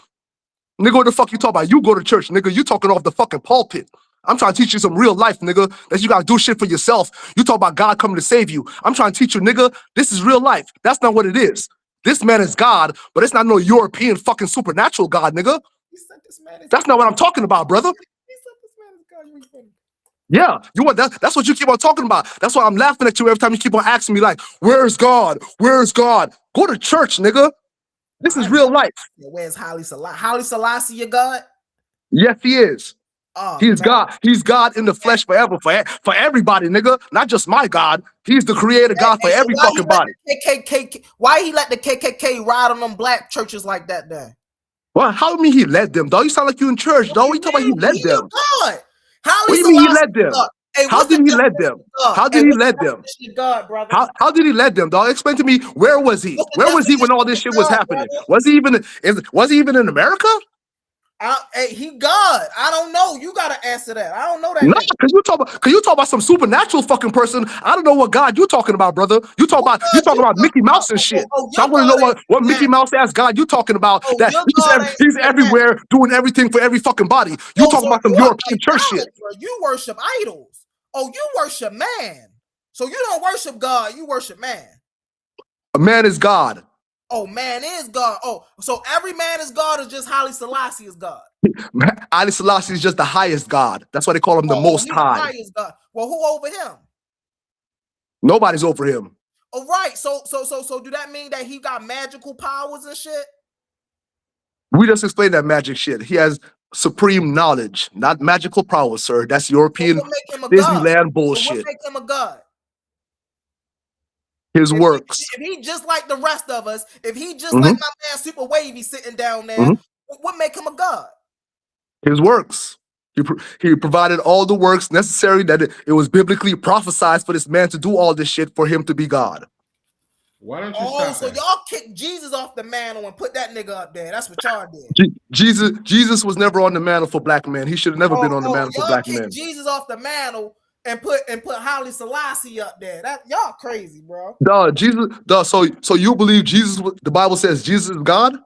Nigga, what the fuck you talk about? You go to church, nigga. You talking off the fucking pulpit. I'm trying to teach you some real life, nigga, that you gotta do shit for yourself. You talk about God coming to save you. I'm trying to teach you, nigga, this is real life. That's not what it is. This man is God, but it's not no European fucking supernatural God, nigga. That's not what I'm talking about, brother. Yeah, that's what you keep on talking about. That's why I'm laughing at you every time you keep on asking me, like, where's God? Where's God? Go to church, nigga. This is real life. Where's Haile Selassie? Haile Selassie, your God? Yes, he is. Oh, he's man. God. He's God in the flesh forever, for everybody, nigga. Not just my God. He's the creator God for every fucking body. Why he let the KKK ride on them black churches like that then? Well, how do you mean he led them, dog? You sound like you in church, dog. What you talking about he led them? God. What do you mean he led them? Hey, how did he lead them? How did he lead them? How did he lead them, dog? Explain to me, where was he? Where was he when all this shit was happening? Was he even in America? Hey, he God. I don't know. You gotta answer that. I don't know that. No, because you talk about some supernatural fucking person. I don't know what God you talking about, brother. You talk about Mickey Mouse and shit. So I want to know what Mickey Mouse ass God you talking about. That he's everywhere doing everything for every fucking body. You talking about some European church shit. You worship idols. Oh, you worship man. So you don't worship God. You worship man. A man is God. Oh, man is God. Oh, so every man is God, or just Haile Selassie is God? Haile Selassie is just the highest God. That's why they call him the Most High. The highest God. Well, who over him? Nobody's over him. Oh, right. So do that mean that he got magical powers and shit? We just explained that magic shit. He has supreme knowledge, not magical powers, sir. That's European Disneyland bullshit. What make him a God? His works. If he just like the rest of us, if he just like my man SupaWavvy sitting down there, what make him a God? His works. He provided all the works necessary that it was biblically prophesied for this man to do all this shit for him to be God. Why don't you stop so that? y'all kicked Jesus off the mantle and put that nigga up there. That's what y'all did. Jesus was never on the mantle for black men. He should have never been on the mantle for black men. Jesus off the mantle and put Haile Selassie up there. That y'all crazy, bro. Dog, Jesus, dog, so you believe Jesus, the Bible says Jesus is God?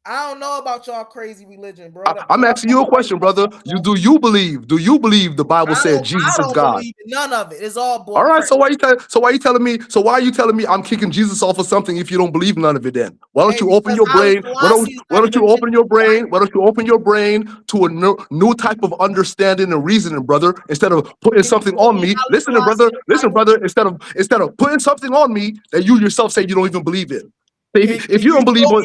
I don't know about y'all crazy religion, bro. I'm asking you a question, brother. Do you believe the Bible said Jesus I is don't God? believe in none of it. It's all bull All right, crap. so why are you telling me I'm kicking Jesus off of something if you don't believe none of it then? Why don't you open your brain? Why don't you open your brain? Why don't you open your brain to a new type of understanding and reasoning, brother, instead of putting something on me. Listen, brother, instead of putting something on me that you yourself say you don't even believe in. If you don't believe in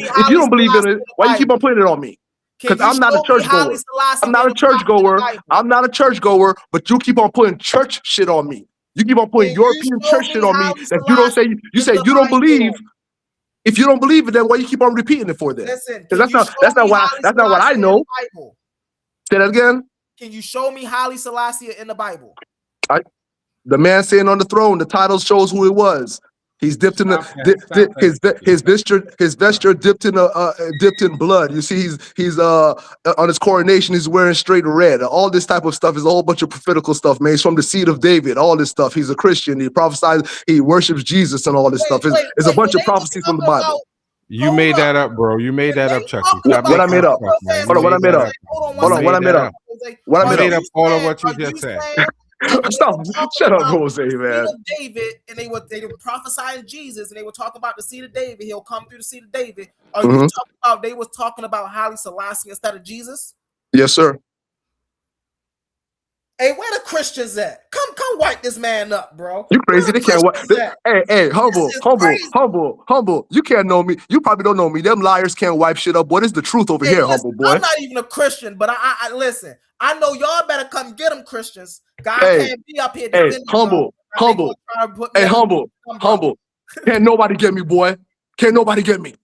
it, why you keep on putting it on me? Because I'm not a churchgoer. I'm not a churchgoer, but you keep on putting church shit on me. You keep on putting European church shit on me that you don't say. You say you don't believe. If you don't believe it, then why you keep on repeating it for then? Listen, Because that's not what I know. Say that again. Can you show me Haile Selassie in the Bible? The man sitting on the throne. The title shows who it was. He's dipped in his vesture dipped in blood. You see, he's on his coronation. He's wearing straight red. All this type of stuff is a whole bunch of prophetical stuff, man. He's from the seed of David. All this stuff. He's a Christian. He prophesies. He worships Jesus and all this stuff. It's a bunch of prophecies from the Bible. You made that up, bro. You made that up, Chucky. What I made up? Hold on, what I made up? Hold on, what I made up? What I made up? All of what you just said. Stop! Shut up, Jose, man. David, and they were prophesying Jesus, and they were talking about the seed of David. He'll come through the seed of David. Are you talking about they was talking about Haile Selassie instead of Jesus? Yes, sir. Hey, where the Christians at? Come wipe this man up, bro. You crazy? They can't wipe. Hey, humble. You can't know me. You probably don't know me. Them liars can't wipe shit up. What is the truth over here, humble boy? I'm not even a Christian, but I listen. I know y'all better come get them, Christians. God can't be up here defending humble. Hey, humble. Can't nobody get me, boy. Can't nobody get me.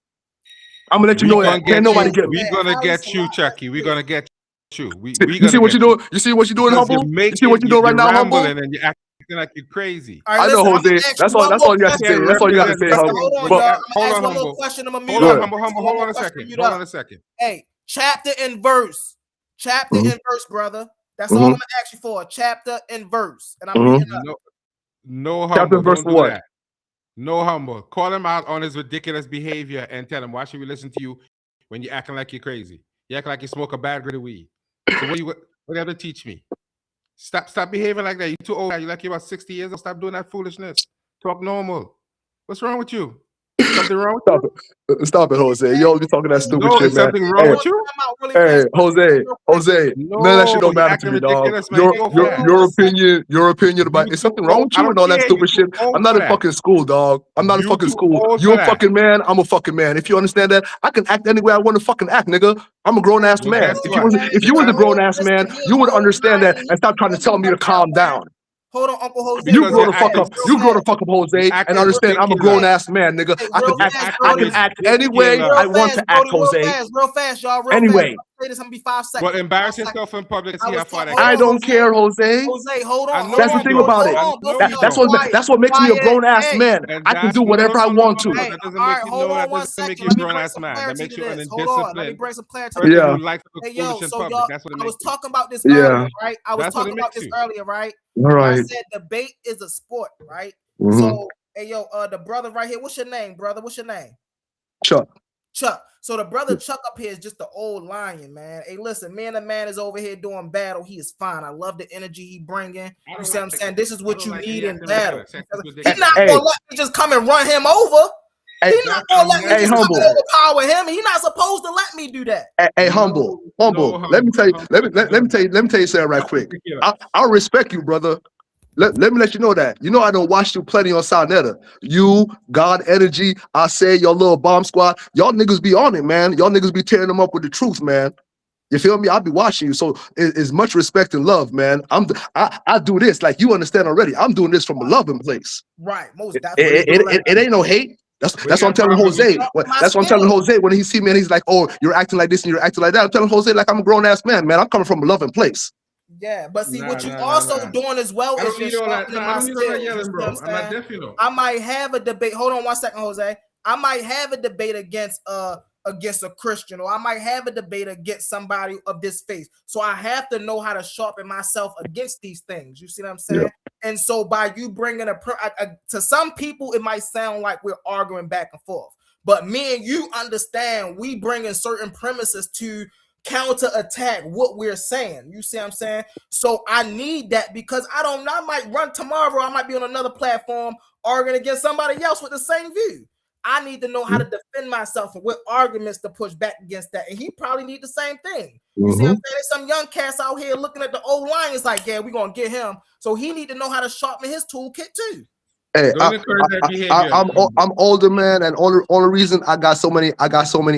I'm gonna let you know that. Can't nobody get me. We're gonna get you, Chucky. We're gonna get you. You see what you're doing? You see what you're doing, humble? You see what you're doing right now, humble? And you're acting like you're crazy. I know, Jose. That's all you got to say. That's all you got to say, humble. Hold on, humble. Hold on a second. Hold on a second. Hey, chapter and verse. Chapter and verse, brother. That's all I'm gonna ask you for. Chapter and verse. And I'm reading up. No humble. Chapter and verse for what? No humble. Call him out on his ridiculous behavior and tell him, why should we listen to you when you're acting like you're crazy? You act like you smoke a bad grade of weed. So what do you have to teach me? Stop behaving like that. You're too old. You're like you're about 60 years old. Stop doing that foolishness. Talk normal. What's wrong with you? Something wrong with you? Stop it, Jose. You always be talking that stupid shit, man. Something wrong with you? Hey, Jose. None of that shit don't matter to me, dog. Your opinion about is something wrong with you and all that stupid shit. I'm not in fucking school, dog. I'm not in fucking school. You're a fucking man. I'm a fucking man. If you understand that, I can act any way I want to fucking act, nigga. I'm a grown ass man. If you was a grown ass man, you would understand that and stop trying to tell me to calm down. Hold on, Uncle Jose. You grow the fuck up. You grow the fuck up, Jose, and understand I'm a grown ass man, nigga. I can act any way I want to act, Jose. Real fast, y'all. Anyway. This gonna be 5 seconds. Well, embarrass yourself in public and see how far that I don't care, Jose. Jose, hold on. That's the thing about it. That's what makes me a grown ass man. I can do whatever I want to. That doesn't make you know. That doesn't make you a grown ass man. That makes you an undisciplined. Let me bring some clarity. Yeah. Hey, yo, so y'all, I was talking about this earlier, right? I was talking about this earlier, right? All right. I said debate is a sport, right? So, hey, yo, the brother right here. What's your name, brother? What's your name? Chuck. So the brother Chuck up here is just the old lion, man. Hey, listen, me and the man is over here doing battle. He is fine. I love the energy he bringing. You see what I'm saying? This is what you need in battle. He's not gonna let me just come and run him over. He's not gonna let me just come and overpower him. He's not supposed to let me do that. Hey, humble. Let me tell you something right quick. I respect you, brother. Let me let you know that. You know I don't watch you plenty on Soundetta. You, God Energy, I say your little bomb squad. Y'all niggas be on it, man. Y'all niggas be tearing them up with the truth, man. You feel me? I'll be watching you. So it's much respect and love, man. I do this like you understand already. I'm doing this from a loving place. Right. It ain't no hate. That's what I'm telling Jose. That's what I'm telling Jose when he see me and he's like, oh, you're acting like this and you're acting like that. I'm telling Jose like I'm a grown ass man, man. I'm coming from a loving place. Yeah, but see what you also doing as well is you're sharpening my skills. I'm not deaf, you know. I might have a debate. Hold on 1 second, Jose. I might have a debate against a against a Christian, or I might have a debate against somebody of this faith. So I have to know how to sharpen myself against these things. You see what I'm saying? Yeah. And so by you bringing to some people, it might sound like we're arguing back and forth. But me and you understand we bring in certain premises to counter attack what we're saying. You see what I'm saying? So I need that because I might run tomorrow. I might be on another platform arguing against somebody else with the same view. I need to know how to defend myself and what arguments to push back against that. And he probably need the same thing. You see what I'm saying? There's some young cats out here looking at the old Lions like, yeah, we're going to get him. So he need to know how to sharpen his toolkit too. Hey, Don't encourage that behavior. I'm older, man, and only reason I got so many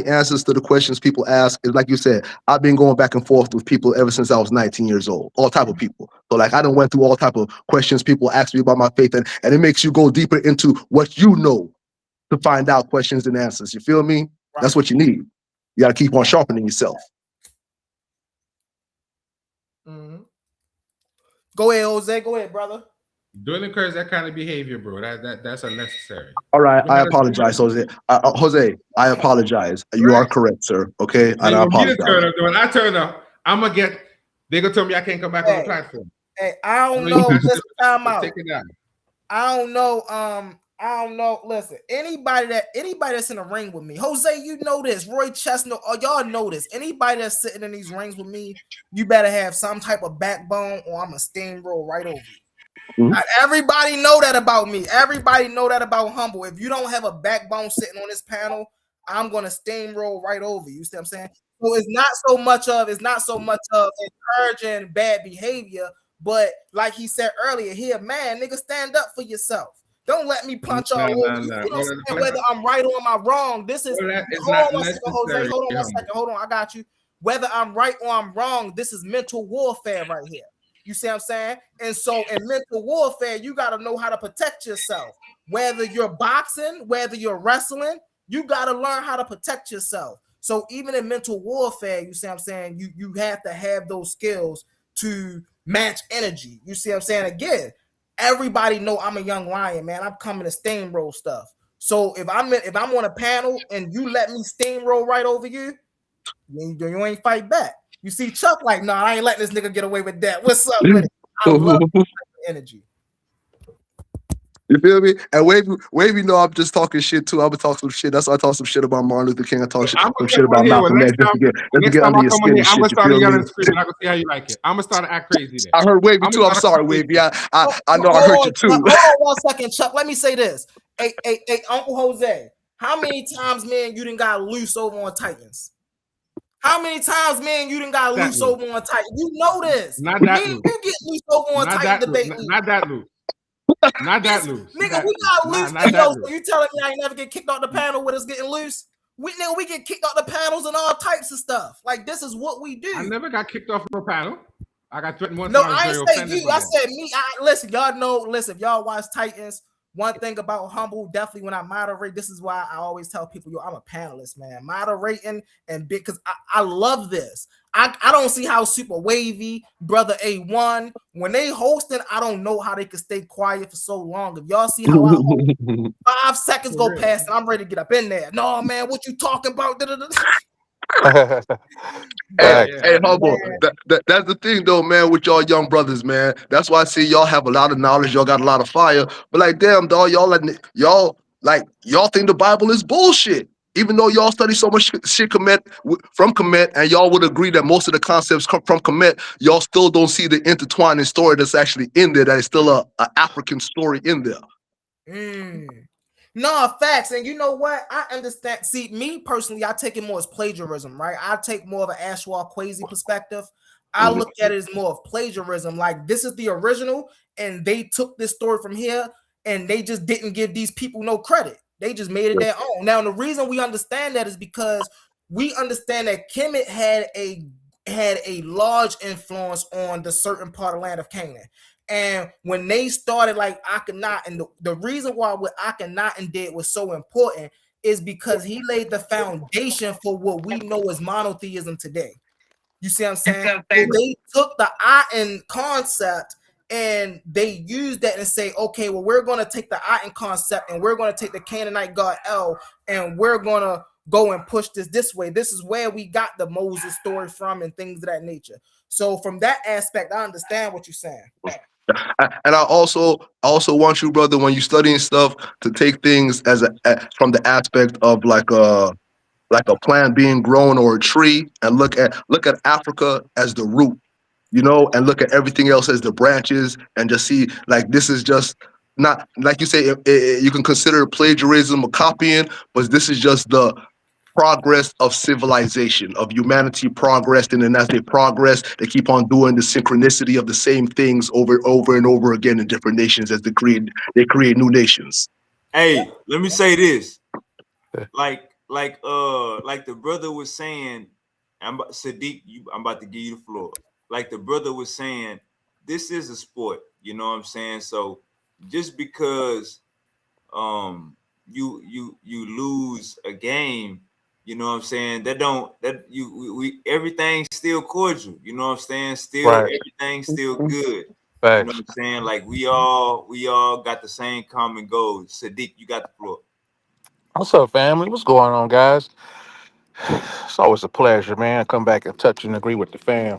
answers to the questions people ask is like you said. I've been going back and forth with people ever since I was 19 years old. All type of people. So like I done went through all type of questions people ask me about my faith, and it makes you go deeper into what you know to find out questions and answers. You feel me? Right. That's what you need. You got to keep on sharpening yourself. Mm-hmm. Go ahead, Jose. Go ahead, brother. Don't encourage that kind of behavior, bro. That's unnecessary. All right, I apologize, Jose. Jose, I apologize. You are correct, sir. Okay, and I apologize. When I turn up, I'm gonna get. They gonna tell me I can't come back on the platform. Hey, I don't know. Listen, time out. Take it down. I don't know. I don't know. Listen, anybody that's in a ring with me, Jose, you know this. Roy Chestnut, y'all know this. Anybody that's sitting in these rings with me, you better have some type of backbone, or I'm a steamroll right over you. Everybody know that about me. Everybody know that about Humble. If you don't have a backbone sitting on this panel, I'm gonna steamroll right over you. See what I'm saying? So it's not so much of encouraging bad behavior, but like he said earlier, here, man, nigga, stand up for yourself. Don't let me punch all over you. You know what I'm saying? Whether I'm right or am I wrong, this is hold on a second, Jose. Hold on one second. Hold on, I got you. Whether I'm right or I'm wrong, this is mental warfare right here. You see what I'm saying? And so in mental warfare, you got to know how to protect yourself. Whether you're boxing, whether you're wrestling, you got to learn how to protect yourself. So even in mental warfare, you see what I'm saying? You have to have those skills to match energy. You see what I'm saying? Again, everybody know I'm a young lion, man. I'm coming to steamroll stuff. So if I'm on a panel and you let me steamroll right over you, you ain't fight back. You see Chuck like, nah, I ain't letting this nigga get away with that. What's up with it? I love energy. You feel me? And Wavy know I'm just talking shit too. I'm gonna talk some shit. That's why I talk some shit about Martin Luther King. I talk some shit about Malcolm X just to get under your skin and shit. I'm gonna start yelling and screaming. I can see how you like it. I'm gonna start to act crazy then. I heard Wavy too. I'm sorry, Wavy. I know I heard you too. Hold on 1 second, Chuck. Let me say this. Hey, Uncle Jose, how many times, man, you done got loose over on Titans? How many times, man, you done got loose over on Titans? You know this. Not that loose. You get loose over on Titan debate. Not that loose. Not that loose. Nigga, we got loose. So you telling me I ain't never get kicked off the panel with us getting loose? We get kicked off the panels and all types of stuff. Like, this is what we do. I never got kicked off no panel. I got threatened one time. No, I ain't say you. I said me. Listen, y'all know. Listen, if y'all watch Titans, one thing about Humble, definitely when I moderate, this is why I always tell people, yo, I'm a panelist, man. Moderating and big, because I love this. I don't see how SupaWavvy, Brother A1, when they hosting, I don't know how they can stay quiet for so long. If y'all see how I host, 5 seconds go past and I'm ready to get up in there. No, man, what you talking about? Hey, Humble. That's the thing, though, man, with y'all young brothers, man. That's why I see y'all have a lot of knowledge. Y'all got a lot of fire. But like, damn, dog, y'all think the Bible is bullshit. Even though y'all study so much shit from Kemet, and y'all would agree that most of the concepts come from Kemet, y'all still don't see the intertwining story that's actually in there. That is still a African story in there. No, facts. And you know what? I understand. See, me personally, I take it more as plagiarism, right? I take more of an Ashwar Kwesi perspective. I look at it as more of plagiarism. Like, this is the original, and they took this story from here, and they just didn't give these people no credit. They just made it their own. Now, the reason we understand that is because we understand that Kemet had a large influence on the certain part of land of Canaan. And when they started like Akhenaten, and the reason why what Akhenaten did was so important is because he laid the foundation for what we know as monotheism today. You see what I'm saying? So they took the Aten concept and they use that and say, okay, well, we're going to take the Aten concept and we're going to take the Canaanite god El and we're going to go and push this way. This is where we got the Moses story from and things of that nature. So from that aspect, I understand what you're saying. And I also want you, brother, when you studying stuff, to take things as from the aspect of like a plant being grown or a tree, and look at Africa as the root, and look at everything else as the branches, and just see like this is just not, like you say, you can consider plagiarism or copying, but this is just the progress of civilization, of humanity progressed, and then as they progress, they keep on doing the synchronicity of the same things over and over again in different nations as they create new nations. Hey, let me say this. Like the brother was saying, Sadiq, I'm about to give you the floor. Like the brother was saying, this is a sport, you know what I'm saying? So just because you lose a game, you know what I'm saying, we everything's still cordial, you know what I'm saying? Still everything's still good. You know what I'm saying? Like we all got the same common goals. Sadiq, you got the floor. What's up, family? What's going on, guys? It's always a pleasure, man. I come back and touch and agree with the fam,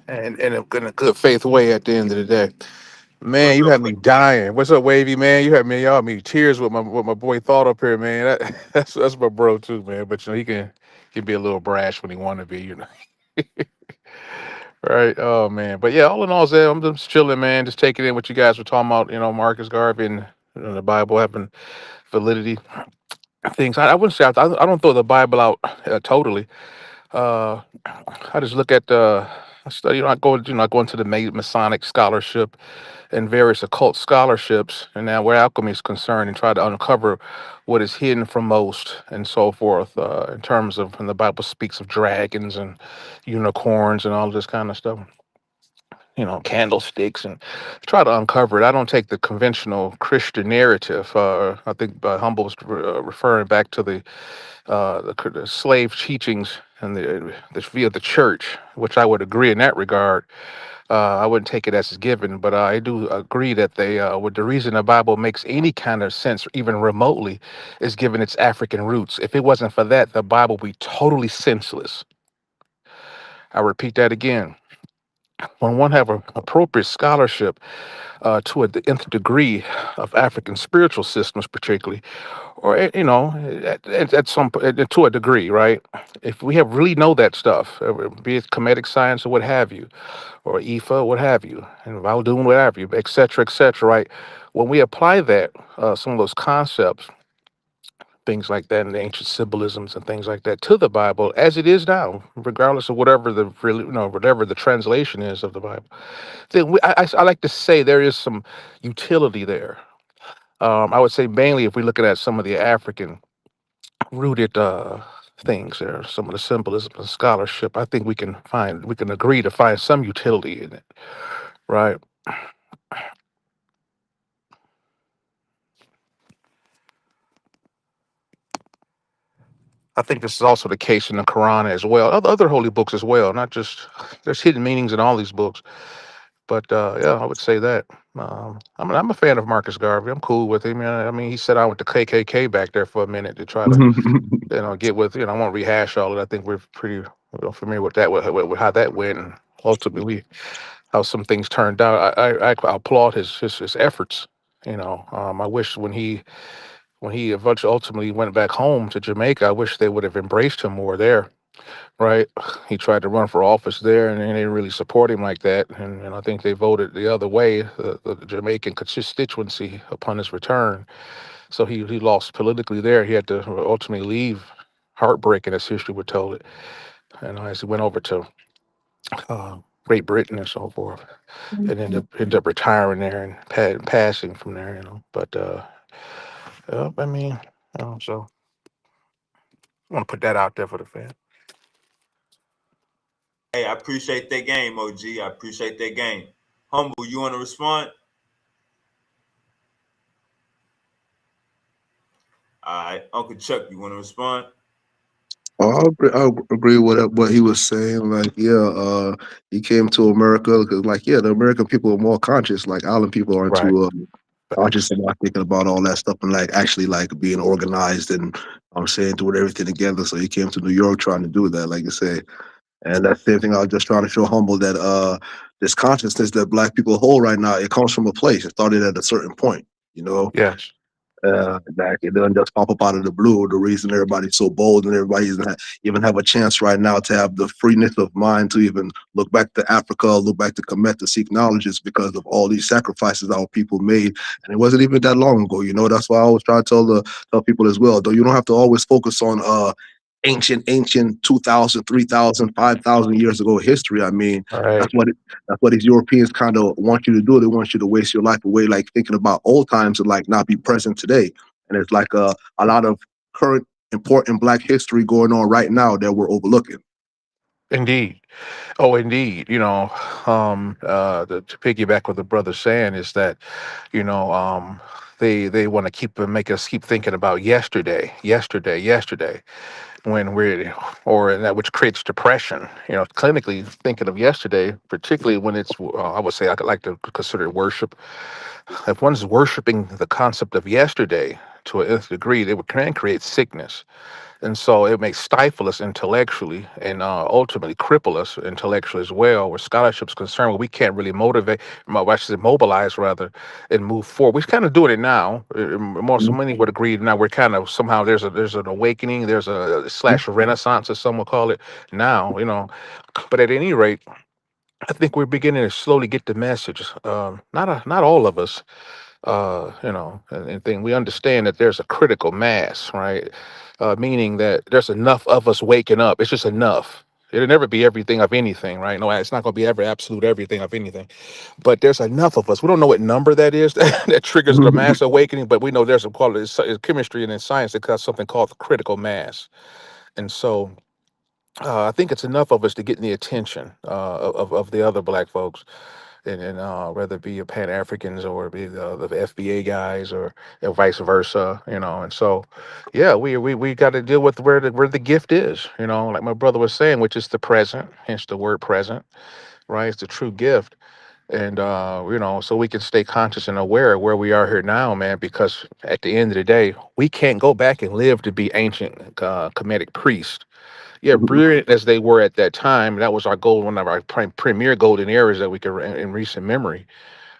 and in a good faith way at the end of the day. Man, you had me dying. What's up, Wavy, man? You had me tears with my boy Thought up here, man. That's my bro too, man. But he can be a little brash when he want to be, Right? Oh man. But yeah, all in all, Zay, I'm just chilling, man. Just taking in what you guys were talking about. Marcus Garvey and the Bible having validity things. I wouldn't say I don't throw the Bible out totally. Uh, I just look at I study. I go into the Masonic scholarship and various occult scholarships, and now where alchemy is concerned, and try to uncover what is hidden from most, and so forth. In terms of when the Bible speaks of dragons and unicorns and all this kind of stuff. Candlesticks, and try to uncover it. I don't take the conventional Christian narrative. I think Humble was referring back to the slave teachings and the via the church, which I would agree in that regard. I wouldn't take it as a given, but I do agree that with the reason the Bible makes any kind of sense, even remotely, is given its African roots. If it wasn't for that, the Bible would be totally senseless. I repeat that again. When one have an appropriate scholarship to the nth degree of African spiritual systems, particularly, or at some to a degree, right? If we have really know that stuff, be it Kemetic science or what have you, or Ifa, what have you, and Valdoon, what have you, et cetera, right? When we apply that, some of those concepts, things like that, and the ancient symbolisms and things like that, to the Bible as it is now, regardless of whatever whatever the translation is of the Bible, then I like to say there is some utility there. I would say mainly if we're looking at some of the African rooted things there, some of the symbolism and scholarship, I think we can agree to find some utility in it, right? I think this is also the case in the Quran as well, other holy books as well. Not just there's hidden meanings in all these books, but yeah, I would say that. I'm a fan of Marcus Garvey. I'm cool with him. I mean, he said I went to KKK back there for a minute to try to get with. I won't rehash all of it. I think we're pretty familiar with that, with how that went, and ultimately how some things turned out. I applaud his efforts. I wish when he eventually ultimately went back home to Jamaica, I wish they would have embraced him more there. Right, he tried to run for office there, and they didn't really support him like that. And I think they voted the other way, the Jamaican constituency, upon his return. So he lost politically there. He had to ultimately leave, heartbreaking as history would tell it. And as he went over to Great Britain and so forth, and ended up retiring there and passing from there. But I mean, so I want to put that out there for the fans. Hey, I appreciate that game, OG. I appreciate that game. Humble, you want to respond? All right, Uncle Chuck, you want to respond? I agree with what he was saying. Like, yeah, he came to America because, like, yeah, the American people are more conscious. Like, island people aren't Right. too Facts. conscious and not thinking about all that stuff and like actually like being organized and I'm saying doing everything together. So he came to New York trying to do that, like you say. And that's the same thing I was just trying to show Humble that this consciousness that black people hold right now, it comes from a place. It started at a certain point, you know. Yes. That it doesn't just pop up out of the blue. The reason everybody's so bold and everybody even have a chance right now to have the freeness of mind to even look back to Africa, look back to Kemet to seek knowledge is because of all these sacrifices our people made. And it wasn't even that long ago, you know. That's why I always try to tell people as well, though you don't have to always focus on ancient 2,000, 3,000, 5,000 years ago history. I mean, All right. that's what these Europeans kind of want you to do. They want you to waste your life away, like thinking about old times and like not be present today. And it's like a lot of current important Black history going on right now that we're overlooking. Indeed. Oh, indeed. To piggyback what the brother's saying is that, you know, they want to make us keep thinking about yesterday, yesterday, yesterday, when we're or that which creates depression. Clinically thinking of yesterday, particularly when it's, I would say I could like to consider worship. If one's worshiping the concept of yesterday to a nth degree, can create sickness. And so it may stifle us intellectually and ultimately cripple us intellectually as well. Where scholarship's concerned, where we can't really I should say mobilize rather, and move forward. We're kind of doing it now. So many would agree now. We're kind of somehow there's an awakening. There's a slash renaissance, as some would call it now. But at any rate, I think we're beginning to slowly get the message. Not all of us, and thing we understand that there's a critical mass, right? Meaning that there's enough of us waking up. It's just enough. It'll never be everything of anything, right? No, it's not going to be ever absolute everything of anything. But there's enough of us. We don't know what number that is that triggers the mass awakening, but we know there's a quality. It's chemistry and in science. It has something called the critical mass, and so. I think it's enough of us to get in the attention of the other black folks, and whether it be Pan Africans or be the FBA guys or vice versa, And so, yeah, we got to deal with where the gift is, like my brother was saying, which is the present, hence the word present, right? It's the true gift, and so we can stay conscious and aware of where we are here now, man. Because at the end of the day, we can't go back and live to be ancient Kemetic priests. Yeah, brilliant as they were at that time, that was our goal, one of our premier golden eras that we could in recent memory.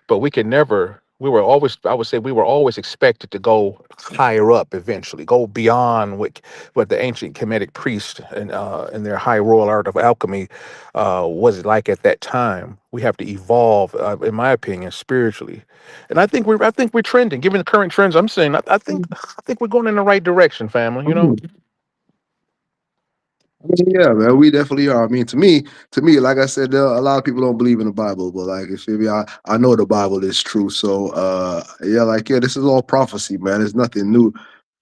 But we can never. We were always, I would say, we were always expected to go higher up eventually, go beyond what the ancient Kemetic priests and their high royal art of alchemy was like at that time. We have to evolve, in my opinion, spiritually, and I think we're trending. Given the current trends, I'm saying, I think we're going in the right direction, family. Yeah, man, we definitely are. I mean, to me, like I said, a lot of people don't believe in the Bible, but like, if you feel me, I know the Bible is true. So, yeah, like, yeah, this is all prophecy, man. It's nothing new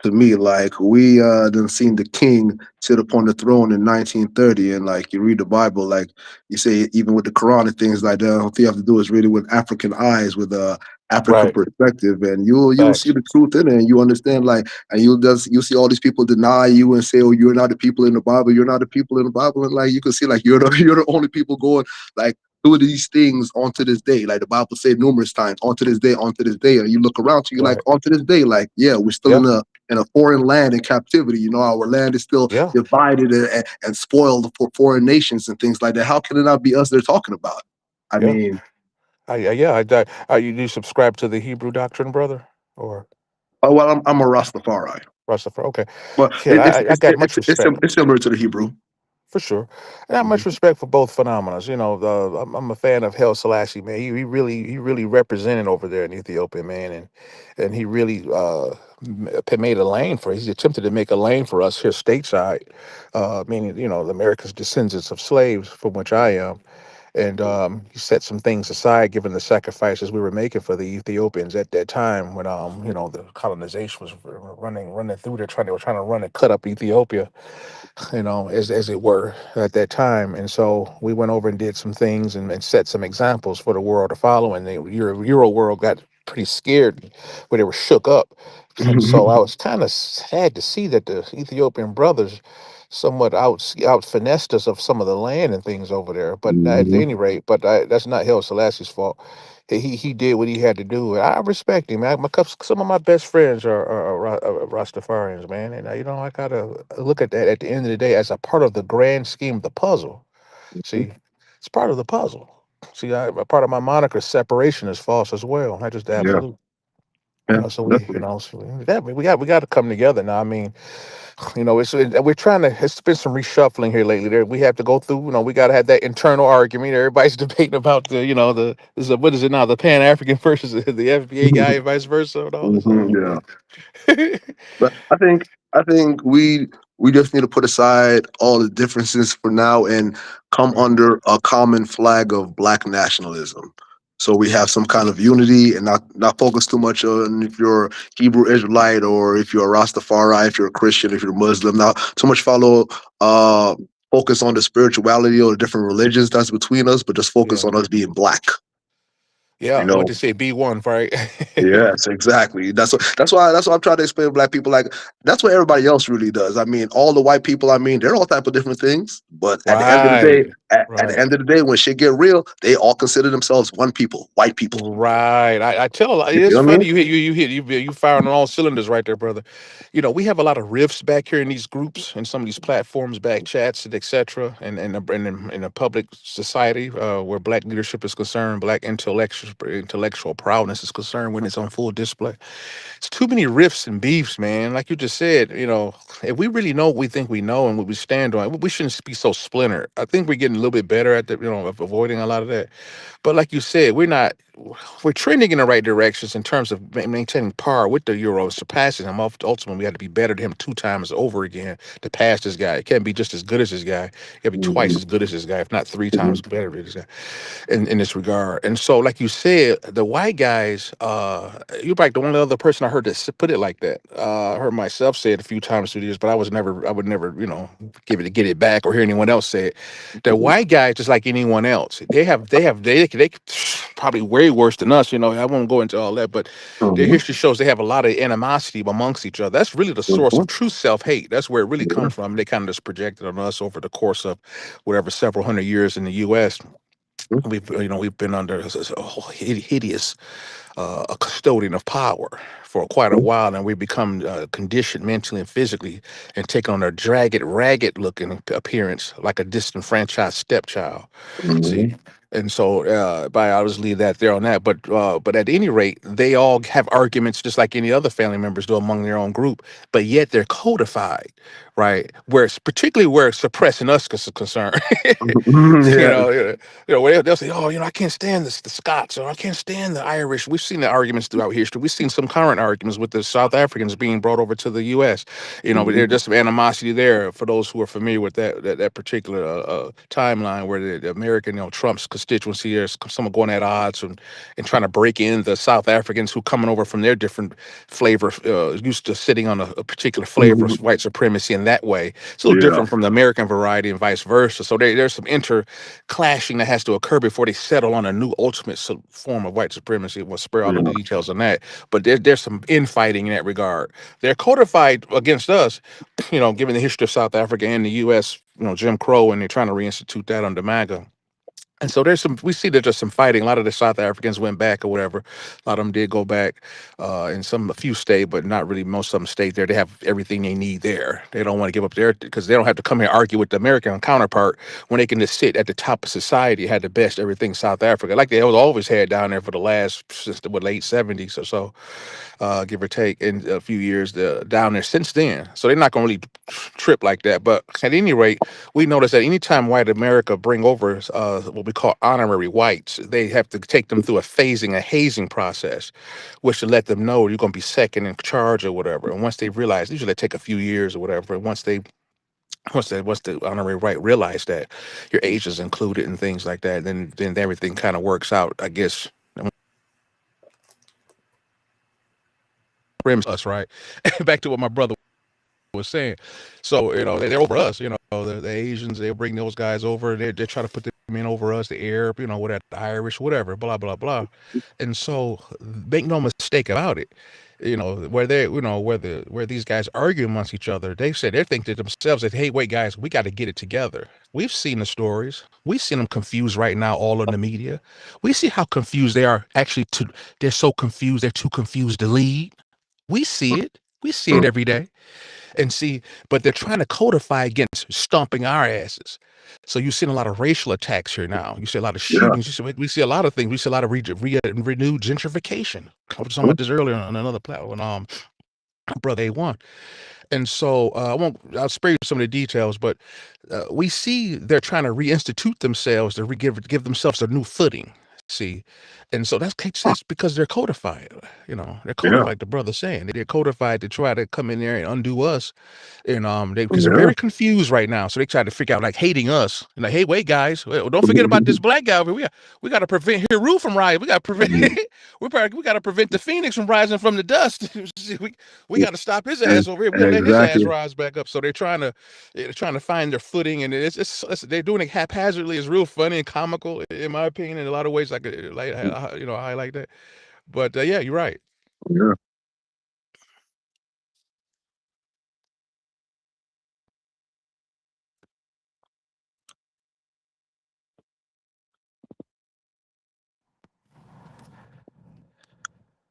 to me. Like, we done seen the king sit upon the throne in 1930, and like, you read the Bible, like you say, even with the Quran and things like that, all you have to do is read it with African eyes, with African Right. perspective, and you'll see Facts. the truth in it, and you understand, like, and you see all these people deny you and say, oh, you're not the people in the Bible, you're not the people in the Bible, and like you can see, like, you're the you're the only people going like doing these things onto this day, like the Bible said numerous times, onto this day, and you look around, so you're like, Right. onto this day, like, yeah, we're still Yeah. in a foreign land in captivity. You know, our land is still Yeah. divided and spoiled for foreign nations and things like that. How can it not be us they're talking about? I Yeah. mean, You do subscribe to the Hebrew doctrine, brother, or oh well, I'm a Rastafari, Rastafari? Okay. but Yeah, I got much respect. it's similar to the Hebrew. For sure. And I have much respect for both phenomena. I'm a fan of Haile Selassie, man. He really represented over there in Ethiopia, man, and he really made a lane for. He's attempted to make a lane for us here stateside, meaning the America's descendants of slaves, from which I am. And he set some things aside, given the sacrifices we were making for the Ethiopians at that time when the colonization was running through there, they were trying to run and cut up Ethiopia, as it were at that time. And so we went over and did some things and set some examples for the world to follow. And the Euro world got pretty scared when they were shook up. And so I was kind of sad to see that the Ethiopian brothers somewhat out finessed us of some of the land and things over there. But at Mhm. any rate, that's not Haile Selassie's fault. He did what he had to do. And I respect him, man. Some of my best friends are Rastafarians, man, and you know I gotta look at that at the end of the day as a part of the grand scheme of the puzzle. See, it's part of the puzzle. See, a part of my moniker separation is false as well, not just Yeah, absolute. yeah, So definitely. we got to come together now. I mean, we're trying to. It's been some reshuffling here lately. There we have to go through. We got to have that internal argument. Everybody's debating about what is it now? The Pan African versus the FBA guy and vice versa and all this other Yeah. stuff. But I think we just need to put aside all the differences for now and come Right. under a common flag of Black nationalism. So we have some kind of unity and not focus too much on if you're Hebrew Israelite or if you're a Rastafari, if you're a Christian, if you're Muslim. Not too much uh focus on the spirituality or the different religions that's between us, but just focus Yeah. on us being black. You Yeah. What know, they say, B1, right? yes, exactly. That's why I'm trying to explain to black people like that's what everybody else really does. I mean, all the white people, I mean, they're all type of different things, but at the end of the day, Right. at the Right. end of the day, when shit get real, they all consider themselves one people, white people. Right. I tell a lot. You It's feel me? funny you firing on all cylinders right there, brother. We have a lot of rifts back here in these groups and some of these platforms, back chats and etc. And in a public society where black leadership is concerned, black intellectual prowess is concerned when it's on full display. It's too many rifts and beefs, man. Like you just said, if we really know what we think we know and what we stand on, we shouldn't be so splintered. I think we're getting a little bit better at of avoiding a lot of that. But like you said, we're trending in the right directions in terms of maintaining par with the Euro, surpassing him. Ultimately, we had to be better than him 2 times over again to pass this guy. It can't be just as good as this guy. It got to be twice Mhm, as good as this guy, if not three mhm, times better than this guy in this regard. And so, like you said, the white guys, you're like the only other person I heard that put it like that. I heard myself say it a few times through the years, but I would never, get it back or hear anyone else say it. The white guys, just like anyone else, they probably way worse than us. I won't go into all that, but their mhm, history shows they have a lot of animosity amongst each other. That's really the source of mhm, true self-hate. That's where it really yeah, comes from. They kind of just projected on us over the course of whatever several hundred years in the U.S. We've been under a whole hideous a custodian of power for quite a mhm, while, and we've become conditioned mentally and physically and taken on a dragged, ragged looking appearance like a disenfranchised stepchild. See, mhm, and so I'll just leave that there on that. But at any rate, they all have arguments just like any other family members do among their own group, but yet they're codified, right? Where it's particularly where suppressing us is concerned. mhm, you yeah, know, you where they'll say, "Oh, I can't stand the Scots, or I can't stand the Irish." We've seen the arguments throughout history. We've seen some current arguments with the South Africans being brought over to the U.S. But there's mhm, just some animosity there for those who are familiar with that particular timeline where the American, Trump's constituency is someone going at odds and trying to break in the South Africans who coming over from their different flavor, used to sitting on a particular flavor of mhm, white supremacy in that way. It's a little yeah, different from the American variety and vice versa. So there's some clashing that has to occur before they settle on a new ultimate form of white supremacy. We'll spare all of yeah, the details on that. But there's some infighting in that regard. They're codified against us, given the history of South Africa and the U.S., Jim Crow, and they're trying to reinstitute that under MAGA. And so we see that there's some fighting. A lot of the South Africans went back or whatever. A lot of them did go back, and a few stayed, but not really. Most of them stayed there. They have everything they need there. They don't want to give up there because they don't have to come here and argue with the American counterpart when they can just sit at the top of society, had the best everything South Africa, like they was always had down there for the last since the late '70s or so, give or take, in a few years down there since then. So they're not going to really trip like that. But at any rate, we notice that anytime white America bring over what we call honorary whites, they have to take them through a hazing process, which to let them know you're going to be second in charge or whatever. And once they realize, usually they take a few years or whatever. And once the honorary white realize that your age is included and things like that, then everything kind of works out, I guess. Us, right? Back to what my brother was saying. So, they're over us, the Asians, they'll bring those guys over. They try to put them in over us, the Arab, whatever, the Irish, whatever, blah, blah, blah. And so make no mistake about it. where where these guys argue amongst each other, they think to themselves that, hey, wait, guys, we got to get it together. We've seen the stories. We've seen them confused right now, all in the media. We see how confused they are. Actually, they're so confused, they're too confused to lead. We see it. We see it every day. And see, but they're trying to codify against stomping our asses. So you've seen a lot of racial attacks here now. You see a lot of shootings. We see a lot of things. We see a lot of renewed gentrification. I was talking about this earlier on another platform. Brother A1. And so I'll spare you some of the details, but we see they're trying to reinstitute themselves to give themselves a new footing. See, and so that's because they're codified. They're codified. The brother saying they're codified to try to come in there and undo us, and because they're very confused right now. So they try to figure out like hating us and like, hey, wait, guys, don't forget about this black guy. We got to prevent Heru from rising. We got to prevent we got to prevent the phoenix from rising from the dust. we got to stop his ass over here. We got to let his ass rise back up. So they're trying to find their footing, and they're doing it haphazardly. It's real funny and comical, in my opinion, in a lot of ways. I highlight that. But yeah, you're right. Yeah.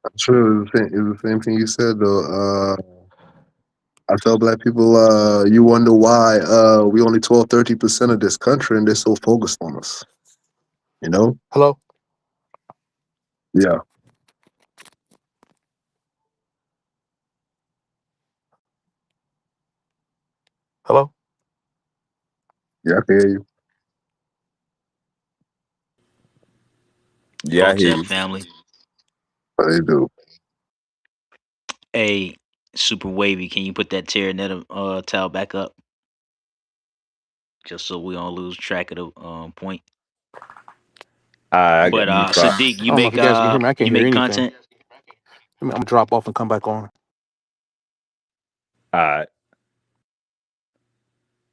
I'm sure it's the same thing you said though. I tell black people, you wonder why we only 12-13% of this country and they're so focused on us. Hello. Yeah. Hello. Yeah, I can hear you. Yeah, I hear Hotep you. family. They do. Hey, SupaWavvy, can you put that Terranetta towel back up? Just so we don't lose track of the point. I But got me five. Sadiq, I don't know if you guys can hear me. I can't you hear make anything. content? I'm gonna drop off and come back on. All right.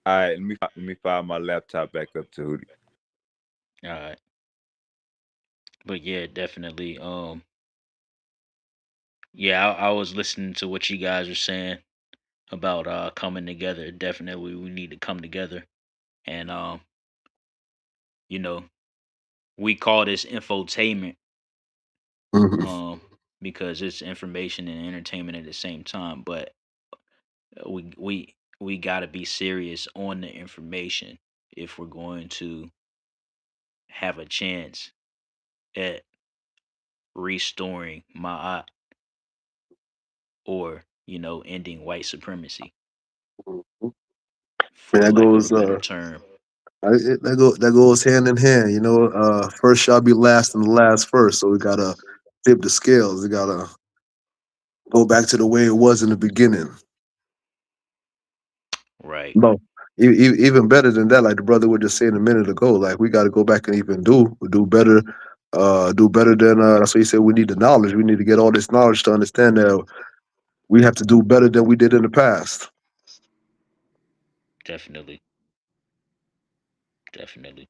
All right. Let me fire my laptop back up to Hootie. All right. But yeah, definitely. Yeah, I was listening to what you guys were saying about coming together. Definitely, we need to come together, and you know, we call this infotainment, Mhm. because it's information and entertainment at the same time. But we got to be serious on the information if we're going to have a chance at restoring Ma'at, or ending white supremacy, And for that lack of a goes better term. that goes hand in hand. First shall be last and the last first. So we gotta tip the scales. We gotta go back to the way it was in the beginning. Right. No, even better than that, like the brother was just saying a minute ago, like we got to go back and even do better, do better than. That's why he said we need the knowledge. We need to get all this knowledge to understand that we have to do better than we did in the past. Definitely. Definitely.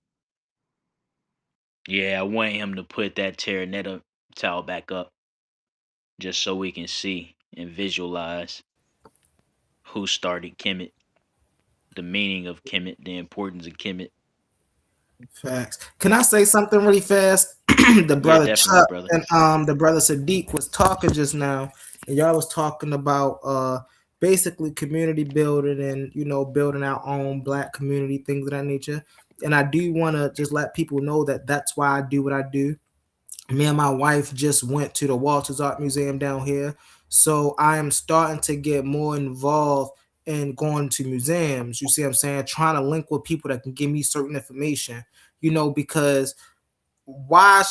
Yeah, I want him to put that Terranetta towel back up, just so we can see and visualize who started Kemet, the meaning of Kemet, the importance of Kemet. Facts. Can I say something really fast? The Yeah, brother definitely, Chuck brother. and the brother Sadiq was talking just now, and y'all was talking about basically community building and building our own black community, things of that nature. And I do want to just let people know that that's why I do what I do. Me and my wife just went to the Walters Art Museum down here, so I am starting to get more involved in going to museums. You see what I'm saying? Trying to link with people that can give me certain information, because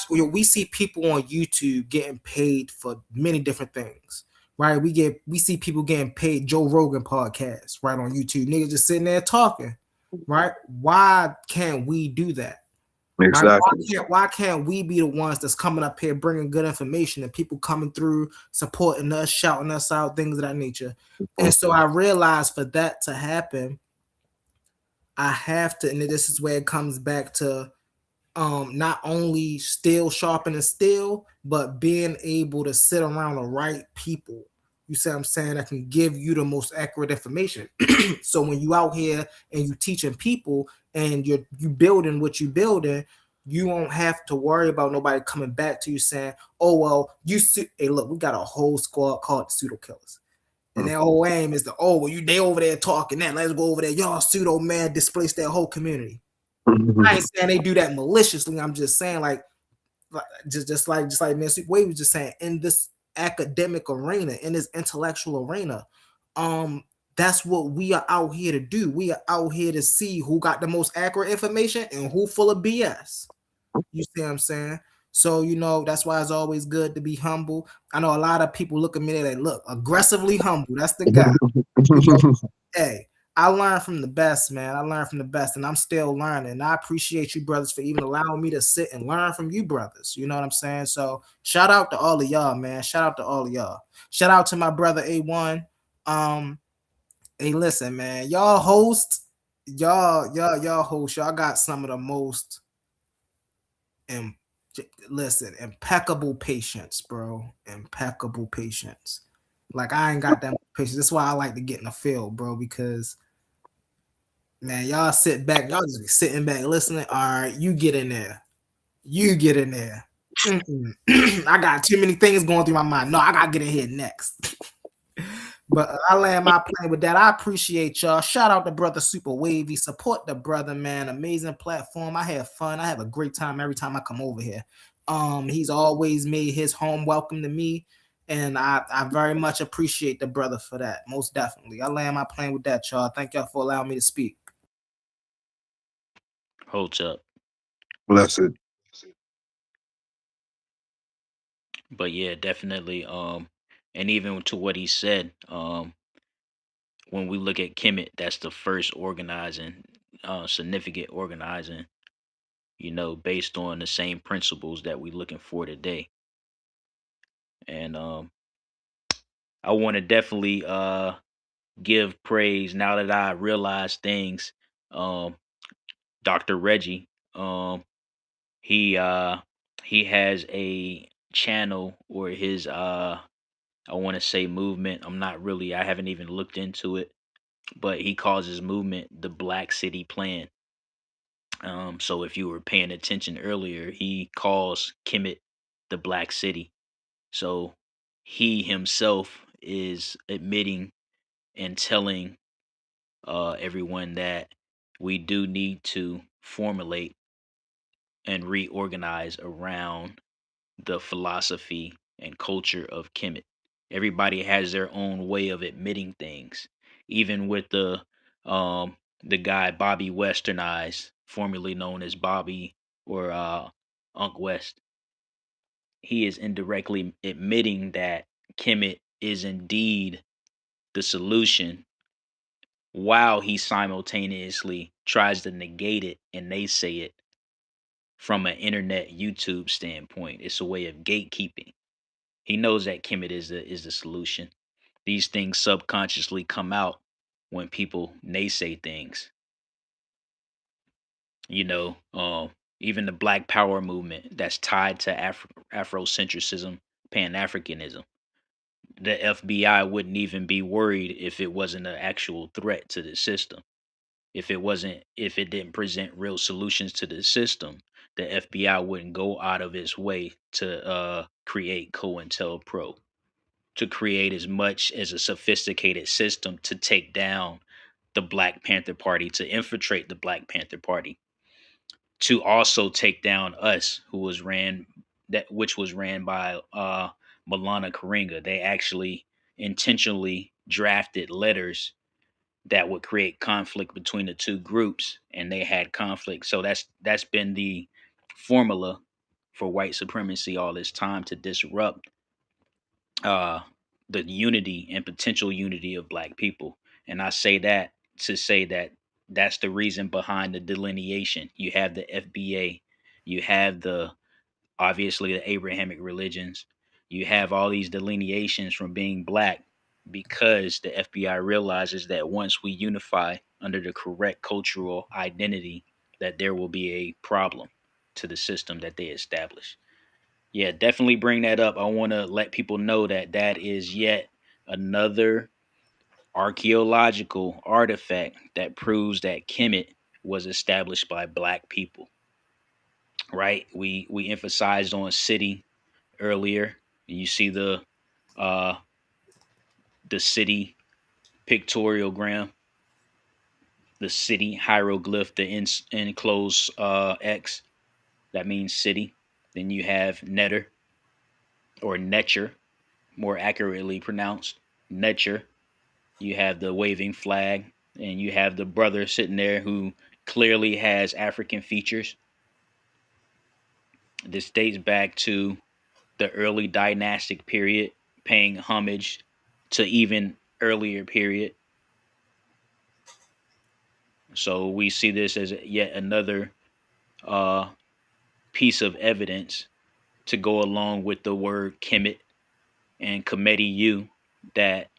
we see people on YouTube getting paid for many different things, right? We see people getting paid. Joe Rogan podcast, right, on YouTube. Niggas just sitting there talking, right? Why can't we do that? Right? Exactly. Why can't we be the ones that's coming up here bringing good information and people coming through, supporting us, shouting us out, things of that nature? And so I realized for that to happen, I have to, and this is where it comes back to not only still sharpening steel, but being able to sit around the right people. You see what I'm saying? That can give you the most accurate information. So when you out here and you teaching people and you building what you building, you won't have to worry about nobody coming back to you saying, "Oh well, hey look, we got a whole squad called the pseudo killers." And their whole aim is to, oh, well, they over there talking that. Let's go over there. Y'all pseudo man displace their whole community. I ain't saying they do that maliciously. I'm just saying just like man SupaWavvy was just saying, in this academic arena, in this intellectual arena, that's what we are out here to do. We are out here to see who got the most accurate information and who full of BS. You see what I'm saying? So, that's why it's always good to be humble. I know a lot of people look at me, they're like, look, aggressively humble. That's the guy. Hey, I learned from the best, man. I learned from the best, and I'm still learning. And I appreciate you, brothers, for even allowing me to sit and learn from you, brothers. You know what I'm saying? So, shout out to all of y'all, man. Shout out to all of y'all. Shout out to my brother A1. Hey, listen, man. Y'all host, y'all host. Y'all got some of the most impeccable patience, bro. Impeccable patience. Like, I ain't got that much patience. That's why I like to get in the field, bro, because man, y'all sit back, y'all just be sitting back listening. All right, you get in there. You get in there. I got too many things going through my mind. No, I gotta get in here next. But I land my plane with that. I appreciate y'all. Shout out to brother SupaWavvy. Support the brother, man. Amazing platform. I have fun. I have a great time every time I come over here. He's always made his home welcome to me, and I very much appreciate the brother for that. Most definitely. I land my plane with that, y'all. Thank y'all for allowing me to speak. Holds up. Blessed. But yeah, definitely. And even to what he said, when we look at Kemet, that's the first organizing, significant organizing, based on the same principles that we're looking for today. And I want to definitely give praise now that I realize things. Um, Dr. Reggie, he uh, he has a channel, or his I want to say movement. I haven't even looked into it, but he calls his movement the Black City Plan. So if you were paying attention earlier, he calls Kemet the Black City. So he himself is admitting and telling everyone that we do need to formulate and reorganize around the philosophy and culture of Kemet. Everybody has their own way of admitting things. Even with the guy Bobby Westernized, formerly known as Bobby or Unc West, he is indirectly admitting that Kemet is indeed the solution, while he simultaneously tries to negate it and naysay it from an internet YouTube standpoint. It's a way of gatekeeping. He knows that Kemet is the solution. These things subconsciously come out when people naysay things. You know, even the Black Power movement that's tied to Afrocentrism, Pan Africanism. The FBI wouldn't even be worried if it wasn't an actual threat to the system. If it didn't present real solutions to the system, the FBI wouldn't go out of its way to create COINTELPRO, to create as much as a sophisticated system to take down the Black Panther Party, to infiltrate the Black Panther Party, to also take down us, which was ran by Malana Karinga. They actually intentionally drafted letters that would create conflict between the two groups, and they had conflict. So that's been the formula for white supremacy all this time, to disrupt uh the unity and potential unity of Black people. And I say that to say that that's the reason behind the delineation. You have the FBA, you have the obviously the Abrahamic religions, you have all these delineations from being Black, because the FBI realizes that once we unify under the correct cultural identity, that there will be a problem. to the system that they established. Yeah, definitely bring that up. I want to let people know that that is yet another archaeological artifact that proves that Kemet was established by black people. Right? We emphasized on city earlier. You see uh the city pictoriogram, the city hieroglyph, the enclosed X that means city. Then you have netter or netcher, more accurately pronounced netcher. You have the waving flag, and you have the brother sitting there who clearly has African features. This dates back to the early dynastic period, paying homage to even earlier period. So we see this as yet another uh, piece of evidence to go along with the word Kemet and Committee U that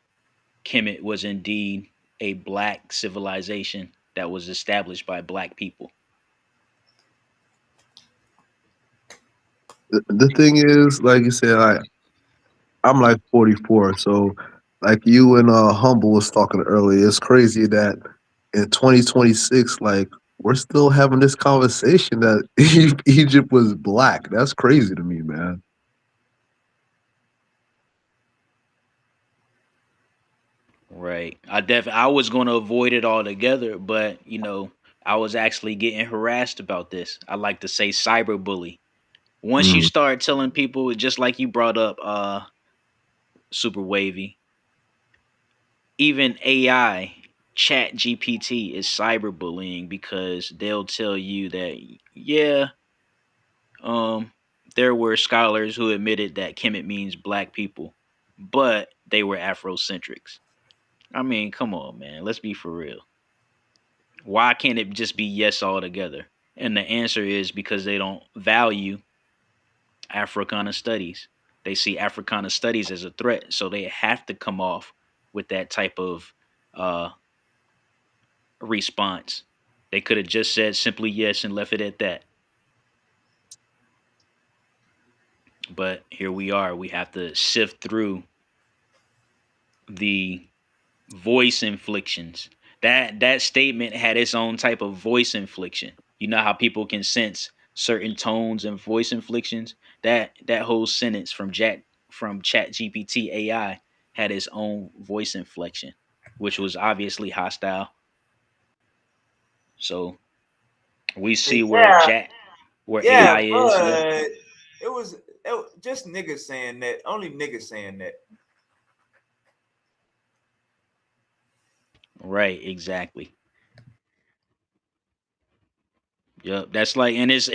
Kemet was indeed a black civilization that was established by black people. The thing is, like you said, I'm like 44, so like you and Humble was talking earlier, it's crazy that in 2026, like we're still having this conversation that Egypt was black. That's crazy to me, man. Right. I was going to avoid it altogether, but I was actually getting harassed about this. I like to say cyberbully. Once you Mm. start telling people, just like you brought up, Super Wavy, even AI, Chat GPT is cyberbullying because they'll tell you that yeah, um, there were scholars who admitted that Kemet means black people, but they were Afrocentrics. I mean, come on, man. Let's be for real. Why can't it just be yes altogether? And the answer is because they don't value Africana studies. They see Africana studies as a threat, so they have to come off with that type of uh, response. They could have just said simply yes and left it at that. But here we are. We have to sift through the voice inflictions. That statement had its own type of voice infliction. You know how people can sense certain tones and voice inflictions. That whole sentence from Chat GPT AI had its own voice inflection, which was obviously hostile. So we see Yeah, where yeah, AI is. Yep. but it was just niggas saying that. Only niggas saying that. Right. Exactly. Yep, that's like, and it's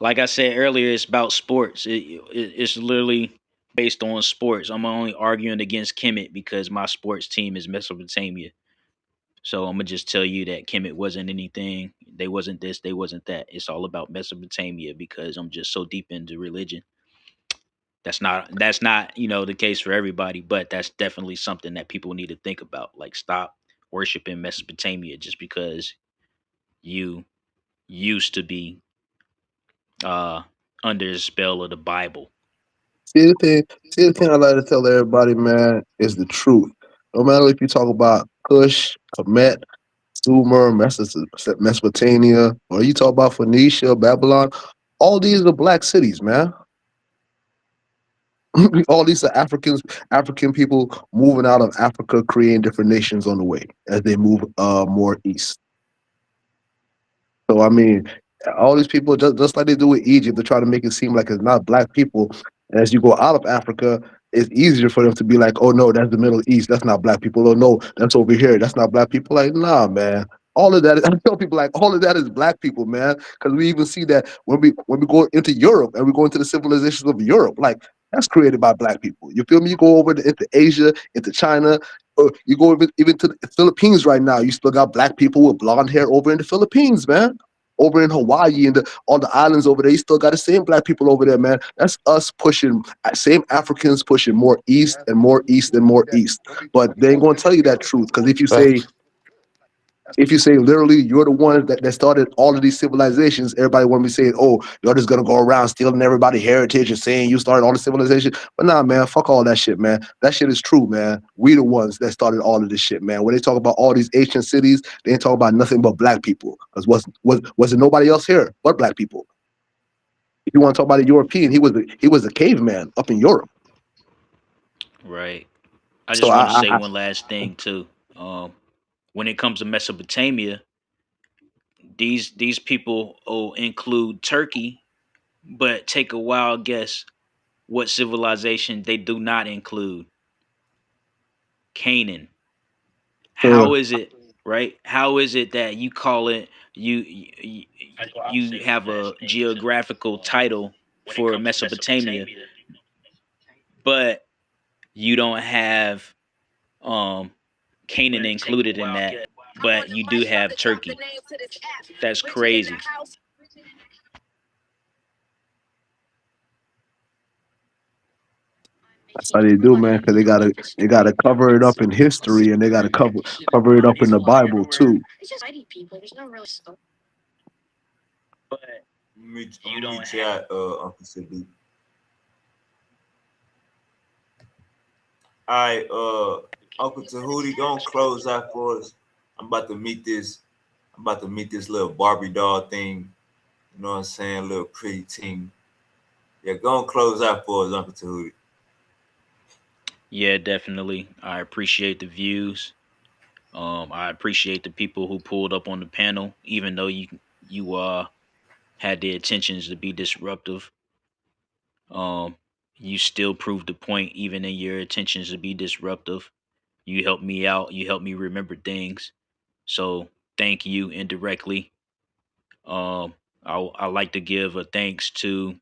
like I said earlier, it's about sports. It's literally based on sports. I'm only arguing against Kemet because my sports team is Mesopotamia. So I'm gonna just tell you that Kemet wasn't anything. They wasn't this. They wasn't that. It's all about Mesopotamia because I'm just so deep into religion. That's not the case for everybody, but that's definitely something that people need to think about. Like, stop worshiping Mesopotamia just because you used to be uh under the spell of the Bible. See the thing I like to tell everybody, man, is the truth. No matter if you talk about Kush, Kemet, Sumer, Mesopotamia, or you talk about Phoenicia, Babylon, all these are black cities, man. All these are African people moving out of Africa, creating different nations on the way as they move more east. So I mean, all these people just like they do with Egypt, they try to make it seem like it's not black people. And as you go out of Africa, it's easier for them to be like, oh no, that's the Middle East, that's not black people. Oh no, that's over here, that's not black people. Like, nah, man. All of that, I tell people like all of that is black people, man. Because we even see that when we go into Europe and we go into the civilizations of Europe, like that's created by black people. You feel me? You go over into Asia, into China, or you go even to the Philippines right now. You still got black people with blonde hair over in the Philippines, man. Over in Hawaii and all the islands over there, you still got the same black people over there, man. That's us pushing, same Africans pushing more east and more east and more east. But they ain't gonna tell you that truth because if you say If you say literally you're the one that started all of these civilizations, everybody want to be saying, oh, you're just gonna go around stealing everybody's heritage and saying you started all the civilization. But nah, man, fuck all that shit, man. That shit is true, man. We the ones that started all of this shit, man. When they talk about all these ancient cities, they ain't talk about nothing but black people. Because was there nobody else here but black people? If you want to talk about a European, he was a caveman up in Europe. Right. I So just want to say one last thing too. When it comes to Mesopotamia, these people include Turkey, but take a wild guess what civilization they do not include. Canaan. How is it, right? How is it that you call it you have a geographical title for Mesopotamia, but you don't have um Canaan included in that, but you do have Turkey. That's crazy. that's how they do, man, because they gotta cover it up in history and they gotta cover it up in the Bible too. I'm gonna meet you at Uncle Sadiq. All right, Uncle Tahuti, gonna close out for us. I'm about to meet this. I'm about to meet this little Barbie doll thing. You know what I'm saying? Little pretty team. Yeah, go and close out for us, Uncle Tahuti. Yeah, definitely. I appreciate the views. I appreciate the people who pulled up on the panel, even though you had the intentions to be disruptive. Um, you still proved the point, even in your intentions to be disruptive. You helped me out. You helped me remember things. So thank you indirectly. I like to give a thanks to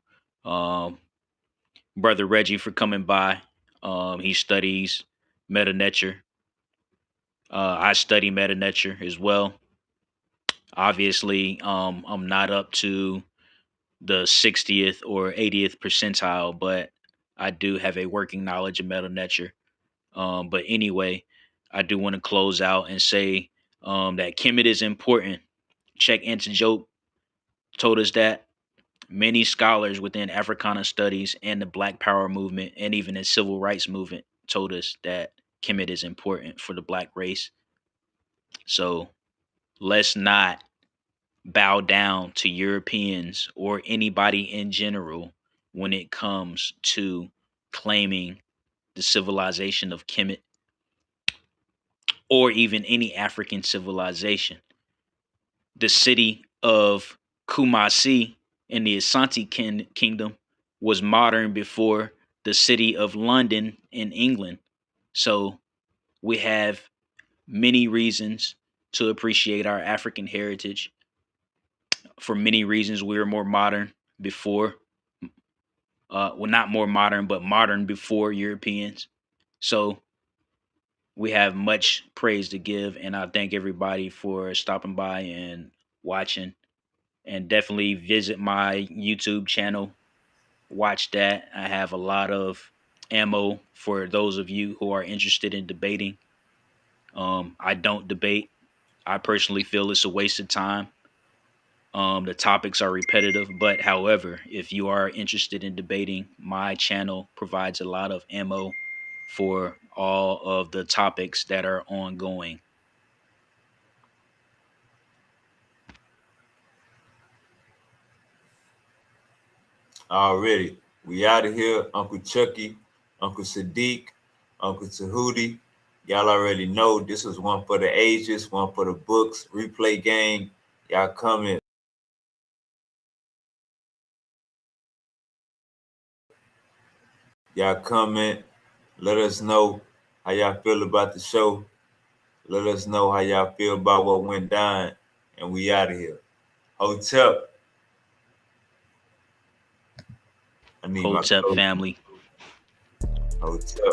um, brother Reggie for coming by. He studies meta nature. I study meta nature as well. Obviously, I'm not up to the 60th or 80th percentile, but I do have a working knowledge of meta nature. But anyway, I do want to close out and say that Kemet is important. Check Antijoke told us that many scholars within Africana studies and the Black Power movement and even the civil rights movement told us that Kemet is important for the black race. So let's not bow down to Europeans or anybody in general when it comes to claiming the civilization of Kemet or even any African civilization. The city of Kumasi in the Asante Kingdom was modern before the city of London in England. So we have many reasons to appreciate our African heritage. For many reasons, we were more modern before. Well, not more modern, but modern before Europeans. So we have much praise to give, and I thank everybody for stopping by and watching. And definitely visit my YouTube channel. Watch that. I have a lot of ammo for those of you who are interested in debating. I don't debate. I personally feel it's a waste of time. The topics are repetitive, but however, if you are interested in debating, my channel provides a lot of ammo for all of the topics that are ongoing. Already. We out of here. Uncle Chucky, Uncle Sadiq, Uncle Tahuti. Y'all already know this was one for the ages, one for the books, replay gang. Y'all coming. Y'all comment. Let us know how y'all feel about the show. Let us know how y'all feel about what went down. And we out of here. Hotel. I need my Hotep clothes. family. Hotel.